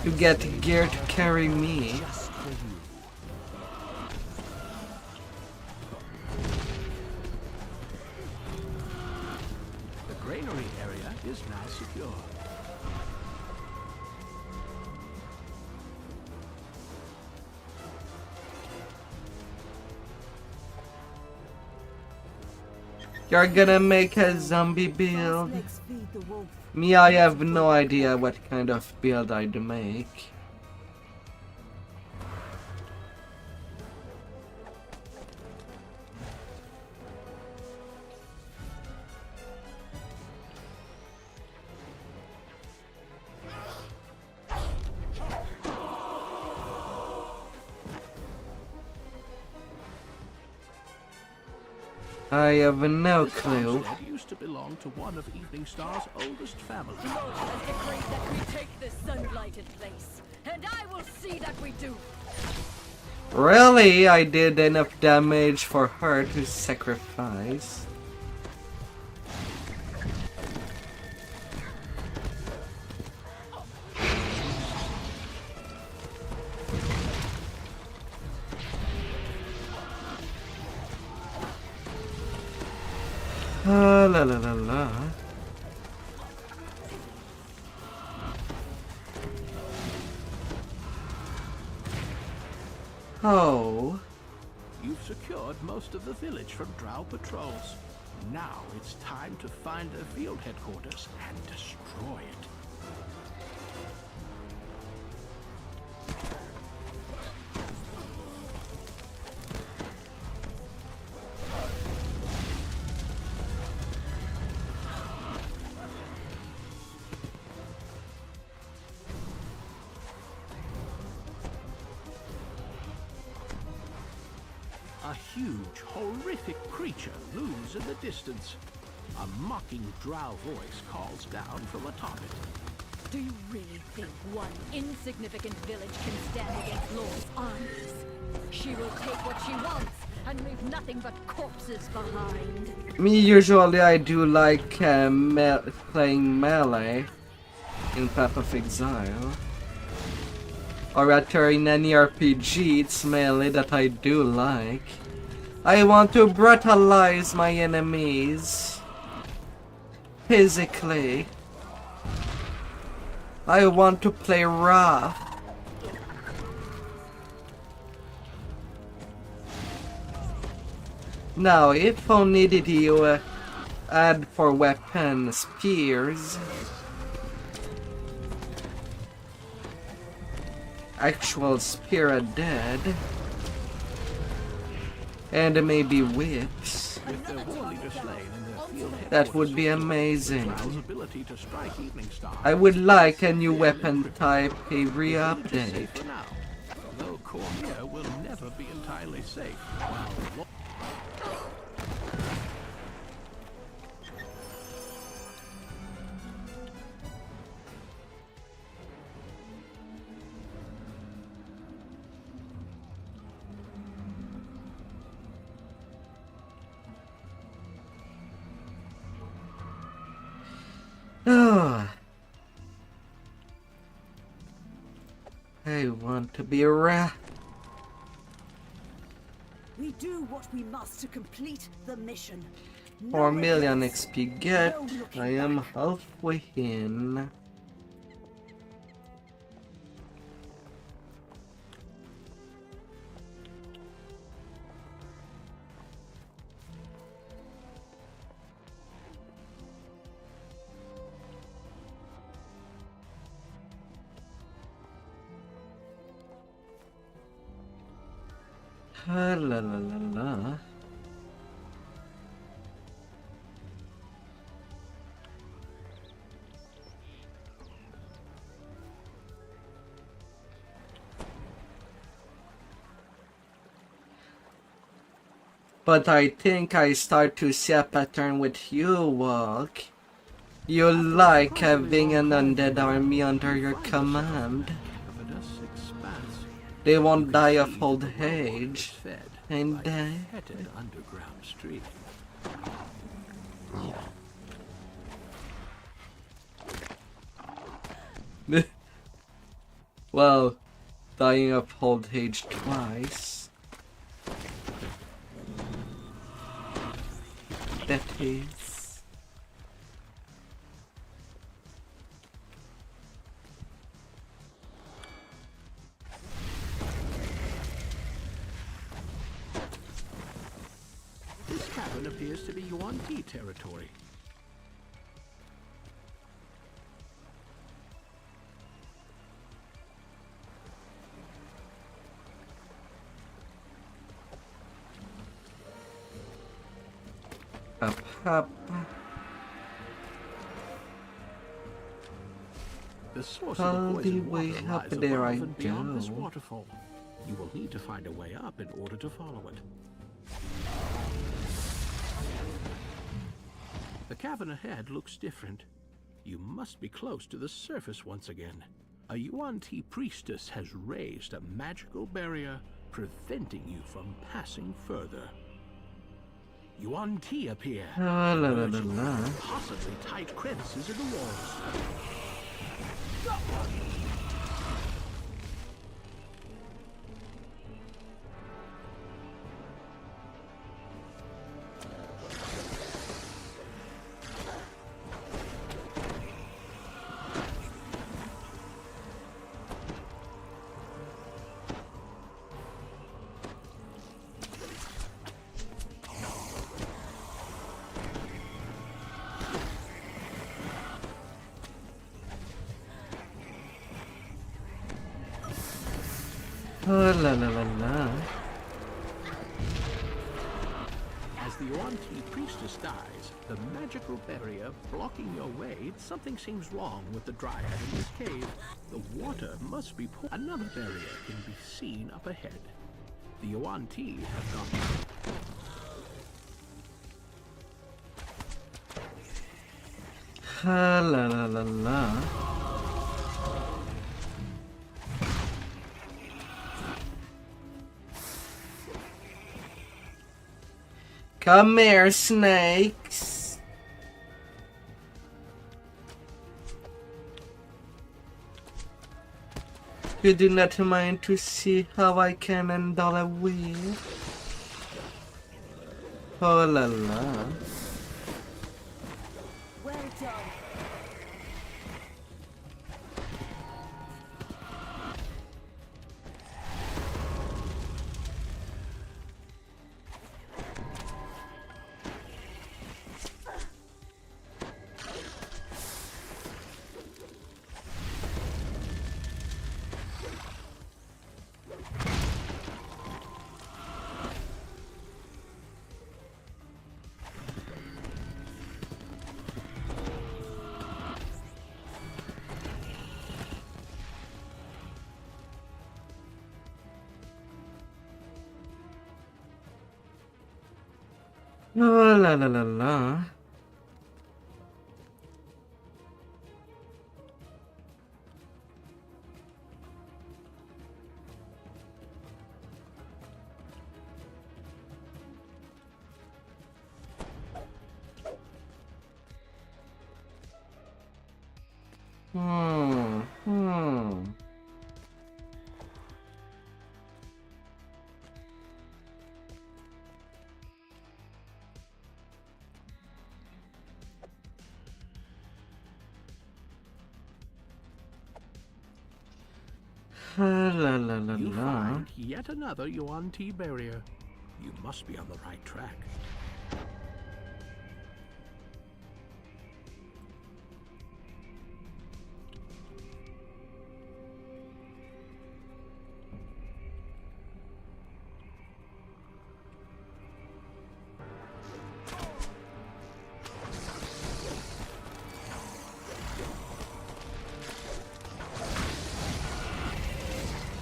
to get gear to carry me. Is now secure. You're gonna make a zombie build? Me, I have no idea what kind of build I'd make. I have no clue. It used to belong to one of Evening Star's oldest families. The Lord has decreed that we take this sun-lighted place, and I will see that we do. Really? I did enough damage for her to sacrifice. La la la la. Oh. You've secured most of the village from Drow patrols. Now it's time to find their field headquarters and destroy it. A huge, horrific creature looms in the distance. A mocking drow voice calls down from atop it. Do you really think one insignificant village can stand against Lord's armies? She will take what she wants and leave nothing but corpses behind. Me, usually I do like playing melee in Path of Exile. or rather in any RPG, it's melee that I do like. I want to brutalize my enemies physically. I want to play rough. Now, if only DDO add for weapon spears, actual spear are dead, and maybe whips. If their war leader slain and their field That would be amazing. Trial's ability to strike evening stars. I would like a new weapon type every update. For now, though Cormier will never be entirely safe. While Oh, I want to be a rat. We do what we must to complete the mission. 4 million XP get. I am halfway in. La la la la. But I think I start to see a pattern with you, Walk. You like having an undead army under your command. They won't die of old age, and they... underground street. Well, dying of old age twice. That is... This cavern appears to be Yuan Ti territory. Up. The source All of the the poison way water up lies there above I and beyond this go. waterfall. You will need to find a way up in order to follow it. The cavern ahead looks different. You must be close to the surface once again. A Yuan Ti priestess has raised a magical barrier preventing you from passing further. Yuan Ti appear, La la la la emerging la. from possibly tight crevices in the walls. Oh, la la la la. As the Yuan Ti priestess dies, the magical barrier blocking your way, something seems wrong with the dryad in this cave. The water must be poured. Another barrier can be seen up ahead. The Yuan Ti have gone. La la la la. Come here, snakes. You do not mind to see how I can handle a wheel? Oh la la. Well done. Oh la la la la. Hmm. La la la You la. find yet another Yuan Ti barrier. You must be on the right track.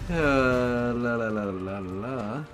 La la la la la.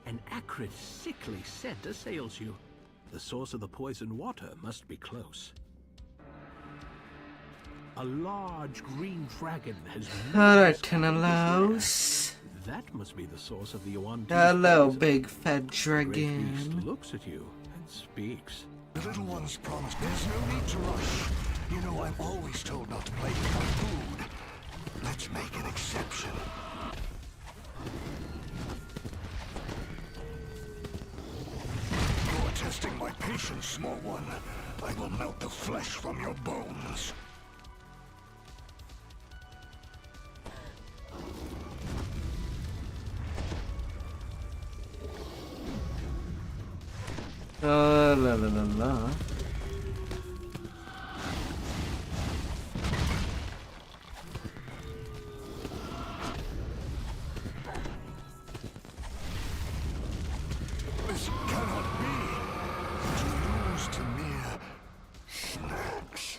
An acrid, sickly scent assails you. The source of the poison water must be close. A large green dragon has... Alright, Tenelos. That must be the source of the Yuan Ti. Hello, big fat The great beast dragon. looks at you and speaks. The little ones promised there's no need to rush. You know, I'm always told not to play with my food. Let's make an exception. You're testing my patience, small one. I will melt the flesh from your bones. La la la la. This cannot be. To lose to mere snacks.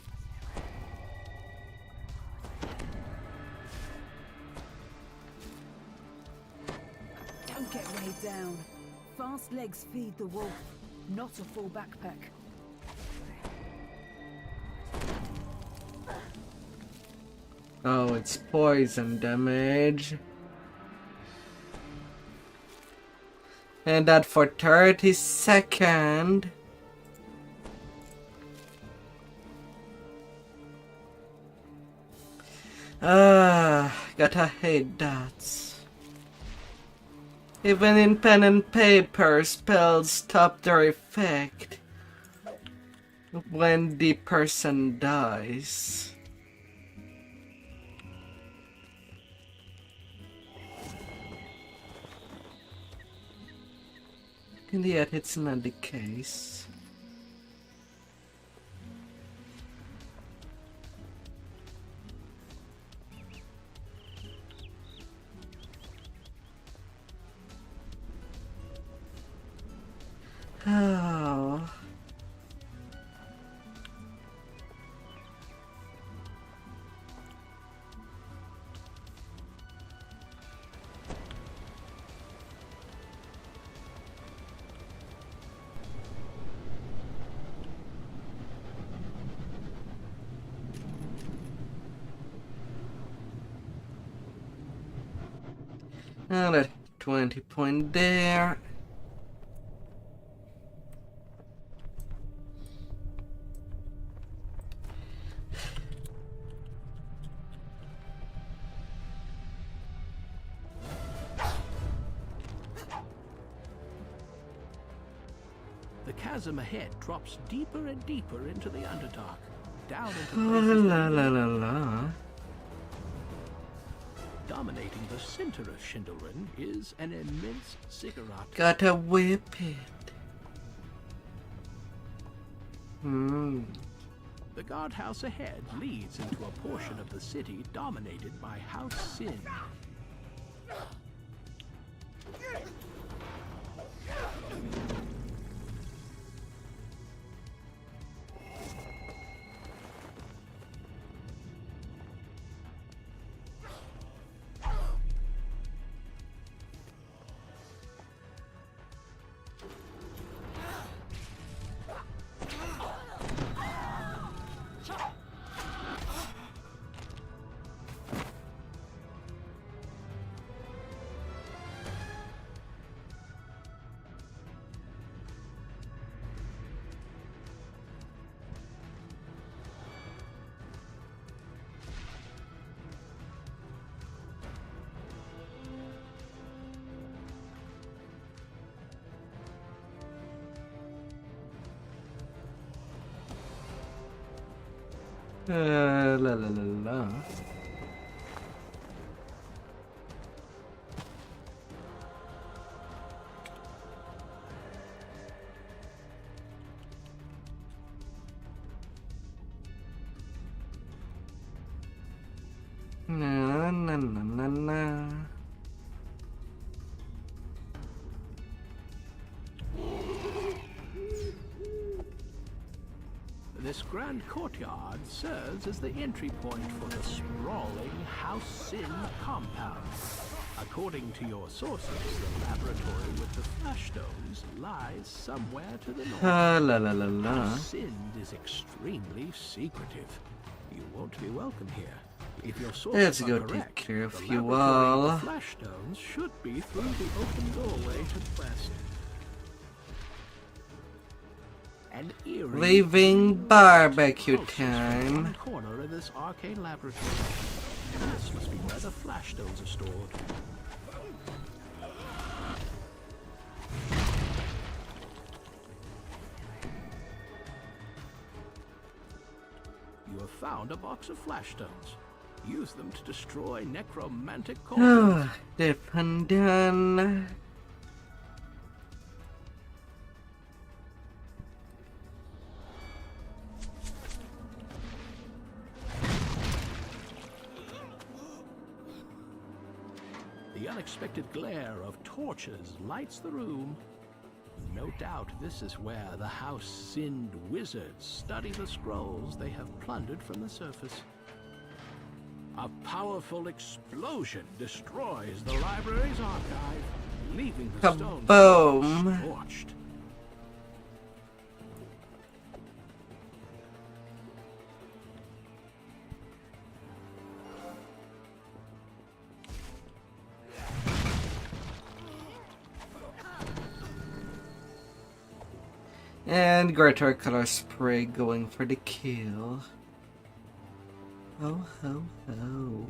Don't get weighed down. Fast legs feed the wolf, not a full backpack. Oh, it's poison damage. And that for 30 seconds. Gotta hate that. Even in pen and paper, spells stop their effect when the person dies. And yet it's not the case. Oh. Another 20 point there. The chasm ahead drops deeper and deeper into the Underdark, down into Oh, places la that la la la. dominating the center of Shindelrin is an immense ziggurat. Gotta whip it. The guardhouse ahead leads into a portion of the city dominated by House Sin. La la la la. Na na na na na. This grand courtyard serves as the entry point for the sprawling House Sin compound. According to your sources, the laboratory with the flash stones lies somewhere to the north. La la la la. House Sin is extremely secretive. You won't be welcome here. If your sources Let's are go correct, take care of the you laboratory all. with the flash stones should be through the open doorway to the west. An eerie Leaving barbecue in time. the corner of this arcane laboratory. This must be where the flash stones are stored. You have found a box of flash stones. Use them to destroy necromantic cauldrons. Oh, dip and done. The unexpected glare of torches lights the room. No doubt this is where the House Sinned wizards study the scrolls they have plundered from the surface. A powerful explosion destroys the library's archive, leaving the stones Kaboom. scorched. And Greater Color Spray going for the kill. Oh ho ho.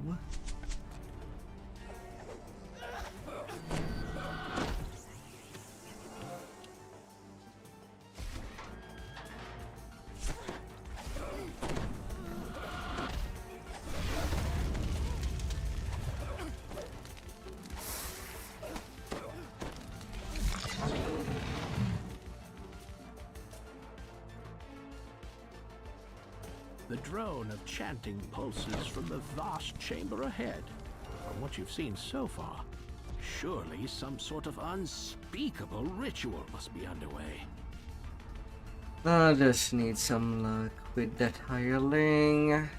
The drone of chanting pulses from the vast chamber ahead. From what you've seen so far, Surely some sort of unspeakable ritual must be underway. I just need some luck with that hireling.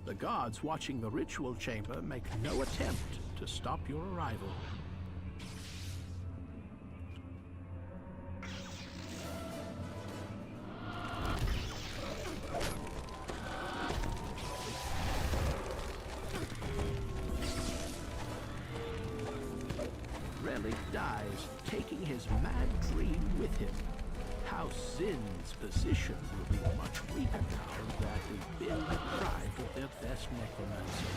The guards watching the ritual chamber make no attempt to stop your arrival. Relic dies, taking his mad dream with him. House Zin's position will be much weaker now that they've been deprived of their best necromancer.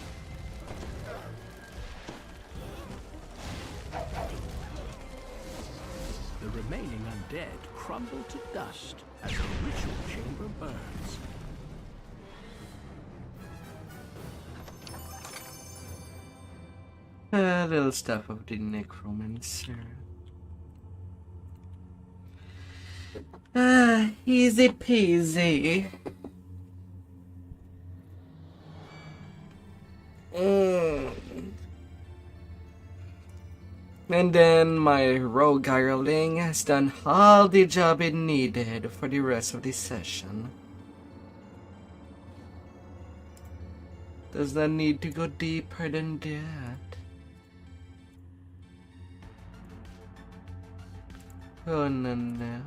The remaining undead crumble to dust as the ritual chamber burns. A little stuff of the necromancer. Easy peasy. And then my rogue hireling has done all the job it needed for the rest of the session. Does not need to go deeper than that. Oh no.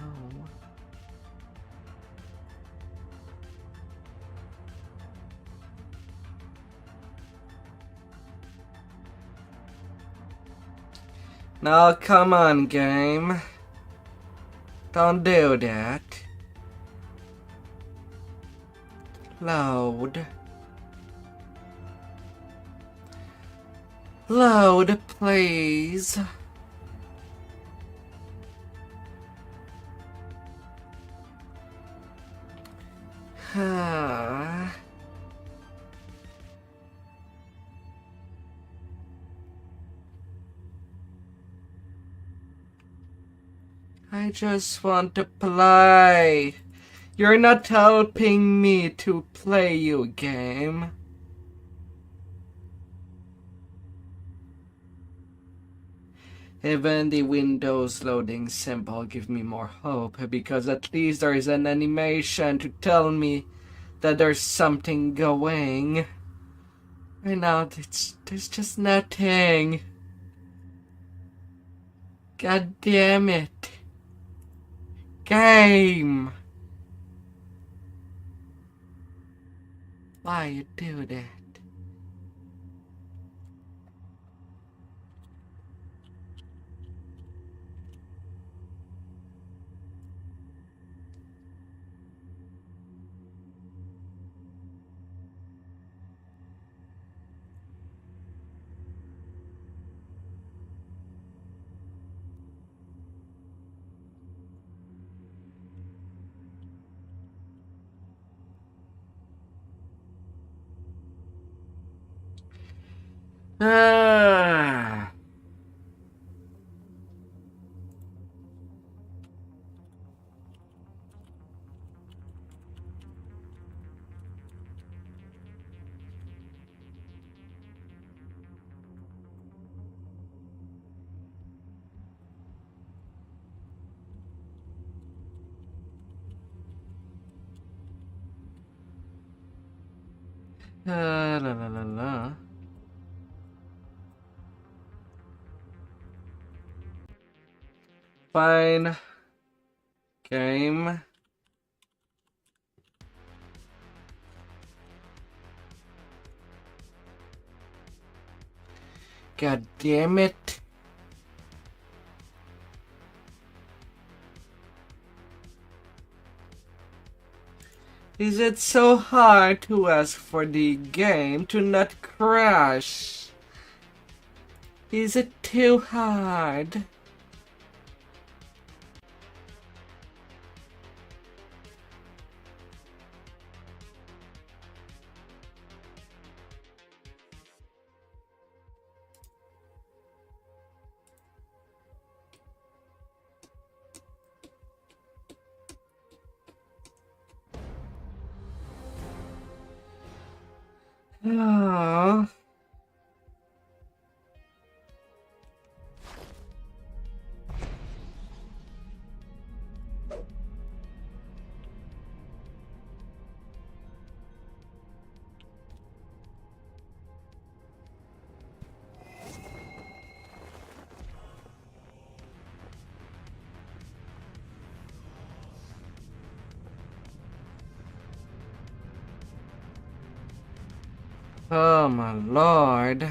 Now come on, game. Don't do that. Load. Load, please. I just want to play. You're not helping me to play, you game. Even the Windows loading symbol give me more hope, because at least there is an animation to tell me that there's something going. Right now, there's just nothing. God damn it. Game. Why you do that? Ah. La la la la. Fine. Game. God damn it. Is it so hard to ask for the game to not crash? Is it too hard? Ah. Oh my lord.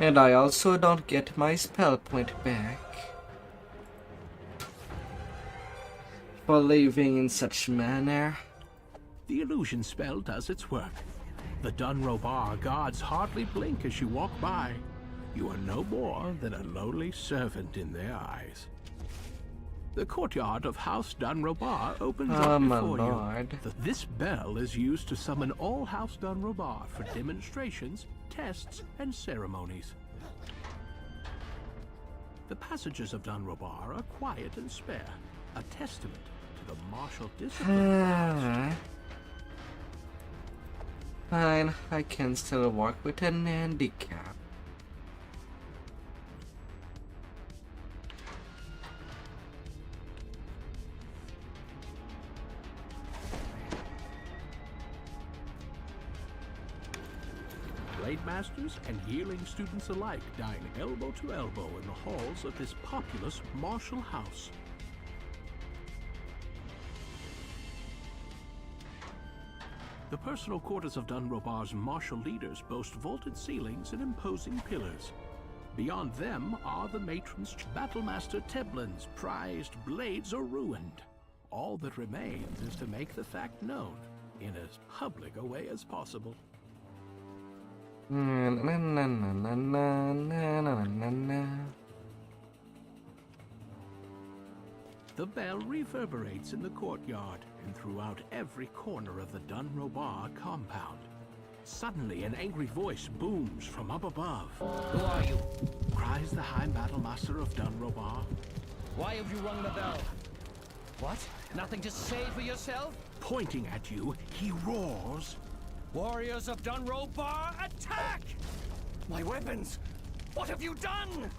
And I also don't get my spell point back for leaving in such manner. The illusion spell does its work. The Dunrobar guards hardly blink as you walk by. You are no more than a lowly servant in their eyes. The courtyard of House Dunrobar opens up before you. This bell is used to summon all House Dunrobar for demonstrations, tests, and ceremonies. The passages of Dunrobar are quiet and spare, a testament to the martial discipline. Fine, I can still work with an handicap. Blade masters and yearling students alike dine elbow to elbow in the halls of this populous martial house. The personal quarters of Dunrobar's martial leaders boast vaulted ceilings and imposing pillars. Beyond them are the matron's battlemaster Teblin's prized blades are ruined. All that remains is to make the fact known in as public a way as possible. The bell reverberates in the courtyard and throughout every corner of the Dunrobar compound. Suddenly, an angry voice booms from up above. Who are you? Cries the High Battlemaster of Dunrobar. Why have you rung the bell? What? Nothing to say for yourself? Pointing at you, he roars. Warriors of Dunrobar, attack! My weapons! What have you done?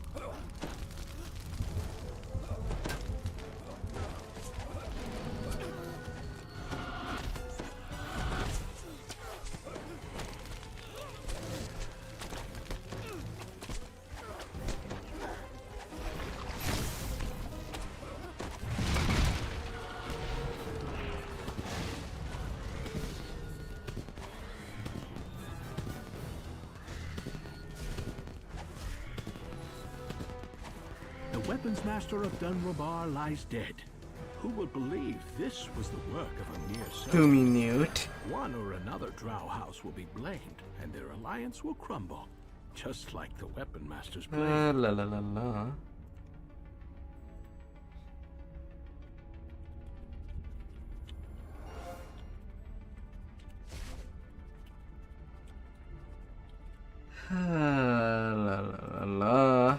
The weapons master of Dunrobar lies dead. Who would believe this was the work of a mere servant? One or another drow house will be blamed, and their alliance will crumble, just like the weapon master's blade. La la la la. La la la la.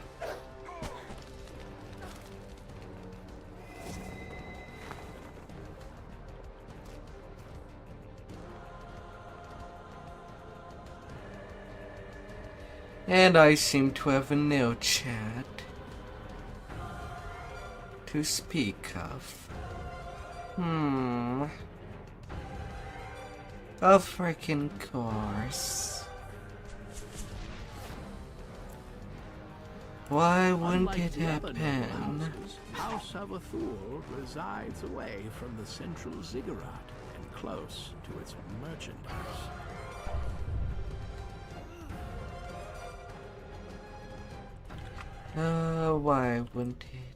And I seem to have no chat to speak of. Of freaking course. Why wouldn't it happen? House of Athul resides away from the central ziggurat and close to its merchandise. Why wouldn't it?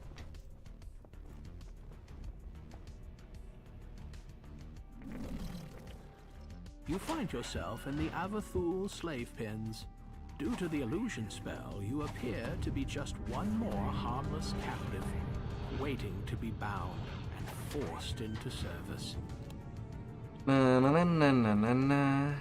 You find yourself in the Avathul slave pens. Due to the illusion spell, you appear to be just one more harmless captive. waiting to be bound and forced into service. Na na na na na na na.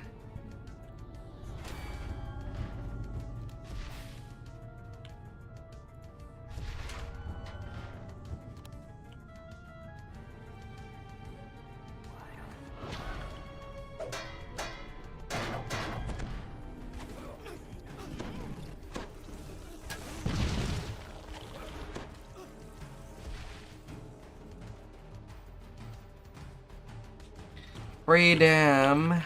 Freedom.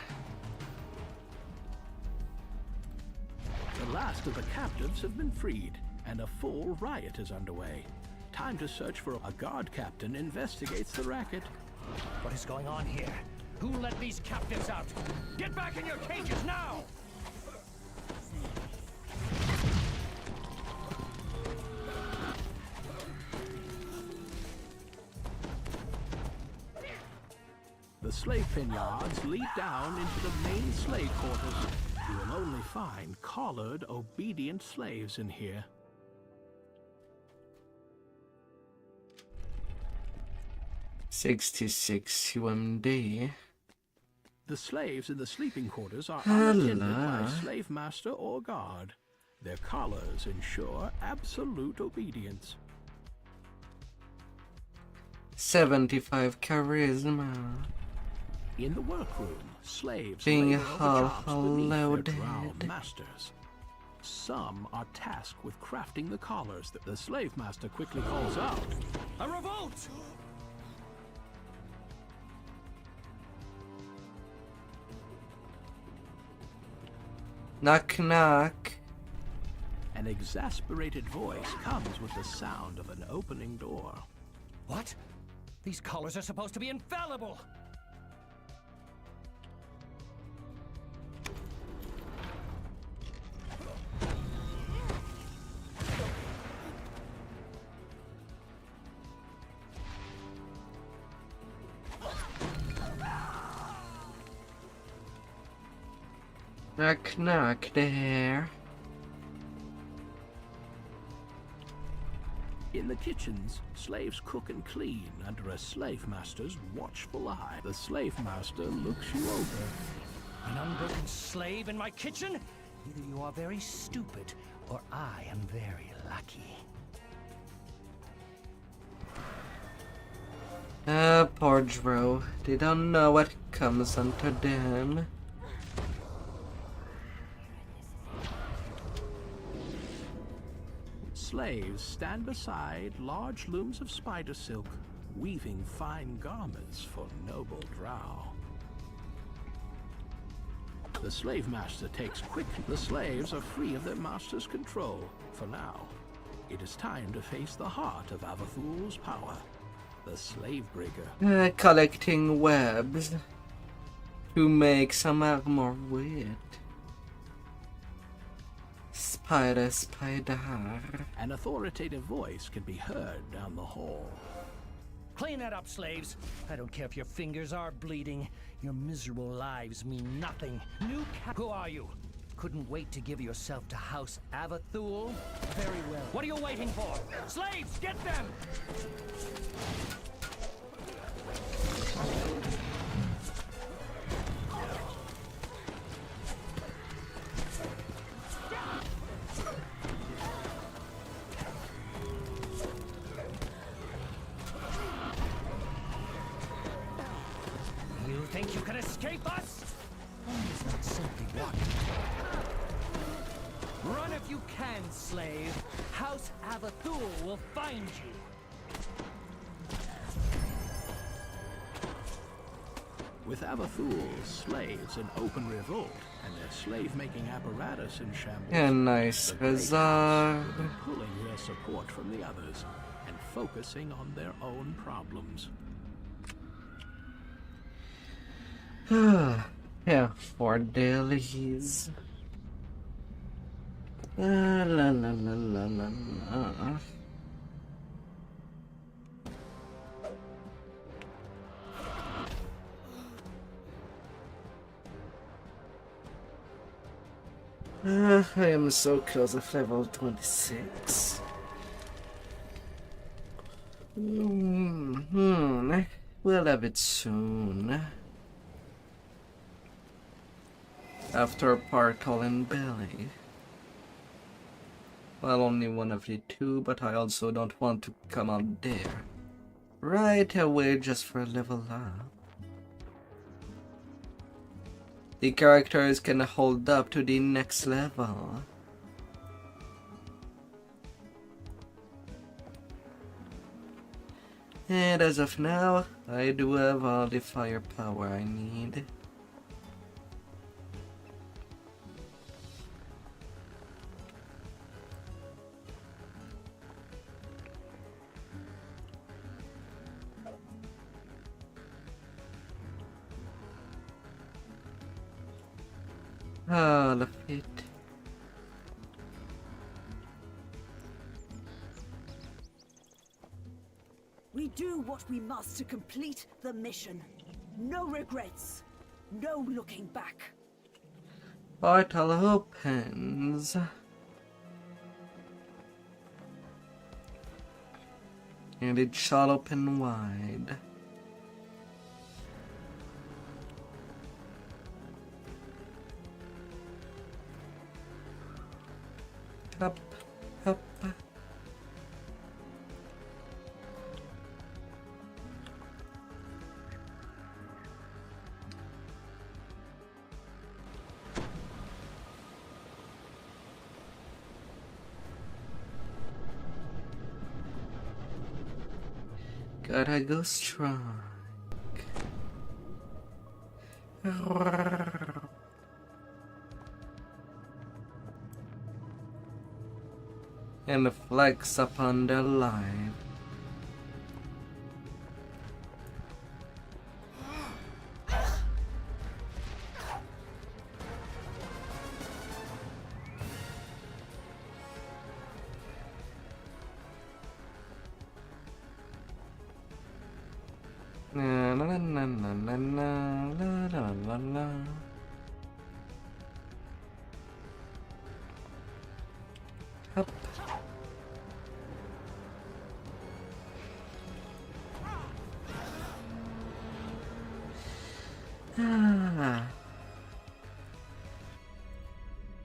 The last of the captives have been freed, and a full riot is underway. Time to search for a guard captain investigates the racket. What is going on here? Who let these captives out? Get back in your cages now! The slave piniards lead down into the main slave quarters. You will only find collared, obedient slaves in here. $66 UMD. The slaves in the sleeping quarters are unattended by slave master or guard. Their collars ensure absolute obedience. 75 charisma. In the workroom, slaves being labor over jobs beneath their loaded. drow masters. Some are tasked with crafting the collars that the slave master quickly calls out. A revolt! Knock knock. An exasperated voice comes with the sound of an opening door. What? These collars are supposed to be infallible! Knock knock there. In the kitchens, slaves cook and clean under a slave master's watchful eye. The slave master looks you over. An unbroken slave in my kitchen? Either you are very stupid, or I am very lucky. Poor Drow. They don't know what comes unto them. Slaves stand beside large looms of spider silk, weaving fine garments for noble drow. The slave master takes quick. The slaves are free of their master's control, for now. It is time to face the heart of Avathul's power, the slave breaker. Collecting webs to make some armor with. Spider, spider. An authoritative voice can be heard down the hall. Clean that up, slaves. I don't care if your fingers are bleeding. Your miserable lives mean nothing. Who are you? Couldn't wait to give yourself to House Avathul? Very well. What are you waiting for? Slaves, get them! You think you can escape us? It's not simply walking. Run if you can, slave. House Avathul will find you. With Avathul's slaves in open revolt and their slave-making apparatus in shambles, A nice the Great House huzzah. will be pulling their support from the others and focusing on their own problems. Yeah, 4 dailies. La la la la la la. I am so close to level 26. We'll have it soon. After Parkle and Belly. Well, only one of the two, but I also don't want to come out there right away just for a level up. The characters can hold up to the next level. And as of now, I do have all the firepower I need. All of it. We do what we must to complete the mission. No regrets. No looking back. Portal opens. And it shall open wide. Up, up. Gotta go strong. And flex upon the line. Na na na na na na la la la. Up.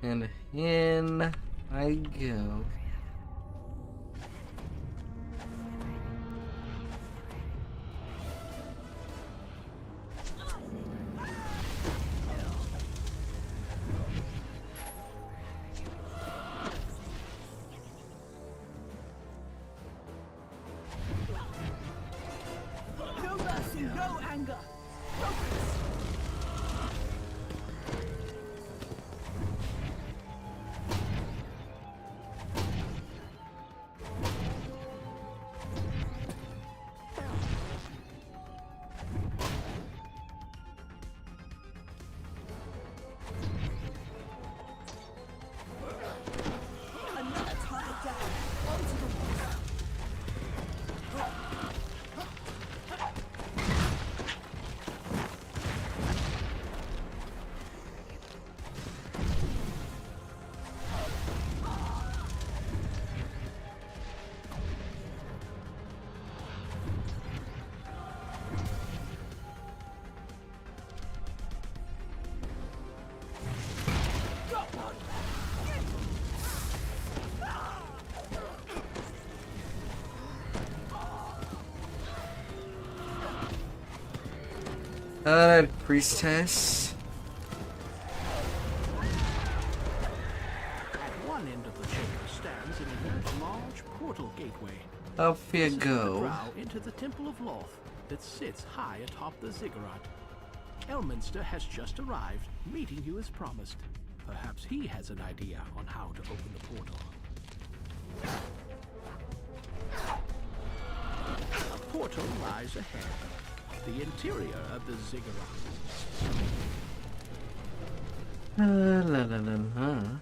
And in I go. No mercy, no anger. Another target down. Onto the wall. Priestess. At one end of the chamber stands an inert large portal gateway. Off you This is the go. brow into the Temple of Loth that sits high atop the ziggurat. Elminster has just arrived, meeting you as promised. Perhaps he has an idea on how to open the portal. A portal lies ahead. The interior of the ziggurat. La la la la.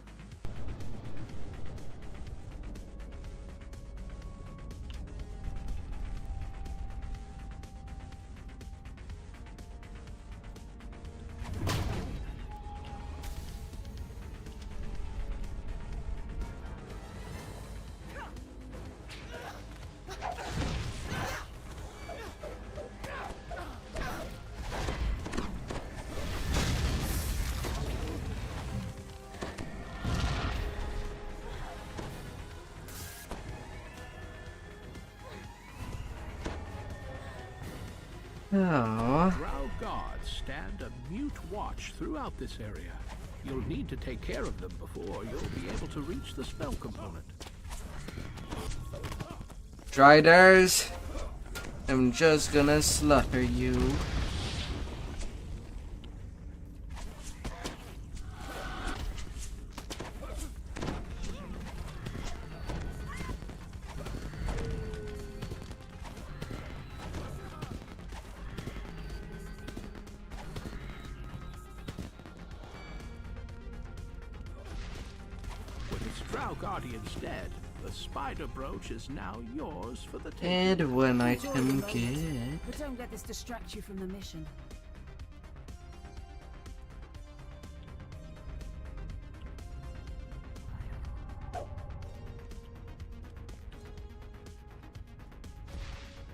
Oh. Drow guards stand a mute watch throughout this area. You'll need to take care of them before you'll be able to reach the spell component. Driders, I'm just gonna slaughter you. With its Drow guardians dead, the spider brooch is now yours for the taking. And when I Enjoy the can moment, get... But don't let this distract you from the mission.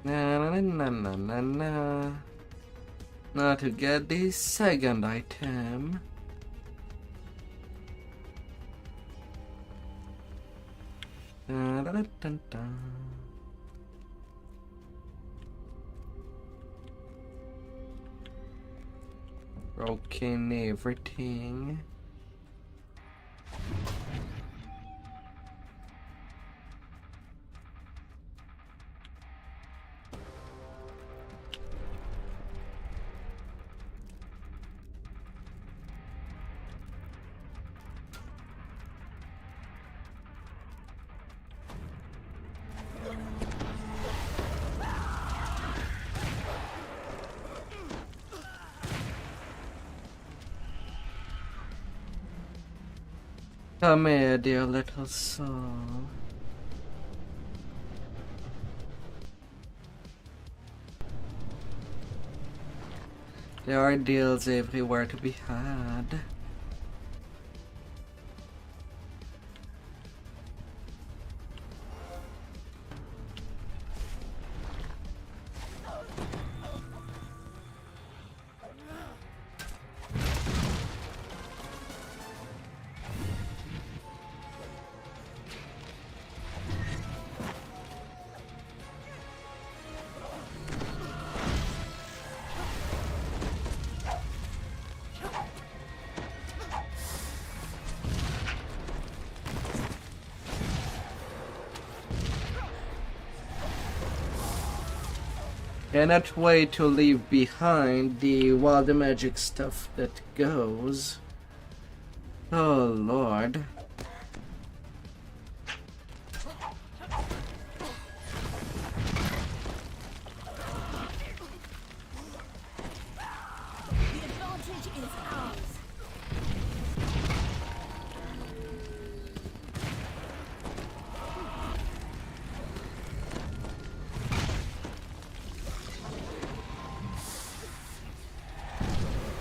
Na na na na na na. Now to get the second item. Da, da, da, da, da. Broken everything. Come here, dear little soul. There are deals everywhere to be had. Cannot wait to leave behind the wild magic stuff that goes. Oh Lord. The advantage is ours.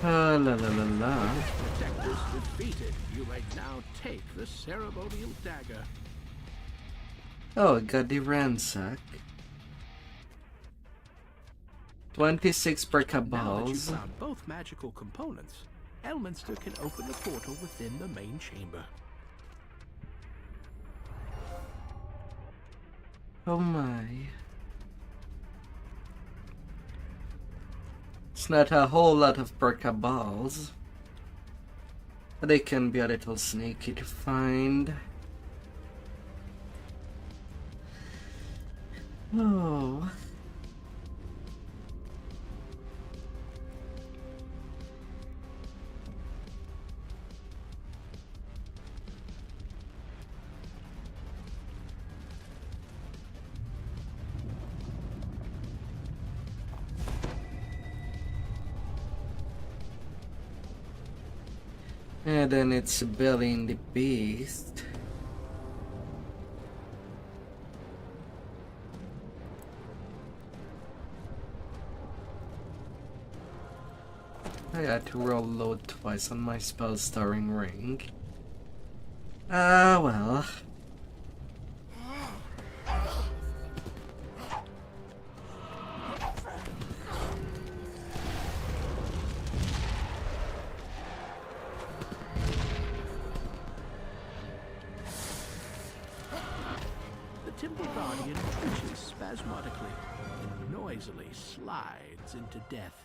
La la la la. Protectors defeated. You may now take the ceremonial dagger. Oh, got the ransack. 26 per Now that you've cabals. found both magical components, Elminster can open the portal within the main chamber. Oh my. It's not a whole lot of per cabals, but they can be a little sneaky to find. Oh. And then it's bellying the beast. I had to roll load twice on my spell starring ring. Ah, well. The Temple Guardian twitches spasmodically. noisily slides into death.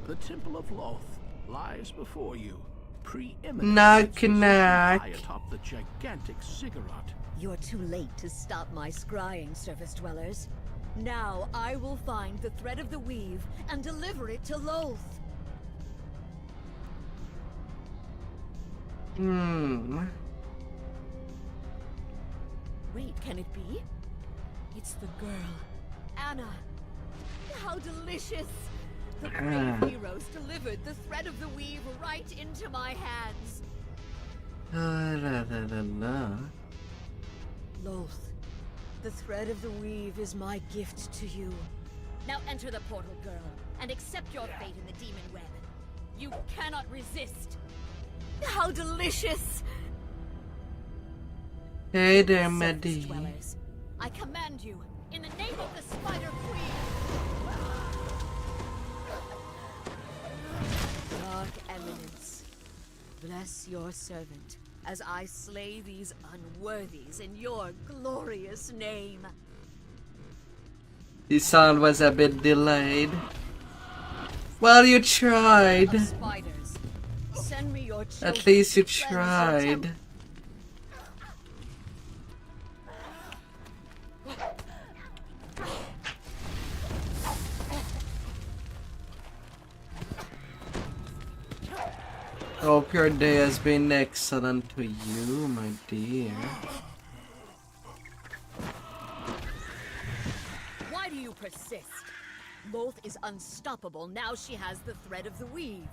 The Temple of Loth lies before you, preeminent Knock, high knock. atop the gigantic ziggurat. You're too late to stop my scrying, surface dwellers. Now I will find the thread of the weave and deliver it to Loth. Wait, can it be? It's the girl, Anna. How delicious! The brave heroes delivered the thread of the weave right into my hands. Loth, the thread of the weave is my gift to you. Now enter the portal, girl, and accept your fate in the demon web. You cannot resist. How delicious! Hey there, Surface Maddie. dwellers, I command you, in the name of the Spider Queen. Dark Eminence, bless your servant as I slay these unworthies in your glorious name. The sound was a bit delayed. Well, you tried. Spiders, send me your children. At least you to cleanse your tried. temple. Hope your day has been excellent to you, my dear. Why do you persist? Loth is unstoppable now she has the thread of the weave.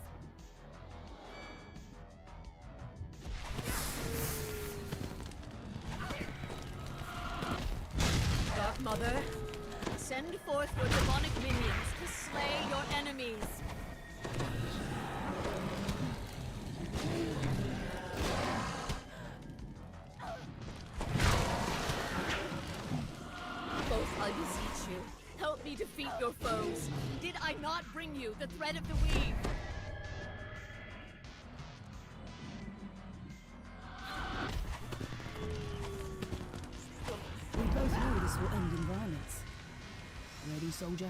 Dark Mother, send forth your demonic minions to slay your enemies. Both, I beseech you, help me defeat your foes. Did I not bring you the thread of the weave? We both know this will end in violence. Ready, soldier?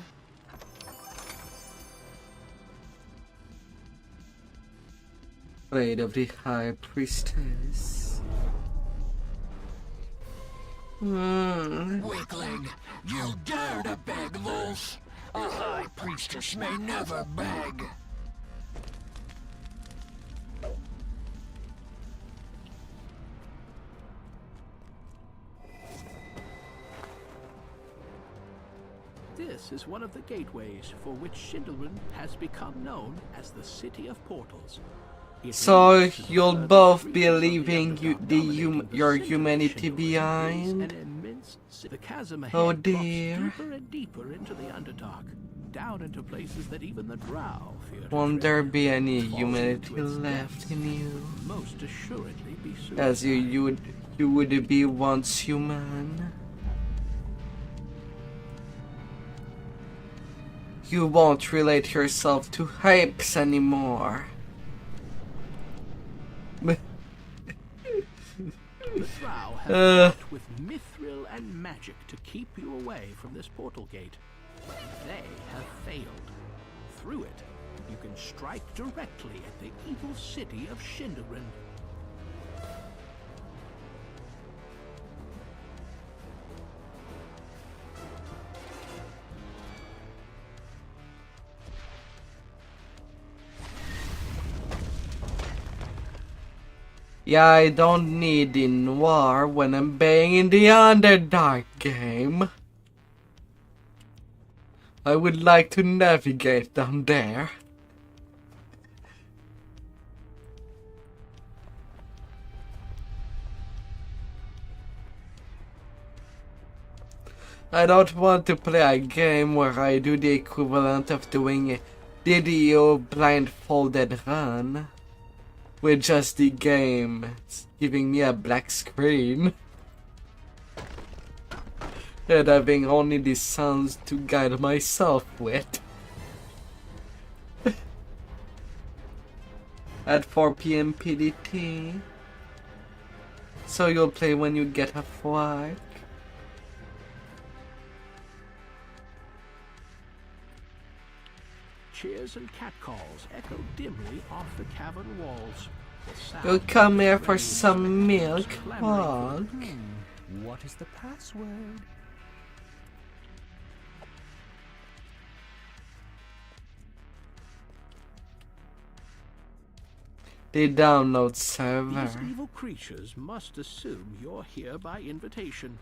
Blade of the High Priestess. Weakling, you dare to beg, Wolf? A high priestess may never beg. This is one of the gateways for which Shindelrin has become known as the City of Portals. It So leads to the you'll furthest both reaches be of the leaving Underdark, your dominating the center of humanity Shindelrin is behind? an immense the chasm ahead Oh drops dear. deeper and deeper into the Underdark, down into places that even the Drow fear to Won't tread. there be any Falling humanity into its left depths in you? will most assuredly be As suicide. you would be once human. You won't relate yourself to hypes anymore. The Drow have fought with mithril and magic to keep you away from this portal gate. They have failed. Through it, you can strike directly at the evil city of Shindelrin. Yeah, I don't need the noir when I'm banging the Underdark game. I would like to navigate down there. I don't want to play a game where I do the equivalent of doing a DDO blindfolded run. With just the game giving me a black screen. And having only the sounds to guide myself with. At 4 PM PDT. So you'll play when you get off work. cheers and catcalls echo dimly off the cavern walls. You come here for some milk, Hog. What is the password? The download server. These evil creatures must assume you're here by invitation.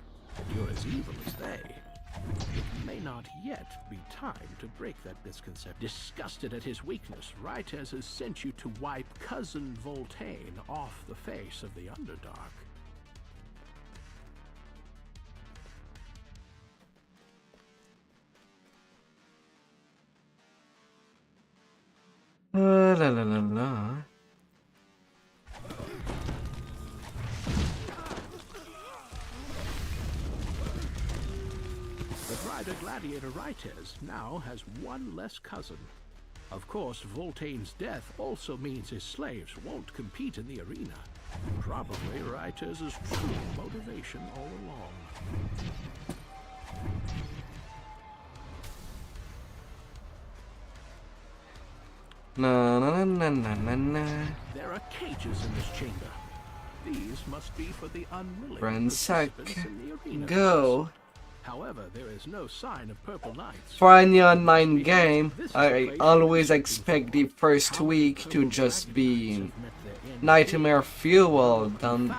You're as evil as they. It may not yet be time to break that misconception. Disgusted at his weakness, Rytez has sent you to wipe Cousin Voltaine off the face of the Underdark. La la la la. But Rider Gladiator Rytez now has one less cousin. Of course, Voltaine's death also means his slaves won't compete in the arena. Probably Rytez's true motivation all along. Na na na na na na. There are cages in this chamber. These must be for the unwilling Ransack. participants in the arena. Go. However, there is no sign of purple knights. For any online game, I always expect the first week to just be nightmare fuel on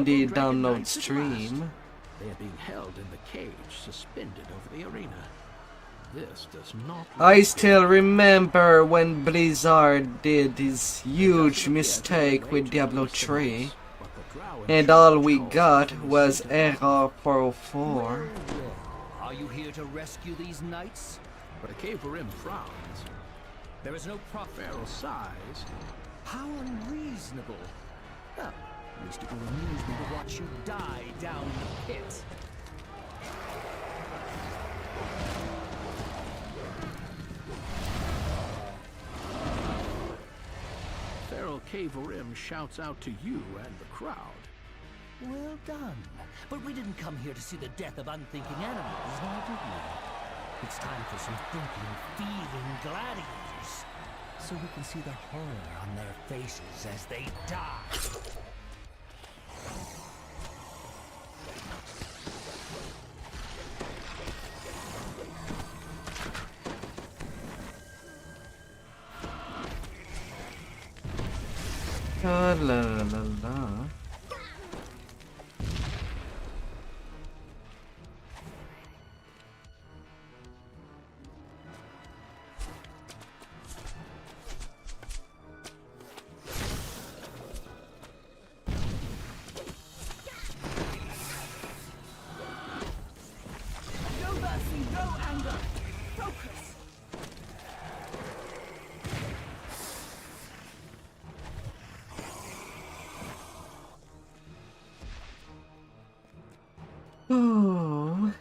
the download stream. They are being held in the cage, suspended over the arena. This does not. I still remember when Blizzard did this huge mistake with Diablo 3, and all we got was Error 404. Are you here to rescue these knights? The Caverim frowns. There is no Feral sighs. How unreasonable. Well, at least it will amuse me to watch you die down in the pit. Feral Caverim shouts out to you and the crowd. Well done. But we didn't come here to see the death of unthinking animals, now did we? It's time for some thinking, feeling gladiators. So we can see the horror on their faces as they die. La la la la. No mercy, no anger. Focus. Oh.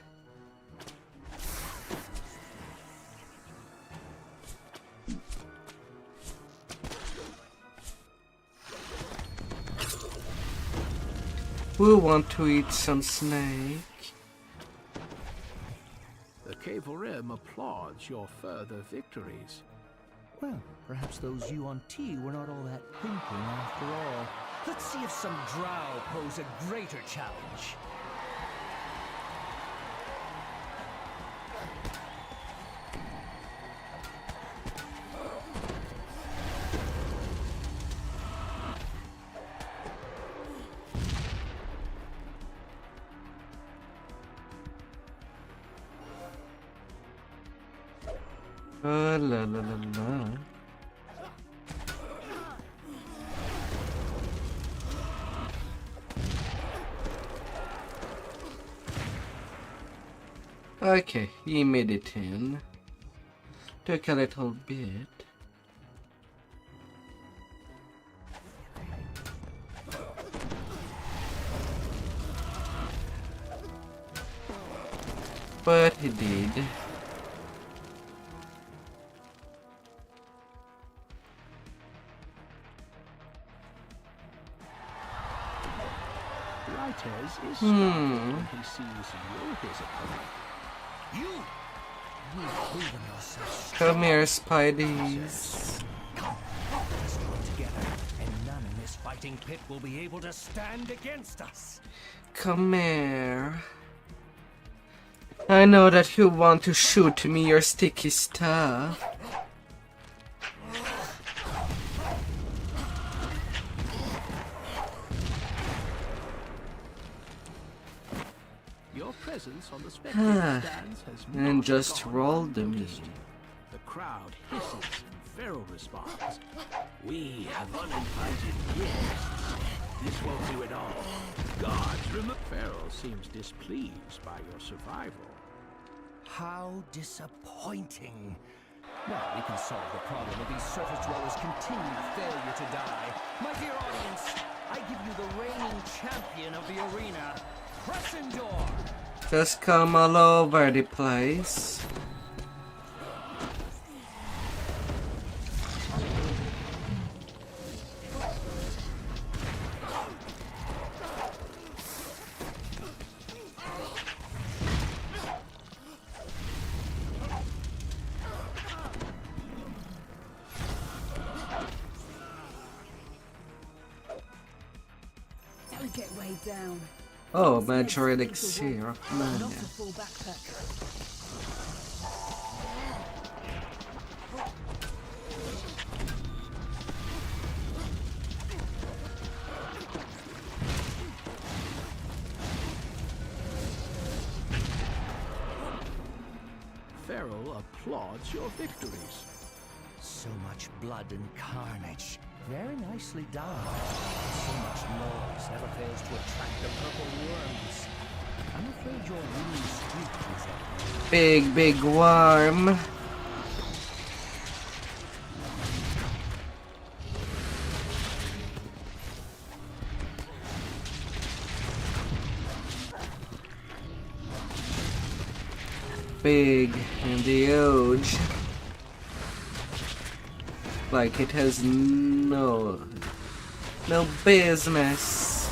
We want to eat some snake. The Caverim applauds your further victories. Well, perhaps those UNT were not all that thinking after all. Let's see if some drow pose a greater challenge. La la la la. Okay, he made it in. Took a little bit. But he did. Rytez is stunned when he sees you're his opponent. You! Come here, Spideys. Let's work together, and none in this fighting pit will be able to stand against us. Come here. I know that you want to shoot me your sticky stuff. Your presence on the spectator stands has And not just gone rolled them. unnoticed. The crowd hisses and Pharaoh responds. We have uninvited guests. This won't do at all. Gods, remember. Pharaoh seems displeased by your survival. How disappointing. Well, we can solve the problem of these surface dwellers' continued failure to die. My dear audience, I give you the reigning champion of the arena, Crescendor. Just come all over the place. Don't get weighed down. Oh, major elixir of mana. Not a full backpack. Pharaoh applauds your victories. So much blood and carnage. Very nicely done. So much noise never fails to attract the purple worms. I'm afraid your really streak is a Big worm. Big and huge. Like it has no business.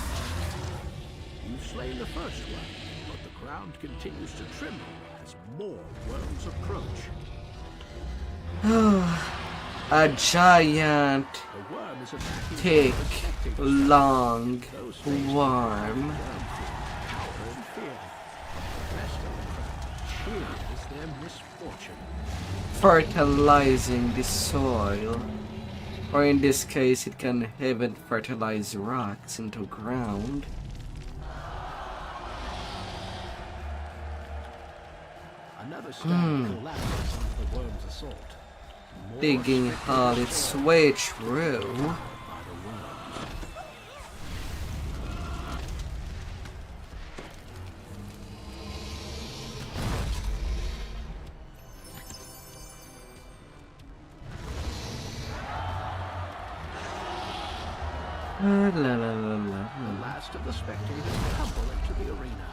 You've slain the first one, but the ground continues to tremble as more worms approach. A giant, The worm is attacking thick, the spectators. long Those facing worm. cower in fear. The rest of the crowd cheers their misfortune. Fertilizing the soil. Or in this case, it can even fertilize rocks into ground. Another stand collapses under the worm's assault. More Digging all its way through. by the worms. The last of the spectators tumble into the arena.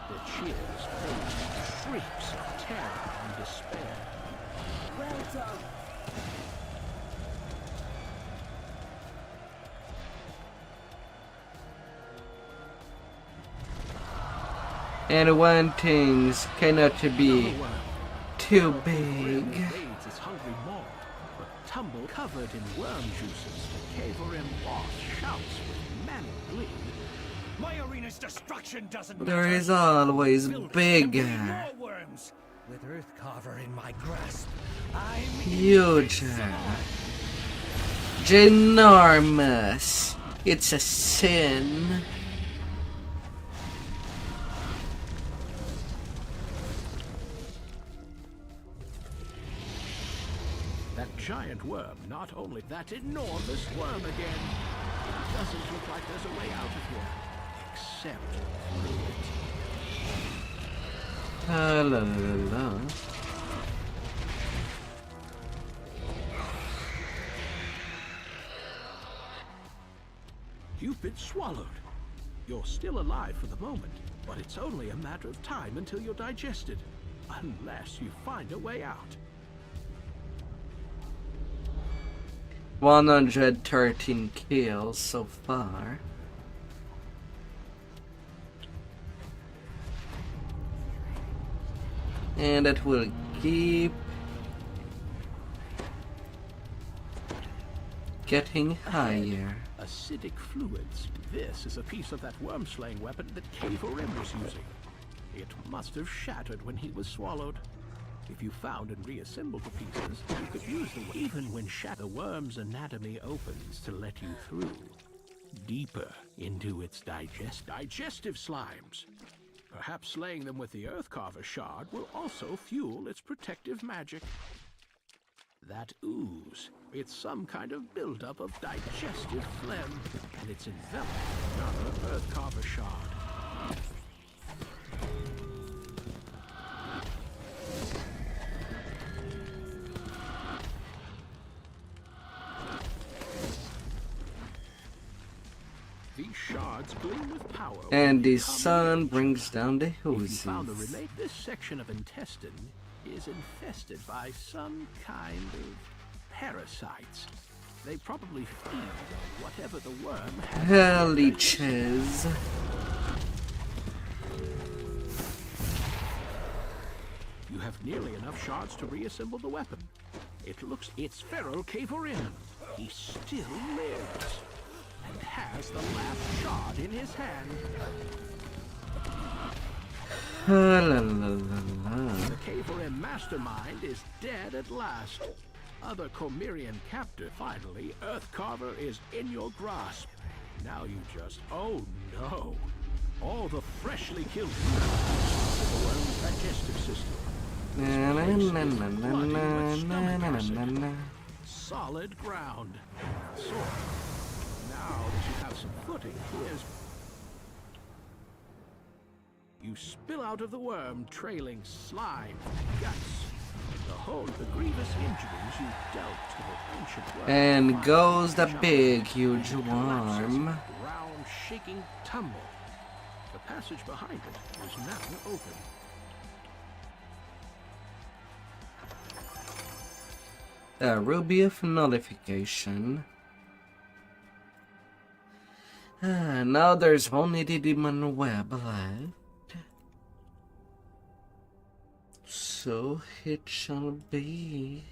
Their cheers fade into shrieks of terror and despair. Well done. And when things cannot be too big. Raids its hungry maw, but tumble covered in worm juices. The caver boss shouts with manic glee. My arena's destruction doesn't There matter. is always Build bigger, more worms. With Earthcarver in my grasp, I'm huger, ginormous. It's a sin. That giant worm, not only that enormous worm again. It doesn't look like there's a way out of here, except through it. La la la la. You've been swallowed. You're still alive for the moment, but it's only a matter of time until you're digested, unless you find a way out. 113 kills so far. And that will keep getting higher. Acidic fluids. This is a piece of that worm-slaying weapon that K4M was using. It must have shattered when he was swallowed. If you found and reassembled the pieces, you could use them even when the worm's anatomy opens to let you through. Deeper into its digestive slimes. Perhaps slaying them with the Earthcarver shard will also fuel its protective magic. That ooze, it's some kind of buildup of digestive phlegm, and it's enveloped in another Earthcarver shard. These shards gleam with power. And the sun brings down the hoses. This section of intestine is infested by some kind of parasites. They probably feed on whatever the worm has. Leeches. You have nearly enough shards to reassemble the weapon. It's feral K4M. He still lives and has the last shard in his hand. The K4M mastermind is dead at last. Other Cormyrian captive. Finally, Earthcarver is in your grasp. Now you just... Oh no! All the freshly killed the worm's digestive system. Solid ground. So, now that you have some footing, you spill out of the worm, trailing slime, guts, the grievous injuries you dealt to the ancient worm. And goes the big, huge worm. Round, shaking tumble. The passage behind it is now open. The Ruby of Nullification. Now there's only the Demon Web left. So it shall be.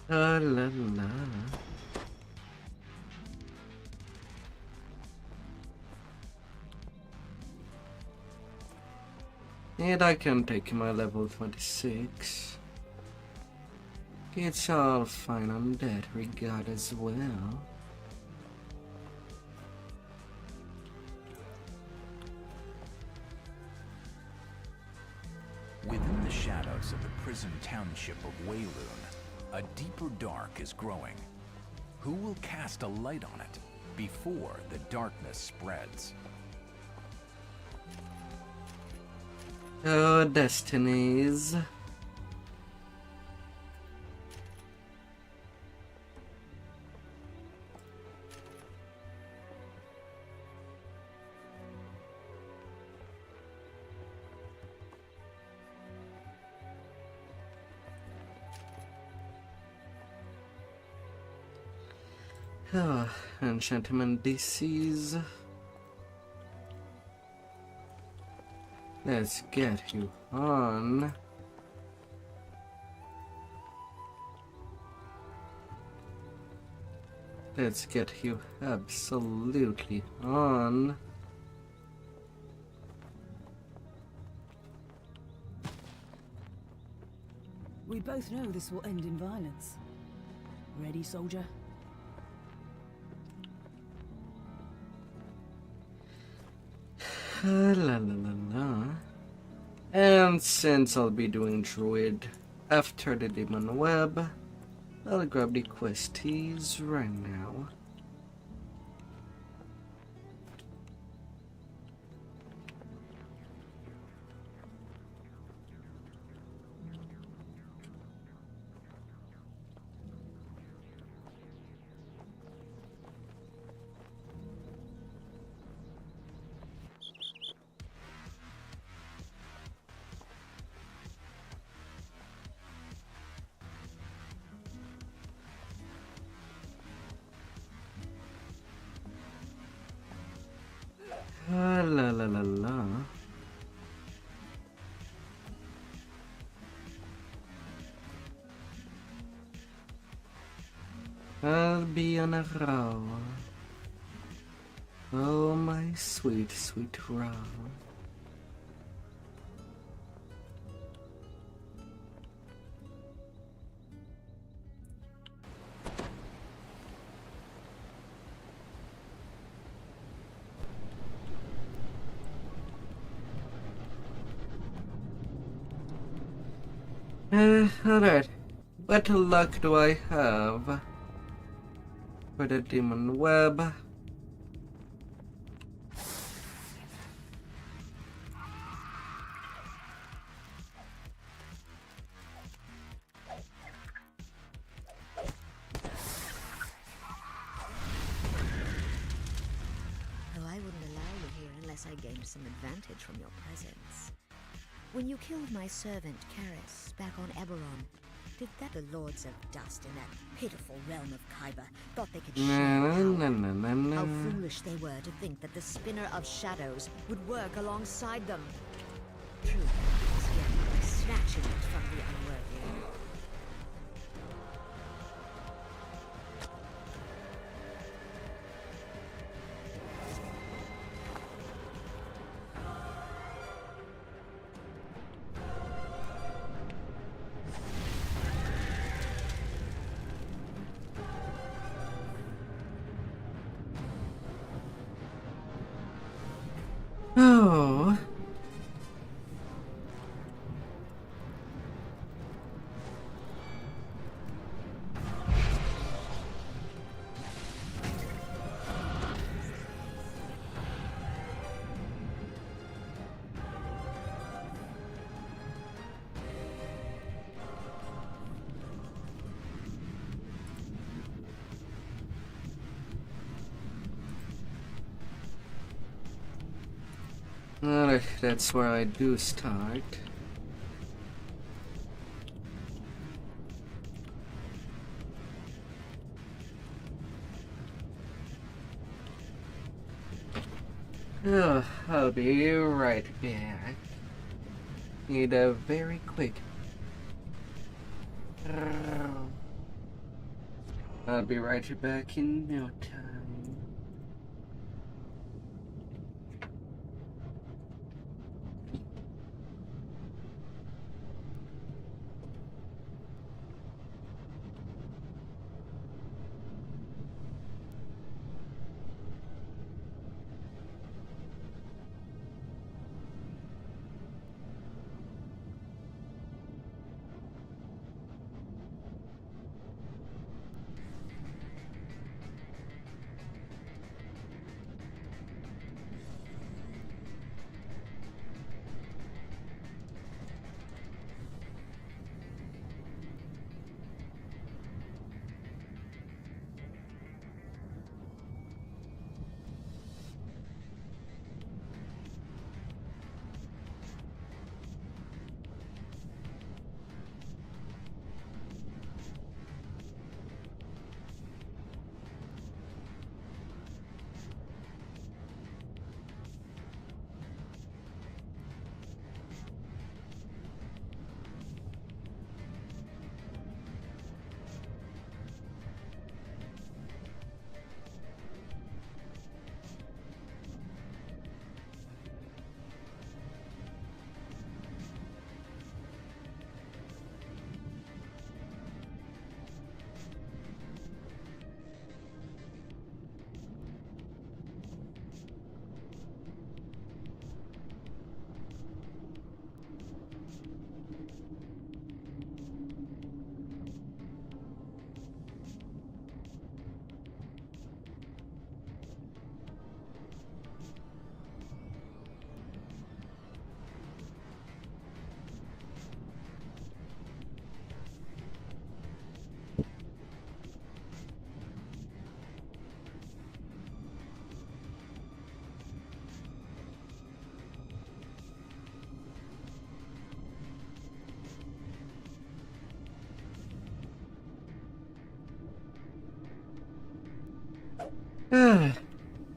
La la la. And I can take my level 26. It's all fine on that regard as well. Within the shadows of the prison township of Wayloon, a deeper dark is growing. Who will cast a light on it before the darkness spreads? Oh, destinies. Oh, enchantment DCs. Let's get you on. Let's get you absolutely on. We both know this will end in violence. Ready, soldier? La la la la. And since I'll be doing Druid after the Demon Web, I'll grab the questies right now. La la la la. I'll be on a roll. Oh, my sweet, sweet roll. Alright. What luck do I have for the demon web? Though I wouldn't allow you here unless I gained some advantage from your presence. When you killed my servant, Karis, back on Eberron, did that the Lords of Dust in that pitiful realm of Kyber thought they could share power? How foolish they were to think that the Spinner of Shadows would work alongside them. True, is gained by snatching it from the unworthy. Oh. Alright, that's where I do start. Oh, I'll be right back. Need a very quick. I'll be right back in no time.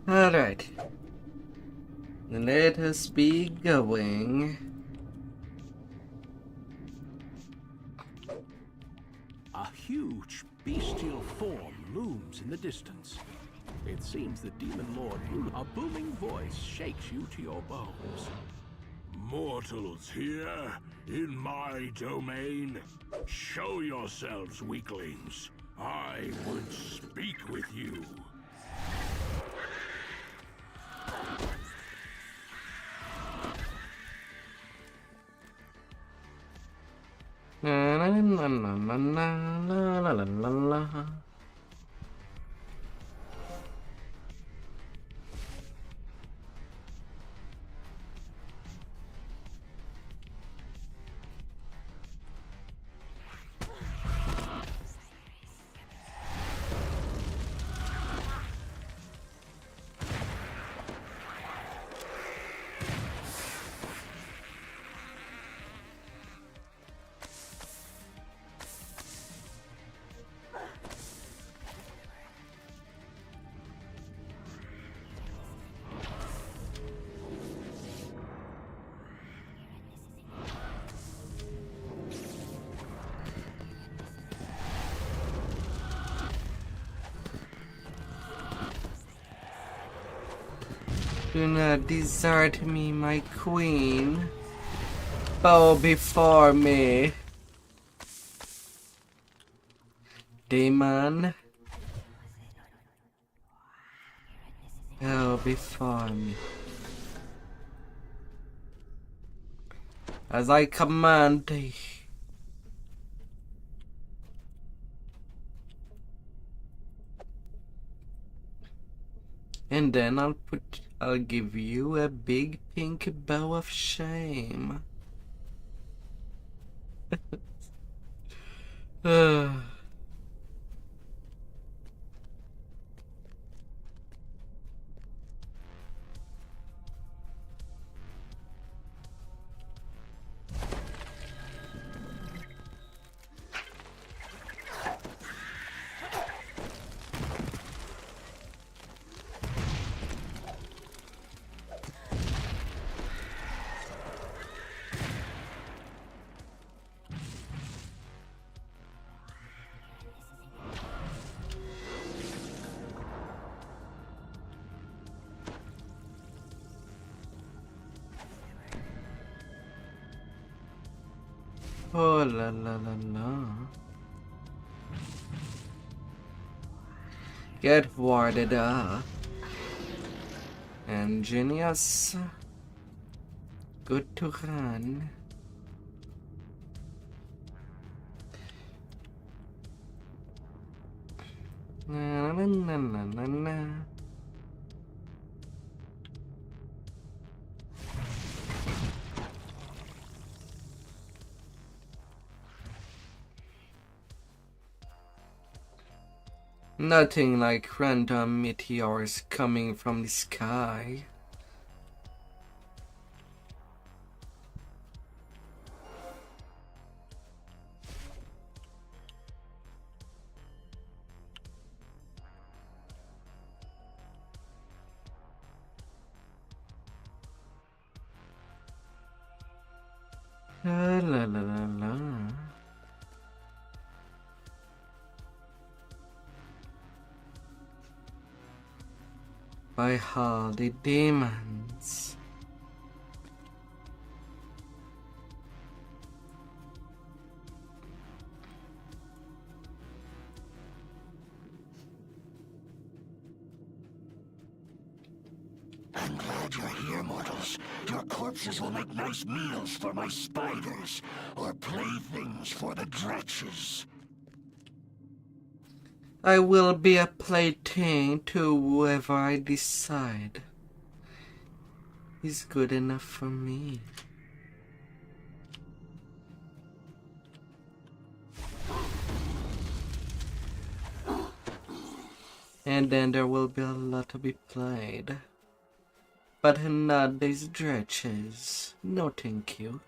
Alright. Let us be going. A huge bestial form looms in the distance. It seems the Demon Lord, a booming voice shakes you to your bones. Mortals here, in my domain. Show yourselves, weaklings. I would speak with you. La la la la la la la la la. Do not desert me, my queen. Bow before me. Demon. Bow before me. As I command thee. And then I'll give you a big pink bow of shame. Oh la la la la. Get warded up. Ingenious. Good to run. Na na na na na na. Nothing like random meteors coming from the sky. La la la la la. By all the demons. I'm glad you're here, mortals. Your corpses will make nice meals for my spiders, or playthings for the dretches. I will be a plaything to whoever I decide is good enough for me. And then there will be a lot to be played. But not these dretches. No thank you.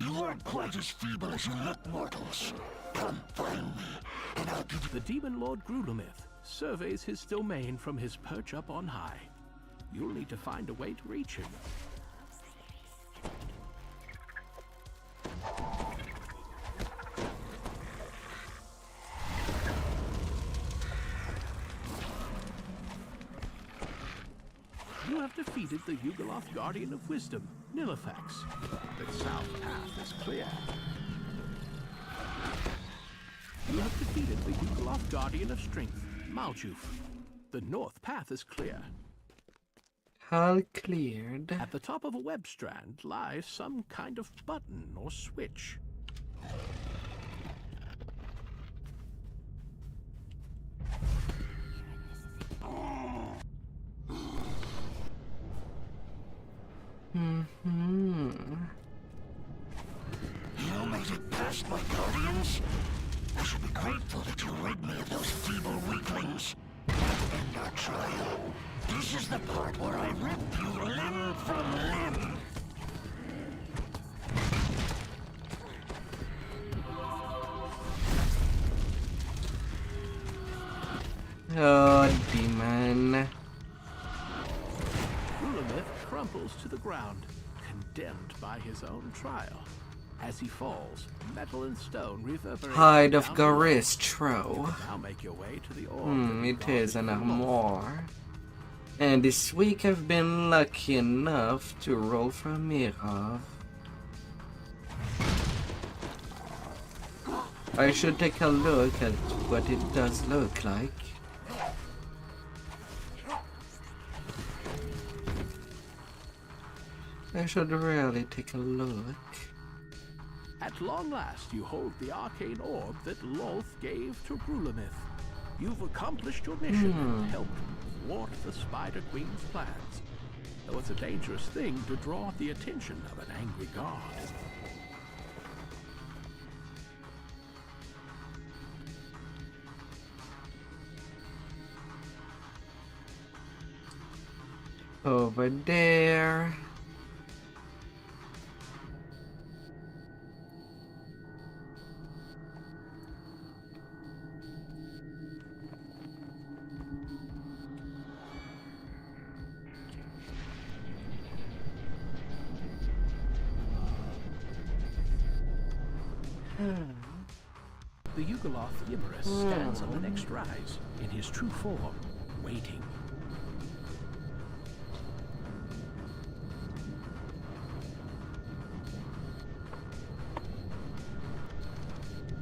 You aren't quite as feeble as you look, mortals. Come find me, and I'll give you... The Demon Lord Grulamith surveys his domain from his perch up on high. You'll need to find a way to reach him. You have defeated the Yugoloth Guardian of Wisdom, Nillifax. The south path is clear. You have defeated the Yugoloth Guardian of Strength, Maljuf. The north path is clear. All cleared. At the top of a web strand lies some kind of button or switch. You made it past my guardians? I should be grateful that you rid me of those feeble weaklings. End our trial. This is the part where I rip you limb from limb. Oh, demon. Grulamith crumples to the ground, condemned by his own trial. As he falls, metal and stone reverberate. Hide of Garistro. Now make your way to the orb. It is an armor. And this week I've been lucky enough to roll for a mirror. I should take a look at what it does look like. I should really take a look. At long last, you hold the arcane orb that Lolth gave to Grulamith. You've accomplished your mission and helped thwart the Spider Queen's plans. Though it's a dangerous thing to draw the attention of an angry god. Over there. The Yugoloth Yimmerus stands on the next rise, in his true form, waiting.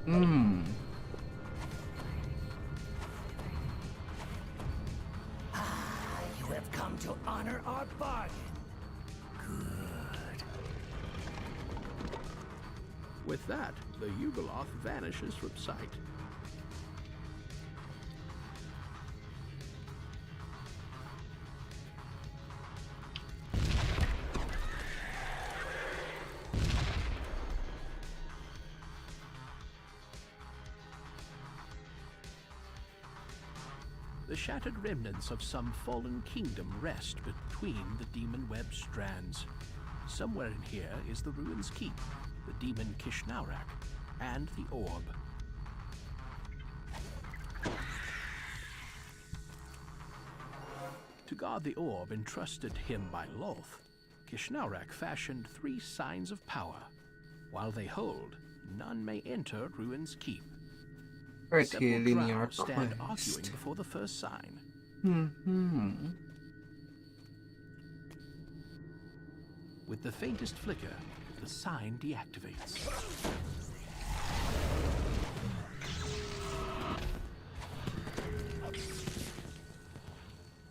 You have come to honor our bargain. Good. With that, the Yugoloth vanishes from sight. The shattered remnants of some fallen kingdom rest between the demon web strands. Somewhere in here is the ruins keep, the demon Kishnaurak, and the orb. To guard the orb entrusted him by Lolth, Kishnaurak fashioned 3 signs of power. While they hold, none may enter ruins keep. Right Several here in your drow stand quest. arguing before the first sign. With the faintest flicker, the sign deactivates.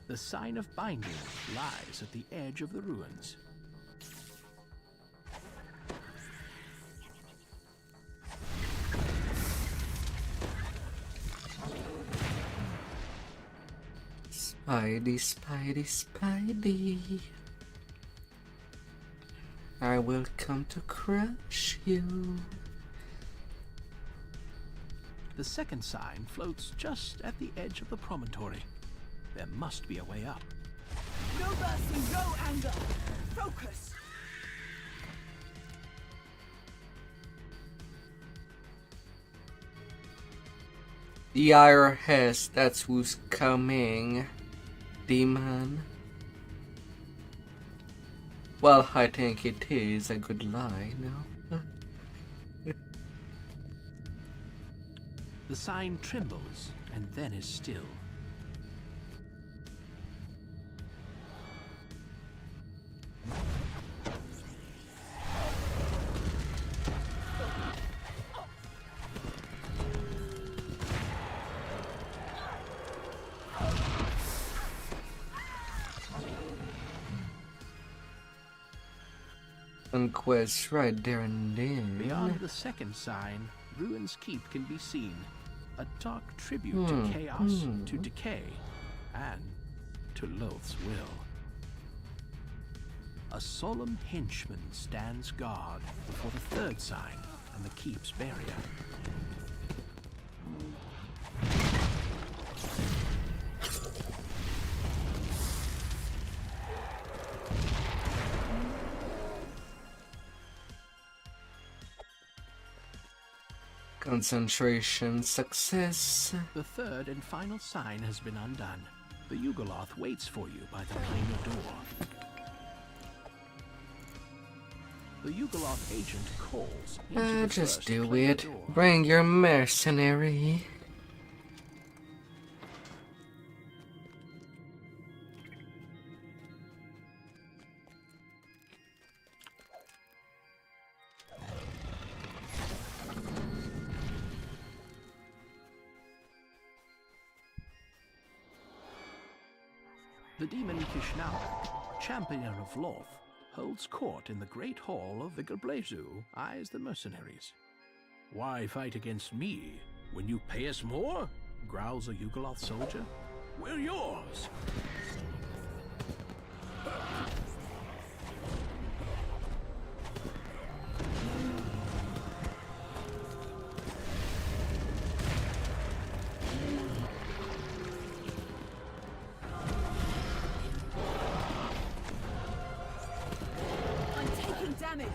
The sign of binding lies at the edge of the ruins. Spidey, Spidey, Spidey. I will come to crush you. The second sign floats just at the edge of the promontory. There must be a way up. No mercy, no anger. Focus. The IRS, that's who's coming. Demon. Well, I think it is a good lie, no? The sign trembles and then is still. Conquest right there and then. Beyond the second sign, Ruin's Keep can be seen. A dark tribute to chaos, to decay, and to Loth's will. A solemn henchman stands guard before the third sign and the keep's barrier. Concentration success. The third and final sign has been undone. The Yugoloth waits for you by the minor door. The Yugoloth agent calls into the Just first do player it. door. Bring your mercenary. The demon Kishnau, champion of Loth, holds court in the great hall of the Gerblezu, eyes the mercenaries. Why fight against me when you pay us more? Growls a Yugoloth soldier. We're yours. Damage.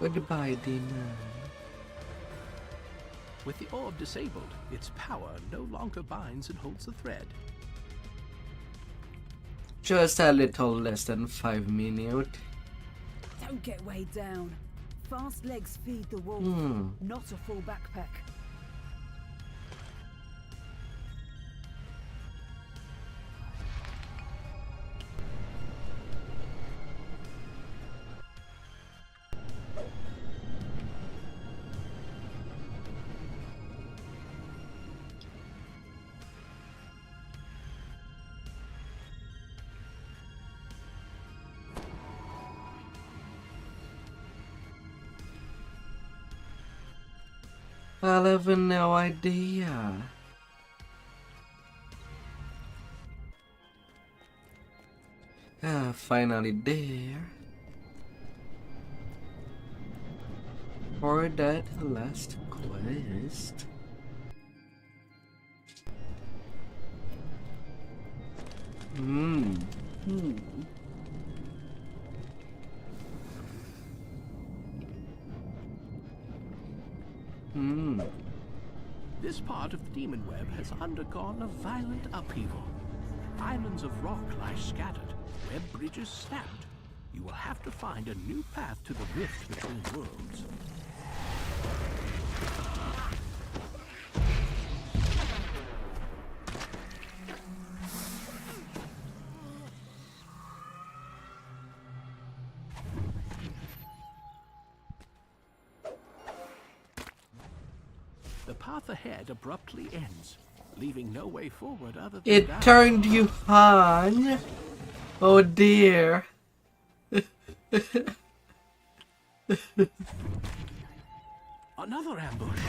Goodbye, demon. With the orb disabled, its power no longer binds and holds the thread. Just a little less than 5 minutes. Don't get weighed down. Fast legs feed the wolf, not a full backpack. I'll have no idea. Finally there. For that last quest. This part of the demon web has undergone a violent upheaval. Islands of rock lie scattered, web bridges snapped. You will have to find a new path to the rift between worlds. The path ahead abruptly ends, leaving no way forward other than It down. turned you on. Oh dear. Another ambush.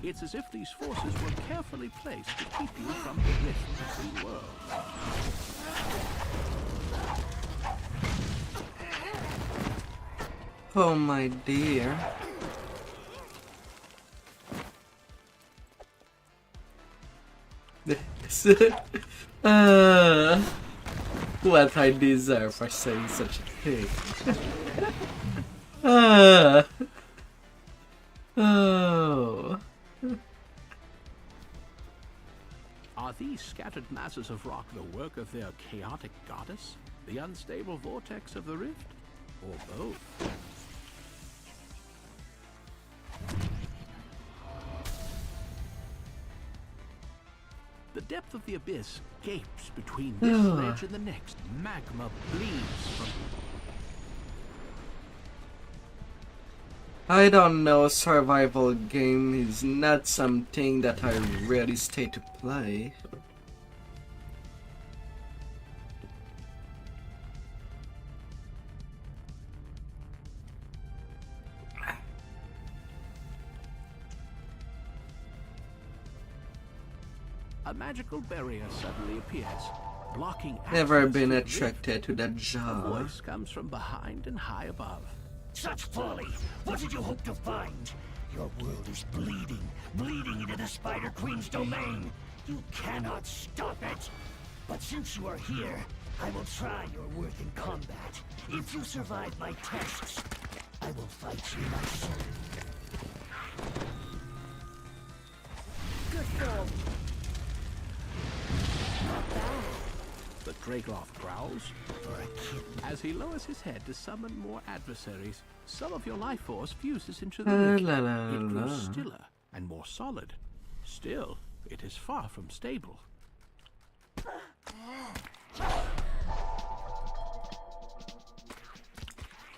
It's as if these forces were carefully placed to keep you from the rift between worlds. Oh my dear. What I deserve for saying such a thing. Oh. Are these scattered masses of rock the work of their chaotic goddess? The unstable vortex of the rift? Or both? The depth of the abyss gapes between this ledge and the next. Magma bleeds from... I don't know, survival game is not something that I really stay to play. A magical barrier suddenly appears, blocking Never access been to the attracted rift. to that A job. voice comes from behind and high above. Such folly! What did you hope to find? Your world is bleeding, bleeding into the Spider Queen's domain. You cannot stop it. But since you are here, I will try your worth in combat. If you survive my tests, I will fight you myself. Good form. The Dragloth growls as he lowers his head to summon more adversaries. Some of your life force fuses into the rift. It grows stiller and more solid. Still, it is far from stable.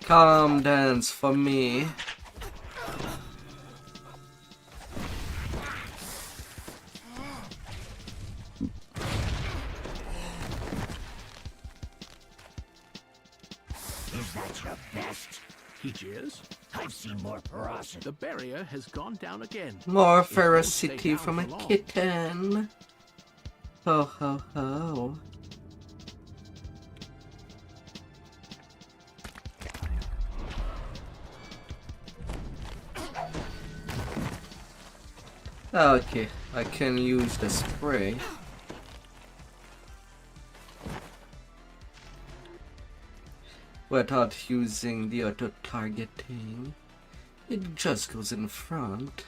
Calm dance for me. Is that your best? He jeers. I've seen more ferocity. The barrier has gone down again. More It won't stay ferocity down from a for long. kitten. Ho ho ho. Okay, I can use the spray. Without using the auto-targeting. It just goes in front.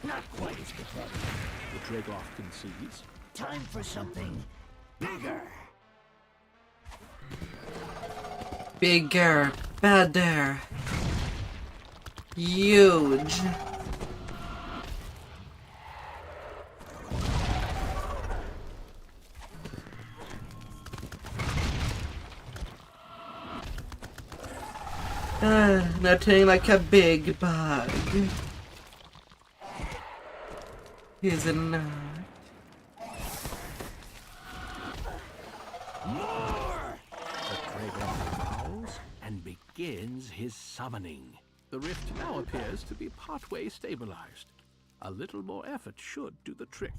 Not quite as pathetic. The Dragloth concedes. Time for something bigger. Bigger, better, huge. Nothing like a big bug. Is it not? The Dragloth growls and begins his summoning. The rift now appears to be partway stabilized. A little more effort should do the trick.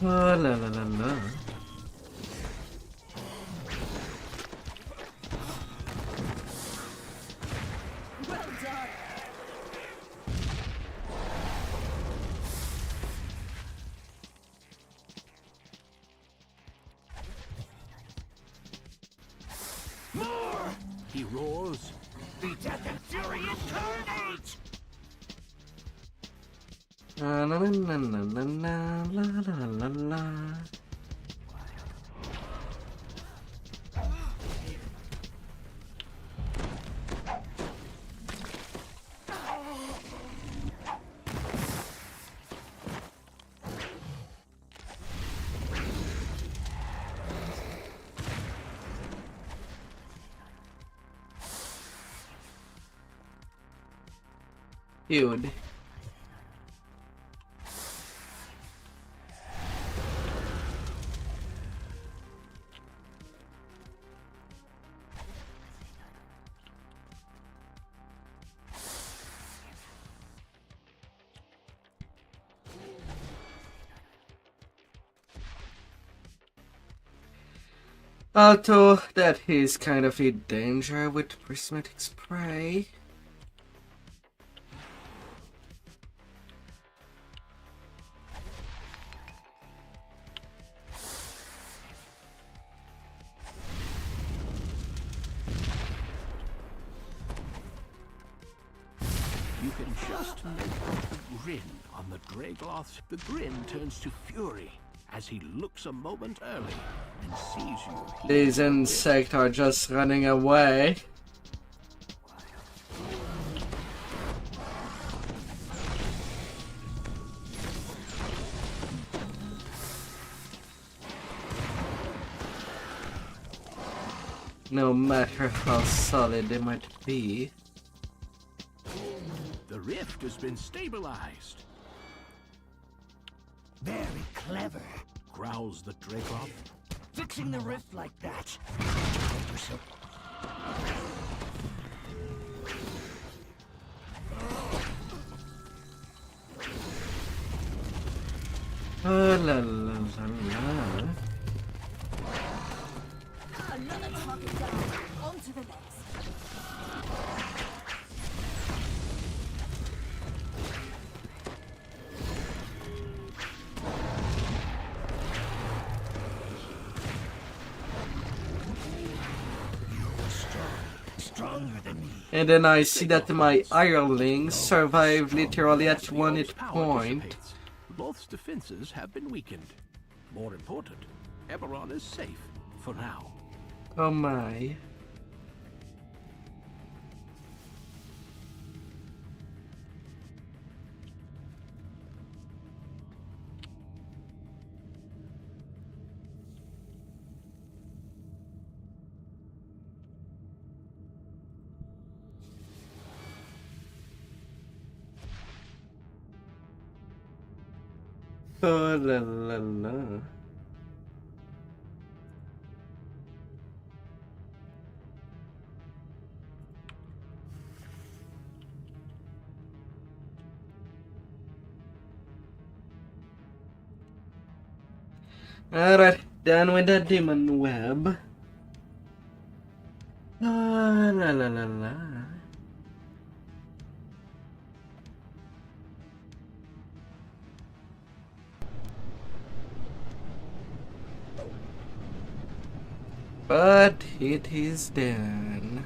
Oh la la la la. Well done. More! He roars. Be death and fury incarnate! La la la la la la la la la. Dude. Although that is kind of a danger with prismatic spray. You can just make out the grin on the Dragloth's. The grin turns to fury as he looks a moment early and sees you. These insects are just running away. No matter how solid they might be. The rift has been stabilized. Very clever. Growls the Dragloth. Fixing the rift like that. Oh la la la. Another target down. On to the next. Stronger than me. And then I see that my hirelings survive literally at 1 hit point. Loth's defenses have been weakened. More important, Eberron is safe for now. Oh my. Oh la la la. Alright, done with the demon web. La la la la la. But it is done.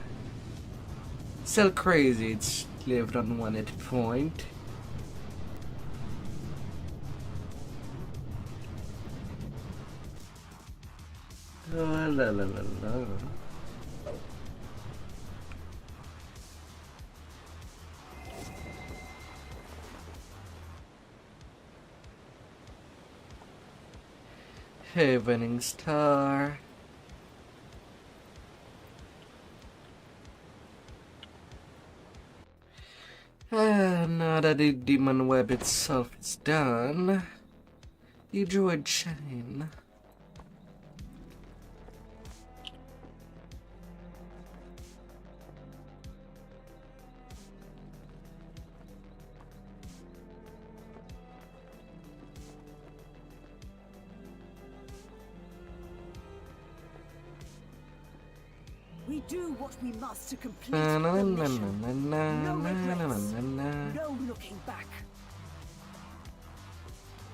Still crazy it's lived on 1 hit point. Oh la la la la. Evening star. Now that the demon web itself is done, the druid chain. We do what we must to complete the mission. No regrets. No looking back.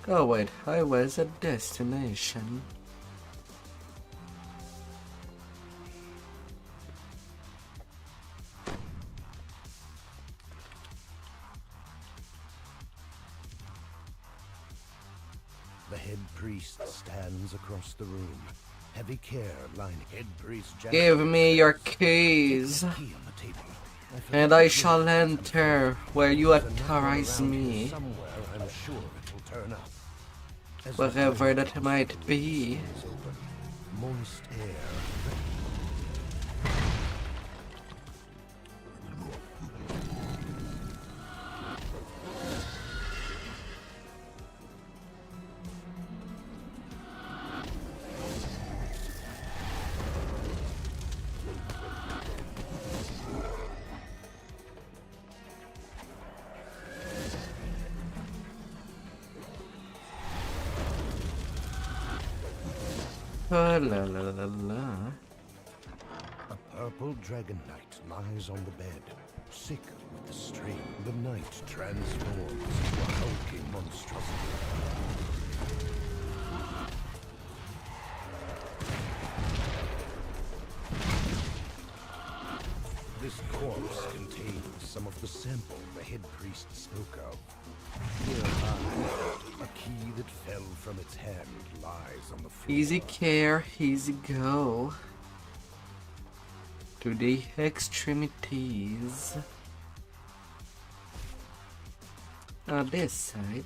Oh wait, I was a destination. The head priest stands across the room. Heavy care lining head priest. Give me your keys, and I shall enter where you authorize me. Somewhere, I'm sure it will turn up. Wherever that might be. Moist air. Oh la la la la. crippled dragon knight lies on the bed, sick with the strain. The knight transforms into a hulking monstrosity. This corpse contains some of the sample the head priest spoke of. Nearby, a key that fell from its hand lies on the floor. Easy care, easy go. To the extremities. On this side.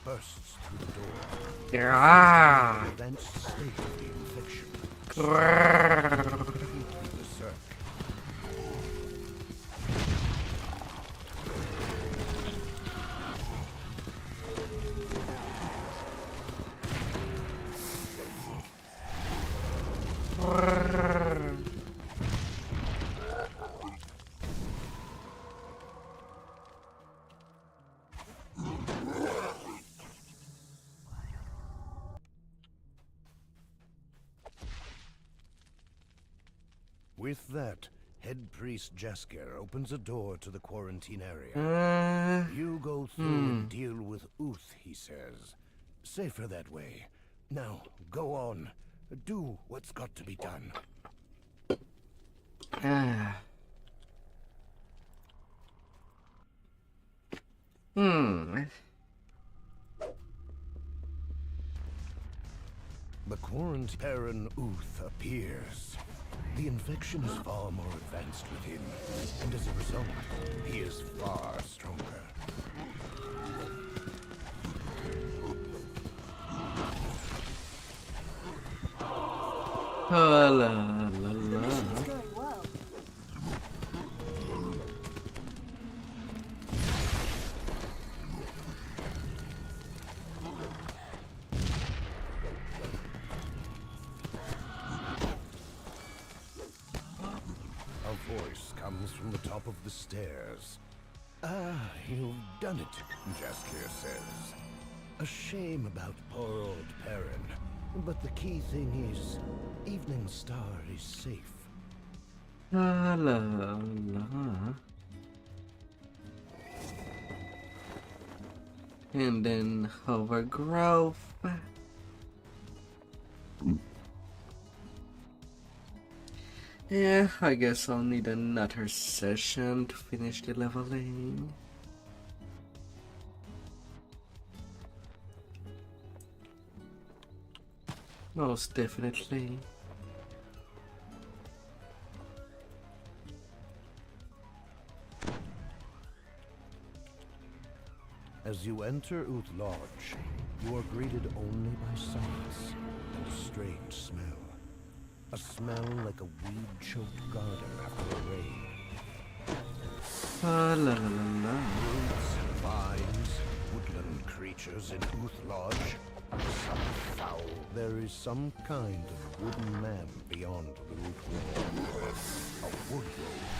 Bursts through the door. Yeah. The advanced state of the infection. Berserk. With that, Head Priest Jaskier opens a door to the quarantine area. You go through and deal with Uth, he says. Safer that way. Now, go on. Do what's got to be done. The quarantine Baron Uth appears. The infection is far more advanced with him, and as a result, he is far stronger. La la la. A voice comes from the top of the stairs. Ah, you've done it, Jaskier says. A shame about poor old Perrin. But the key thing is, Evening Star is safe. La la la. And then Overgrowth. Yeah, I guess I'll need another session to finish the leveling. Most definitely. As you enter Uth Lodge, you are greeted only by silence and a strange smell. A smell like a weed-choked garden after a rain. La la la. Roots, vines, woodland creatures in Uth Lodge. Some foul. There is some kind of wooden man beyond the root wall. A wood rogue.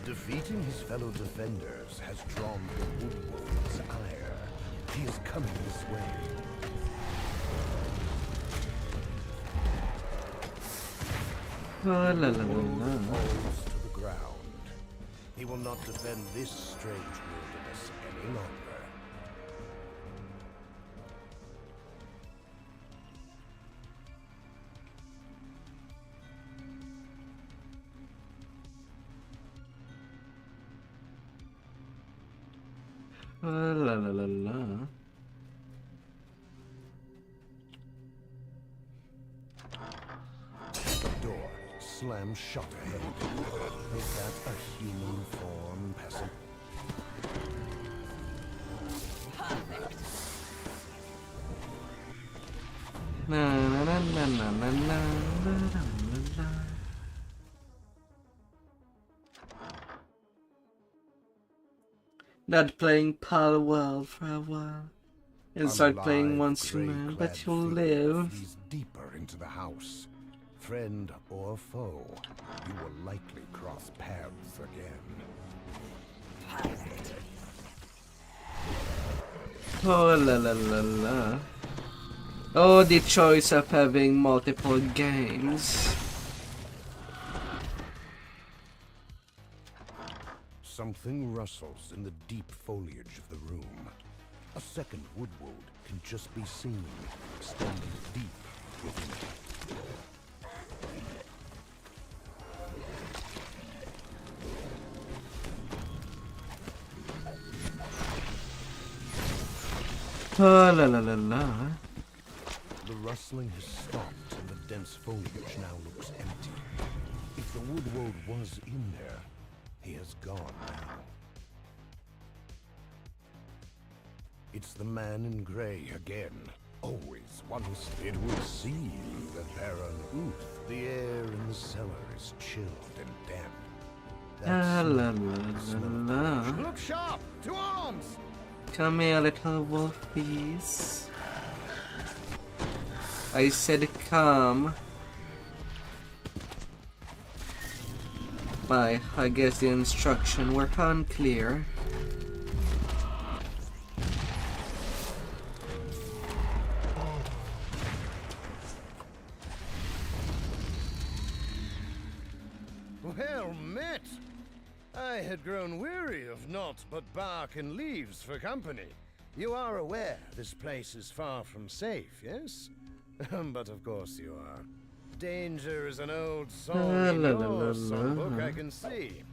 Defeating his fellow defenders has drawn the wood wolf's ire. He is coming this way. La la la la. Falls to the ground. He will not defend this strange wilderness any longer. La la la la. The door slams shut ahead. Is that a human form passing? Perfect. Na na na na na na na na na. Not playing Pal World for a while. And start playing once a month, but you'll live. Flees deeper into the house. Friend or foe, you will likely cross paths again. Oh la la la la. Oh, the choice of having multiple games. Something rustles in the deep foliage of the room. A second woodward can just be seen, extending deep within it. Oh la la la la. The rustling has stopped and the dense foliage now looks empty. If the woodward was in there, he has gone now. It's the man in grey again. Always once it would seem that Baron Uth, the air in the cellar is chilled and damp. La la la la. Look sharp! To arms! Come here, little wolfies. I said come. I guess the instruction were unclear. Well met! I had grown weary of naught but bark and leaves for company. You are aware this place is far from safe, yes? But of course you are. Danger is an old song in your songbook, I can see.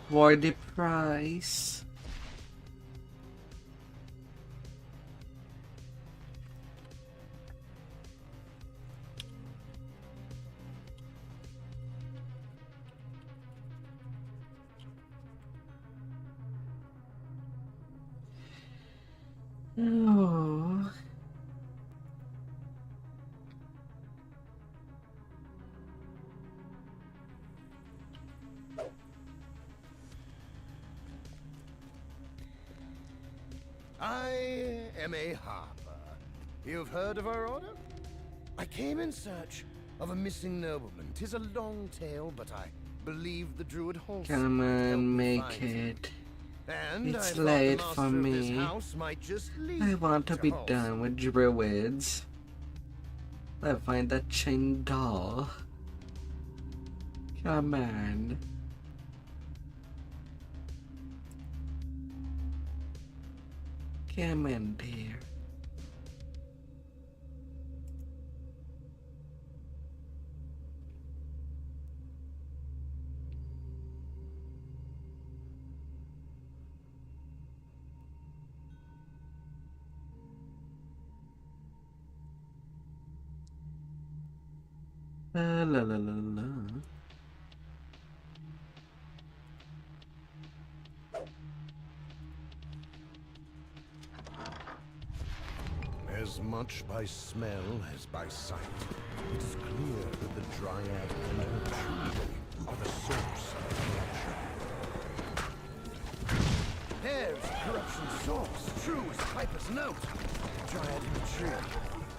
For the price. Oh. I am a harper. You've heard of our order? I came in search of a missing nobleman. 'Tis a long tale, but I believe the druid Halsey Come on, make it. It's late for me. I want to be done with druids. Let's find that chain doll. Come on. Come in, dear. La la la la. As much by smell as by sight, it's clear that the Dryad and her tree are the source of corruption. There's corruption's source, true as Piper's note. Dryad and the tree.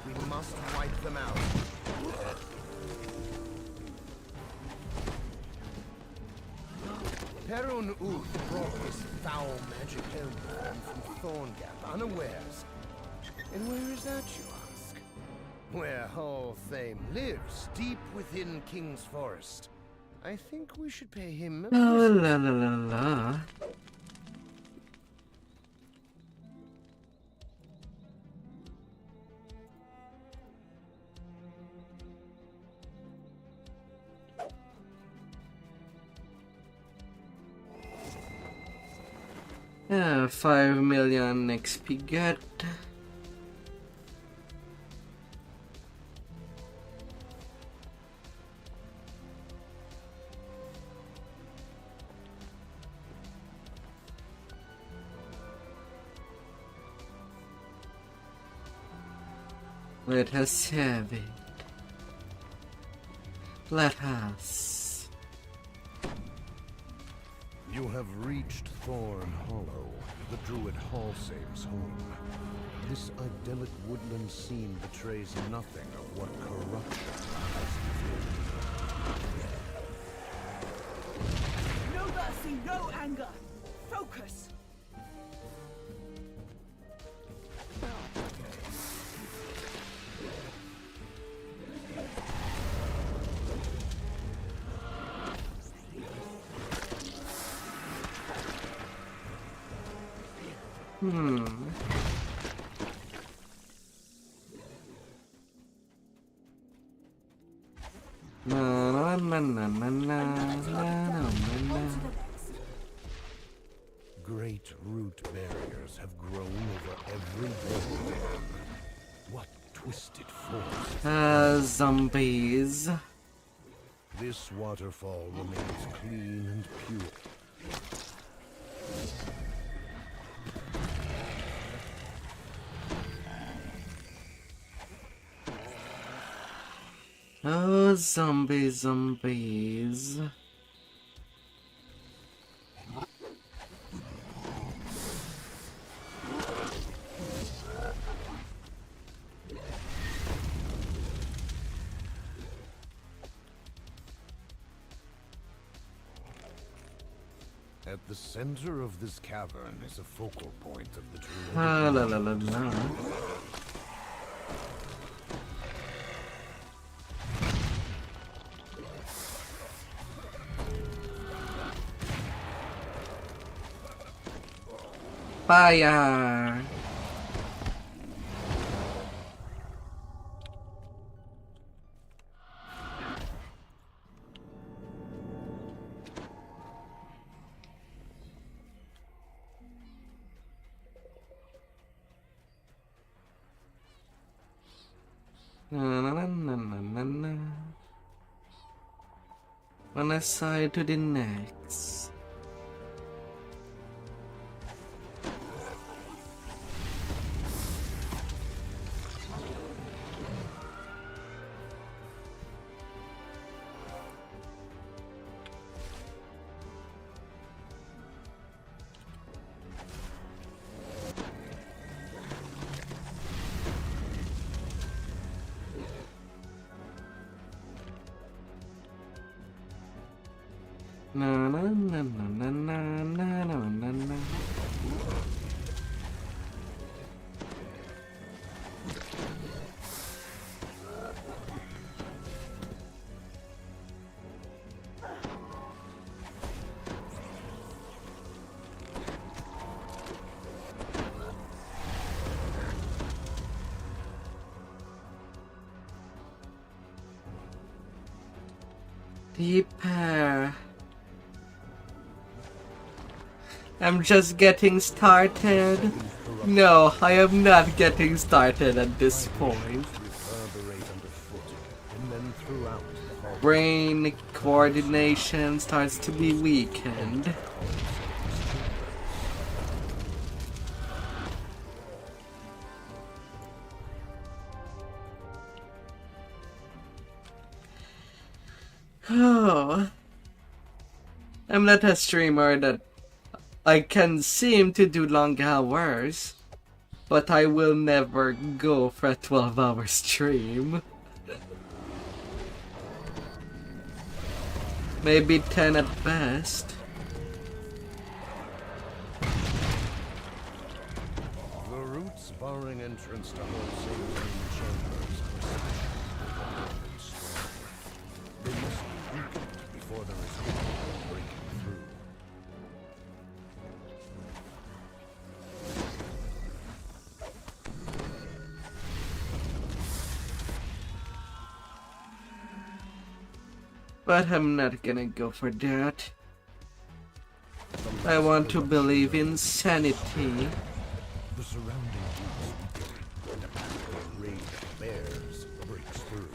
We must wipe them out. Perun Uth brought this foul magic home from Thorngap unawares. And where is that, you ask? Where Hall Thame lives, deep within King's Forest. I think we should pay him a Oh, visit. la la la la. Yeah, 5 million XP get. Let us have it. Let us. You have reached Thorn Hollow, the Druid Hallsame's home. This idyllic woodland scene betrays nothing of what corruption has No mercy, no anger. Focus. Na na na na na na na. Great root barriers have grown over every road. What twisted force? Zombies. This waterfall remains clean and pure. Oh, zombies. At the center of this cavern is a focal point of the true. La la la la. Fire! Na na na na na na. One aside to the next. Na na na na na na na na na na. Deeper. I'm just getting started. No, I am not getting started at this point. Brain coordination starts to be weakened. Oh, I'm not a streamer that I can seem to do long hours, but I will never go for a 12-hour stream. Maybe 10 at best. The roots barring entrance to Hallsame's main chambers are sufficient. They must be weakened before there is hope of breaking through. But I'm not gonna go for that. I want to believe in sanity. The surrounding roots weaken, and a path of raised bears breaks through.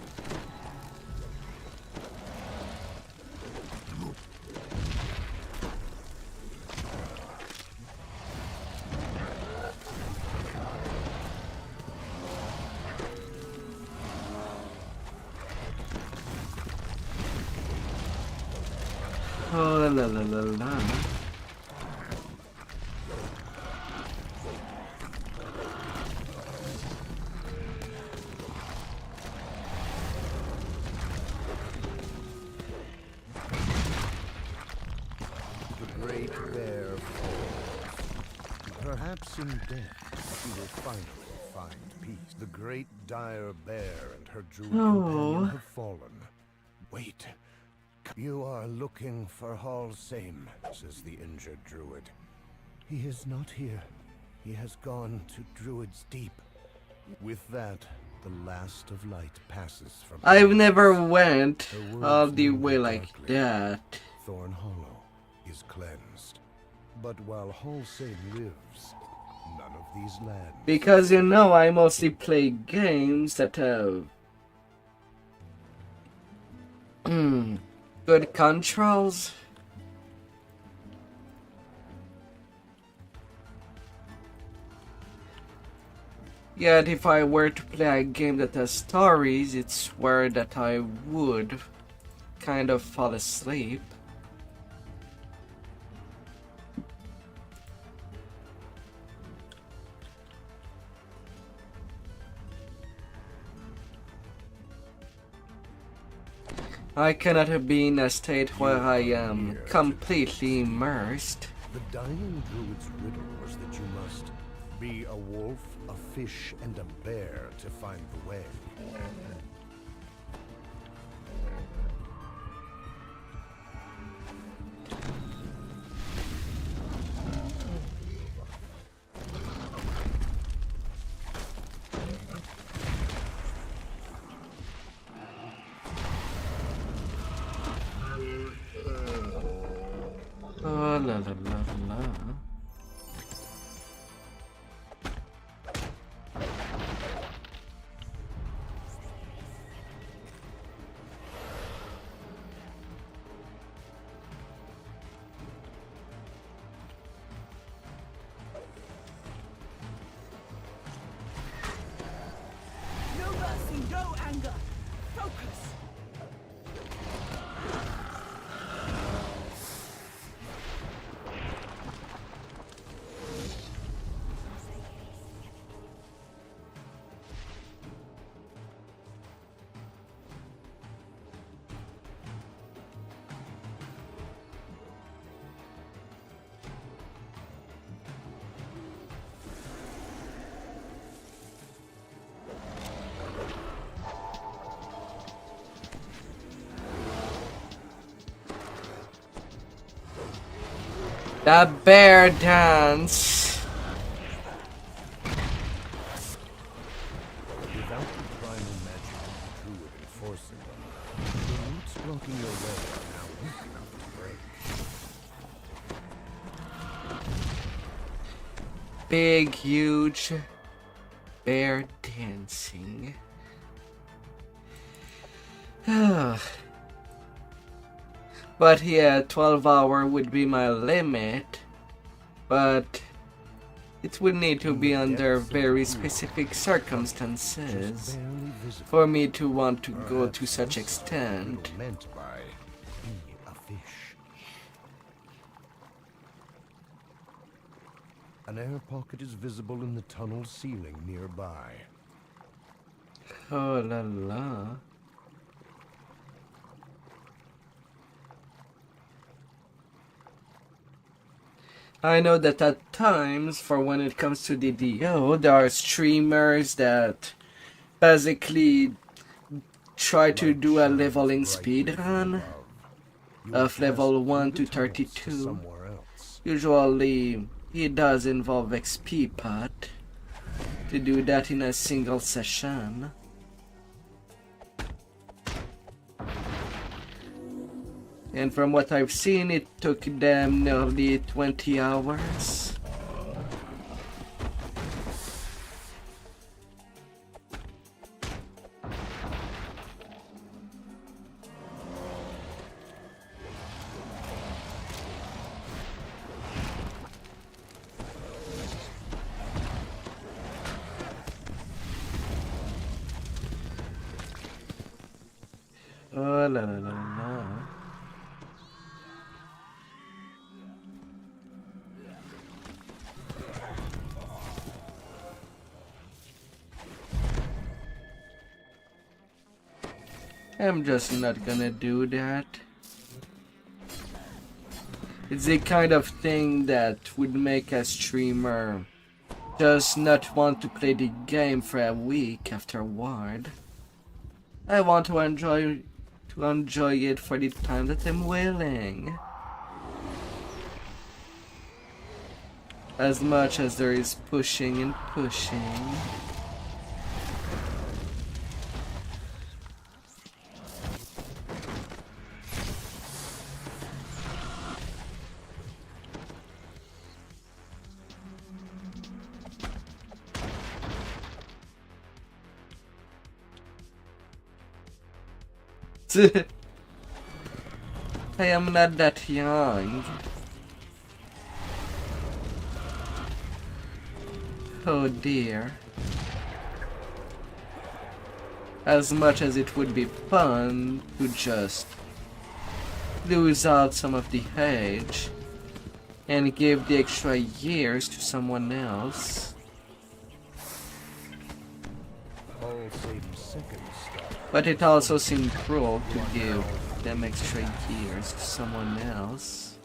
Oh la la la la. The great bear falls. Perhaps in death she will finally find peace. The great dire bear and her druid companion have fallen. Wait. You are looking for Hall Same, says the injured druid. He is not here. He has gone to Druid's Deep. With that, the last of light passes from. I've never went all the way like that. Thorn Hollow is cleansed. But while Hall Same lives, none of these lands. Because you know I mostly play games that have good controls. Yet if I were to play a game that has stories, it's where that I would kind of fall asleep. I cannot be in a state where I am completely immersed. The dying druid's riddle was that you must be a wolf, a fish, and a bear to find the way. Oh la la la la. No mercy, no anger. Focus. The bear dance. Without the primal magic of the druid enforcing them, the roots blocking your way are now weak enough to break. Big, huge bear dancing. But yeah, 12-hour would be my limit. But it would need to be under very specific circumstances for me to want to go to such extent. Meant by be a fish. An air pocket is visible in the tunnel ceiling nearby. Oh la la. I know that at times, for when it comes to DDO, there are streamers that basically try to do a leveling speedrun of level 1 to 32. Usually, it does involve XP pot to do that in a single session. And from what I've seen, it took them nearly 20 hours. Oh la la la la. I'm just not gonna do that. It's the kind of thing that would make a streamer just not want to play the game for a week afterward. I want to enjoy it for the time that I'm willing. As much as there is pushing and pushing. I am not that young. Oh dear. As much as it would be fun to just lose out some of the age and give the extra years to someone else. But it also seemed cruel to give them extra years to someone else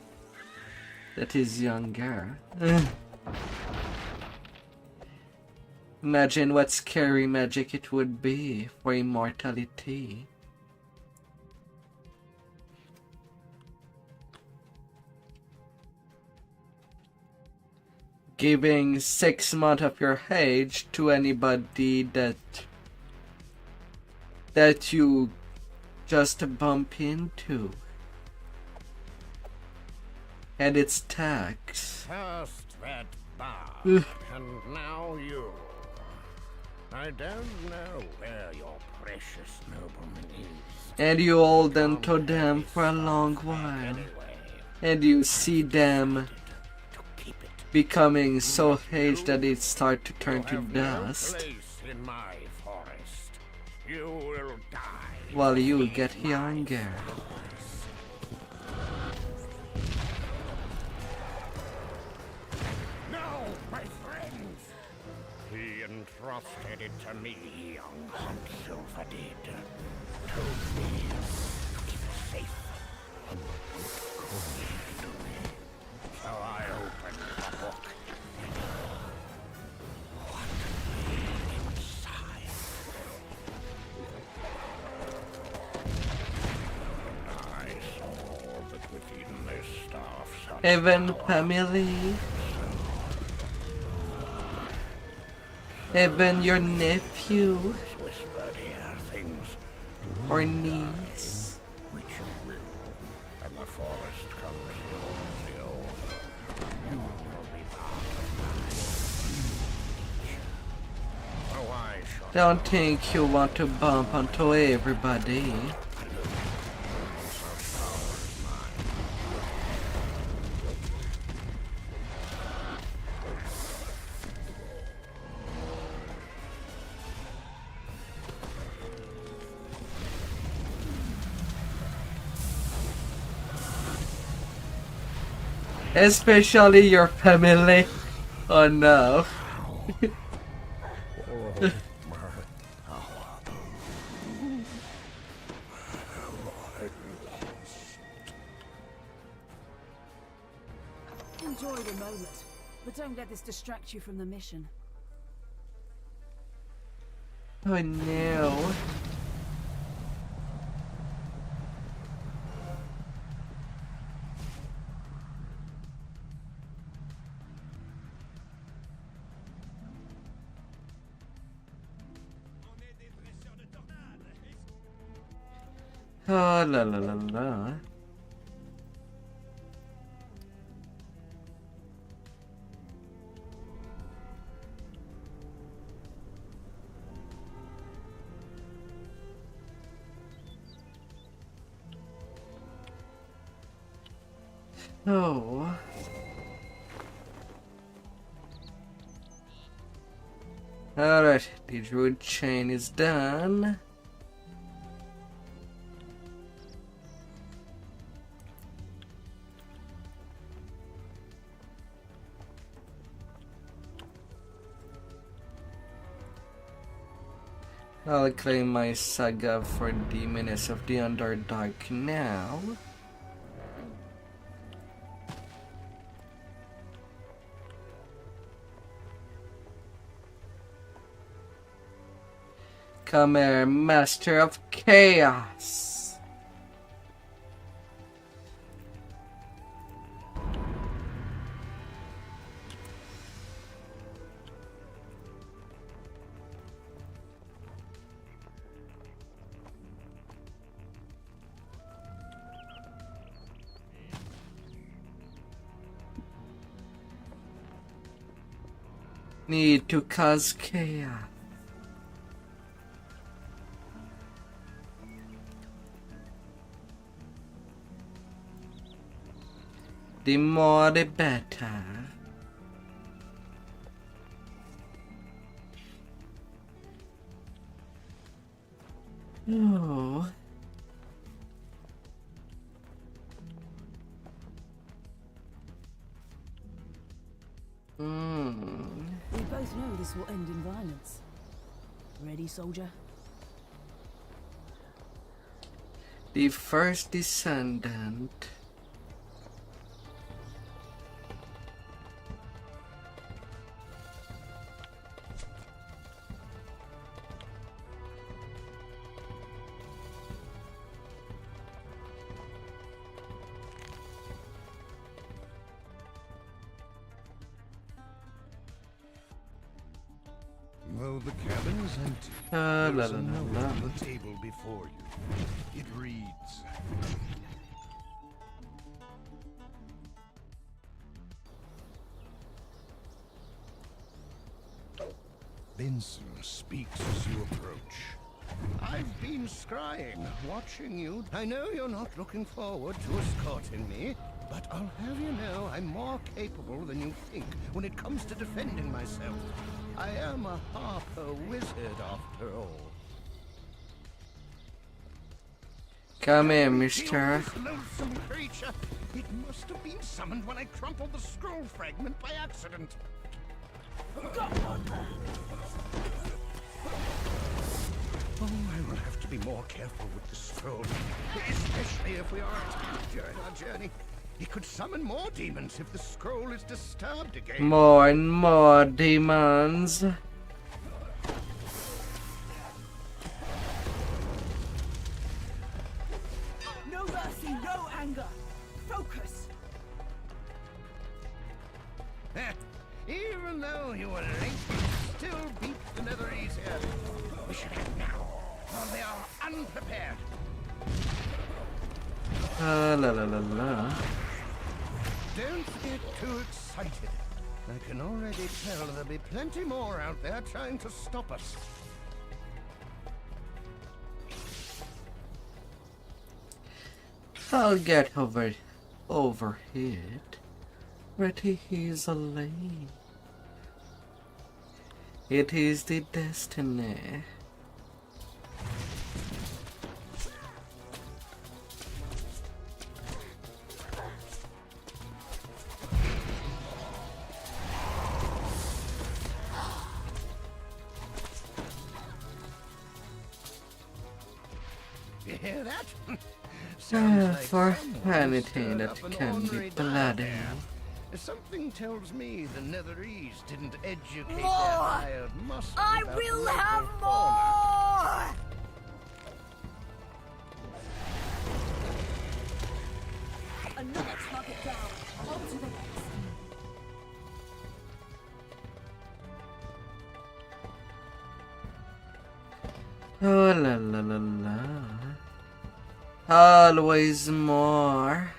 that is younger. Imagine what scary magic it would be for immortality. Giving 6 months of your age to anybody that you just bump into. And it's tax. Past that bar, and now you. I don't know where your precious nobleman is. And you hold on to them for a long while. And you see them becoming so aged that they start to turn to dust. In my forest. You will die. While you get younger. No, my friends! He entrusted it to me, young Hunt Silver did. Told me to keep it safe and cold to me. So I opened the book. What lay inside? I saw that within this staff such Even family. Even your nephew. whispered here things Or niece. which you will, and the forest comes yours ill. You will be part of my future. Oh, I shall Don't think you want to bump onto everybody. Especially your family. Oh no. Enjoy the moment, but don't let this distract you from the mission. Oh no. Oh la la la la. Oh. Alright, the druid chain is done. I'll claim my saga for the Menace of the Underdark now. Come here, Master of Chaos. Need to cause chaos. The more the better. Oh. We both know this will end in violence. Ready, soldier? The first descendant. Though the cabin is empty, there's a note on the table before you. It reads, Benson speaks as you approach. I've been scrying, watching you. I know you're not looking forward to escorting me, but I'll have you know I'm more capable than you think when it comes to defending myself. I am a Harper wizard after all. Come here, mister. This loathsome creature. It must have been summoned when I crumpled the scroll fragment by accident. Oh, I will have to be more careful with the scroll, especially if we are attacked during our journey. It could summon more demons if the scroll is disturbed again. More and more demons. No mercy, no anger. Focus. Even though you were late, you still beat the Netherese here. We should act now, while they are unprepared. La la la la. Don't get too excited. I can already tell there'll be plenty more out there trying to stop us. I'll get overhead pretty easily. It is the destiny. You hear that? For anything that can be bloody. Something tells me the Netherese didn't educate their More! hired muscle. I about will local have fauna. more! Another target down. On to the next. Oh la la la la. Always more.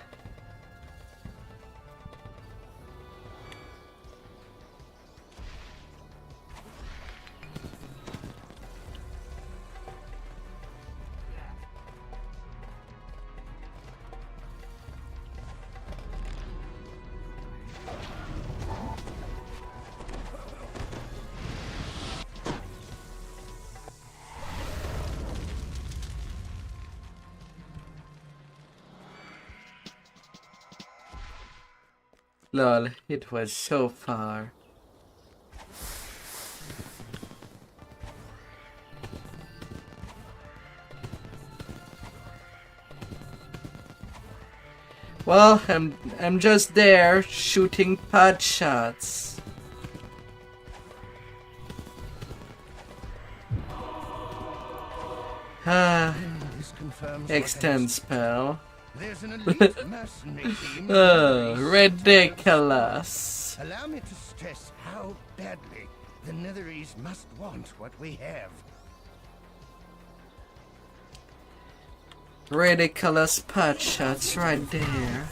Lol, it was so far. Well, I'm just there shooting pot shots. Extend spell. There's an elite mercenary team. Ridiculous. Allow me to stress how badly the Netherese must want what we have. Ridiculous pot shots right there.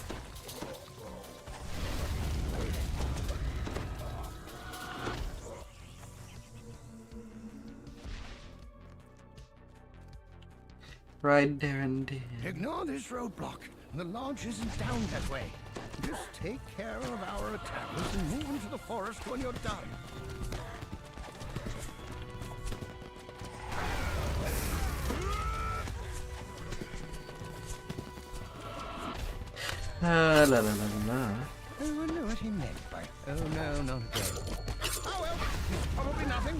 Right there and there. Ignore this roadblock. The lodge isn't down that way. Just take care of our attackers and move into the forest when you're done. La la la la. I wonder what he meant by, oh no, not again. Oh well, it's probably nothing.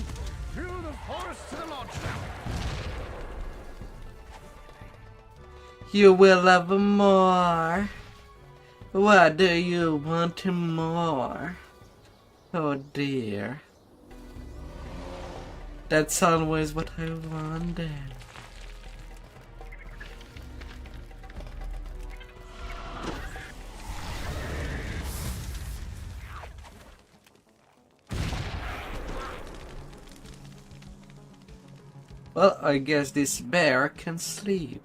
Through the forest to the lodge now. You will have more. What do you want more? Oh dear. That's always what I wanted. Well, I guess this bear can sleep.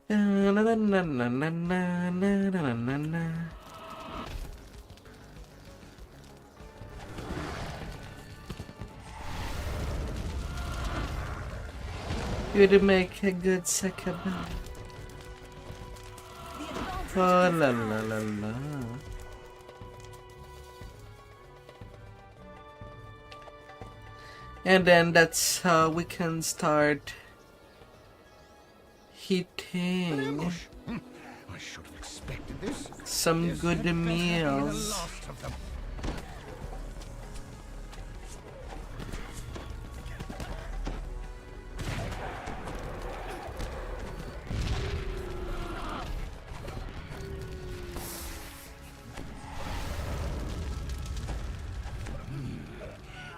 Na na na na na na na na na na. You'd make a good second. Oh la la la la. And then that's how we can start hitting I should have expected this. some This good had better be the meals. last of them.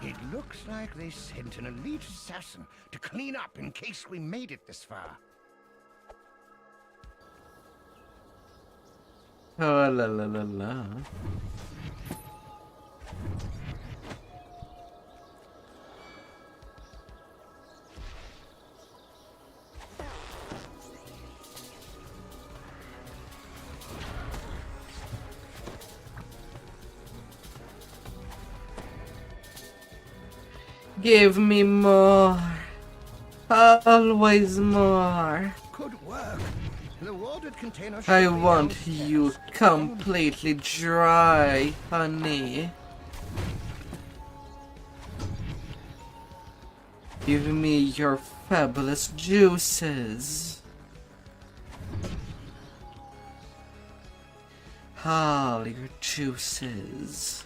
It looks like they sent an elite assassin to clean up in case we made it this far. Oh la la la la. Give me more. Always more. Good work. The warded container should I be want downstairs. you completely dry, honey. Give me your fabulous juices. All your juices.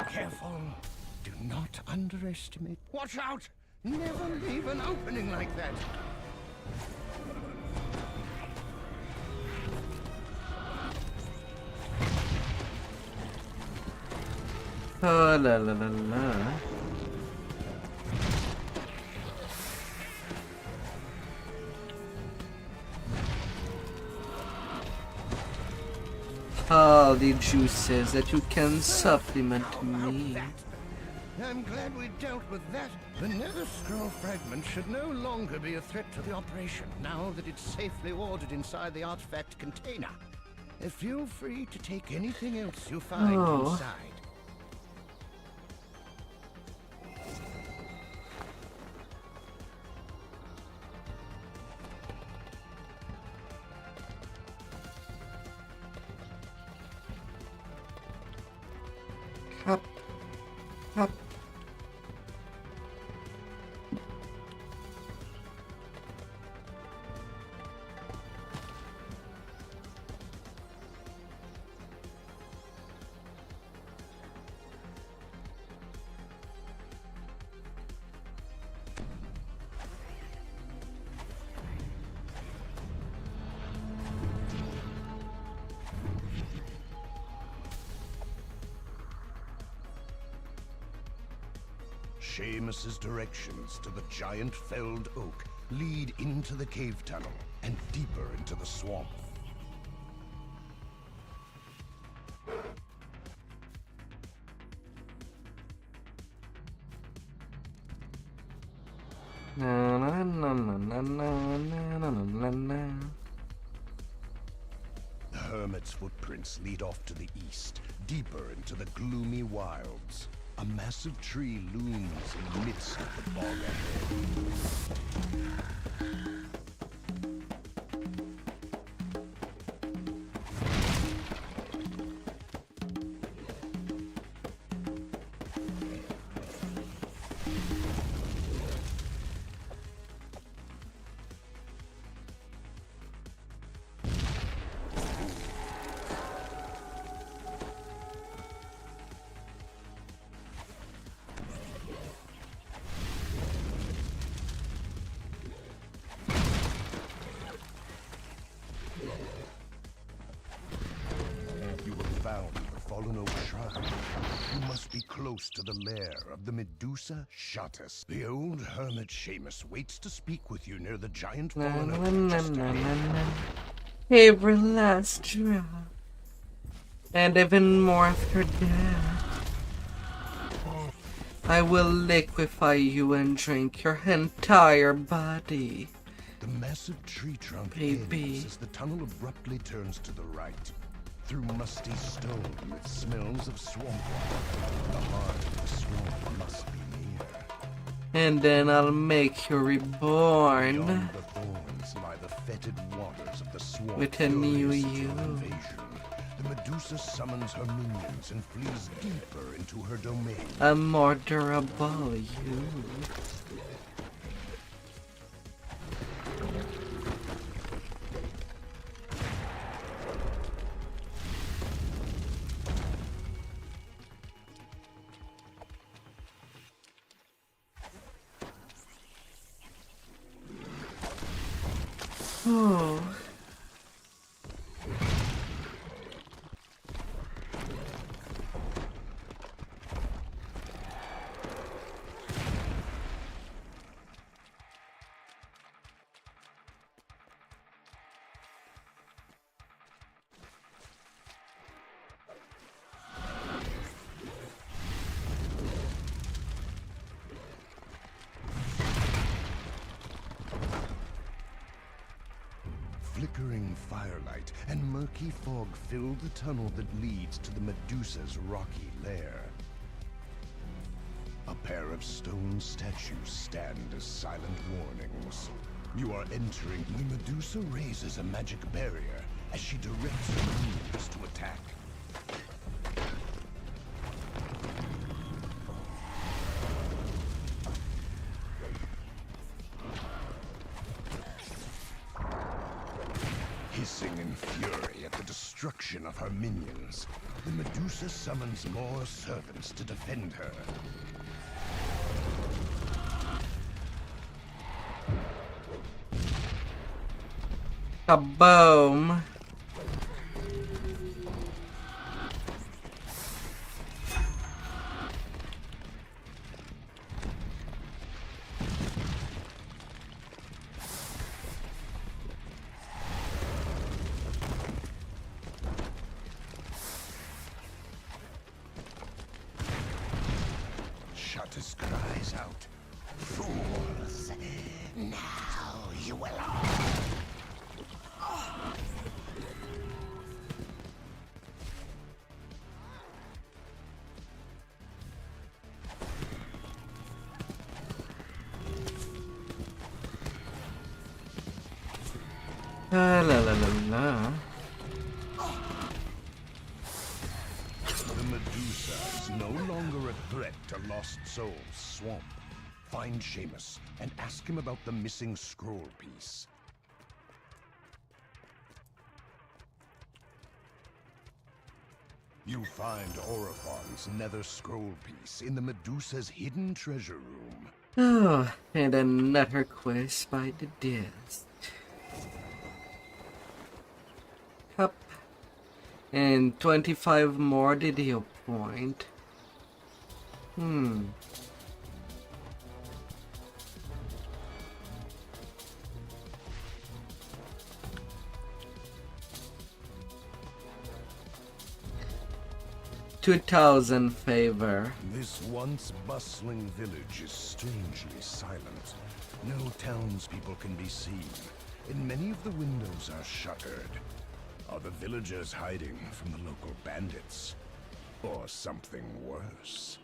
Careful. Do not underestimate. Watch out! Never leave an opening like that. Oh la la la la. All the juices that you can supplement me. I'm glad we dealt with that. The Nether Scroll fragment should no longer be a threat to the operation, now that it's safely ordered inside the artifact container. Feel free to take anything else you find inside. Up. Up. Seamus's directions to the giant felled oak lead into the cave tunnel and deeper into the swamp. Na, na, na, na, na, na, na, na, na. The hermit's footprints lead off to the east, deeper into the gloomy wilds. A massive tree looms in the midst of the bog ahead. You must be close to the lair of the Medusa Shatus. The old hermit Seamus waits to speak with you near the giant fallen oak just ahead. Every last drop, and even more after that. I will liquefy you and drink your entire body. The massive tree trunk Baby. ends as the tunnel abruptly turns to the right. Through musty stone that smells of swamp water. The heart of the swamp must be near. And then I'll make you reborn. Beyond the thorns lie the fetid waters of the swamp. With a new furious at you. your invasion. The Medusa summons her minions and flees deeper into her domain. A more durable you. Oh. Flickering firelight and murky fog fill the tunnel that leads to the Medusa's rocky lair. A pair of stone statues stand as silent warnings. You are entering. The Medusa raises a magic barrier as she directs her minions to attack. Hissing in fury at the destruction of her minions, the Medusa summons more servants to defend her. Kaboom. Shatus cries out, "Fools! Now you will all..." La la la la la. The Medusa is no longer a threat to Lost Soul's swamp. Find Seamus and ask him about the missing scroll piece. You find Orofon's nether scroll piece in the Medusa's hidden treasure room. Oh, and another quest by the disc. Cup. And 25 more DDO point. 2,000 favor. This once bustling village is strangely silent. No townspeople can be seen, and many of the windows are shuttered. Are the villagers hiding from the local bandits? Or something worse?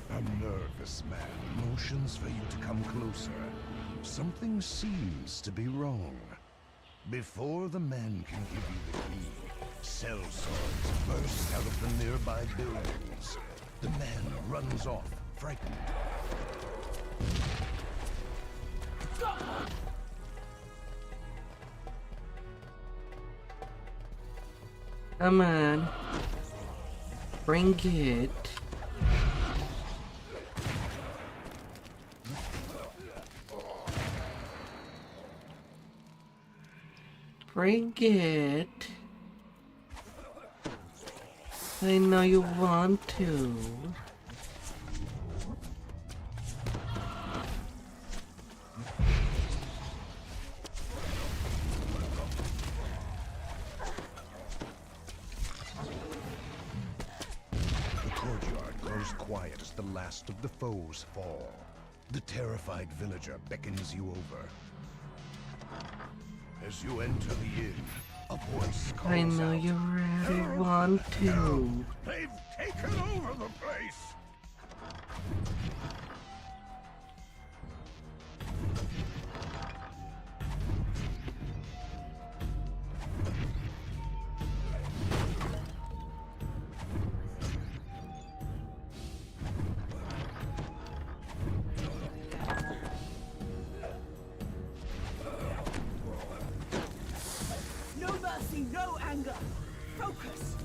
A nervous man motions for you to come closer. Something seems to be wrong. Before the man can give you the key, cell swords burst out of the nearby buildings. The man runs off, frightened. Come on. Bring it. Bring it. I know you want to. The courtyard grows quiet as the last of the foes fall. The terrified villager beckons you over. As you enter the inn, a voice calls I know out, you really want to. They've taken over the place! No mercy, no anger. Focus.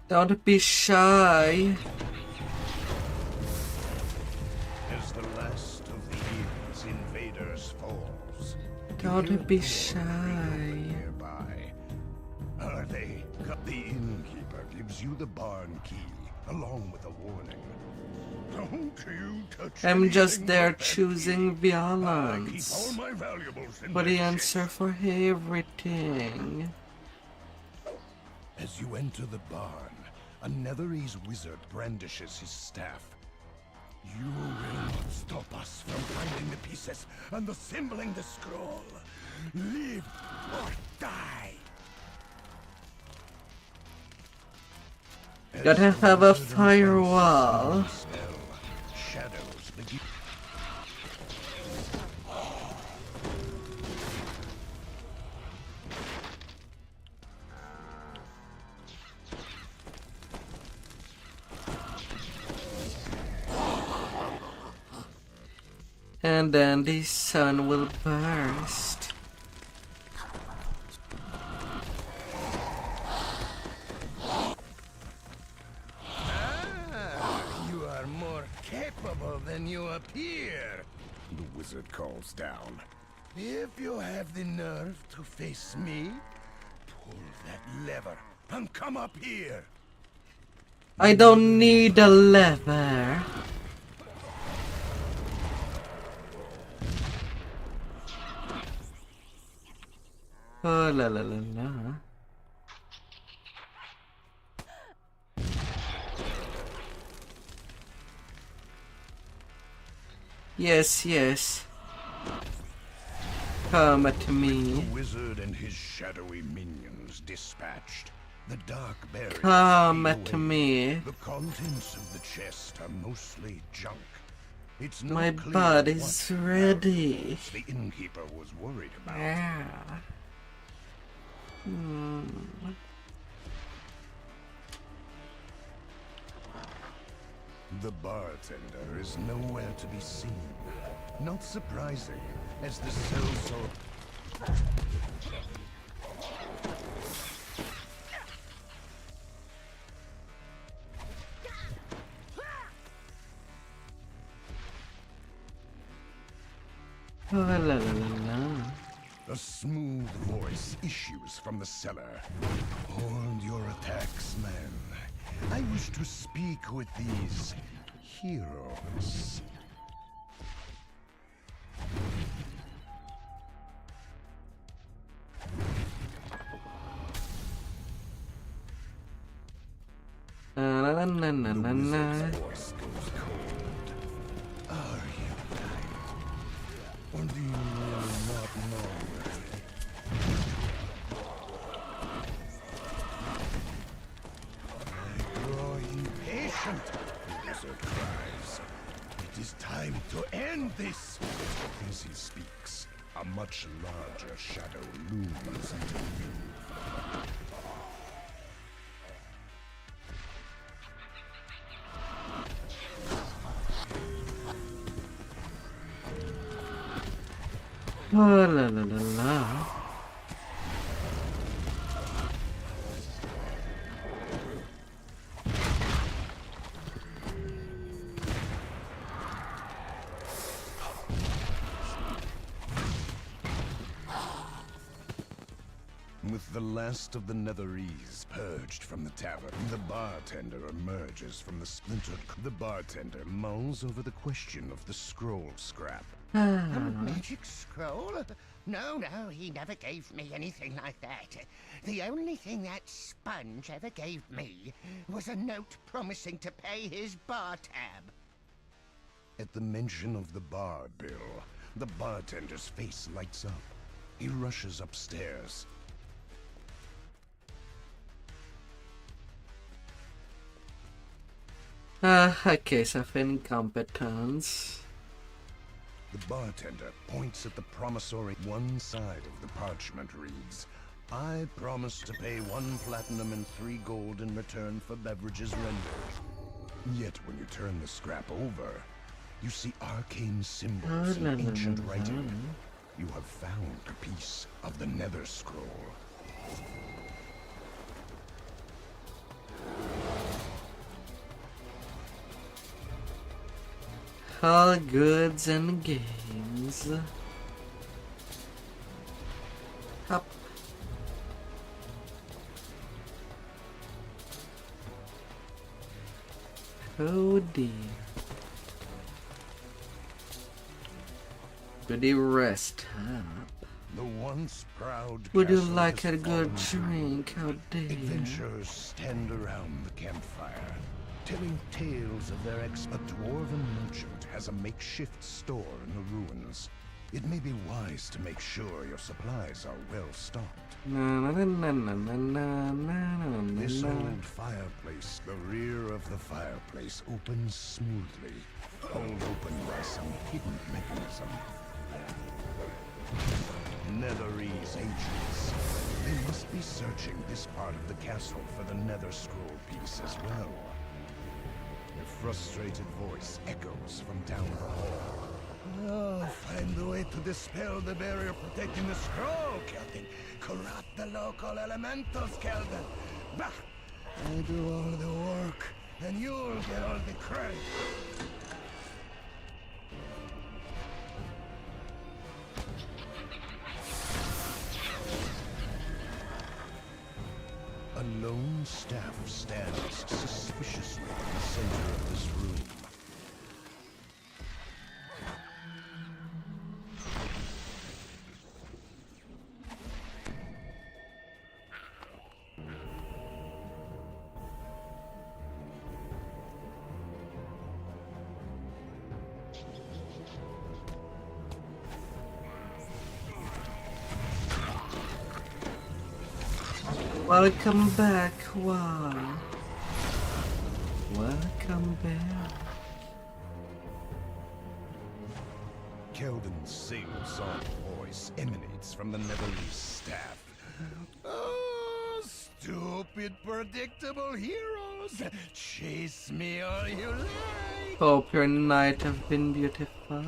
Don't be shy. As the last of the inn's invaders falls, Don't be shy. nearby. Are they? The innkeeper gives you the barn key, along with a warning. Don't you touch I'm just anything there but that choosing key. violence. Keep all my valuables in For the my answer for everything. As you enter the barn, a Netherese wizard brandishes his staff. You will not stop us from finding the pieces and assembling the scroll. Live or die. Gotta have a firewall. Shadows begin. And then the sun will burst. You are more capable than you appear, the wizard calls down. If you have the nerve to face me, pull that lever and come up here. I don't need a lever. Oh la la la la. Yes, yes. Come at me. The wizard and his shadowy minions dispatched. The dark barrier. Come at me. The contents of the chest are mostly junk. It's not My clear body's what ready. the innkeeper was worried about. Yeah. The bartender is nowhere to be seen. Not surprising, as the cell Oh, la la la la. A smooth voice issues from the cellar. Hold your attacks, men. I wish to speak with these heroes. Na na na na na na. The voice goes cold. Are you blind? Or do you really not know? I grow impatient. The wizard cries. It is time to end this. As he speaks, a much larger shadow looms into view. Oh, la la la la. With the last of the Netherese purged from the tavern, the bartender emerges from the splintered... The bartender mulls over the question of the scroll scrap. A magic scroll? No, he never gave me anything like that. The only thing that sponge ever gave me was a note promising to pay his bar tab. At the mention of the bar bill, the bartender's face lights up. He rushes upstairs. A case of incompetence. The bartender points at the promissory. One side of the parchment reads, I promise to pay 1 platinum and 3 gold in return for beverages rendered. Yet when you turn the scrap over, you see arcane symbols in ancient writing. You have found a piece of the Nether Scroll. All goods and games. Up. Oh dear. Goody rest up. The once proud Would you castle like has a good fallen drink? How dare you? Adventurers stand around the campfire, telling tales of their A dwarven merchant has a makeshift store in the ruins. It may be wise to make sure your supplies are well stocked. This old fireplace, the rear of the fireplace, opens smoothly, held open by some hidden mechanism. Netherese ancients. They must be searching this part of the castle for the Nether Scroll piece as well. A frustrated voice echoes from down the hall. Oh, find a way to dispel the barrier protecting the scroll, Kelton. Corrupt the local elementals, Kelton. Bah! I do all the work, and you'll get all the credit. A lone staff stands suspiciously in the center of this room. Welcome back, Juan. Welcome back. Keldon's sing-song voice emanates from the Netherese staff. Oh, stupid, predictable heroes! Chase me all you like! Hope your night have been beautiful.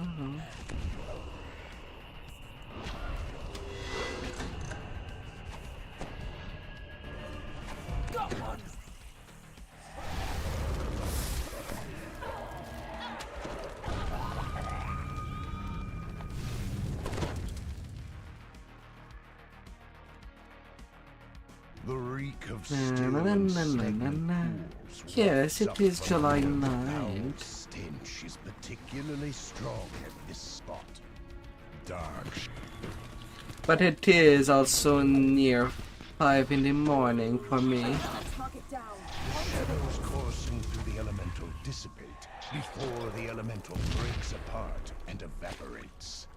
reek of Na, stew na, na, and na, na, stagnant na. pools Yes, wafts it up is from July here. The 9th. foul stench is particularly strong at this spot. Dark. But it is also near 5 in the morning for me. Shadows coursing through the elemental dissipate before the elemental breaks apart and evaporates.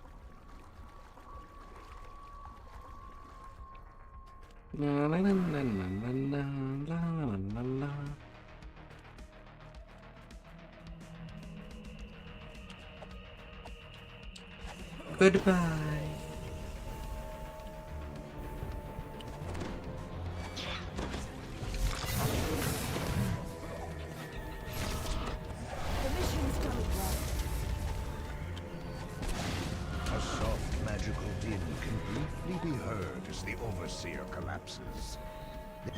La, la, la, la, la, la, la, la, la. Goodbye. A soft magical din can briefly be heard as the Overseer collapses. The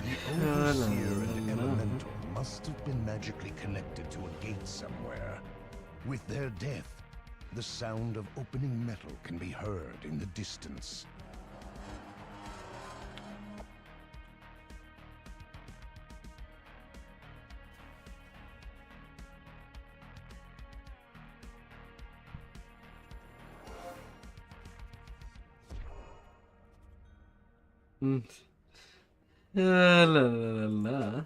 Overseer and Elemental must have been magically connected to a gate somewhere. With their death, the sound of opening metal can be heard in the distance. La la la la.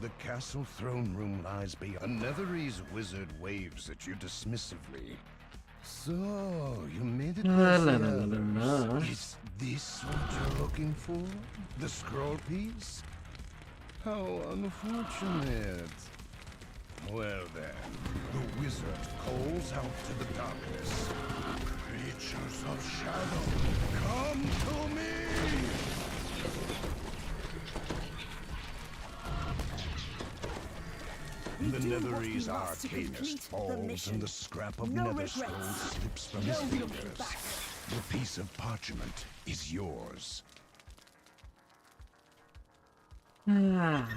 The castle throne room lies beyond. A Netherese wizard waves at you dismissively. So, you made it past the others. Is this what you're looking for? The scroll piece? How unfortunate. Well then, the wizard calls out to the darkness. Creatures of shadow, come to me! The Netherese arcanist falls and the scrap of nether scroll slips from his fingers. The piece of parchment is yours. And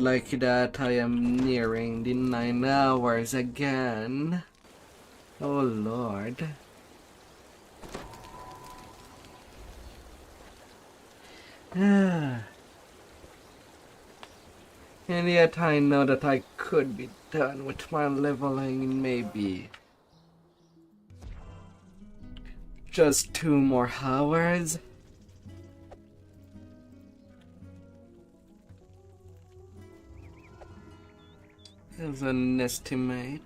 like that, I am nearing the 9 hours again. Oh Lord. And yet I know that I could be done with my leveling in maybe just 2 more hours. As an estimate.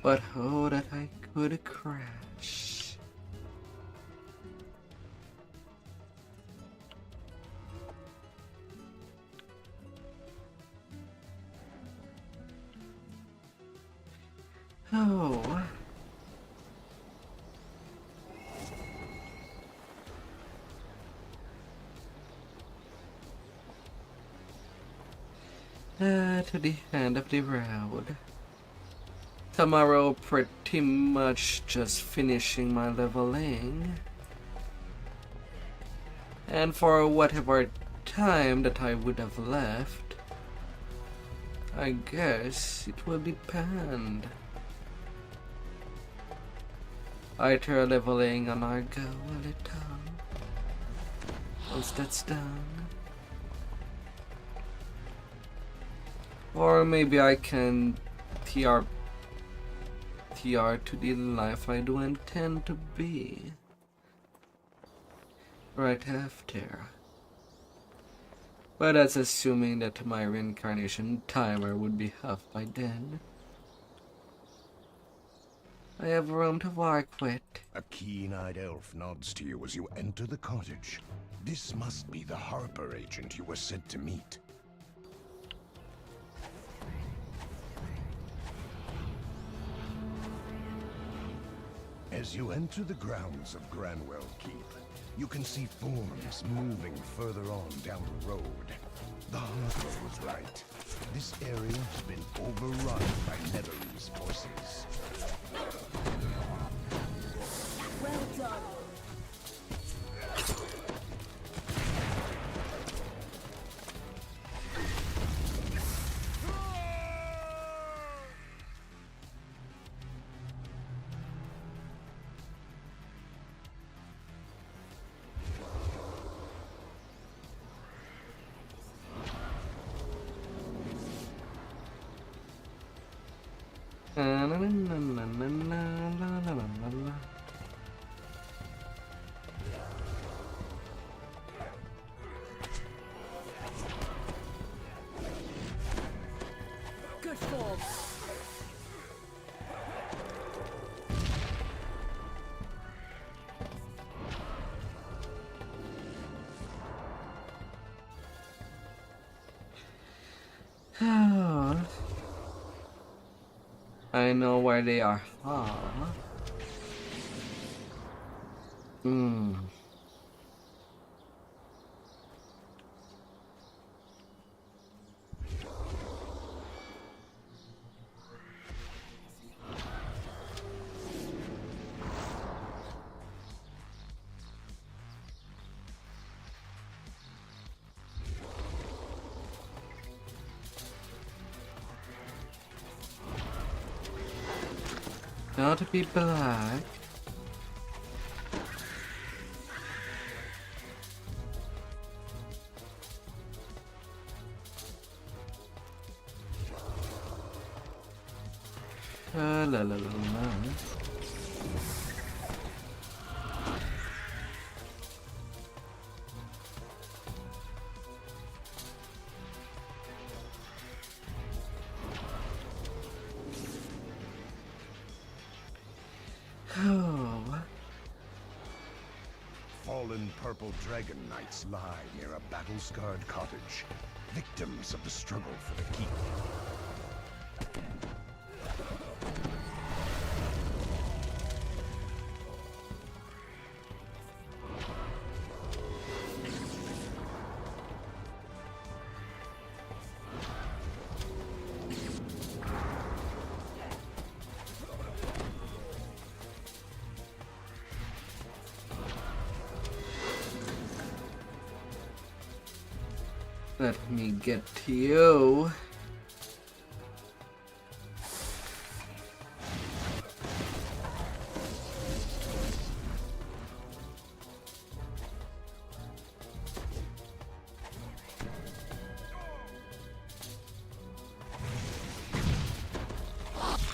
But oh, that I could crash. Oh. To the end of the road. Tomorrow pretty much just finishing my leveling. And for whatever time that I would have left, I guess it will depend. Either leveling on our go a little. Once that's done. Or maybe I can TR to the life I do intend to be. Right after. But that's assuming that my reincarnation timer would be half by then. I have room to work with. A keen-eyed elf nods to you as you enter the cottage. This must be the Harper agent you were sent to meet. As you enter the grounds of Granwell Keep, you can see forms moving further on down the road. The hunter was right. This area has been overrun by Netherese forces. Well done. Good form. I know where they are. Gotta be black. La la la la. Fallen purple dragon knights lie near a battle-scarred cottage, victims of the struggle for the keep. Let me get to you.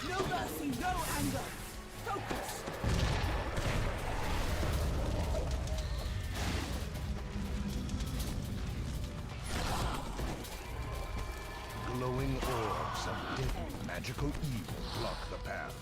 No mercy, no anger. Focus. Glowing orbs of deadly magical evil block the path.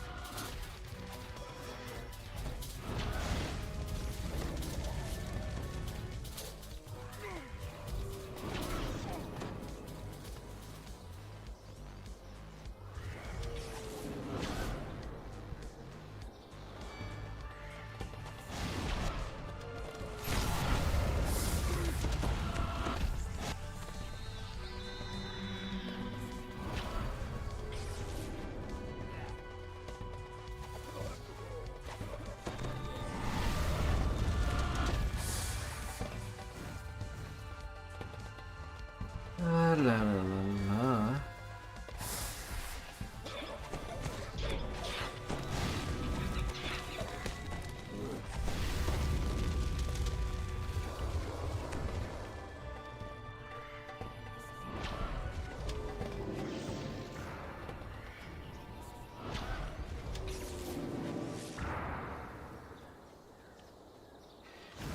La la la la.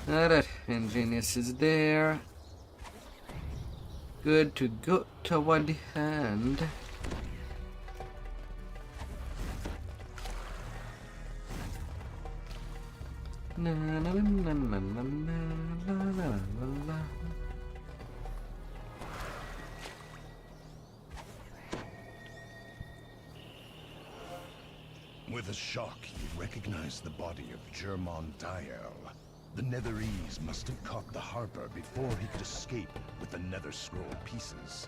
Alright, Ingenious is there. Good to go toward the hand. Na na na na na na na na na. With a shock, you recognize the body of Germon Diel. The Netherese must have caught the Harper before he could escape with the Nether Scroll pieces.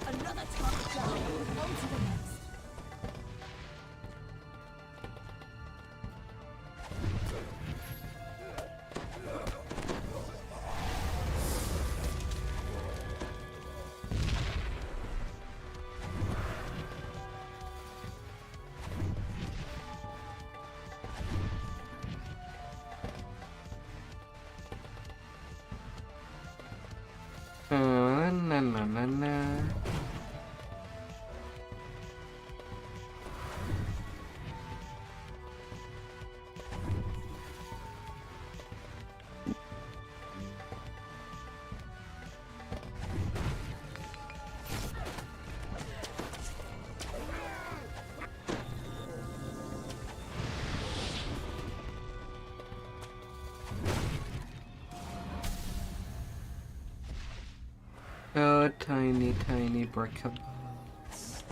Another target down. On to the next. Na na na na. Oh, tiny, tiny breakables.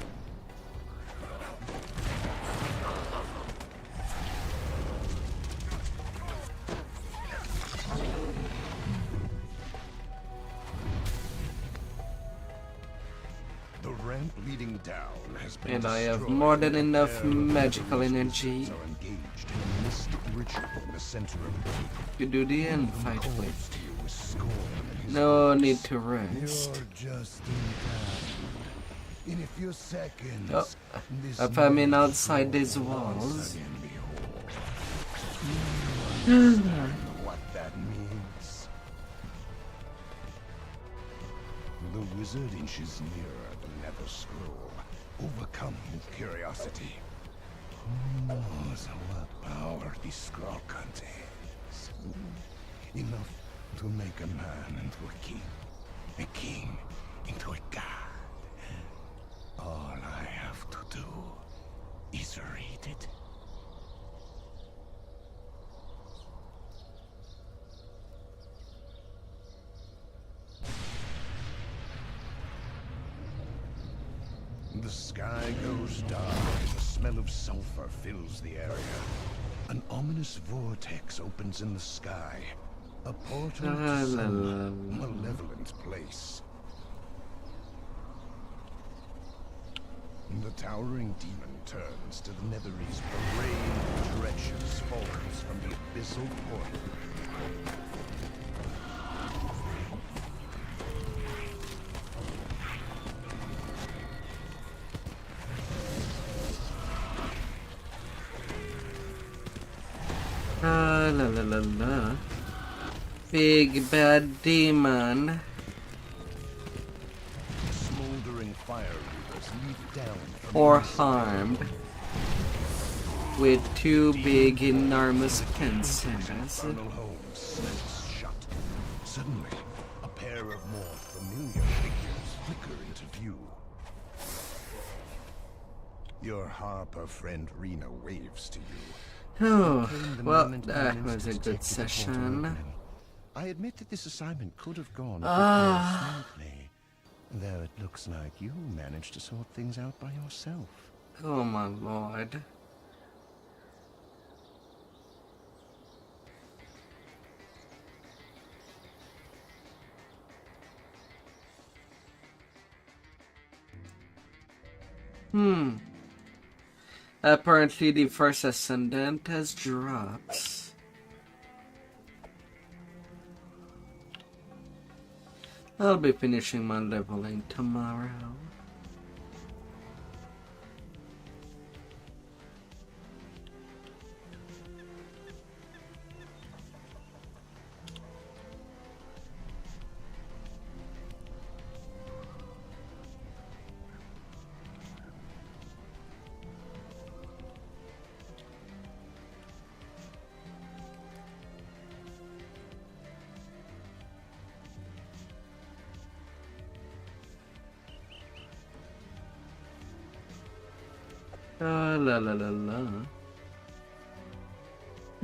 The ramp leading down has been And I have destroyed. more than enough Pair of magical Netherese energy are engaged in a mystic ritual in the center of the keep. to do the end Even fight calls with. to you with scorn in his No voice. need to rest. You're just in time. In a few seconds, Oh, this if I'm in Nether outside these Scroll will once walls. again be whole. You understand what that means. The wizard inches nearer the Nether Scroll, overcome with curiosity. Who knows what power this scroll contains? Enough to make a man into a king into a god. All I have to do is read it. The sky goes dark and the smell of sulfur fills the area. An ominous vortex opens in the sky. A portal to some malevolent place. The towering demon turns to the Netherese. A rain of treacherous falls from the abyssal portal. La la la la. Big bad demon. Smoldering fire rivers leap down from Or the harmed. With two big enormous pincers. infernal home slits shut. Suddenly, a pair of more familiar figures flicker into view. Your Harper friend Rena waves to you. Oh, Came the well, moment that I was a detected good the portal session. opening. I admit that this assignment could have gone Ah. more smoothly. Though it looks like you managed to sort things out by yourself. Oh my lord. Apparently the first ascendant has drops. I'll be finishing my leveling tomorrow. La la la la.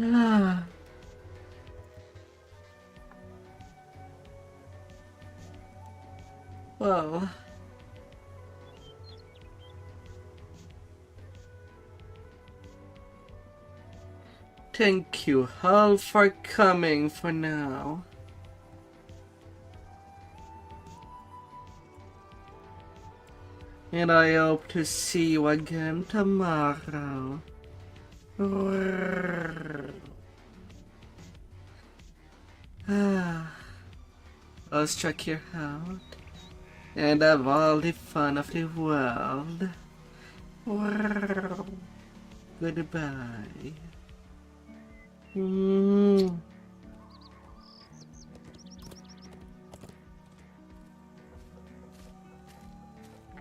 Ah. Well. Thank you all for coming for now. And I hope to see you again tomorrow. Austrakear out. And have all the fun of the world. Goodbye.